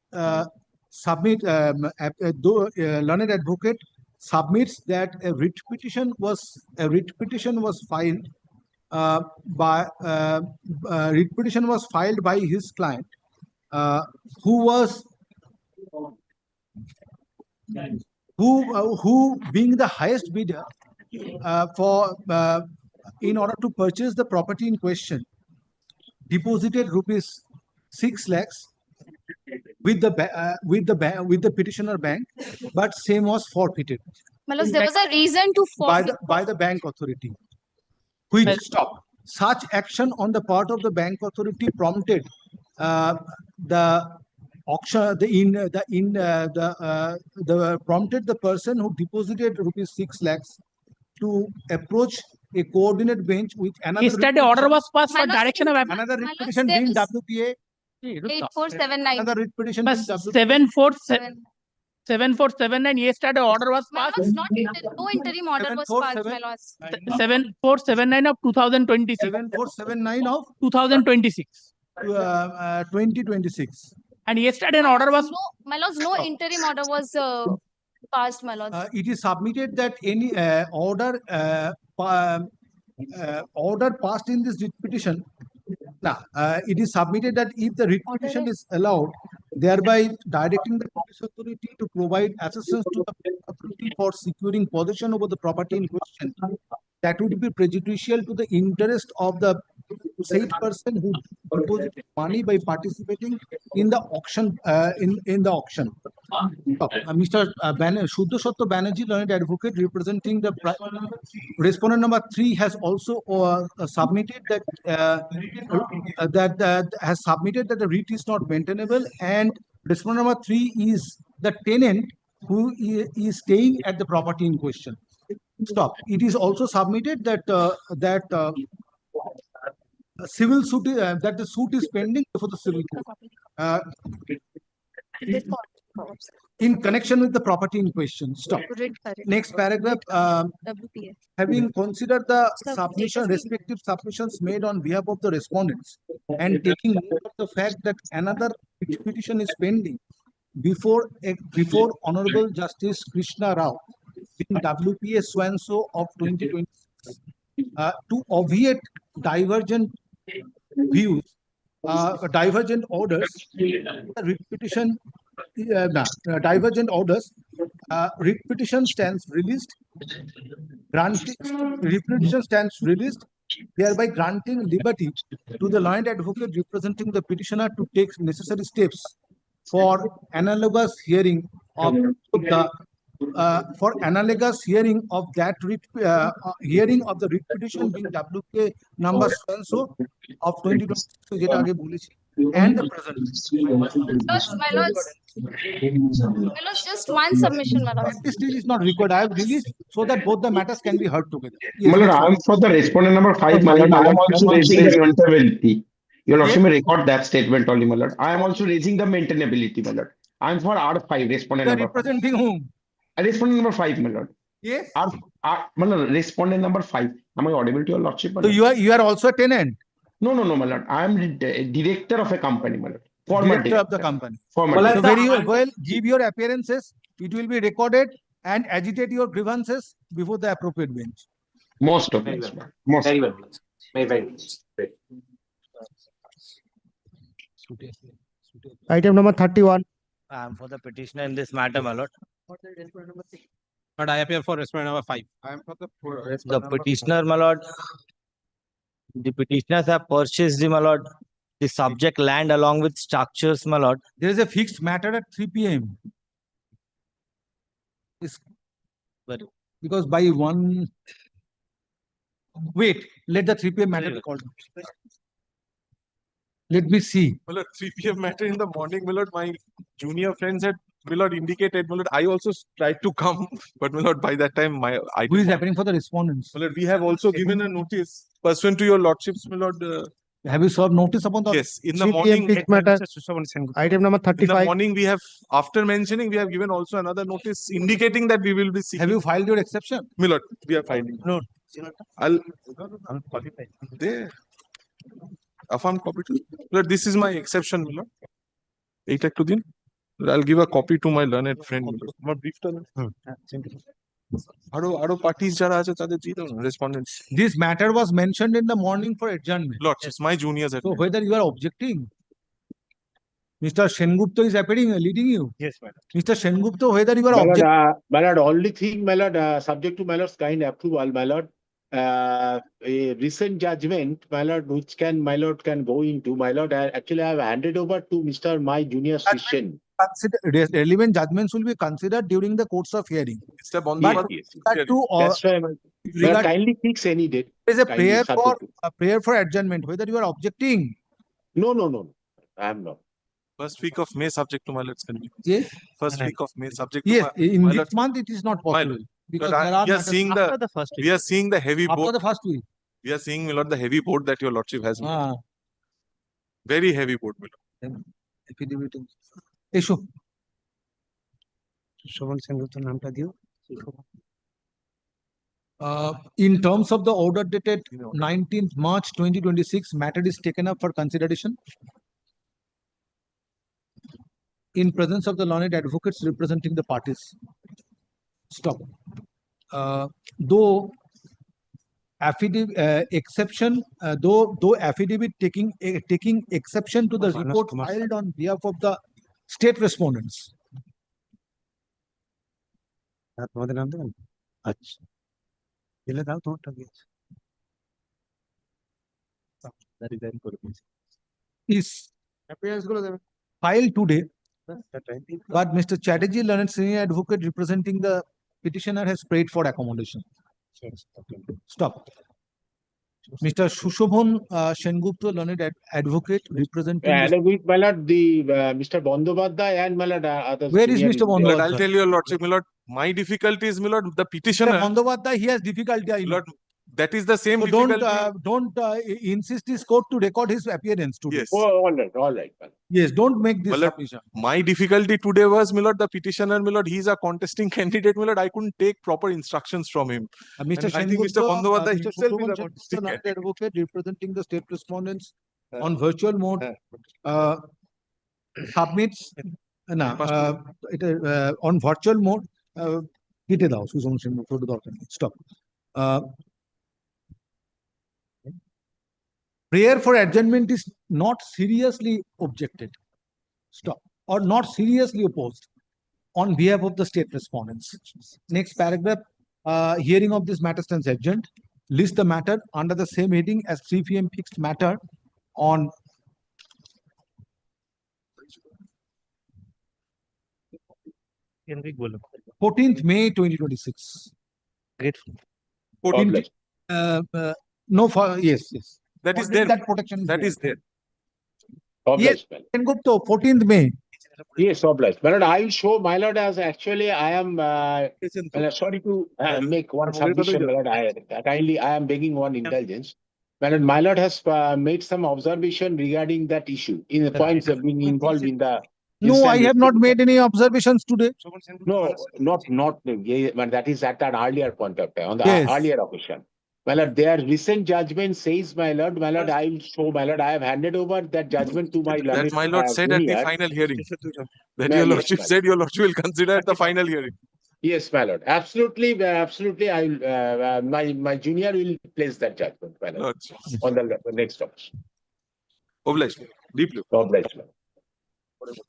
[SPEAKER 2] learned advocate submits that a writ petition was filed by his client, who being the highest bidder in order to purchase the property in question, deposited rupees 6 lakhs with the petitioner bank, but same was forfeited.
[SPEAKER 6] my lords, there was a reason to forfeit.
[SPEAKER 2] by the bank authority, which such action on the part of the bank authority prompted the auction prompted the person who deposited rupees 6 lakhs to approach a coordinate bench with another.
[SPEAKER 12] Yesterday, order was passed for direction of
[SPEAKER 2] another writ petition being WPA
[SPEAKER 6] 8479.
[SPEAKER 2] another writ petition being WPA
[SPEAKER 12] 7479. Yesterday, order was
[SPEAKER 6] My
[SPEAKER 12] passed.
[SPEAKER 6] lords, no interim order was passed, my lords.
[SPEAKER 12] 7479 of 2026.
[SPEAKER 2] 7479 of
[SPEAKER 12] 2026.
[SPEAKER 2] 2026.
[SPEAKER 12] And yesterday, an order was.
[SPEAKER 6] No, my lords, no interim order was passed, my lords.
[SPEAKER 2] It is submitted that any order passed in this writ petition. It is submitted that if the writ petition is allowed, thereby directing the police authority to provide assistance to the authority for securing possession over the property in question, that would be prejudicial to the interest of the said person who deposited money by participating in the auction. In the auction, Mr. Shuddha Sattva Banerjee, learned advocate representing the respondent number 3, has also submitted that has submitted that the writ is not maintainable, and respondent number 3 is the tenant who is staying at the property in question. Stop. It is also submitted that civil suit that the suit is pending before the civil court. In connection with the property in question. Stop. Next paragraph.
[SPEAKER 23] WPA.
[SPEAKER 2] Having considered the submission, respective submissions made on behalf of the respondents, and taking note of the fact that another petition is pending before Honorable Justice Krishna Rao in WPA so of 2026, to obviate divergent views, divergent orders, writ petition, divergent orders, writ petition stands released, thereby granting liberty to the learned advocate representing the petitioner to take necessary steps for analogous hearing of the hearing of the writ petition being WK number so of 2026 যেটা আগে বলেছি, and the present.
[SPEAKER 6] My lords, just one submission, my lords.
[SPEAKER 2] This stage is not required. I have released so that both the matters can be heard together. Yes,
[SPEAKER 9] My lord, I am for the respondent number 5, my lord. I am also raising the maintainability. Your lordship may record that statement only, my lord. I am also raising the maintainability, my lord. I am for R5, respondent
[SPEAKER 2] You are
[SPEAKER 9] number 5.
[SPEAKER 2] representing whom?
[SPEAKER 9] Respondent number 5, my lord.
[SPEAKER 2] Yes.
[SPEAKER 9] My lord, respondent number 5. Am I audible to your lordship? My
[SPEAKER 2] So
[SPEAKER 9] lord?
[SPEAKER 2] you are also a tenant.
[SPEAKER 9] No, my lord. I am the director of a company, my lord. Former
[SPEAKER 2] Director of the company.
[SPEAKER 9] Former
[SPEAKER 2] So very well, give your appearances. It will be recorded and agitate your grievances before the appropriate bench.
[SPEAKER 9] Most of
[SPEAKER 7] Very
[SPEAKER 9] it.
[SPEAKER 7] well.
[SPEAKER 9] Most.
[SPEAKER 7] Very well. Very well. Great.
[SPEAKER 16] Item number 31.
[SPEAKER 3] I am for the petitioner in this matter, my lord.
[SPEAKER 11] But I appear for respondent number 5.
[SPEAKER 16] I am for
[SPEAKER 3] The petitioner, my lord. The petitioners have purchased the, my lord, the subject land along with structures, my lord.
[SPEAKER 2] There is a fixed matter at 3 p.m. Because by 1. Wait, let the 3 p.m. matter be called. Let me see.
[SPEAKER 5] Well, at 3 p.m. matter in the morning, my lord, my junior friends had indicated, my lord, I also tried to come, but my lord, by that time,
[SPEAKER 2] Who is happening for the respondents?
[SPEAKER 5] My lord, we have also given a notice pursuant to your lordships, my lord.
[SPEAKER 2] Have you served notice upon the?
[SPEAKER 5] Yes, in the morning.
[SPEAKER 16] Item number 35.
[SPEAKER 5] In the morning, we have, after mentioning, we have given also another notice indicating that we will be seeking.
[SPEAKER 2] Have you filed your exception?
[SPEAKER 5] My lord, we are filing.
[SPEAKER 3] No.
[SPEAKER 5] There. Affirm copy to. Lord, this is my exception, my lord. Eight to din. I'll give a copy to my learned friend. My brief to Aro parties jara ache tade দিয়ে দাও respondents.
[SPEAKER 2] This matter was mentioned in the morning for adjournment.
[SPEAKER 5] Lord, it's my juniors.
[SPEAKER 2] So whether you are objecting, Mr. Sengupta is appearing, leading you.
[SPEAKER 3] Yes, madam.
[SPEAKER 2] Mr. Sengupta, whether you are objecting.
[SPEAKER 22] My lord, only thing, my lord, subject to my lord's kind approval, my lord, a recent judgment, my lord, which my lord can go into, my lord, actually I have handed over to Mr. my junior Sishen.
[SPEAKER 2] Relevant judgments will be considered during the course of hearing.
[SPEAKER 22] That's why, kindly fix any date.
[SPEAKER 2] There is a prayer for adjournment. Whether you are objecting.
[SPEAKER 22] No, I am not.
[SPEAKER 5] First week of May, subject to my lord's convenience.
[SPEAKER 2] Yes.
[SPEAKER 5] First week of May, subject
[SPEAKER 2] yes,
[SPEAKER 5] to my,
[SPEAKER 2] in
[SPEAKER 5] my
[SPEAKER 2] this
[SPEAKER 5] lord's,
[SPEAKER 2] month it is not possible. Because there are
[SPEAKER 5] we are seeing we are seeing the heavy
[SPEAKER 2] after
[SPEAKER 5] boat.
[SPEAKER 2] the first week.
[SPEAKER 5] We are seeing, my lord, the heavy boat that your lordship has. Very heavy boat, my lord.
[SPEAKER 2] Issue. In terms of the order dated 19th March 2026, matter is taken up for consideration in presence of the learned advocates representing the parties. Stop. Though affidavit taking exception to the report filed on behalf of the state respondents. Is filed today, but Mr. Chatterjee, learned senior advocate representing the petitioner, has prayed for accommodation. Stop. Mr. Sushobhan Sengupta, learned advocate representing.
[SPEAKER 22] Along with my lord, the Mr. Bandyopadhyay and my lord, others.
[SPEAKER 2] Where is Mr. Bandyopadhyay?
[SPEAKER 5] I'll tell you, lordship, my lord. My difficulty is, my lord, the petitioner.
[SPEAKER 2] Mr. Bandyopadhyay, he has difficulty.
[SPEAKER 5] Lord, that is the same
[SPEAKER 2] So
[SPEAKER 5] difficulty.
[SPEAKER 2] don't insist his court to record his appearance today.
[SPEAKER 5] Yes.
[SPEAKER 22] Oh, all right, all right.
[SPEAKER 2] Yes, don't make this
[SPEAKER 5] My lord,
[SPEAKER 2] submission.
[SPEAKER 5] my difficulty today was, my lord, the petitioner, my lord, he's a contesting candidate, my lord. I couldn't take proper instructions from him.
[SPEAKER 2] Mr.
[SPEAKER 5] And I think Mr. Bandyopadhyay
[SPEAKER 2] Mr.
[SPEAKER 5] himself is a
[SPEAKER 2] Sukuman
[SPEAKER 5] contesting
[SPEAKER 2] Chandra,
[SPEAKER 5] candidate.
[SPEAKER 2] advocate representing the state respondents on virtual mode submits on virtual mode. কেটে দাও সুষম সিংহ ছোট দরকার নেই stop. Prayer for adjournment is not seriously objected, stop, or not seriously opposed on behalf of the state respondents. Next paragraph, hearing of this matter stands adjourned. List the matter under the same heading as 3 p.m. fixed matter on 14th May 2026.
[SPEAKER 5] Grateful.
[SPEAKER 2] 14th, no, yes.
[SPEAKER 5] That is
[SPEAKER 2] Already
[SPEAKER 5] there.
[SPEAKER 2] That protection is
[SPEAKER 5] That
[SPEAKER 2] there.
[SPEAKER 5] is there.
[SPEAKER 2] Yes, Gupta, 14th May.
[SPEAKER 22] Yes, obliged. My lord, I will show, my lord, as actually I am sorry to make one submission, my lord. I am begging one indulgence. My lord has made some observation regarding that issue in the points of being involved in the.
[SPEAKER 2] No, I have not made any observations today.
[SPEAKER 22] No, not but that is at an earlier point of time, on the
[SPEAKER 2] Yes.
[SPEAKER 22] earlier occasion. My lord, their recent judgment says, my lord, I will show, my lord, I have handed over that judgment to my
[SPEAKER 5] That
[SPEAKER 22] learned
[SPEAKER 5] my lord said at the
[SPEAKER 22] junior.
[SPEAKER 5] final hearing. That
[SPEAKER 22] No,
[SPEAKER 5] your
[SPEAKER 22] yes,
[SPEAKER 5] lordship
[SPEAKER 22] my
[SPEAKER 5] said your lordship will consider at the final hearing.
[SPEAKER 22] Yes, my lord. Absolutely, absolutely. I will. My junior will place that judgment, my lord, on the next option.
[SPEAKER 5] Obliged. Deeply.
[SPEAKER 22] Obliged, my lord.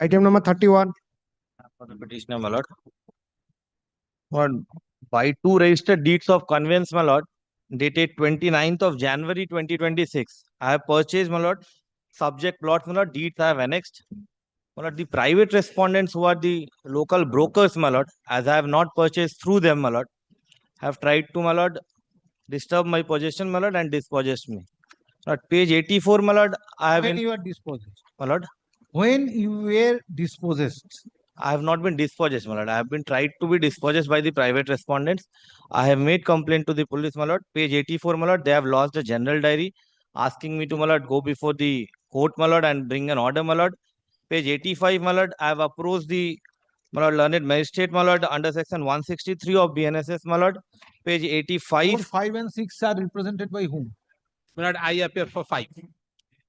[SPEAKER 16] Item number 31.
[SPEAKER 3] For the petitioner, my lord. Lord, by two registered deeds of conveyance, my lord, dated 29th of January 2026, I have purchased, my lord, subject plots, my lord, deeds I have annexed. My lord, the private respondents who are the local brokers, my lord, as I have not purchased through them, my lord, have tried to, my lord, disturb my possession, my lord, and dispossessed me. At page 84, my lord, I have
[SPEAKER 2] When
[SPEAKER 3] been,
[SPEAKER 2] you are dispossessed.
[SPEAKER 3] my lord,
[SPEAKER 2] When you were dispossessed.
[SPEAKER 3] I have not been dispossessed, my lord. I have been tried to be dispossessed by the private respondents. I have made complaint to the police, my lord. Page 84, my lord, they have lodged a general diary asking me to, my lord, go before the court, my lord, and bring an order, my lord. Page 85, my lord, I have approached the, my lord, learned magistrate, my lord, under section 163 of BNSS, my lord. Page 85.
[SPEAKER 2] 4, 5 and 6 are represented by whom?
[SPEAKER 11] My lord, I appear for 5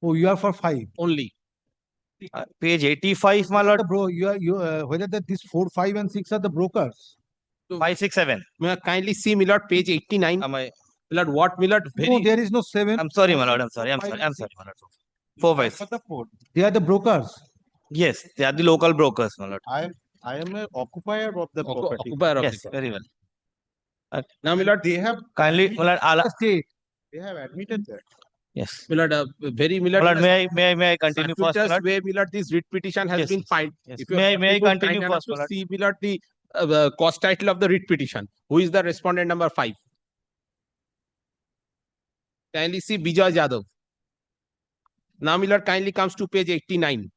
[SPEAKER 2] Oh, you are for 5.
[SPEAKER 11] only.
[SPEAKER 3] Page 85, my lord.
[SPEAKER 2] Bro, whether that these 4, 5 and 6 are the brokers.
[SPEAKER 3] 5, 6, 7.
[SPEAKER 11] May I kindly see, my lord, page 89.
[SPEAKER 3] Am I?
[SPEAKER 11] My lord, what, my lord?
[SPEAKER 2] No, there is no 7.
[SPEAKER 3] I'm sorry, my lord. I'm sorry, my lord. 4, 5, 6.
[SPEAKER 2] They are the brokers.
[SPEAKER 3] Yes, they are the local brokers, my lord.
[SPEAKER 22] I am an occupier of the property.
[SPEAKER 11] Occupier of
[SPEAKER 3] Yes,
[SPEAKER 11] the
[SPEAKER 3] very well.
[SPEAKER 11] Now, my lord,
[SPEAKER 22] They have
[SPEAKER 3] Kindly, my lord,
[SPEAKER 22] they have admitted that.
[SPEAKER 3] yes.
[SPEAKER 11] my lord, very, my
[SPEAKER 3] My
[SPEAKER 11] lord,
[SPEAKER 3] lord, may I continue first, my
[SPEAKER 11] circuitous
[SPEAKER 3] lord?
[SPEAKER 11] way, my lord, this writ petition has
[SPEAKER 3] Yes,
[SPEAKER 11] been
[SPEAKER 3] yes,
[SPEAKER 11] filed.
[SPEAKER 3] yes.
[SPEAKER 11] If you
[SPEAKER 3] May I
[SPEAKER 11] people
[SPEAKER 3] continue
[SPEAKER 11] kind enough
[SPEAKER 3] first, my
[SPEAKER 11] to
[SPEAKER 3] lord?
[SPEAKER 11] see, my lord, the cost title of the writ petition. Who is the respondent number 5? Kindly see Bijay Yadav. Now, my lord, kindly comes to page 89.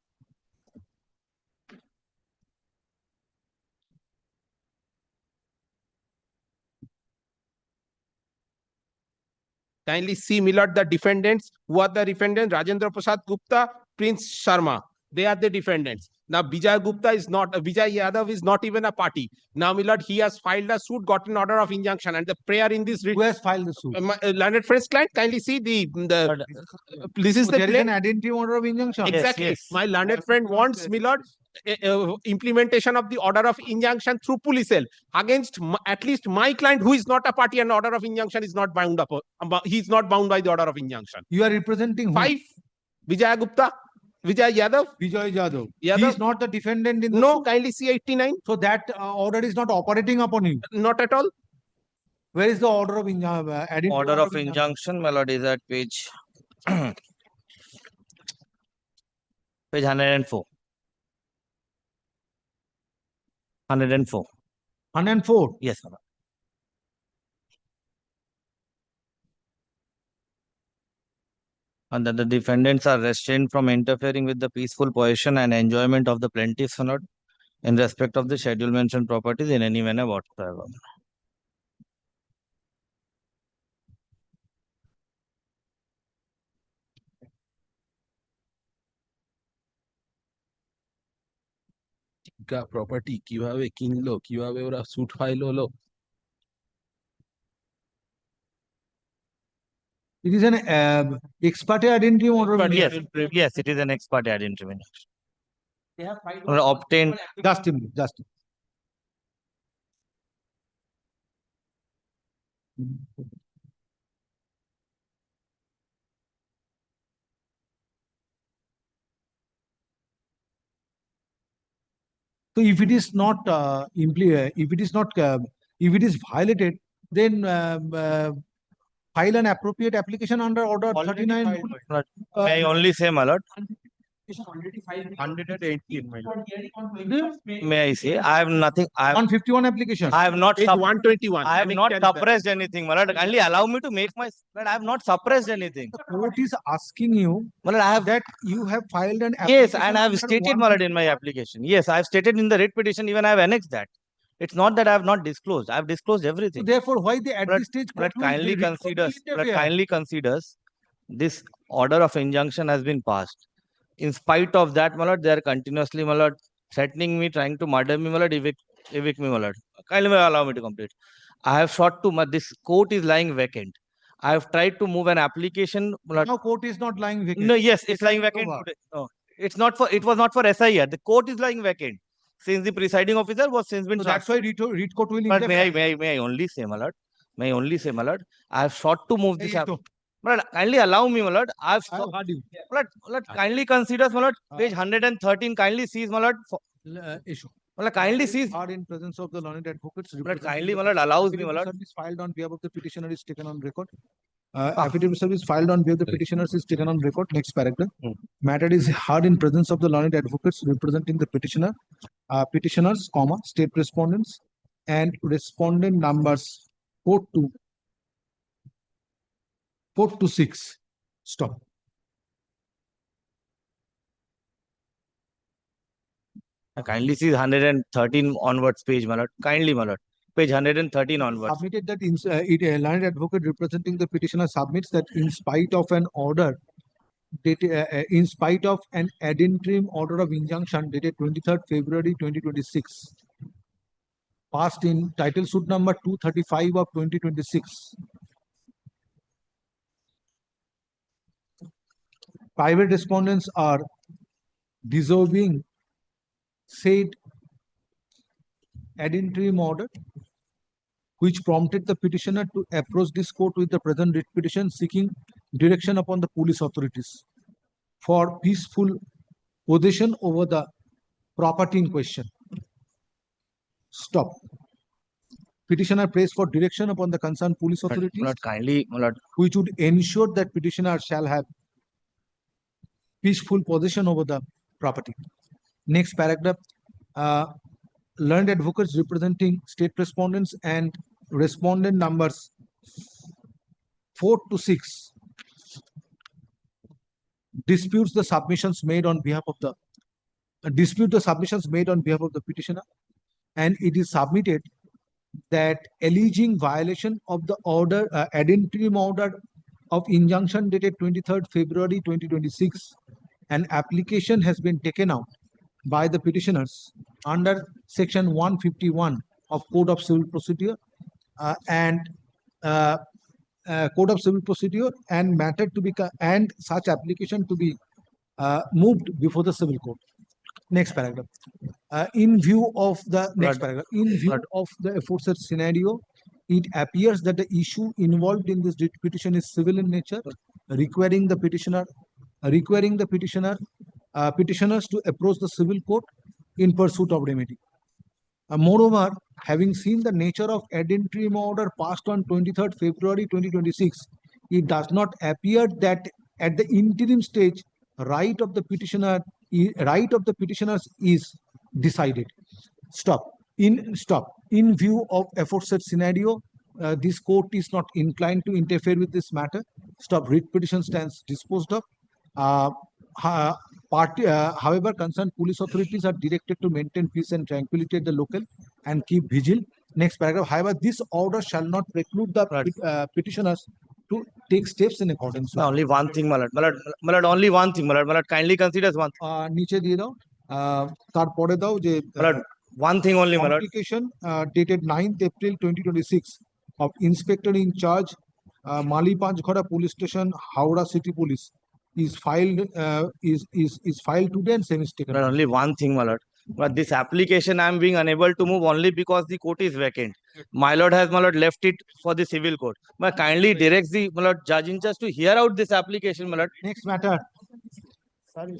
[SPEAKER 11] Kindly see, my lord, the defendants. Who are the defendants? Rajendra Prasad Gupta, Prince Sharma. They are the defendants. Now, Bijay Gupta is not, Bijay Yadav is not even a party. Now, my lord, he has filed a suit, got an order of injunction, and the prayer in this writ.
[SPEAKER 2] Who has filed the suit?
[SPEAKER 11] My learned friend's client, kindly see this is
[SPEAKER 2] So
[SPEAKER 11] the
[SPEAKER 2] there is
[SPEAKER 11] play.
[SPEAKER 2] an identity order of injunction.
[SPEAKER 11] Exactly.
[SPEAKER 3] yes.
[SPEAKER 11] My learned friend wants, my lord, implementation of the order of injunction through police cell against at least my client, who is not a party, and order of injunction is not bound up. He is not bound by the order of injunction.
[SPEAKER 2] You are representing who?
[SPEAKER 11] 5, Bijay Gupta, Bijay Yadav.
[SPEAKER 2] Vijay Yadav. He
[SPEAKER 11] Yadav.
[SPEAKER 2] is not the defendant in the
[SPEAKER 11] No,
[SPEAKER 2] suit.
[SPEAKER 11] kindly see 89.
[SPEAKER 2] So that order is not operating upon you.
[SPEAKER 11] Not at all.
[SPEAKER 2] Where is the order of injunction?
[SPEAKER 3] Order of injunction, my lord, is at page page 104. 104.
[SPEAKER 2] 104.
[SPEAKER 3] Yes, my lord. And that the defendants are restrained from interfering with the peaceful possession and enjoyment of the plaintiffs, my lord. in respect of the schedule mentioned properties in any manner whatsoever.
[SPEAKER 11] Property কিভাবে কিনলো, কিভাবে ওরা suit file হলো?
[SPEAKER 2] It is an ex parte identity order.
[SPEAKER 3] Yes, yes, it is an ex parte identity.
[SPEAKER 15] They have filed
[SPEAKER 3] Obtained.
[SPEAKER 2] Just a minute, just a minute. So if it is not if it is not if it is violated, then file an appropriate application under order 39.
[SPEAKER 3] May I only say, my lord?
[SPEAKER 15] already filed.
[SPEAKER 11] 118, my lord.
[SPEAKER 3] May I say, I have nothing. I have
[SPEAKER 2] 151 application.
[SPEAKER 3] I have not.
[SPEAKER 11] Page 121.
[SPEAKER 3] I have not suppressed anything, my lord. Kindly allow me to make my. But I have not suppressed anything.
[SPEAKER 2] The court is asking you
[SPEAKER 3] My lord, I have.
[SPEAKER 2] that you have filed an
[SPEAKER 3] Yes,
[SPEAKER 2] application
[SPEAKER 3] and I have
[SPEAKER 2] under
[SPEAKER 3] stated, my lord, in my application. Yes, I have stated in the writ petition. Even I have annexed that. It's not that I have not disclosed. I have disclosed everything.
[SPEAKER 2] Therefore, why they at this stage
[SPEAKER 3] But
[SPEAKER 2] court will
[SPEAKER 3] kindly
[SPEAKER 2] court will
[SPEAKER 3] considers. But
[SPEAKER 2] interfere?
[SPEAKER 3] kindly considers this order of injunction has been passed. In spite of that, my lord, they are continuously, my lord, threatening me, trying to murder me, my lord, evict me, my lord. Kindly allow me to complete. I have sought to, this court is lying vacant. I have tried to move an application. My lord.
[SPEAKER 2] No, court is not lying vacant.
[SPEAKER 3] No, yes, it's lying
[SPEAKER 2] over.
[SPEAKER 3] vacant today. No, it's not for. It was not for SIR. The court is lying vacant since the presiding officer was since been.
[SPEAKER 2] So that's why read court will
[SPEAKER 3] But
[SPEAKER 2] interfere.
[SPEAKER 3] may I only say, my lord? May I only say, my lord? I have sought to move this.
[SPEAKER 2] Hey,
[SPEAKER 3] My lord, kindly allow me, my lord. I have.
[SPEAKER 2] I have heard you.
[SPEAKER 3] My lord, kindly considers, my lord. Page 113. Kindly sees, my lord.
[SPEAKER 2] Issue.
[SPEAKER 3] My lord, kindly sees.
[SPEAKER 2] Are in presence of the learned advocates.
[SPEAKER 3] My lord, kindly, my lord, allows me, my lord.
[SPEAKER 2] Service filed on behalf of the petitioner is taken on record. Affidavit service filed on behalf of the petitioners is taken on record. Next paragraph. Matter is heard in presence of the learned advocates representing the petitioner, petitioners, state respondents, and respondent numbers 4 to 6. Stop.
[SPEAKER 3] Kindly sees 113 onwards page, my lord. Kindly, my lord. Page 113 onwards.
[SPEAKER 2] Submitted that a learned advocate representing the petitioner submits that in spite of an order in spite of an ad interim order of injunction dated 23rd February 2026, passed in title suit number 235 of 2026. Private respondents are dissolving said ad interim order, which prompted the petitioner to approach this court with the present writ petition seeking direction upon the police authorities for peaceful possession over the property in question. Stop. Petitioner prays for direction upon the concerned police authorities,
[SPEAKER 3] Lord, kindly, my lord.
[SPEAKER 2] which would ensure that petitioner shall have peaceful possession over the property. Next paragraph. Learned advocates representing state respondents and respondent numbers 4 to 6 disputes the submissions made on behalf of the petitioner, and it is submitted that alleging violation of the order ad interim order of injunction dated 23rd February 2026, an application has been taken out by the petitioners under section 151 of Code of Civil Procedure and matter to be and such application to be moved before the civil court. Next paragraph. In view of the aforesaid scenario, it appears that the issue involved in this petition is civil in nature, requiring the petitioners to approach the civil court in pursuit of remedy. Moreover, having seen the nature of ad interim order passed on 23rd February 2026, it does not appear that at the interim stage, right of the petitioners is decided. In view of aforesaid scenario, this court is not inclined to interfere with this matter. Writ petition stands disposed of. However, concerned police authorities are directed to maintain peace and tranquility at the local and keep vigil. Next paragraph. However, this order shall not preclude the petitioners to take steps in accordance with.
[SPEAKER 3] Only one thing, my lord, only one thing, my lord, kindly consider one.
[SPEAKER 2] নিচে দিয়ে দাও তারপরে দাও যে
[SPEAKER 3] one thing only, my lord.
[SPEAKER 2] Communication dated 9th April 2026 of Inspector in Charge, Mali Panchkhara Police Station, Howrah City Police is filed today and same is taken.
[SPEAKER 3] But only one thing, my lord. But this application I am being unable to move only because the court is vacant. My lord has, my lord, left it for the civil court. But kindly directs the, my lord, judge in charge to hear out this application, my lord.
[SPEAKER 2] Next matter.
[SPEAKER 3] Sorry.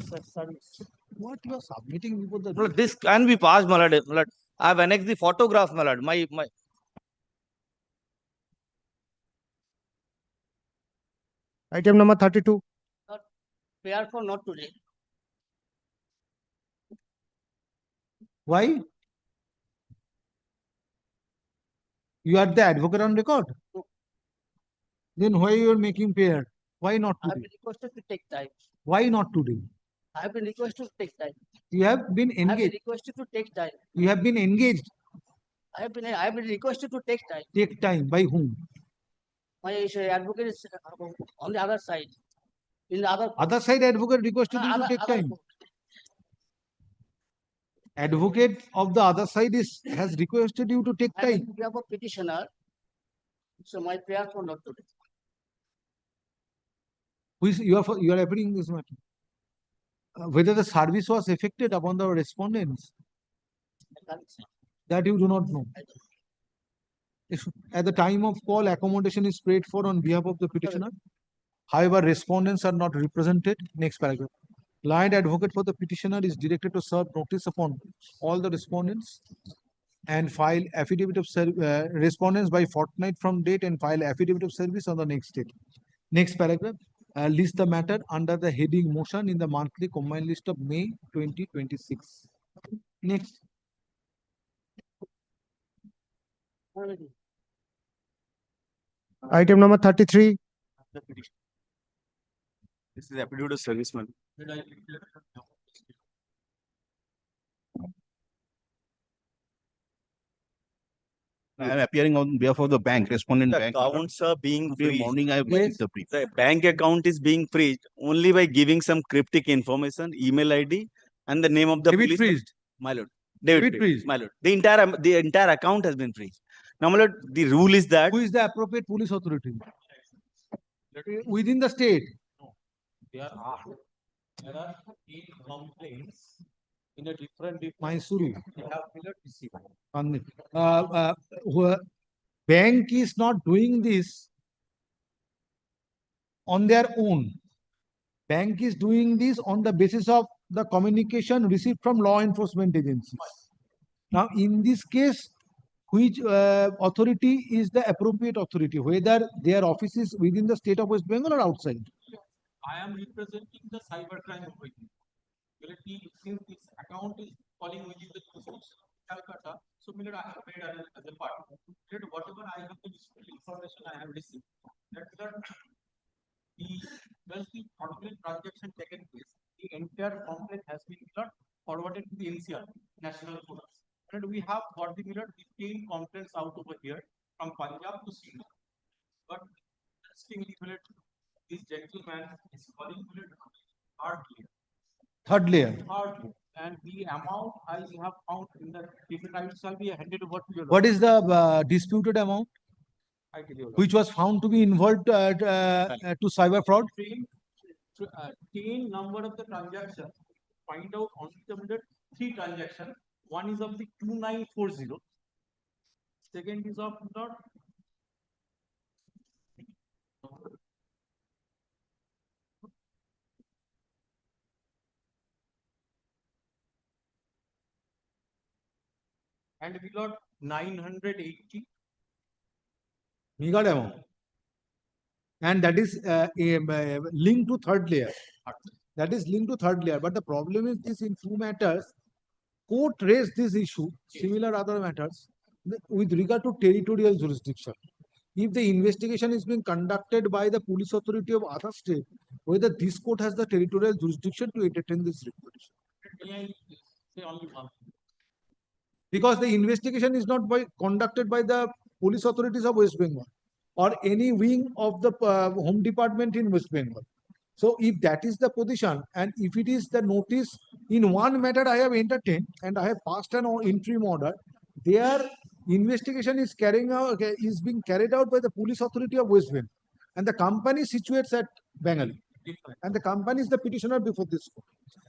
[SPEAKER 2] What you are submitting before the.
[SPEAKER 3] My lord, this can be passed, my lord. My lord, I have annexed the photograph, my lord. My
[SPEAKER 16] Item number 32.
[SPEAKER 15] Prayer for not today.
[SPEAKER 2] Why? You are the advocate on record. Then why you are making prayer? Why not
[SPEAKER 15] I have
[SPEAKER 2] today?
[SPEAKER 15] been requested to take time.
[SPEAKER 2] Why not today?
[SPEAKER 15] I have been requested to take time.
[SPEAKER 2] You have been
[SPEAKER 15] I have been
[SPEAKER 2] engaged.
[SPEAKER 15] requested to take time.
[SPEAKER 2] You have been engaged.
[SPEAKER 15] I have been requested to take time.
[SPEAKER 2] Take time by whom?
[SPEAKER 15] My advocate is on the other side. In the
[SPEAKER 2] Other side advocate requested you to take time. Advocate of the other side has requested you to take time.
[SPEAKER 15] We have a petitioner. So my prayer for not today.
[SPEAKER 2] You are appearing this matter. Whether the service was affected upon the respondents, that you do not know. If at the time of call, accommodation is paid for on behalf of the petitioner. However, respondents are not represented. Next paragraph. Client advocate for the petitioner is directed to serve notice upon all the respondents and file affidavit of respondents by fortnight from date and file affidavit of service on the next date. Next paragraph. List the matter under the heading motion in the monthly combined list of May 2026. Next.
[SPEAKER 16] Item number 33.
[SPEAKER 14] This is affidavit of service, man. I am appearing on behalf of the bank, respondent
[SPEAKER 17] The
[SPEAKER 14] bank.
[SPEAKER 17] accounts are being
[SPEAKER 14] Today
[SPEAKER 17] freezed.
[SPEAKER 14] morning I have received the brief.
[SPEAKER 17] The bank account is being freezed only by giving some cryptic information, email ID, and the name of the
[SPEAKER 2] David
[SPEAKER 17] police.
[SPEAKER 2] freezed.
[SPEAKER 17] My lord.
[SPEAKER 2] David freezed.
[SPEAKER 17] My lord. The entire account has been freezed. Now, my lord, the rule is that
[SPEAKER 2] Who is the appropriate police authority? Within the state.
[SPEAKER 4] There are 8 complaints in a different
[SPEAKER 2] Mysuru.
[SPEAKER 4] They have not received.
[SPEAKER 2] Bank is not doing this on their own. Bank is doing this on the basis of the communication received from law enforcement agencies. Now, in this case, which authority is the appropriate authority, whether their office is within the state of West Bengal or outside?
[SPEAKER 4] I am representing the cybercrime authority. Since this account is falling within the jurisdiction of Calcutta, so I have made as a part. Whatever I have the information I have received, that once the fraudulent transaction taken place, the entire complaint has been forwarded to the NCR, National Police. And we have got the 15 complaints out over here from Punjab to Srinagar. But interestingly, this gentleman is calling
[SPEAKER 2] Third layer.
[SPEAKER 4] And the amount I have found in the ticket I shall be handed over to your.
[SPEAKER 2] What is the disputed amount?
[SPEAKER 4] I tell you.
[SPEAKER 2] Which was found to be involved to cyber fraud?
[SPEAKER 4] 10 number of the transaction. Find out only the 3 transactions. One is of the 2940. Second is of not. And we got 980.
[SPEAKER 2] We got amount. And that is linked to third layer. That is linked to third layer. But the problem is this in 2 matters. Court raised this issue, similar other matters, with regard to territorial jurisdiction. if the investigation is being conducted by the police authority of other state, whether this court has the territorial jurisdiction to entertain this writ petition. Because the investigation is not conducted by the police authorities of West Bengal or any wing of the Home Department in West Bengal. So if that is the position, and if it is the notice in one matter I have entertained and I have passed an interim order, their investigation is being carried out by the police authority of West Bengal, and the company situates at Bengali, and the company is the petitioner before this court.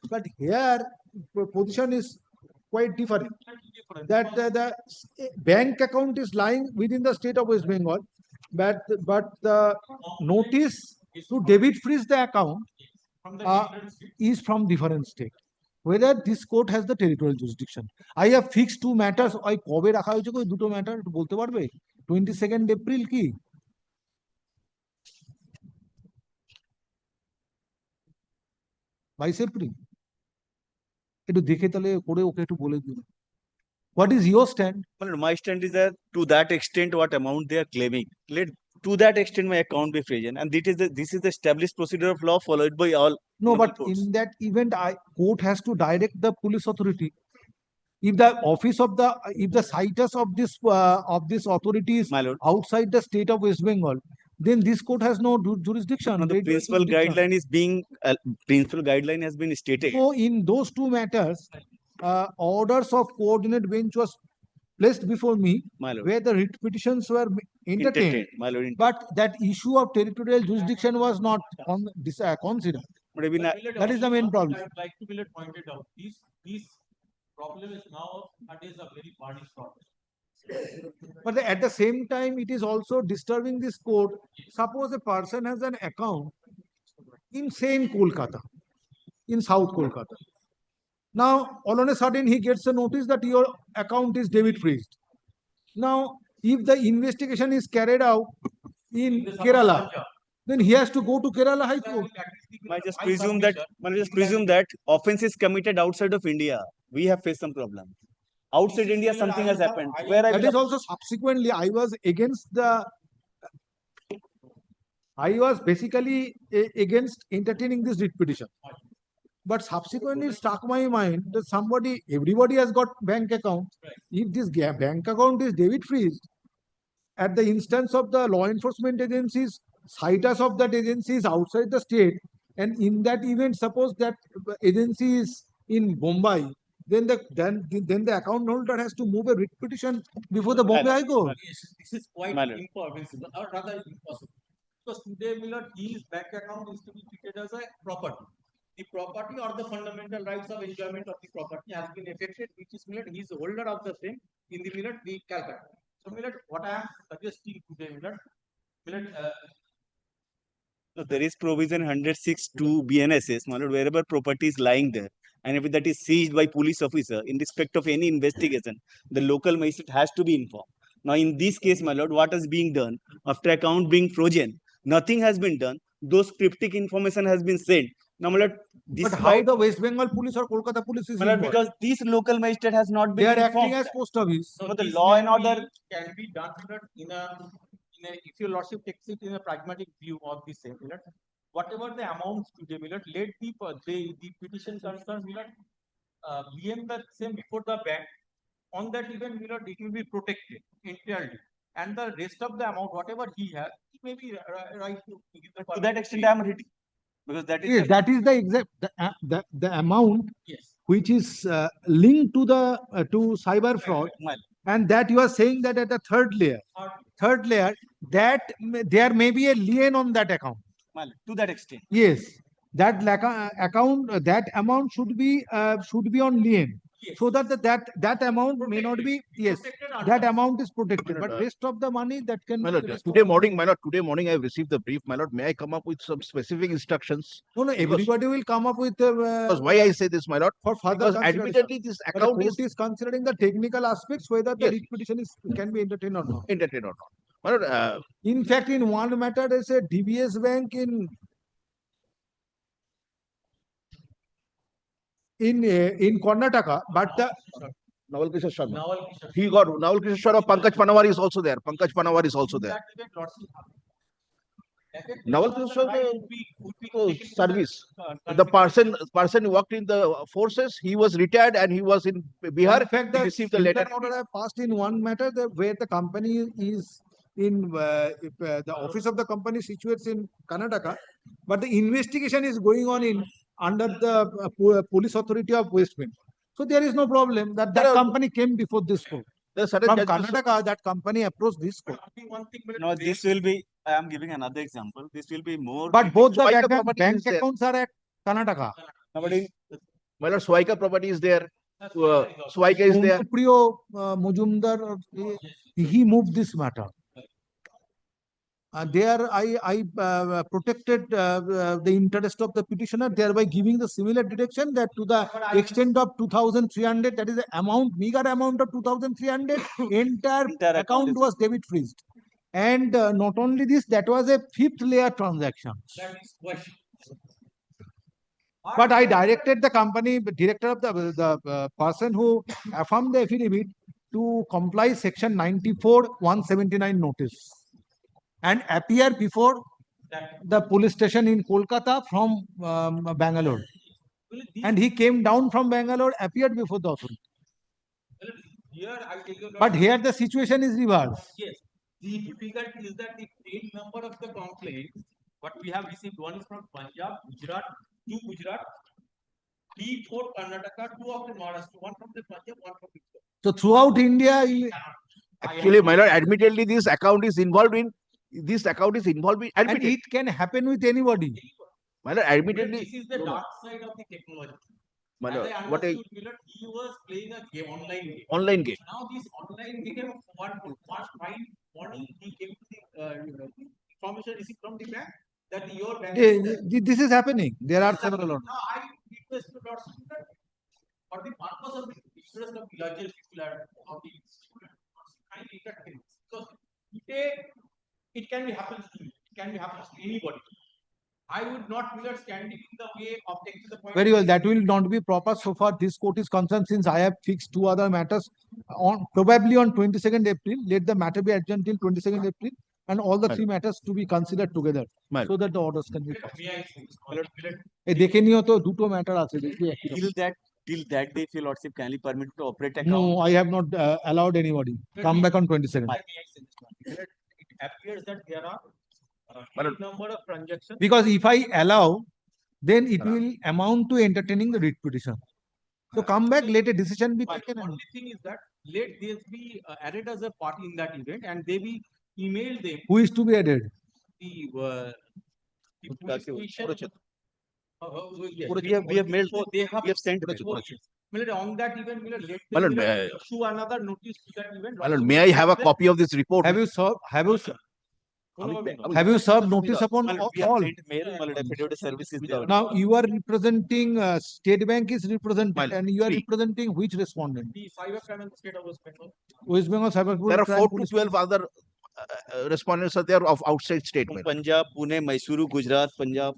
[SPEAKER 2] But here position is quite different. That the bank account is lying within the state of West Bengal, but the notice to debit freeze the account is from different state. Whether this court has the territorial jurisdiction. I have fixed two matters. I কবে রাখা হয়েছে কই দুটো matter বলতে পারবে? 22nd April কি? 22 April. একটু দেখে তাহলে করে ওকে একটু বলে দিন। What is your stand?
[SPEAKER 18] Well, my stand is that to that extent, what amount they are claiming, to that extent, my account be frozen, and this is the established procedure of law followed by all.
[SPEAKER 2] No, but in that event, court has to direct the police authority. If the office of if the situs of this authority is outside the state of West Bengal, then this court has no jurisdiction.
[SPEAKER 18] No, the principal guideline is being principal guideline has been stated.
[SPEAKER 2] So in those two matters, orders of coordinate bench was placed before me, where the writ petitions were entertained, but that issue of territorial jurisdiction was not considered. That is the main problem.
[SPEAKER 20] I would like to be pointed out. This problem is now that is a very varnished problem.
[SPEAKER 2] But at the same time, it is also disturbing this court. Suppose a person has an account in, say, in Kolkata, in South Kolkata. Now, all on a sudden, he gets a notice that your account is debit freezed. Now, if the investigation is carried out in Kerala, then he has to go to Kerala High Court.
[SPEAKER 18] I just presume that offense is committed outside of India. We have faced some problem. Outside India, something has happened.
[SPEAKER 2] That is also subsequently, I was basically against entertaining this writ petition. But subsequently it struck my mind that everybody has got bank account. If this bank account is debit freezed, at the instance of the law enforcement agencies, situs of that agency is outside the state, and in that event, suppose that agency is in Bombay, then the account holder has to move a writ petition before the Bombay High Court.
[SPEAKER 20] Yes, this is quite impossible, or rather impossible. Because today, his bank account is to be treated as a property. The property or the fundamental rights of enjoyment of the property has been affected, which is he is the holder of the same in the the Calcutta. So what I am suggesting today,
[SPEAKER 18] so there is provision 106(2) BNSS, wherever property is lying there, and if that is seized by police officer in respect of any investigation, the local magistrate has to be informed. Now, in this case, my lord, what is being done after account being frozen? Nothing has been done. Those cryptic information has been sent. Now, my lord,
[SPEAKER 2] but how the West Bengal police or Kolkata police is
[SPEAKER 18] involved? Because this local magistrate has not been
[SPEAKER 2] informed. They are
[SPEAKER 18] acting
[SPEAKER 2] as post office.
[SPEAKER 20] So
[SPEAKER 18] the law and order
[SPEAKER 20] can be done in a if your lordship takes it in a pragmatic view of the same, whatever the amounts today, let the petition concern, BM the same before the bank. On that event, it will be protected entirely, and the rest of the amount, whatever he has, he may be right
[SPEAKER 18] to that extent. I am ready. Because that is
[SPEAKER 2] the exact the amount which is linked to the to cyber fraud, and that you are saying that at the third layer that there may be a lien on that account.
[SPEAKER 18] To that extent,
[SPEAKER 2] yes, that account that amount should be on lien. So that amount may not be, that amount is protected, but rest of the money that can
[SPEAKER 14] my lord, today morning I have received the brief, my lord. May I come up with some specific instructions?
[SPEAKER 2] No, everybody will come up with
[SPEAKER 14] because why I say this, my lord,
[SPEAKER 2] for further
[SPEAKER 14] because admittedly this account
[SPEAKER 2] is considering the technical aspects, whether the writ petition can be entertained or not.
[SPEAKER 14] My lord,
[SPEAKER 2] in fact, in one matter, they say DBS Bank in Karnataka, but
[SPEAKER 14] Naval Kishore Sharma.
[SPEAKER 20] Naval Kishore.
[SPEAKER 14] He got Naval Kishore Sharma. Pankaj Panawar is also there. Pankaj Panawar is also there. Naval Kishore service. The person who worked in the forces, he was retired and he was in Bihar.
[SPEAKER 2] In fact,
[SPEAKER 14] He
[SPEAKER 2] the
[SPEAKER 14] received the letter.
[SPEAKER 2] order I passed in one matter where the company is in the office of the company situates in Karnataka, but the investigation is going on in under the police authority of West Bengal. So there is no problem that company came before this court. From Karnataka, that company approached this court.
[SPEAKER 18] No, this will be, I am giving another example. This will be more.
[SPEAKER 2] But both the
[SPEAKER 14] Swaika
[SPEAKER 2] bank
[SPEAKER 14] property is there.
[SPEAKER 2] accounts are at Karnataka.
[SPEAKER 14] My lord, Swaika property is there. Swaika is there.
[SPEAKER 2] Priyo Mujumdar, he moved this matter. There I protected the interest of the petitioner, thereby giving the similar direction that to the extent of 2,300, that is the amount, meager amount of 2,300, entire account was debit freezed. And not only this, that was a fifth layer transaction. But I directed the company, director of the person who affirmed the affidavit to comply section 94/179 notice and appear before the police station in Kolkata from Bangalore. And he came down from Bangalore, appeared before the authority. But here the situation is reversed.
[SPEAKER 20] Yes. The difficulty is that the date number of the complaint, what we have received, one is from Punjab, Gujarat, two Gujarat, 3-4 Karnataka, 2 of the Maharashtra, one from the Punjab, one from Gujarat.
[SPEAKER 2] So throughout India,
[SPEAKER 14] Actually, my lord, admittedly, this account is involved in.
[SPEAKER 2] And it can happen with anybody.
[SPEAKER 14] My lord, admittedly.
[SPEAKER 20] This is the dark side of the technology.
[SPEAKER 14] My
[SPEAKER 20] As
[SPEAKER 14] lord,
[SPEAKER 20] I
[SPEAKER 14] what
[SPEAKER 20] understood, Millard, he was playing a game, online game.
[SPEAKER 14] Online game.
[SPEAKER 20] Now this online game, one fine morning, he came to the information received from the bank that your bank.
[SPEAKER 2] This is happening. There are several.
[SPEAKER 20] Now I request to Lord Speaker, for the purpose of the interest of the larger people of the student, kindly entertain this. Because it can be happens to you. It can be happens to anybody. I would not be standing in the way of taking the point.
[SPEAKER 2] Very well, that will not be proper so far this court is concerned, since I have fixed two other matters on probably on 22nd April. Let the matter be adjourned till 22nd April and all the three matters to be considered together so that the orders can be passed. দেখে নিও তো দুটো matter আছে
[SPEAKER 18] Till that day, if your lordship kindly permit to operate account.
[SPEAKER 2] No, I have not allowed anybody. Come back on 22nd.
[SPEAKER 20] It appears that there are number of transactions.
[SPEAKER 2] Because if I allow, then it will amount to entertaining the writ petition. So come back, let a decision be taken.
[SPEAKER 20] The only thing is that let this be added as a party in that event, and they be emailed them.
[SPEAKER 2] Who is to be added?
[SPEAKER 20] The police station.
[SPEAKER 18] We have mailed.
[SPEAKER 20] So they have.
[SPEAKER 18] We have sent.
[SPEAKER 20] Millard, on that event, Millard, let them issue another notice to that event.
[SPEAKER 14] My lord, may I have a copy of this report?
[SPEAKER 2] Have you served? Have you served notice upon all? Now you are representing State Bank is represented, and you are representing which respondent?
[SPEAKER 20] The cybercrime in the state of West Bengal.
[SPEAKER 2] West Bengal cybercrime.
[SPEAKER 14] There are 4 to 12 other respondents are there of outside statement.
[SPEAKER 18] Punjab, Pune, Mysuru, Gujarat, Punjab,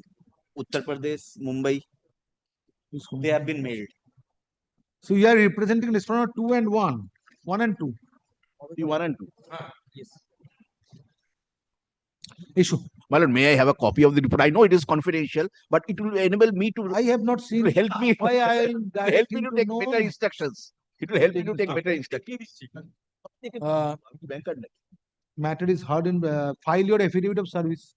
[SPEAKER 18] Uttar Pradesh, Mumbai. They have been mailed.
[SPEAKER 2] So you are representing respondent 2 and 1, 1 and 2.
[SPEAKER 14] 1 and 2.
[SPEAKER 20] Yes.
[SPEAKER 14] Issue. My lord, may I have a copy of the report? I know it is confidential, but it will enable me to.
[SPEAKER 2] I have not seen.
[SPEAKER 14] It will help me.
[SPEAKER 2] Why I
[SPEAKER 14] help me to take better instructions. It will help me to take better instructions.
[SPEAKER 2] Matter is heard in file your affidavit of service.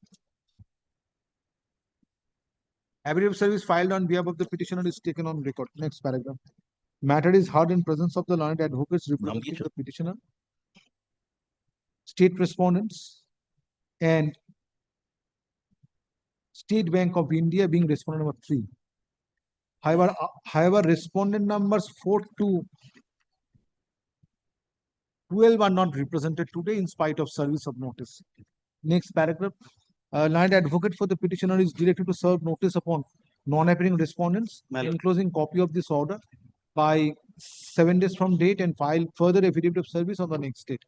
[SPEAKER 2] Affidavit of service filed on behalf of the petitioner is taken on record. Next paragraph. Matter is heard in presence of the learned advocates representing the petitioner, state respondents, and State Bank of India being respondent number 3. However, respondent numbers 4 to 12 are not represented today in spite of service of notice. Next paragraph. Learned advocate for the petitioner is directed to serve notice upon non-appearing respondents, enclosing copy of this order by 7 days from date and file further affidavit of service on the next date.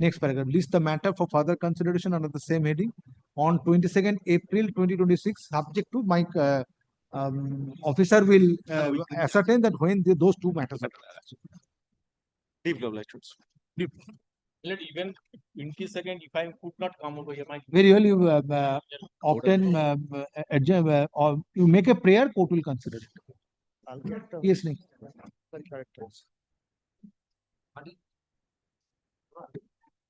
[SPEAKER 2] Next paragraph. List the matter for further consideration under the same heading on 22nd April 2026, subject to my officer will ascertain that when those two matters are.
[SPEAKER 20] Deep love lectures. Deep. Let even 20 seconds if I could not come over here, my
[SPEAKER 2] Very well, you often or you make a prayer, court will consider it. Yes, Nick.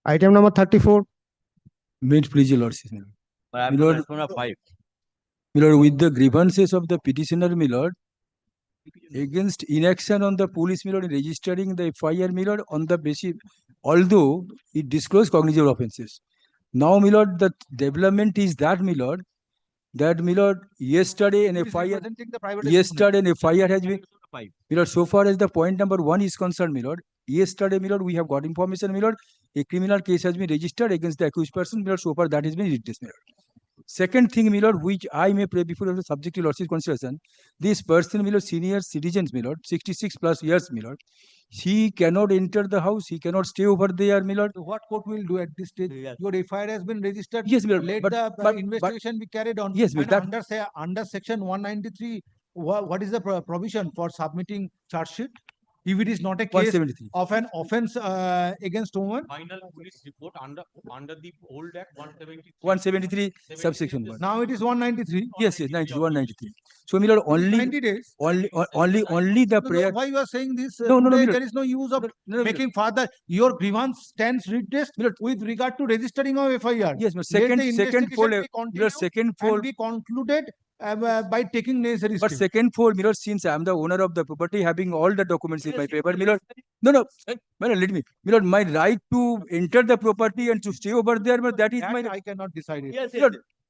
[SPEAKER 16] Item number 34.
[SPEAKER 13] Bench, please, your lordship.
[SPEAKER 3] I have
[SPEAKER 13] My
[SPEAKER 3] to
[SPEAKER 13] lord,
[SPEAKER 3] respond of 5.
[SPEAKER 13] my lord, with the grievances of the petitioner, my lord, against inaction on the police, my lord, in registering the FIR, my lord, on the basis, although it disclosed cognizable offences. Now, my lord, the development is that, my lord, yesterday an FIR, yesterday an FIR has been, my lord, so far as the point number 1 is concerned, my lord, yesterday, my lord, we have got information, my lord, a criminal case has been registered against the accused person, my lord, so far that has been redressed, my lord. Second thing, my lord, which I may pray before the subject to lordship's consideration, this person, my lord, senior citizens, my lord, 66 plus years, my lord, he cannot enter the house, he cannot stay over there, my lord.
[SPEAKER 2] So what court will do at this stage? Your FIR has been registered.
[SPEAKER 13] Yes, my lord,
[SPEAKER 2] Let the investigation be carried on.
[SPEAKER 13] Yes, but
[SPEAKER 2] and
[SPEAKER 13] that-
[SPEAKER 2] under section 193, what is the provision for submitting charge sheet? If it is not a case
[SPEAKER 13] 173.
[SPEAKER 2] of an offense against woman,
[SPEAKER 20] final police report under the old act 173.
[SPEAKER 13] 173 subsection 1.
[SPEAKER 2] now it is 193.
[SPEAKER 13] Yes, 93, 193. So, my lord, only
[SPEAKER 2] 90 days.
[SPEAKER 13] only the prayer.
[SPEAKER 2] Why you are saying this?
[SPEAKER 13] No, no, no,
[SPEAKER 2] Today
[SPEAKER 13] my
[SPEAKER 2] there
[SPEAKER 13] lord.
[SPEAKER 2] is no use of
[SPEAKER 13] No,
[SPEAKER 2] making further. Your grievance stands redressed with regard to registering of FIR.
[SPEAKER 13] Yes, but
[SPEAKER 2] Let
[SPEAKER 13] second
[SPEAKER 2] the
[SPEAKER 13] second fold,
[SPEAKER 2] investigation be continued
[SPEAKER 13] second fold,
[SPEAKER 2] and be concluded by taking necessary
[SPEAKER 13] but
[SPEAKER 2] steps.
[SPEAKER 13] second fold, my lord, since I am the owner of the property, having all the documents in my paper, my lord. No, my lord, let me. My lord, my right to enter the property and to stay over there, but that is my.
[SPEAKER 2] I cannot decide it.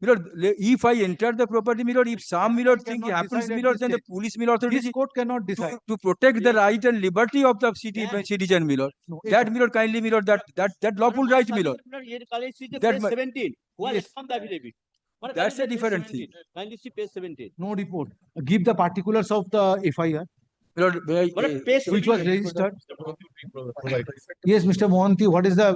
[SPEAKER 13] My lord, if I enter the property, my lord, if some my lord thing happens, my lord, then the police, my lord,
[SPEAKER 2] This court cannot decide.
[SPEAKER 13] to protect the right and liberty of the citizen, my lord. That, my lord, kindly, my lord, that lawful right, my lord. That my-
[SPEAKER 17] 17. Who
[SPEAKER 13] Yes.
[SPEAKER 17] has found the affidavit?
[SPEAKER 13] That's a different thing.
[SPEAKER 17] Kindly see page 17.
[SPEAKER 2] No report. Give the particulars of the FIR.
[SPEAKER 13] My lord, may I,
[SPEAKER 2] Which was registered. Yes, Mr. Mohanty, what is the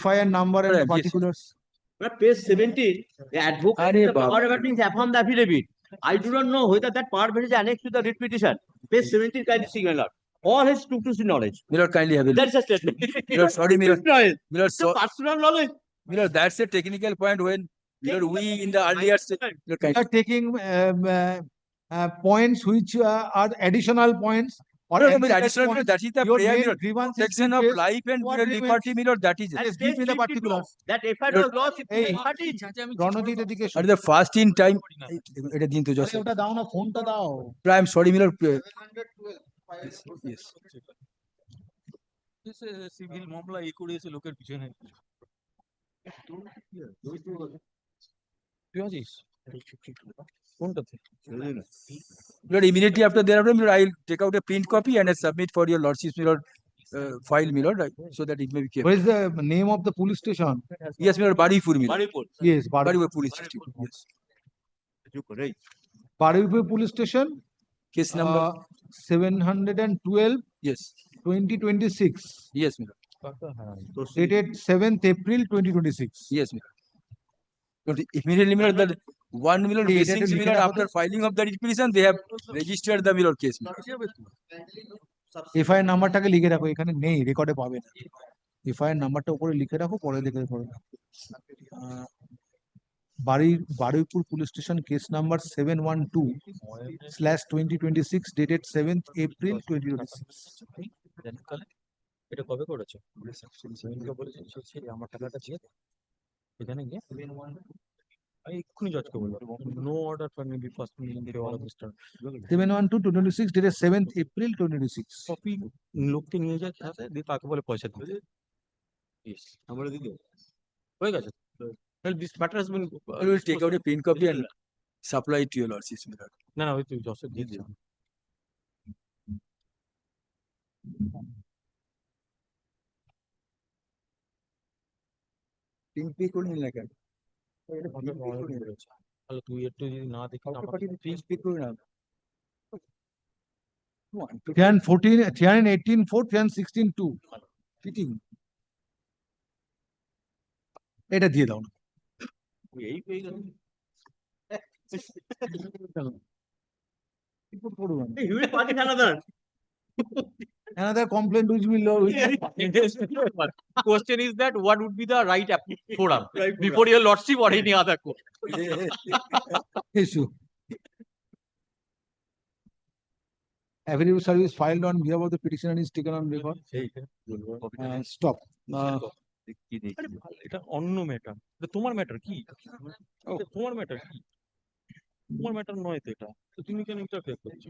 [SPEAKER 2] FIR number and the particulars?
[SPEAKER 17] But page 17, the advocate, the power of means affirm the affidavit. I do not know whether that power is annexed to the writ petition. Page 17, kindly see, my lord. All his took to see knowledge.
[SPEAKER 13] my lord, kindly have a look.
[SPEAKER 17] That's a statement.
[SPEAKER 13] My lord, sorry, my lord.
[SPEAKER 17] Knowledge.
[SPEAKER 13] My lord,
[SPEAKER 17] It's a personal knowledge.
[SPEAKER 13] my lord, that's a technical point when, my lord, we in the earlier stage, my lord,
[SPEAKER 2] We
[SPEAKER 13] kindly.
[SPEAKER 2] are taking points which are additional points. Or
[SPEAKER 13] No, no,
[SPEAKER 2] anti-right
[SPEAKER 13] additional,
[SPEAKER 2] points.
[SPEAKER 13] that is the
[SPEAKER 2] Your
[SPEAKER 13] prayer,
[SPEAKER 2] main
[SPEAKER 13] my lord.
[SPEAKER 2] grievance is
[SPEAKER 13] Protection of
[SPEAKER 2] replaced.
[SPEAKER 13] life and
[SPEAKER 2] What
[SPEAKER 13] liberty, my lord, that is.
[SPEAKER 2] Yes, give me the particulars.
[SPEAKER 17] That FIR
[SPEAKER 13] Lord,
[SPEAKER 17] was lost.
[SPEAKER 2] Hey,
[SPEAKER 17] 13.
[SPEAKER 2] Ranjit এদিকে এসো।
[SPEAKER 13] At the fasting time, এটা দিন তো
[SPEAKER 2] আরে
[SPEAKER 13] just.
[SPEAKER 2] ওটা দাও না, ফোনটা দাও।
[SPEAKER 13] I am sorry, my lord. Yes.
[SPEAKER 20] Civil মামলা এই করেছে লোকের পিছনে তুই আছিস কোনটাতে
[SPEAKER 13] Lord, immediately after thereafter, my lord, I'll take out a print copy and I submit for your lordship's, my lord, file, my lord, so that it may be kept.
[SPEAKER 2] What is the name of the police station?
[SPEAKER 13] Yes, my lord, Baripur, my lord.
[SPEAKER 17] Baripur.
[SPEAKER 2] Yes,
[SPEAKER 13] Baripur police station. Yes.
[SPEAKER 2] Baripur police station.
[SPEAKER 13] Case number
[SPEAKER 2] 712.
[SPEAKER 13] Yes.
[SPEAKER 2] 2026.
[SPEAKER 13] Yes, my lord.
[SPEAKER 2] Dated 7th April 2026.
[SPEAKER 13] Yes, my lord. Lord, immediately, my lord, that one, my lord,
[SPEAKER 2] Hey,
[SPEAKER 13] blessings,
[SPEAKER 2] এটা
[SPEAKER 13] my
[SPEAKER 2] লিখে
[SPEAKER 13] lord,
[SPEAKER 2] রাখো
[SPEAKER 13] after
[SPEAKER 2] তো।
[SPEAKER 13] filing of the writ petition, they have registered the, my lord, case. my lord.
[SPEAKER 2] FIR নাম্বারটাকে লিখে রাখো, এখানে নেই, রেকর্ডে পাবে না। এফআইআর নাম্বারটা উপরে লিখে রাখো, পরে দেখে পড়ো। Baruipur police station case number 712/2026 dated 7th April 2026.
[SPEAKER 20] এটা কবে করেছো আমার টাকাটা দিয়ে এখানে গিয়ে আমি এক্ষুনি জজ করবো no order for me first milling they all of star
[SPEAKER 2] 712/2026 dated 7th April 2026.
[SPEAKER 20] Copy লোককে নিয়ে যায় সাথে দিয়ে তাকে বলে পয়সা দিতে ইয়েস আমরা দিদি হয়ে গেছে this matter has been
[SPEAKER 13] I will take out a print copy and supply it to your lordship's, my lord.
[SPEAKER 20] না না ওই তুই জসে দিয়ে দিও
[SPEAKER 13] Print pay করলেন না কেন?
[SPEAKER 20] তাহলে তুই একটু যদি না দেখি
[SPEAKER 13] Print pay করুন না।
[SPEAKER 2] 314, 318, 4, 316, 2.
[SPEAKER 13] Fitting.
[SPEAKER 2] এটা দিয়ে দাও না।
[SPEAKER 20] এই পেয়ে গেল
[SPEAKER 2] রিপোর্ট করুন।
[SPEAKER 17] He will party another.
[SPEAKER 2] Another complaint which will
[SPEAKER 20] Question is that what would be the right forum
[SPEAKER 2] Right
[SPEAKER 20] before your lordship or any other court?
[SPEAKER 2] issue. Affidavit service filed on behalf of the petitioner is taken on record. Stop.
[SPEAKER 20] আরে ভালো, এটা অন্য matter, তোমার matter কি? তোমার matter কি? তোমার matter নয় তো এটা, তো তুমি কেন ইন্টারফেয়ার করছো?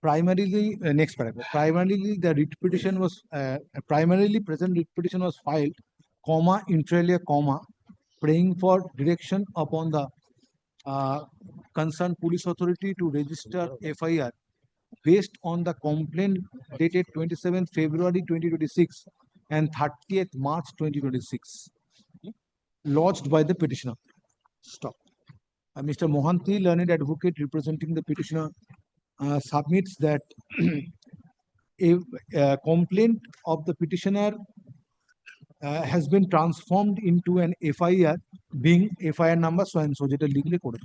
[SPEAKER 2] Primarily, next paragraph. Primarily, the writ petition was primarily present writ petition was filed, comma inter alia, comma praying for direction upon the concerned police authority to register FIR based on the complaint dated 27th February 2026 and 30th March 2026 lodged by the petitioner. Stop. Mr. Mohanty, learned advocate representing the petitioner, submits that a complaint of the petitioner has been transformed into an FIR, being FIR number so and so, যেটা legally coded.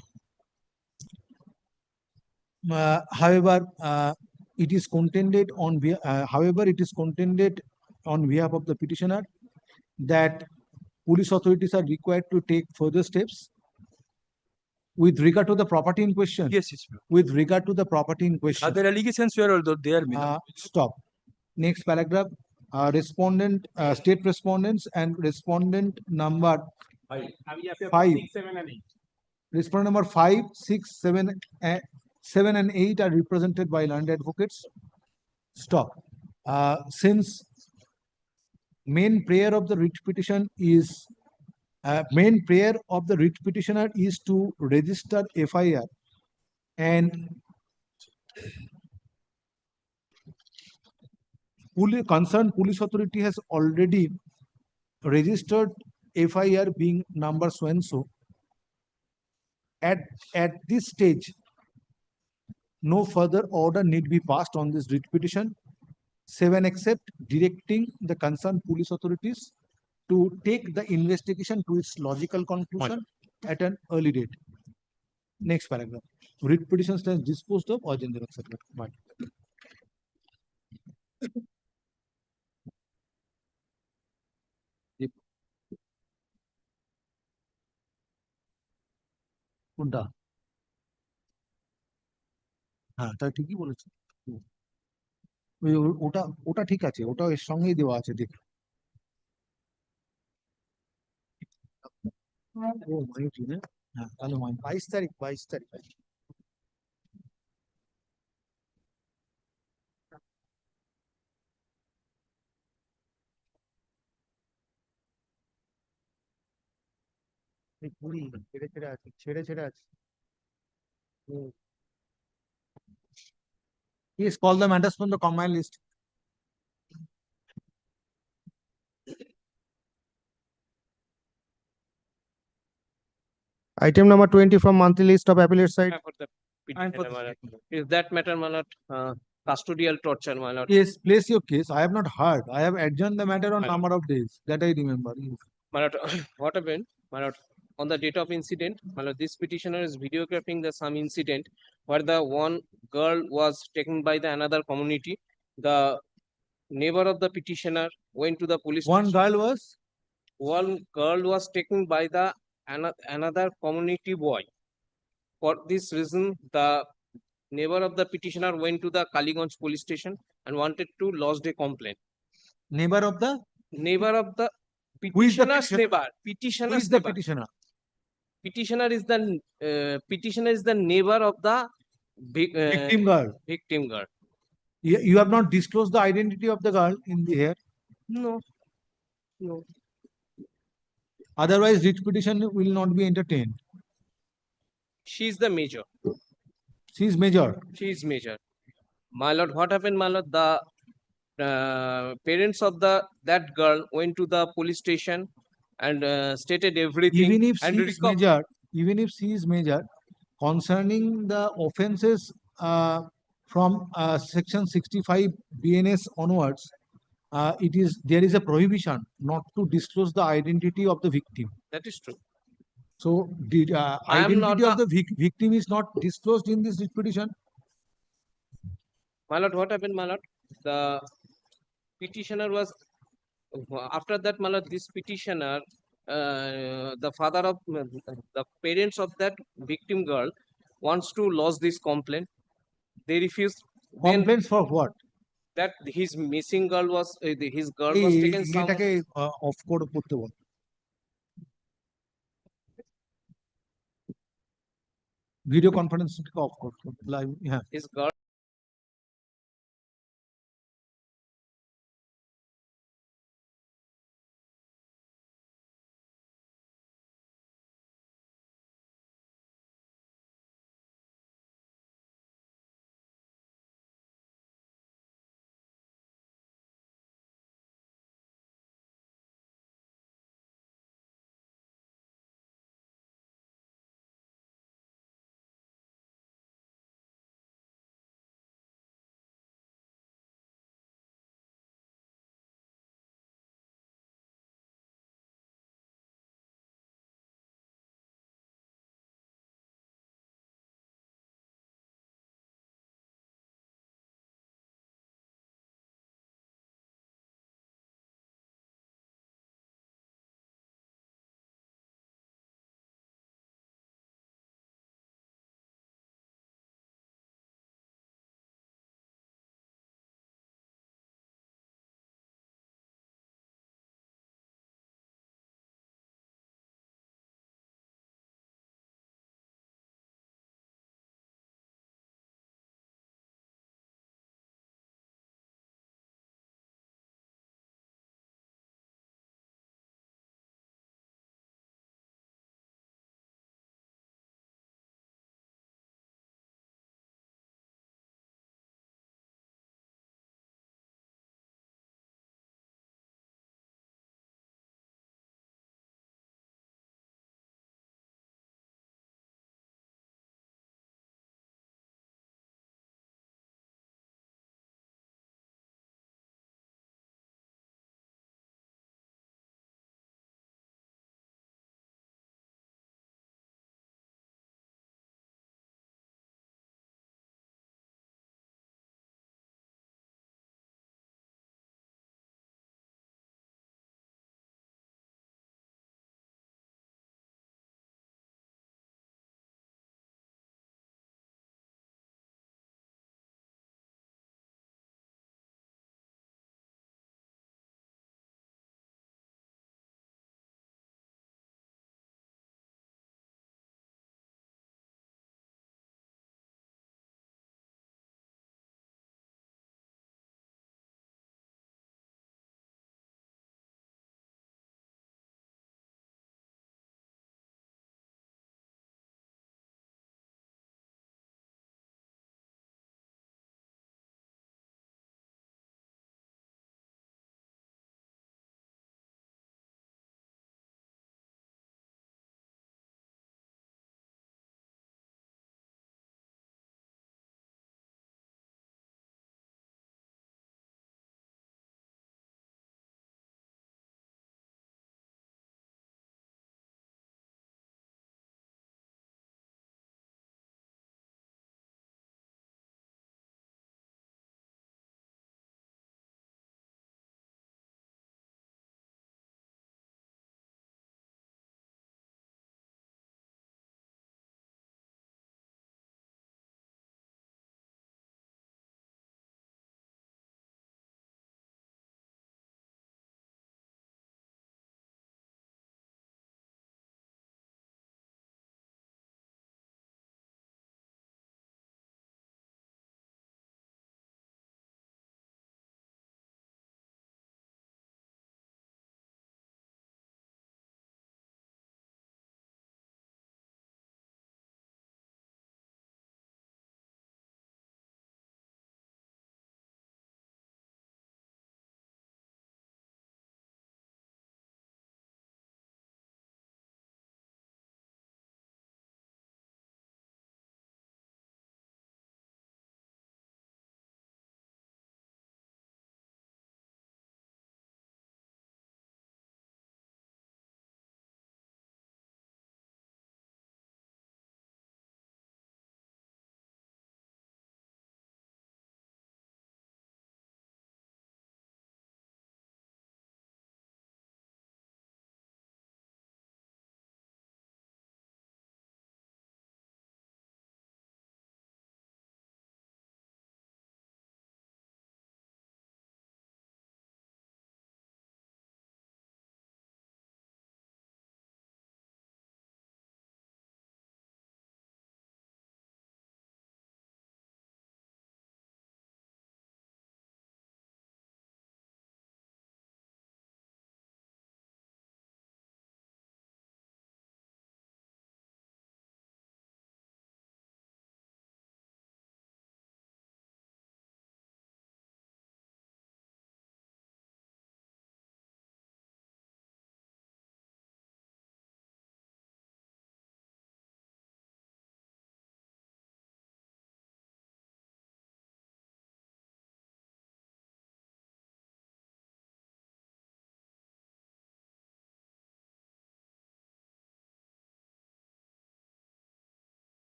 [SPEAKER 2] However, it is contended on behalf of the petitioner that police authorities are required to take further steps with regard to the property in question.
[SPEAKER 13] Yes, yes.
[SPEAKER 2] With regard to the property in question.
[SPEAKER 13] Other allegations were also there.
[SPEAKER 2] Stop. Next paragraph. Respondent, state respondents and respondent number 5. Respondent number 5, 6, 7 and 8 are represented by learned advocates. Stop. Since main prayer of the writ petition is main prayer of the writ petitioner is to register FIR, and concerned police authority has already registered FIR being number so and so. At this stage, no further order need be passed on this writ petition. 7, except directing the concerned police authorities to take the investigation to its logical conclusion at an early date. Next paragraph. Writ petition stands disposed of or gender, etc. কোনটা? হ্যাঁ, তা ঠিকই বলেছে। ওটা ঠিক আছে, ওটা এর সঙ্গেই দেওয়া আছে, দেখ। ও মাইটি না? হ্যাঁ, তাহলে 22 তারিখ। ছেড়ে আছে। Please call the matters from the combined list. Item number 20 from monthly list of appellate side.
[SPEAKER 17] Is that matter, my lord, custodial torture, my lord?
[SPEAKER 2] Yes, place your case. I have not heard. I have adjourned the matter on number of days. That I remember.
[SPEAKER 17] My lord, what happened, my lord? On the date of incident, my lord, this petitioner is videographing some incident where the one girl was taken by the another community. The neighbor of the petitioner went to the police.
[SPEAKER 2] One girl
[SPEAKER 17] was taken by the another community boy. For this reason, the neighbor of the petitioner went to the Kaliganj police station and wanted to lodge a complaint.
[SPEAKER 2] Neighbor of the
[SPEAKER 17] petitioner's neighbor.
[SPEAKER 2] Who is the petitioner?
[SPEAKER 17] Petitioner is the neighbor of the victim girl.
[SPEAKER 2] You have not disclosed the identity of the girl in the here?
[SPEAKER 17] No.
[SPEAKER 2] Otherwise, writ petition will not be entertained.
[SPEAKER 17] She is the major.
[SPEAKER 2] She is major.
[SPEAKER 17] My lord, what happened, my lord? The parents of that girl went to the police station and stated everything.
[SPEAKER 2] Even if she is major, concerning the offences from section 65 BNS onwards, there is a prohibition not to disclose the identity of the victim.
[SPEAKER 17] That is true.
[SPEAKER 2] So the identity of the victim is not disclosed in this petition.
[SPEAKER 17] My lord, what happened, my lord? The petitioner was after that, my lord, this petitioner, the father of the parents of that victim girl wants to lodge this complaint. They refused. Then
[SPEAKER 2] Complaints for what?
[SPEAKER 17] that his missing girl was his girl
[SPEAKER 2] এই
[SPEAKER 17] was taken some.
[SPEAKER 2] এটাকে of করে করতে বল। Video conference of করতে live, হ্যাঁ।
[SPEAKER 17] His girl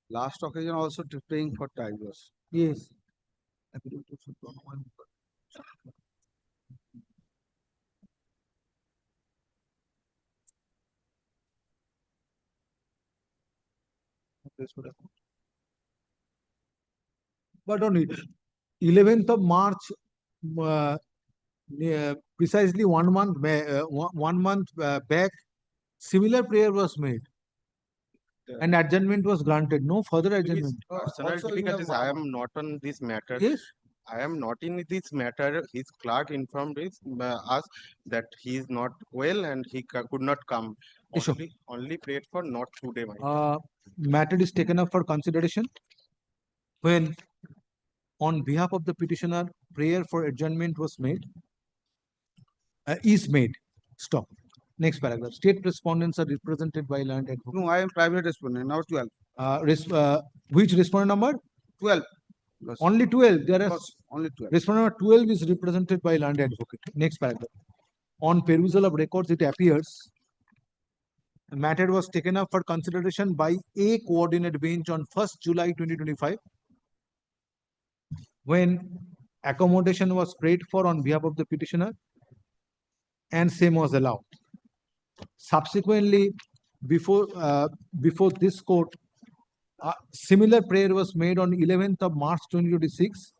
[SPEAKER 8] Last occasion also praying for tigers.
[SPEAKER 2] Yes. But on 11th of March, precisely 1 month, 1 month back, similar prayer was made. And adjournment was granted. No further adjournment.
[SPEAKER 9] Personal
[SPEAKER 8] Also, you
[SPEAKER 9] difficulties.
[SPEAKER 8] have
[SPEAKER 9] I am not on this matter.
[SPEAKER 2] Yes.
[SPEAKER 9] I am not in this matter. His clerk informed us that he is not well and he could not come.
[SPEAKER 2] Yes, sure.
[SPEAKER 9] Only prayed for not today.
[SPEAKER 2] Matter is taken up for consideration when, on behalf of the petitioner, prayer for adjournment was made, is made. Stop. Next paragraph. State respondents are represented by land advocate.
[SPEAKER 8] No, I am private respondent. Now 12.
[SPEAKER 2] Which respondent number?
[SPEAKER 8] 12.
[SPEAKER 2] Only 12. There are
[SPEAKER 8] only 12.
[SPEAKER 2] respondent number 12 is represented by land advocate. Next paragraph. On perusal of records, it appears the matter was taken up for consideration by a coordinate bench on 1st July 2025 when accommodation was prayed for on behalf of the petitioner and same was allowed. Subsequently, before this court, similar prayer was made on 11th of March 2026.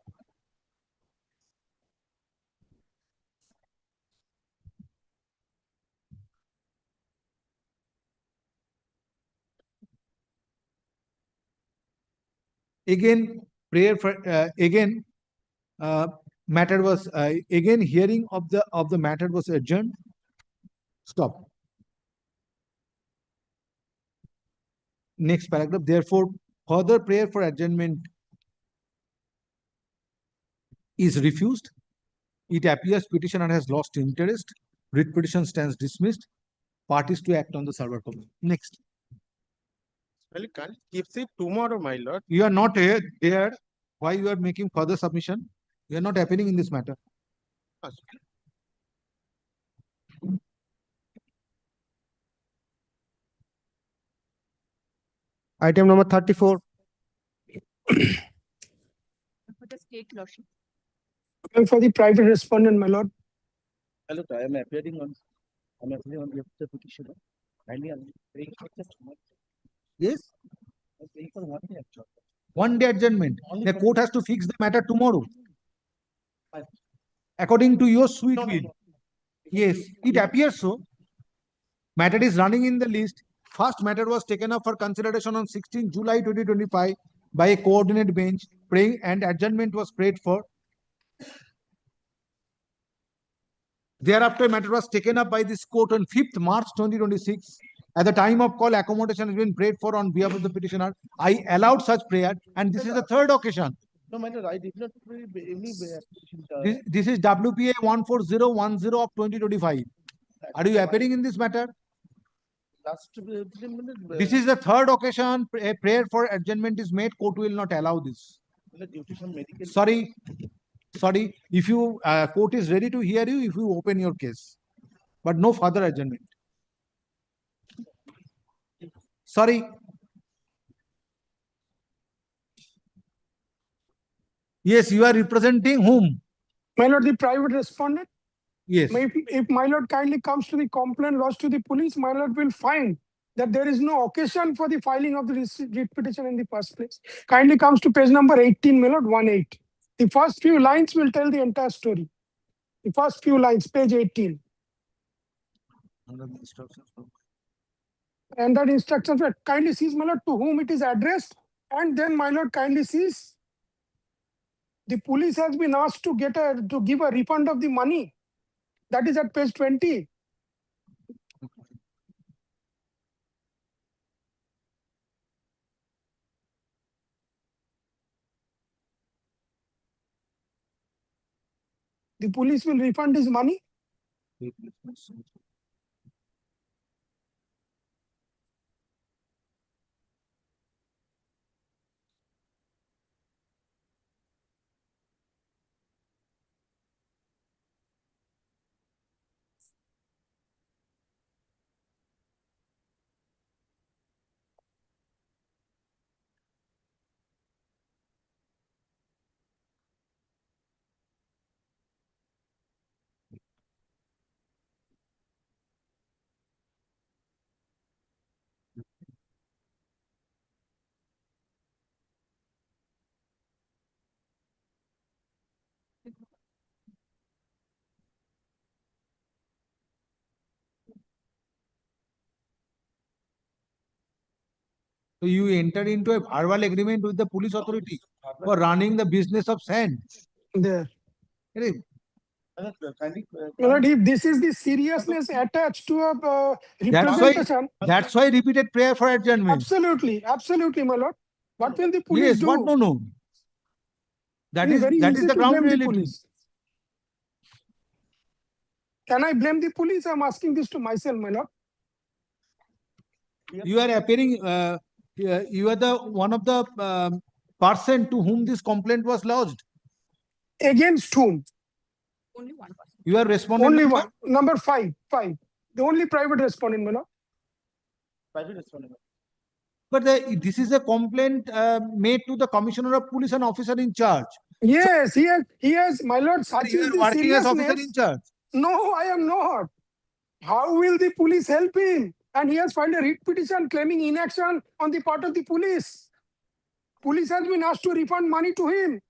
[SPEAKER 2] Again, prayer for matter was again hearing of the matter was adjourned. Stop. Next paragraph. Therefore, further prayer for adjournment is refused. It appears petitioner has lost interest. Writ petition stands dismissed. Parties to act on the server copy. Next.
[SPEAKER 9] Well, you can't keep it tomorrow, my lord.
[SPEAKER 2] You are not here. There. Why you are making further submission? You are not appearing in this matter.
[SPEAKER 16] Item number 34.
[SPEAKER 23] For the state lordship.
[SPEAKER 12] And for the private respondent, my lord.
[SPEAKER 14] Hello, I am appearing on behalf of the petitioner.
[SPEAKER 2] Yes.
[SPEAKER 14] I'm praying for 1 day adjournment.
[SPEAKER 2] 1 day adjournment. The court has to fix the matter tomorrow. According to your sweet will. Yes, it appears so. Matter is running in the list. First matter was taken up for consideration on 16 July 2025 by a coordinate bench. Praying and adjournment was prayed for. Thereafter, matter was taken up by this court on 5th March 2026. At the time of call, accommodation has been prayed for on behalf of the petitioner. I allowed such prayer, and this is the third occasion.
[SPEAKER 14] No, my lord, I did not pray any
[SPEAKER 2] This is WPA 14010 of 2025. Are you appearing in this matter? This is the third occasion a prayer for adjournment is made. Court will not allow this. Sorry. If you court is ready to hear you, if you open your case, but no further adjournment. Sorry. Yes, you are representing whom?
[SPEAKER 12] My lord, the private respondent.
[SPEAKER 2] Yes.
[SPEAKER 12] If my lord kindly comes to the complaint lodged to the police, my lord will find that there is no occasion for the filing of the writ petition in the first place. Kindly comes to page number 18, my lord, 18. The first few lines will tell the entire story. The first few lines, page 18. And that instructions were kindly sees, my lord, to whom it is addressed, and then my lord kindly sees the police has been asked to give a refund of the money. That is at page 20. The police will refund his money.
[SPEAKER 2] So you entered into a verbal agreement with the police authority for running the business of sand.
[SPEAKER 1] There.
[SPEAKER 2] Correct?
[SPEAKER 1] My lord, if this is the seriousness attached to a representation.
[SPEAKER 2] That's why repeated prayer for adjournment.
[SPEAKER 1] Absolutely, absolutely, my lord. What will the police
[SPEAKER 2] Yes,
[SPEAKER 1] do?
[SPEAKER 2] what? No. That
[SPEAKER 1] It
[SPEAKER 2] is
[SPEAKER 1] very easy
[SPEAKER 2] the
[SPEAKER 1] to
[SPEAKER 2] ground
[SPEAKER 1] blame the
[SPEAKER 2] reality.
[SPEAKER 1] police. Can I blame the police? I'm asking this to myself, my lord.
[SPEAKER 2] You are appearing, you are the one of the person to whom this complaint was lodged.
[SPEAKER 1] Against whom?
[SPEAKER 23] Only one person.
[SPEAKER 2] You are responding.
[SPEAKER 1] Only one. Number five. The only private respondent, my lord.
[SPEAKER 14] Private respondent.
[SPEAKER 2] But this is a complaint made to the commissioner of police and officer in charge.
[SPEAKER 1] Yes, he has, my lord, such
[SPEAKER 2] You
[SPEAKER 1] is
[SPEAKER 2] are
[SPEAKER 1] the
[SPEAKER 2] working as officer
[SPEAKER 1] seriousness.
[SPEAKER 2] in charge.
[SPEAKER 1] No, I am not. How will the police help him? And he has filed a writ petition claiming inaction on the part of the police. Police has been asked to refund money to him.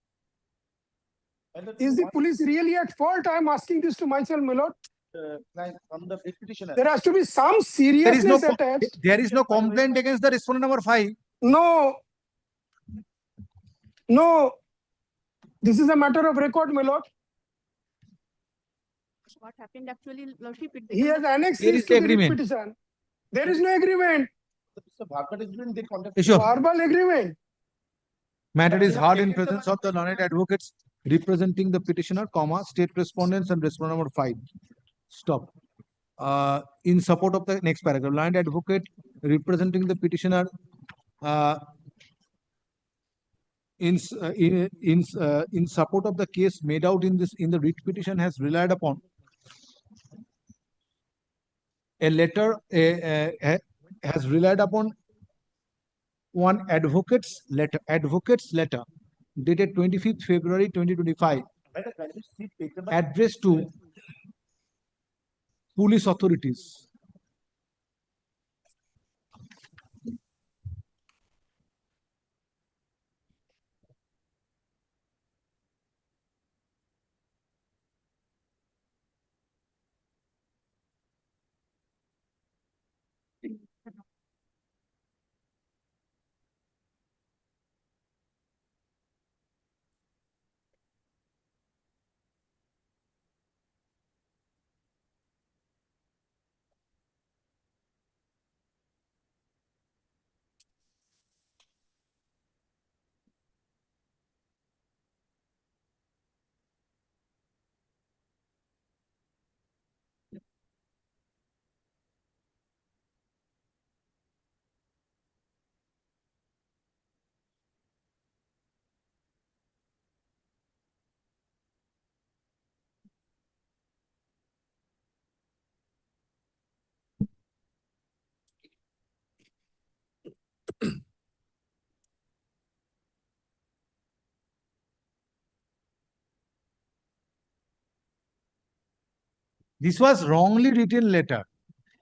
[SPEAKER 1] Is the police really at fault? I am asking this to myself, my lord.
[SPEAKER 14] From the petitioner.
[SPEAKER 1] There has to be some seriousness attached.
[SPEAKER 2] There is no complaint against the respondent number 5.
[SPEAKER 1] No. This is a matter of record, my lord.
[SPEAKER 23] What happened actually, Lordship?
[SPEAKER 1] He has annexed
[SPEAKER 2] There
[SPEAKER 1] this
[SPEAKER 2] is
[SPEAKER 1] to the
[SPEAKER 2] agreement.
[SPEAKER 1] writ petition. There is no agreement.
[SPEAKER 14] Verbal agreement they conduct.
[SPEAKER 1] Verbal agreement.
[SPEAKER 2] Matter is heard in presence of the learned advocates representing the petitioner, state respondents and respondent number 5. Stop. In support of the next paragraph, learned advocate representing the petitioner in support of the case made out in the writ petition has relied upon a letter has relied upon one advocate's letter dated 25th February 2025 addressed to police authorities. This was wrongly written letter.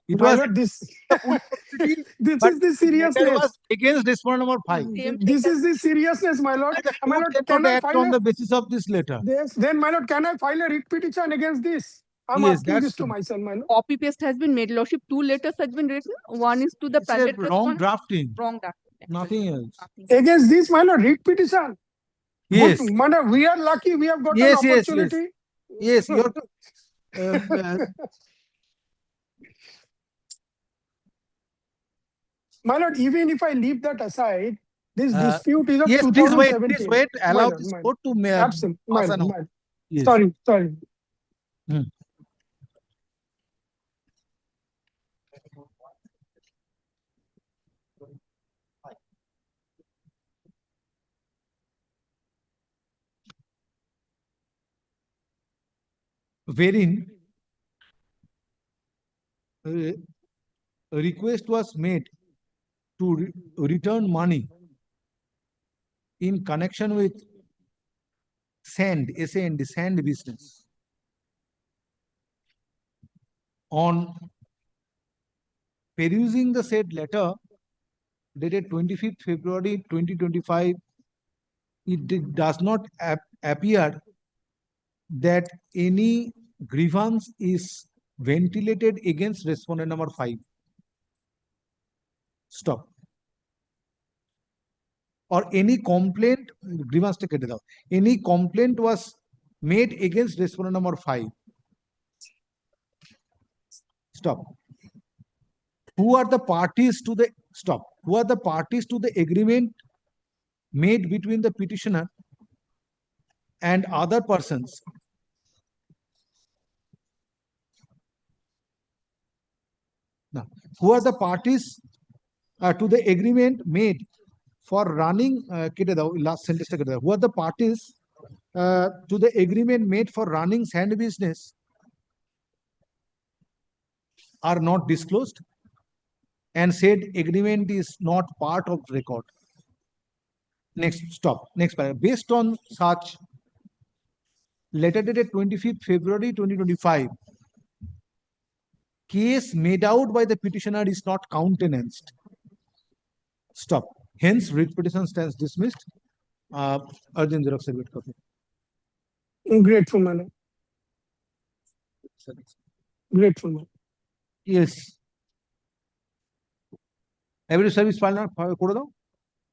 [SPEAKER 2] It was
[SPEAKER 1] this is the seriousness.
[SPEAKER 2] Was against respondent number 5.
[SPEAKER 1] This is the seriousness, my lord. My lord,
[SPEAKER 2] can I act on the basis of this letter?
[SPEAKER 1] Yes, then, my lord, can I file a writ petition against this? I'm
[SPEAKER 2] Yes,
[SPEAKER 1] asking
[SPEAKER 2] that's
[SPEAKER 1] this to myself, my lord.
[SPEAKER 23] Copy paste has been made. Lordship, 2 letters has been written. One is to the
[SPEAKER 2] It's a
[SPEAKER 23] private
[SPEAKER 2] wrong
[SPEAKER 23] respondent.
[SPEAKER 2] drafting.
[SPEAKER 23] Wrong drafting.
[SPEAKER 2] Nothing else.
[SPEAKER 1] Against this, my lord, writ petition.
[SPEAKER 2] Yes.
[SPEAKER 1] Good, my lord, we are lucky. We have got
[SPEAKER 2] Yes,
[SPEAKER 1] an
[SPEAKER 2] yes,
[SPEAKER 1] opportunity.
[SPEAKER 2] Yes, you're
[SPEAKER 1] my lord, even if I leave that aside, this dispute is of
[SPEAKER 2] yes,
[SPEAKER 1] 2017.
[SPEAKER 2] please wait. Allow
[SPEAKER 1] My
[SPEAKER 2] this
[SPEAKER 1] lord,
[SPEAKER 2] court to
[SPEAKER 1] Absolutely.
[SPEAKER 2] pass an order. Yes.
[SPEAKER 1] Sorry.
[SPEAKER 2] Wherein a request was made to return money in connection with sand business. On perusing the said letter dated 25th February 2025, does not appear that any grievance is ventilated against respondent number 5. Stop. or any complaint, grievance take it out. Any complaint was made against respondent number 5. Stop. Who are the parties to the stop? Who are the parties to the agreement made between the petitioner and other persons? Now, who are the parties to the agreement made for running? Last sentence. Who are the parties to the agreement made for running sand business are not disclosed, and said agreement is not part of record. Next, stop. Next paragraph. Based on such letter dated 25th February 2025, case made out by the petitioner is not countenanced. Stop. Hence, writ petition stands dismissed. Urgent Xerox certificate copy.
[SPEAKER 1] Grateful, my lord. Grateful, my lord.
[SPEAKER 2] Yes. Every service file করে দাও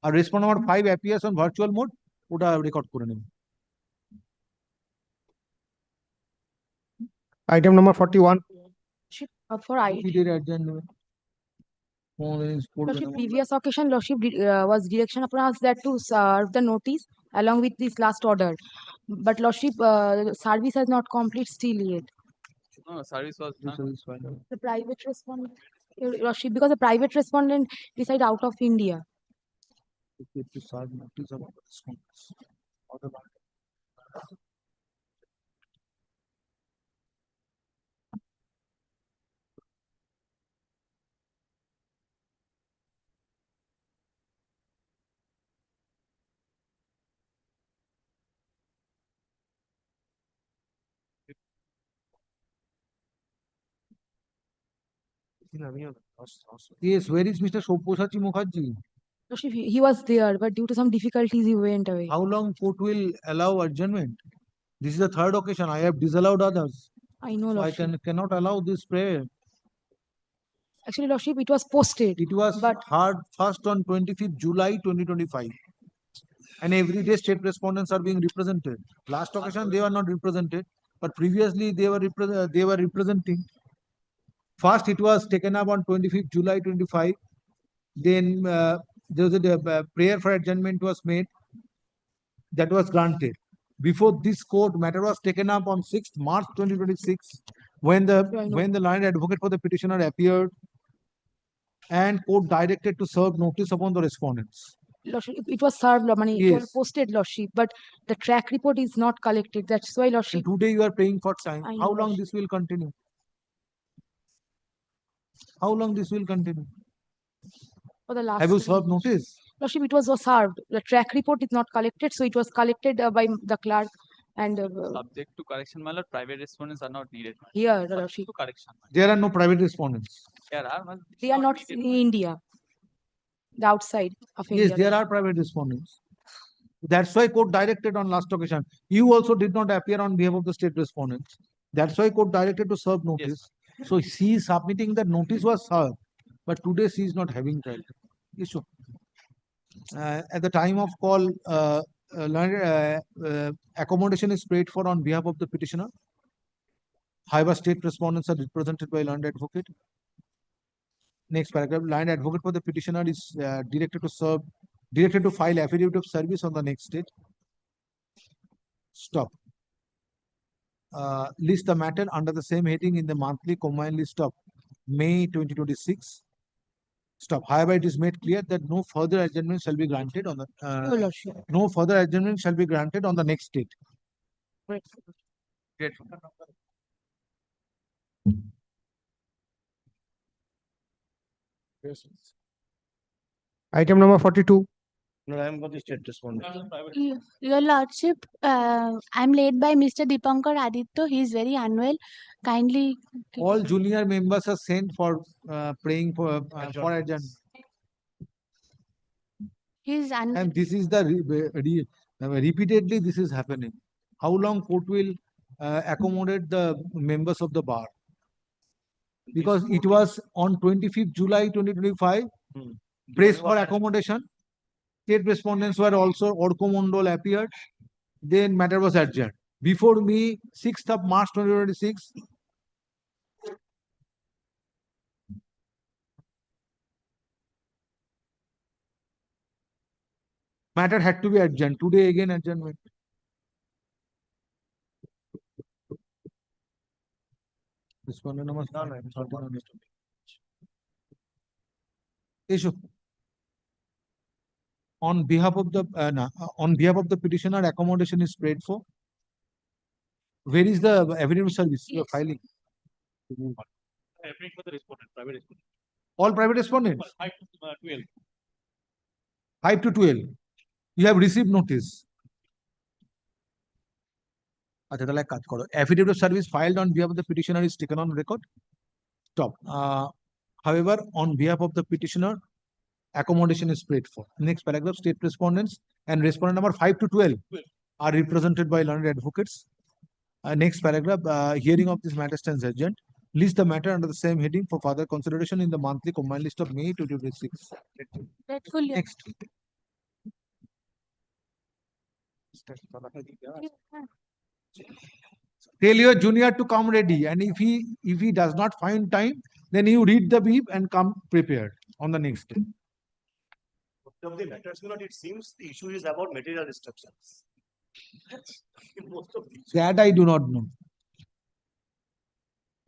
[SPEAKER 2] আর respond number 5 appears on virtual mode, ওটা record করে নেবে।
[SPEAKER 16] Item number 41.
[SPEAKER 6] For Lordship, previous occasion, Lordship was direction upon us that to serve the notice along with this last order. But Lordship, service has not complete still yet.
[SPEAKER 18] No, service was done.
[SPEAKER 6] The private respondent, Lordship, because the private respondent reside out of India.
[SPEAKER 2] To serve notice about response. Yes, where is Mr. Soposachi Mukherjee?
[SPEAKER 6] Lordship, he was there, but due to some difficulties, he went away.
[SPEAKER 2] How long court will allow adjournment? This is the third occasion. I have disallowed others.
[SPEAKER 6] I know,
[SPEAKER 2] So I
[SPEAKER 6] Lordship.
[SPEAKER 2] cannot allow this prayer.
[SPEAKER 6] Actually, Lordship, it was posted.
[SPEAKER 2] It was heard first on 25th July 2025. And every day state respondents are being represented. Last occasion they were not represented, but previously they were representing. First it was taken up on 25th July 25. Then there was a prayer for adjournment was made. That was granted. Before this court, matter was taken up on 6th March 2026 when the learned advocate for the petitioner appeared and court directed to serve notice upon the respondents.
[SPEAKER 6] Lordship, it was served, it was
[SPEAKER 2] Yes.
[SPEAKER 6] posted, Lordship, but the track report is not collected. That's why,
[SPEAKER 2] And
[SPEAKER 6] Lordship.
[SPEAKER 2] today you are paying for time.
[SPEAKER 6] I know,
[SPEAKER 2] How long
[SPEAKER 6] Lordship.
[SPEAKER 2] this will continue? How long this will continue?
[SPEAKER 6] For the last
[SPEAKER 2] Have you
[SPEAKER 6] time.
[SPEAKER 2] served notice?
[SPEAKER 6] Lordship, it was served. The track report is not collected, so it was collected by the clerk and
[SPEAKER 18] Subject to correction, my lord, private respondents are not needed.
[SPEAKER 6] here,
[SPEAKER 18] Subject
[SPEAKER 6] Lordship.
[SPEAKER 18] to correction.
[SPEAKER 2] There are no private respondents.
[SPEAKER 18] There are, but
[SPEAKER 6] They are not in India, the outside of
[SPEAKER 2] Yes,
[SPEAKER 6] India.
[SPEAKER 2] there are private respondents. That's why court directed on last occasion. You also did not appear on behalf of the state respondents. That's why court directed to serve notice. So she is submitting that notice was served, but today she is not having that issue. At the time of call, accommodation is paid for on behalf of the petitioner. However, state respondents are represented by learned advocate. Next paragraph, learned advocate for the petitioner is directed to file affidavit of service on the next date. Stop. List the matter under the same heading in the monthly combined list of May 2026. Stop. However, it is made clear that no further adjournment shall be granted on the no further adjournment shall be granted on the next date.
[SPEAKER 18] grateful.
[SPEAKER 16] Item number 42.
[SPEAKER 9] No, I am for the state respondent.
[SPEAKER 23] Your Lordship, I'm led by Mr. Dipankar Aditya. He is very unwell. Kindly.
[SPEAKER 2] All junior members are sent for praying for adjournment.
[SPEAKER 23] He is unwell.
[SPEAKER 2] And this is the repeatedly this is happening. How long court will accommodate the members of the bar? Because it was on 25th July 2025 pressed for accommodation. State respondents were also HON'BLE appeared. Then matter was adjourned. Before me, 6th of March 2026. Matter had to be adjourned. Today again adjournment. Respondent number issue. On behalf of the petitioner, accommodation is paid for. Where is the affidavit service you are filing?
[SPEAKER 4] Happening for the respondent, private respondent.
[SPEAKER 2] All private respondents.
[SPEAKER 4] 5 to 12.
[SPEAKER 2] 5 to 12. You have received notice. Affidavit of service filed on behalf of the petitioner is taken on record. Stop. However, on behalf of the petitioner, accommodation is paid for. Next paragraph, state respondents and respondent number 5 to 12 are represented by learned advocates. Next paragraph, hearing of this matter stands adjourned. List the matter under the same heading for further consideration in the monthly combined list of May 2026. Next. Tell your junior to come ready, and if he does not find time, then you read the brief and come prepared on the next day.
[SPEAKER 10] Of the matters, it seems the issue is about material instructions. Most of these.
[SPEAKER 2] That I do not know.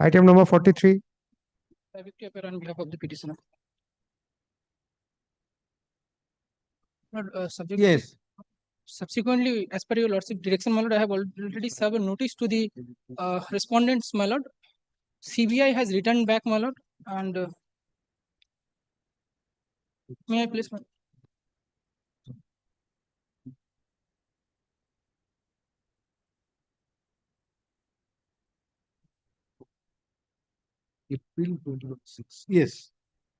[SPEAKER 12] Item number 43. I wish to appear on behalf of the petitioner. Subject.
[SPEAKER 2] Yes.
[SPEAKER 12] Subsequently, as per your lordship direction, my lord, I have already served a notice to the respondents, my lord. CBI has returned back, my lord, and may I please, my lord?
[SPEAKER 2] April 2026. Yes.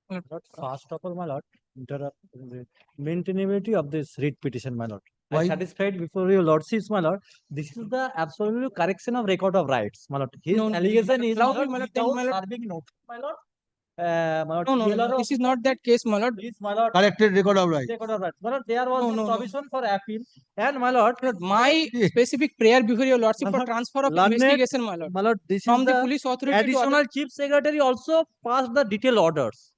[SPEAKER 19] First of all, my lord, interrupt the maintainability of this writ petition, my lord.
[SPEAKER 2] Why?
[SPEAKER 19] I satisfied before your lordships, my lord. This is the absolute correction of record of rights, my lord. His allegation is,
[SPEAKER 12] allow
[SPEAKER 19] my
[SPEAKER 12] me,
[SPEAKER 19] lord,
[SPEAKER 12] my lord,
[SPEAKER 19] without serving notice, my lord. My lord,
[SPEAKER 12] No, this is not that case, my lord.
[SPEAKER 19] Please, my lord.
[SPEAKER 2] Corrected record of rights.
[SPEAKER 19] Record of rights. My lord, there was
[SPEAKER 12] No.
[SPEAKER 19] provision for appeal, and my lord,
[SPEAKER 12] My specific prayer before your lordship for transfer of investigation, my lord.
[SPEAKER 19] My lord, this
[SPEAKER 12] From
[SPEAKER 19] is
[SPEAKER 12] the police authority to
[SPEAKER 19] additional
[SPEAKER 12] other.
[SPEAKER 19] chief secretary also passed the detailed orders.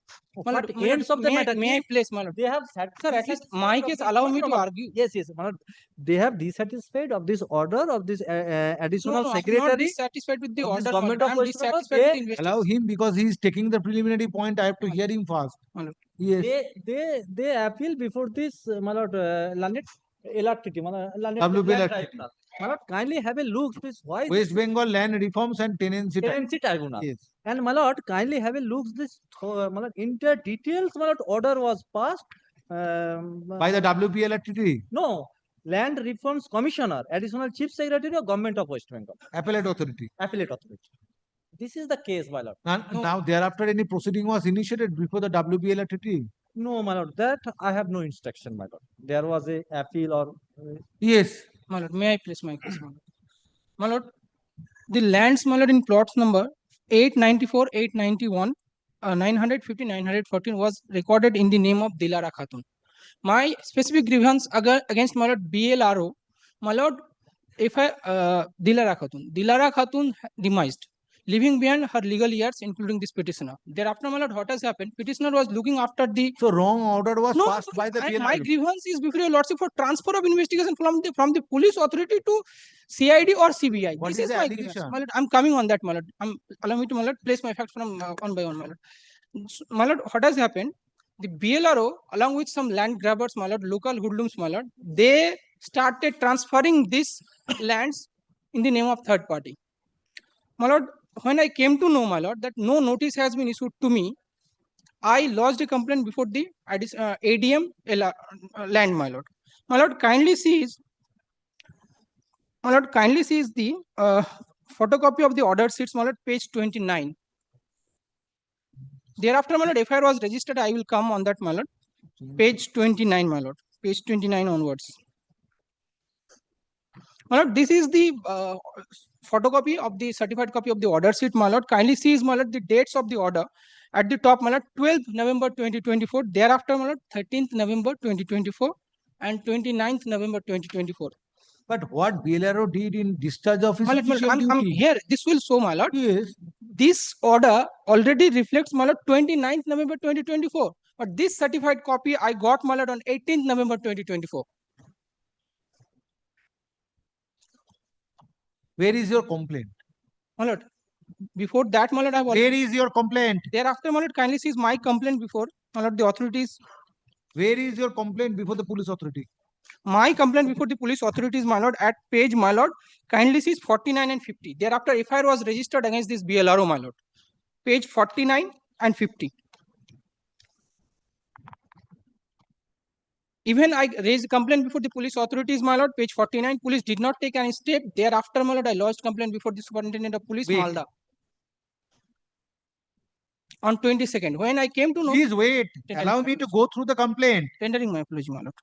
[SPEAKER 12] My lord,
[SPEAKER 19] But ends of the matter,
[SPEAKER 12] may I place, my lord?
[SPEAKER 19] they have
[SPEAKER 12] Sir, at least my case allow me to argue.
[SPEAKER 19] Yes, my lord. They have dissatisfied of this order of this additional
[SPEAKER 12] No, I'm
[SPEAKER 19] secretary.
[SPEAKER 12] not dissatisfied with the
[SPEAKER 19] of this
[SPEAKER 12] order, my
[SPEAKER 19] government
[SPEAKER 12] lord.
[SPEAKER 19] of
[SPEAKER 12] I'm
[SPEAKER 19] West Bengal.
[SPEAKER 12] dissatisfied with the investigation.
[SPEAKER 2] Allow him because he is taking the preliminary point. I have to hear him first. Yes.
[SPEAKER 19] They appeal before this, my lord, learned LRTT, my lord, learned
[SPEAKER 2] WPL
[SPEAKER 19] land tribunal. My lord, kindly have a look. This why
[SPEAKER 2] West Bengal Land Reforms and Tenancy
[SPEAKER 19] Tribunal.
[SPEAKER 2] Yes.
[SPEAKER 19] And my lord, kindly have a look. This my lord, inter details, my lord, order was passed
[SPEAKER 2] By the WPL.
[SPEAKER 19] No, Land Reforms Commissioner, Additional Chief Secretary of Government of West Bengal.
[SPEAKER 2] Appellate Authority.
[SPEAKER 19] Appellate Authority. This is the case, my lord.
[SPEAKER 2] Now thereafter any proceeding was initiated before the WPL.
[SPEAKER 19] No, my lord, that I have no instruction, my lord. There was a appeal or
[SPEAKER 2] yes.
[SPEAKER 12] My lord, may I place my case, my lord? My lord, the lands, my lord, in plots number 894, 891, 950, 914 was recorded in the name of Dilara Khatun. My specific grievance against my lord BLRO, my lord, if I Dilara Khatun demised, leaving behind her legal years, including this petitioner. Thereafter, my lord, what has happened? Petitioner was looking after the.
[SPEAKER 2] So wrong order was passed by the PLRO.
[SPEAKER 12] My grievance is before your lordship for transfer of investigation from the police authority to CID or CBI.
[SPEAKER 2] What
[SPEAKER 12] This
[SPEAKER 2] is
[SPEAKER 12] is
[SPEAKER 2] the
[SPEAKER 12] my
[SPEAKER 2] allegation?
[SPEAKER 12] grievance. My lord, I'm coming on that, my lord. Allow me to, my lord, place my facts from one by one, my lord. My lord, what has happened? The BLRO, along with some land grabbers, my lord, local hoodlums, my lord, they started transferring these lands in the name of third party. My lord, when I came to know, my lord, that no notice has been issued to me, I lodged a complaint before the ADM land, my lord. My lord, kindly sees the photocopy of the order sheets, my lord, page 29. Thereafter, my lord, FIR was registered. I will come on that, my lord. Page 29, my lord. Page 29 onwards. My lord, this is the photocopy of the certified copy of the order sheet, my lord. Kindly sees, my lord, the dates of the order. At the top, my lord, 12th November 2024. Thereafter, my lord, 13th November 2024. and 29th November 2024.
[SPEAKER 2] But what BLRO did in discharge of his
[SPEAKER 12] My lord,
[SPEAKER 2] official
[SPEAKER 12] I'm
[SPEAKER 2] duty?
[SPEAKER 12] here. This will show, my lord.
[SPEAKER 2] Yes.
[SPEAKER 12] This order already reflects, my lord, 29th November 2024. But this certified copy I got, my lord, on 18th November 2024.
[SPEAKER 2] Where is your complaint?
[SPEAKER 12] My lord, before that, my lord, I have
[SPEAKER 2] Where is your complaint?
[SPEAKER 12] Thereafter, my lord, kindly sees my complaint before, my lord, the authorities.
[SPEAKER 2] Where is your complaint before the police authority?
[SPEAKER 12] My complaint before the police authorities, my lord, at page, my lord, kindly sees 49 and 50. Thereafter, FIR was registered against this BLRO, my lord. Page 49 and 50. Even I raised complaint before the police authorities, my lord, page 49. Police did not take any step. Thereafter, my lord, I lodged complaint before the superintendent of police,
[SPEAKER 2] Wait.
[SPEAKER 12] Malda. On 22nd, when I came to know.
[SPEAKER 2] Please wait. Allow me to go through the complaint.
[SPEAKER 12] Tendering my apology, my lord.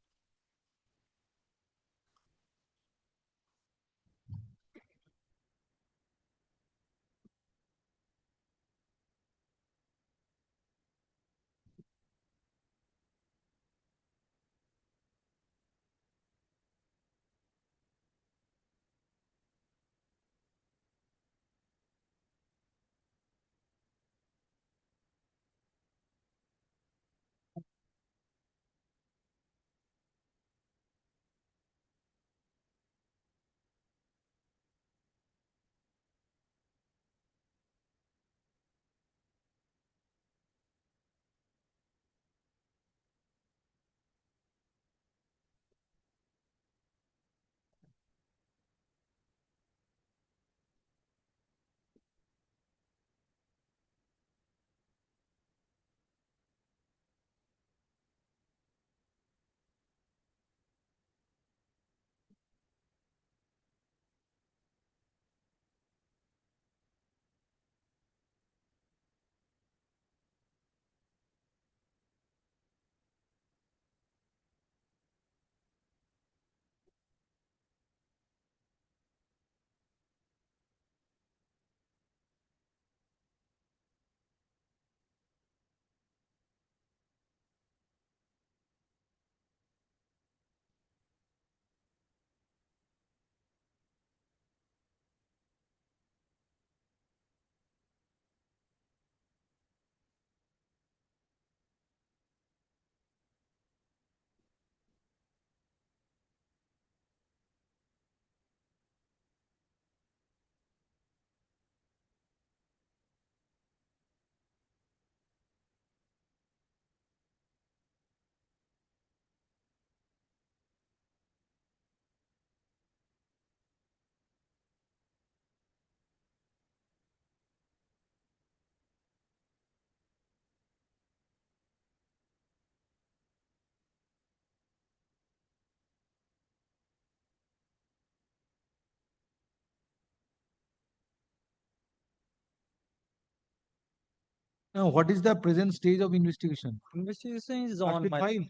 [SPEAKER 2] Now, what is the present stage of investigation?
[SPEAKER 19] Investigation is
[SPEAKER 2] Not
[SPEAKER 19] on,
[SPEAKER 2] with
[SPEAKER 19] my
[SPEAKER 2] file.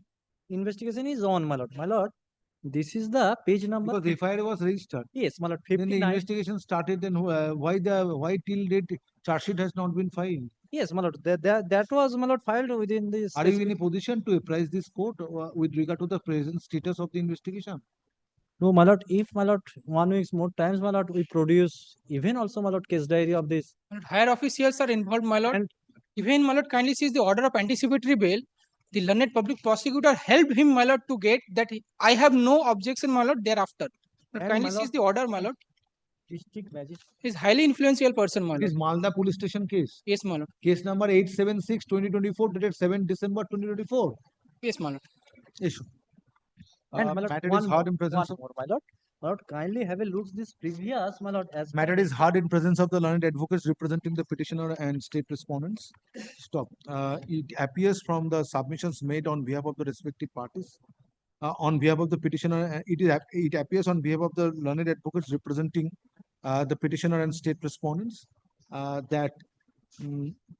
[SPEAKER 19] investigation is on, my lord. My lord, this is the page number.
[SPEAKER 2] Because FIR was registered.
[SPEAKER 19] Yes, my lord.
[SPEAKER 2] Then the
[SPEAKER 19] 59.
[SPEAKER 2] investigation started. Then why till date charge sheet has not been filed?
[SPEAKER 19] Yes, my lord. That was, my lord, filed within this.
[SPEAKER 2] Are you in a position to apprise this court with regard to the present status of the investigation?
[SPEAKER 19] No, my lord. If, my lord, 1 week more times, my lord, we produce even also, my lord, case diary of this.
[SPEAKER 12] Higher officials are involved, my lord. And even, my lord, kindly sees the order of anticipatory bail. The learned public prosecutor helped him, my lord, to get that. I have no objection, my lord, thereafter. But
[SPEAKER 19] And,
[SPEAKER 12] kindly
[SPEAKER 19] my
[SPEAKER 12] sees
[SPEAKER 19] lord,
[SPEAKER 12] the order, my lord.
[SPEAKER 19] District magistrate.
[SPEAKER 12] He's highly influential person, my
[SPEAKER 2] It
[SPEAKER 12] lord.
[SPEAKER 2] is Malda police station case.
[SPEAKER 12] Yes, my lord.
[SPEAKER 2] Case number 876/2024 dated 7 December 2024.
[SPEAKER 12] Yes, my lord.
[SPEAKER 2] Issue.
[SPEAKER 19] And, my lord,
[SPEAKER 2] Matter
[SPEAKER 19] one
[SPEAKER 2] is
[SPEAKER 19] more,
[SPEAKER 2] heard in presence of.
[SPEAKER 19] more, my lord. My lord, kindly have a look this previous, my lord, as
[SPEAKER 2] Matter is heard in presence of the learned advocates representing the petitioner and state respondents. Stop. It appears from the submissions made on behalf of the respective parties. On behalf of the petitioner, it appears on behalf of the learned advocates representing the petitioner and state respondents that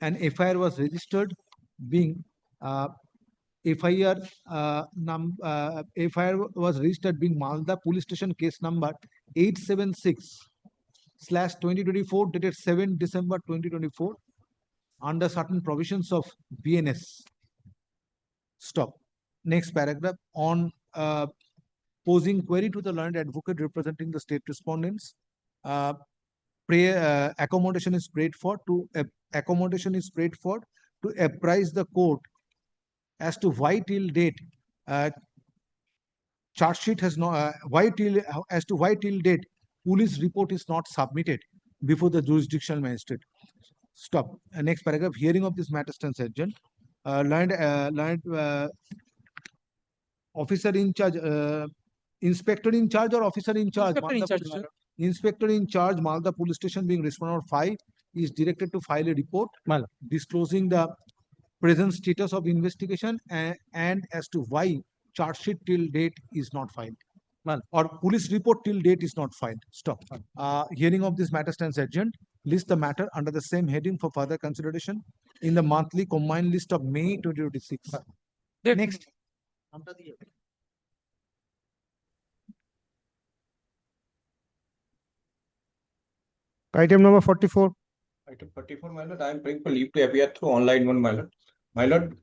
[SPEAKER 2] an FIR was registered being FIR FIR was registered being Malda police station case number 876/2024 dated 7 December 2024 under certain provisions of BNS. Stop. Next paragraph. On posing query to the learned advocate representing the state respondents. Accommodation is prayed for to apprise the court as to why till date charge sheet has not why till date police report is not submitted before the jurisdictional magistrate. Stop. Next paragraph. Hearing of this matter stands adjourned. Learned officer in charge, inspector in charge or officer in charge? Inspector in charge, Malda Police Station, being respondent 5, is directed to file a report disclosing the present status of investigation and as to why charge sheet till date is not filed. Or police report till date is not filed. Stop. Hearing of this matter stands adjourned. List the matter under the same heading for further consideration in the monthly combined list of May 2026. Next.
[SPEAKER 16] Item number 44.
[SPEAKER 5] Item 44, my lord, I am praying for leave to appear through online one, my lord. My lord,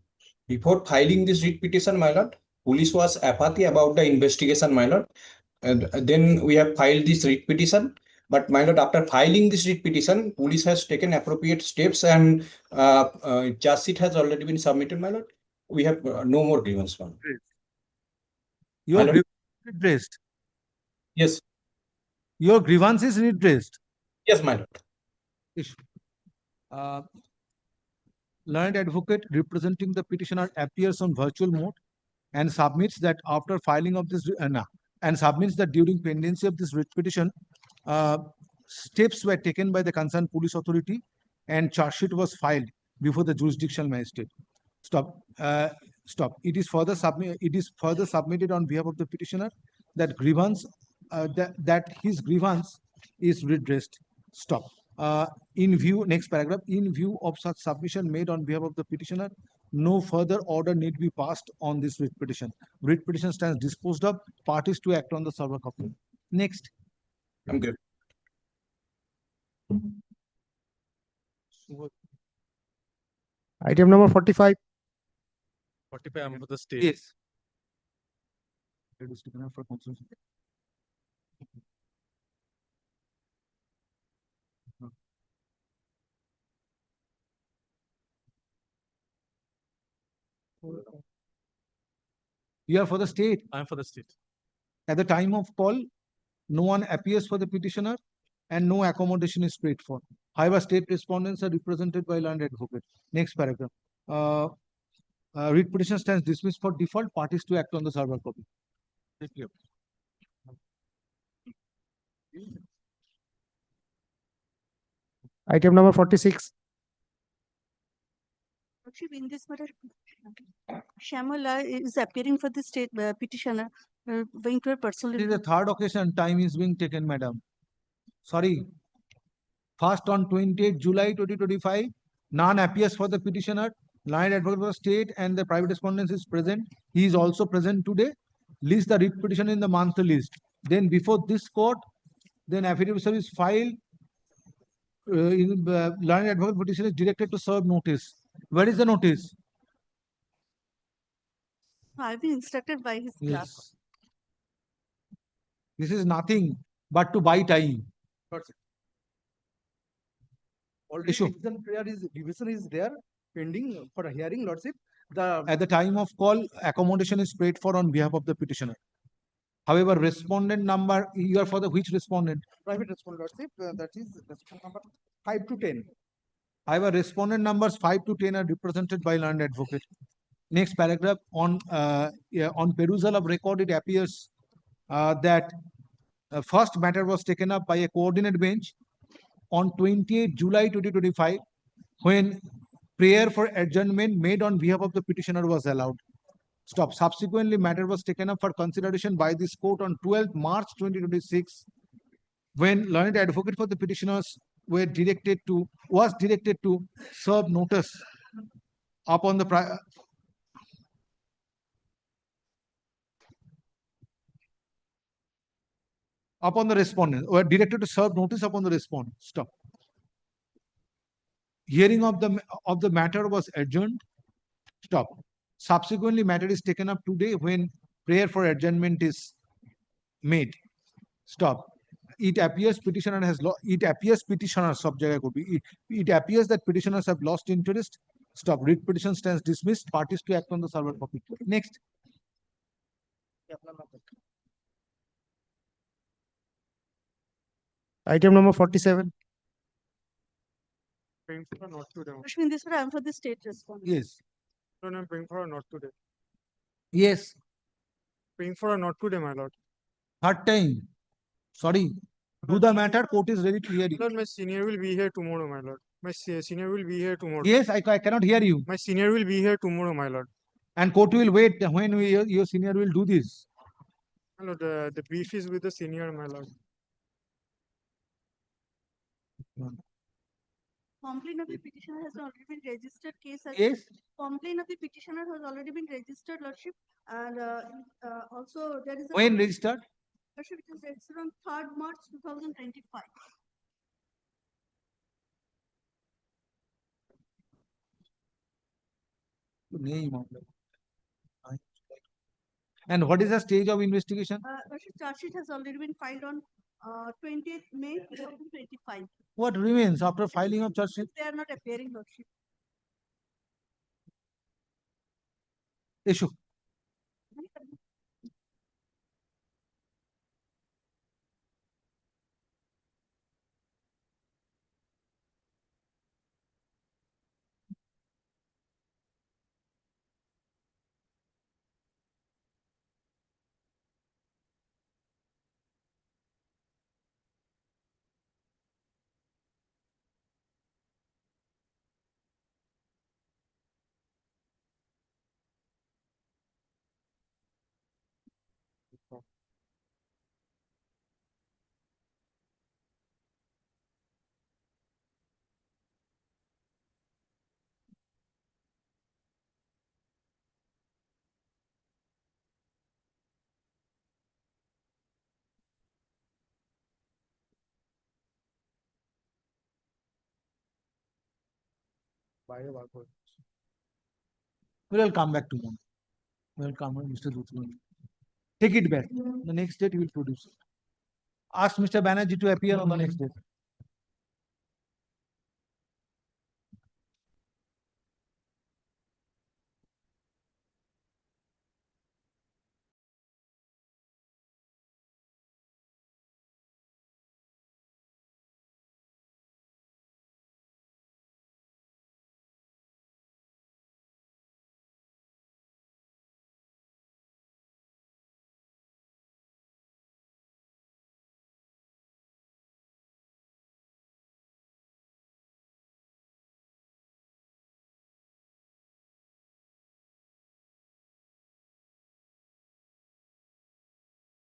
[SPEAKER 5] before filing this writ petition, my lord, police was apathy about the investigation, my lord. And then we have filed this writ petition. But my lord, after filing this writ petition, police has taken appropriate steps and charge sheet has already been submitted, my lord. We have no more grievance, my lord.
[SPEAKER 2] Your grievance is redressed.
[SPEAKER 5] Yes.
[SPEAKER 2] Your grievance is redressed.
[SPEAKER 5] Yes, my lord.
[SPEAKER 2] Learned advocate representing the petitioner appears on virtual mode and submits that after filing of this and submits that during pendency of this writ petition, steps were taken by the concerned police authority and charge sheet was filed before the jurisdictional magistrate. Stop. Stop. It is further submitted on behalf of the petitioner that grievance that his grievance is redressed. Stop. In view, next paragraph, in view of such submission made on behalf of the petitioner, no further order need be passed on this writ petition. Writ petition stands disposed of, parties to act on the server copy. Next.
[SPEAKER 5] I'm good.
[SPEAKER 16] Item number 45.
[SPEAKER 4] 45, I'm for the state.
[SPEAKER 2] Yes. You are for the state.
[SPEAKER 4] I'm for the state.
[SPEAKER 2] At the time of call, no one appears for the petitioner and no accommodation is paid for. However, state respondents are represented by learned advocate. Next paragraph. Writ petition stands dismissed for default, parties to act on the server copy.
[SPEAKER 16] Item number 46.
[SPEAKER 7] In this matter, Shyamala is appearing for the state petitioner, going to a personal.
[SPEAKER 2] It is the third occasion time is being taken, madam. Sorry. First on 28 July 2025, none appears for the petitioner. Learned advocate for the state and the private respondent is present. He is also present today. List the writ petition in the monthly list. Then before this court, then affidavit service filed. Learned advocate petition is directed to serve notice. Where is the notice?
[SPEAKER 7] I've been instructed by his clerk.
[SPEAKER 2] This is nothing but to buy time.
[SPEAKER 21] Issue. Revision is there pending for a hearing, Lordship.
[SPEAKER 2] At the time of call, accommodation is paid for on behalf of the petitioner. However, respondent number, you are for the which respondent?
[SPEAKER 21] Private respondent, Lordship, that is respondent number 5 to 10.
[SPEAKER 2] However, respondent numbers 5 to 10 are represented by learned advocate. Next paragraph, on perusal of record, it appears that first matter was taken up by a coordinate bench on 28 July 2025 when prayer for adjournment made on behalf of the petitioner was allowed. Stop. Subsequently, matter was taken up for consideration by this court on 12 March 2026 when learned advocate for the petitioners was directed to serve notice upon the respondent, or directed to serve notice upon the respondent. Stop. Hearing of the matter was adjourned. Stop. Subsequently, matter is taken up today when prayer for adjournment is made. Stop. It appears petitioner has it appears petitioner subject could be it appears that petitioners have lost interest. Stop. Writ petition stands dismissed. Parties to act on the server copy. Next.
[SPEAKER 16] Item number 47.
[SPEAKER 7] Praying for not today. Ashwin, this one I am for the state response.
[SPEAKER 2] Yes.
[SPEAKER 16] No, I'm praying for not today.
[SPEAKER 2] Yes.
[SPEAKER 16] Praying for not today, my lord.
[SPEAKER 2] Third time. Sorry. Do the matter. Court is ready to hear you.
[SPEAKER 16] Lord, my senior will be here tomorrow, my lord. My senior will be here tomorrow.
[SPEAKER 2] Yes, I cannot hear you.
[SPEAKER 16] My senior will be here tomorrow, my lord.
[SPEAKER 2] And court will wait when your senior will do this.
[SPEAKER 16] My lord, the brief is with the senior, my lord.
[SPEAKER 7] Complaint of the petitioner has already been registered. Case has
[SPEAKER 2] Yes.
[SPEAKER 7] Complaint of the petitioner has already been registered, lordship, and also there is a
[SPEAKER 2] When registered?
[SPEAKER 7] lordship, it is registered on 3rd March 2025.
[SPEAKER 2] Name of the- And what is the stage of investigation?
[SPEAKER 7] Lordship, charge sheet has already been filed on 20th May 2025.
[SPEAKER 2] What remains after filing of charge sheet?
[SPEAKER 7] They are not appearing, lordship.
[SPEAKER 2] Issue. We'll come back to them. We'll come, Mr. Luthman. Take it back. The next date we will produce it. Ask Mr. Banerjee to appear on the next date.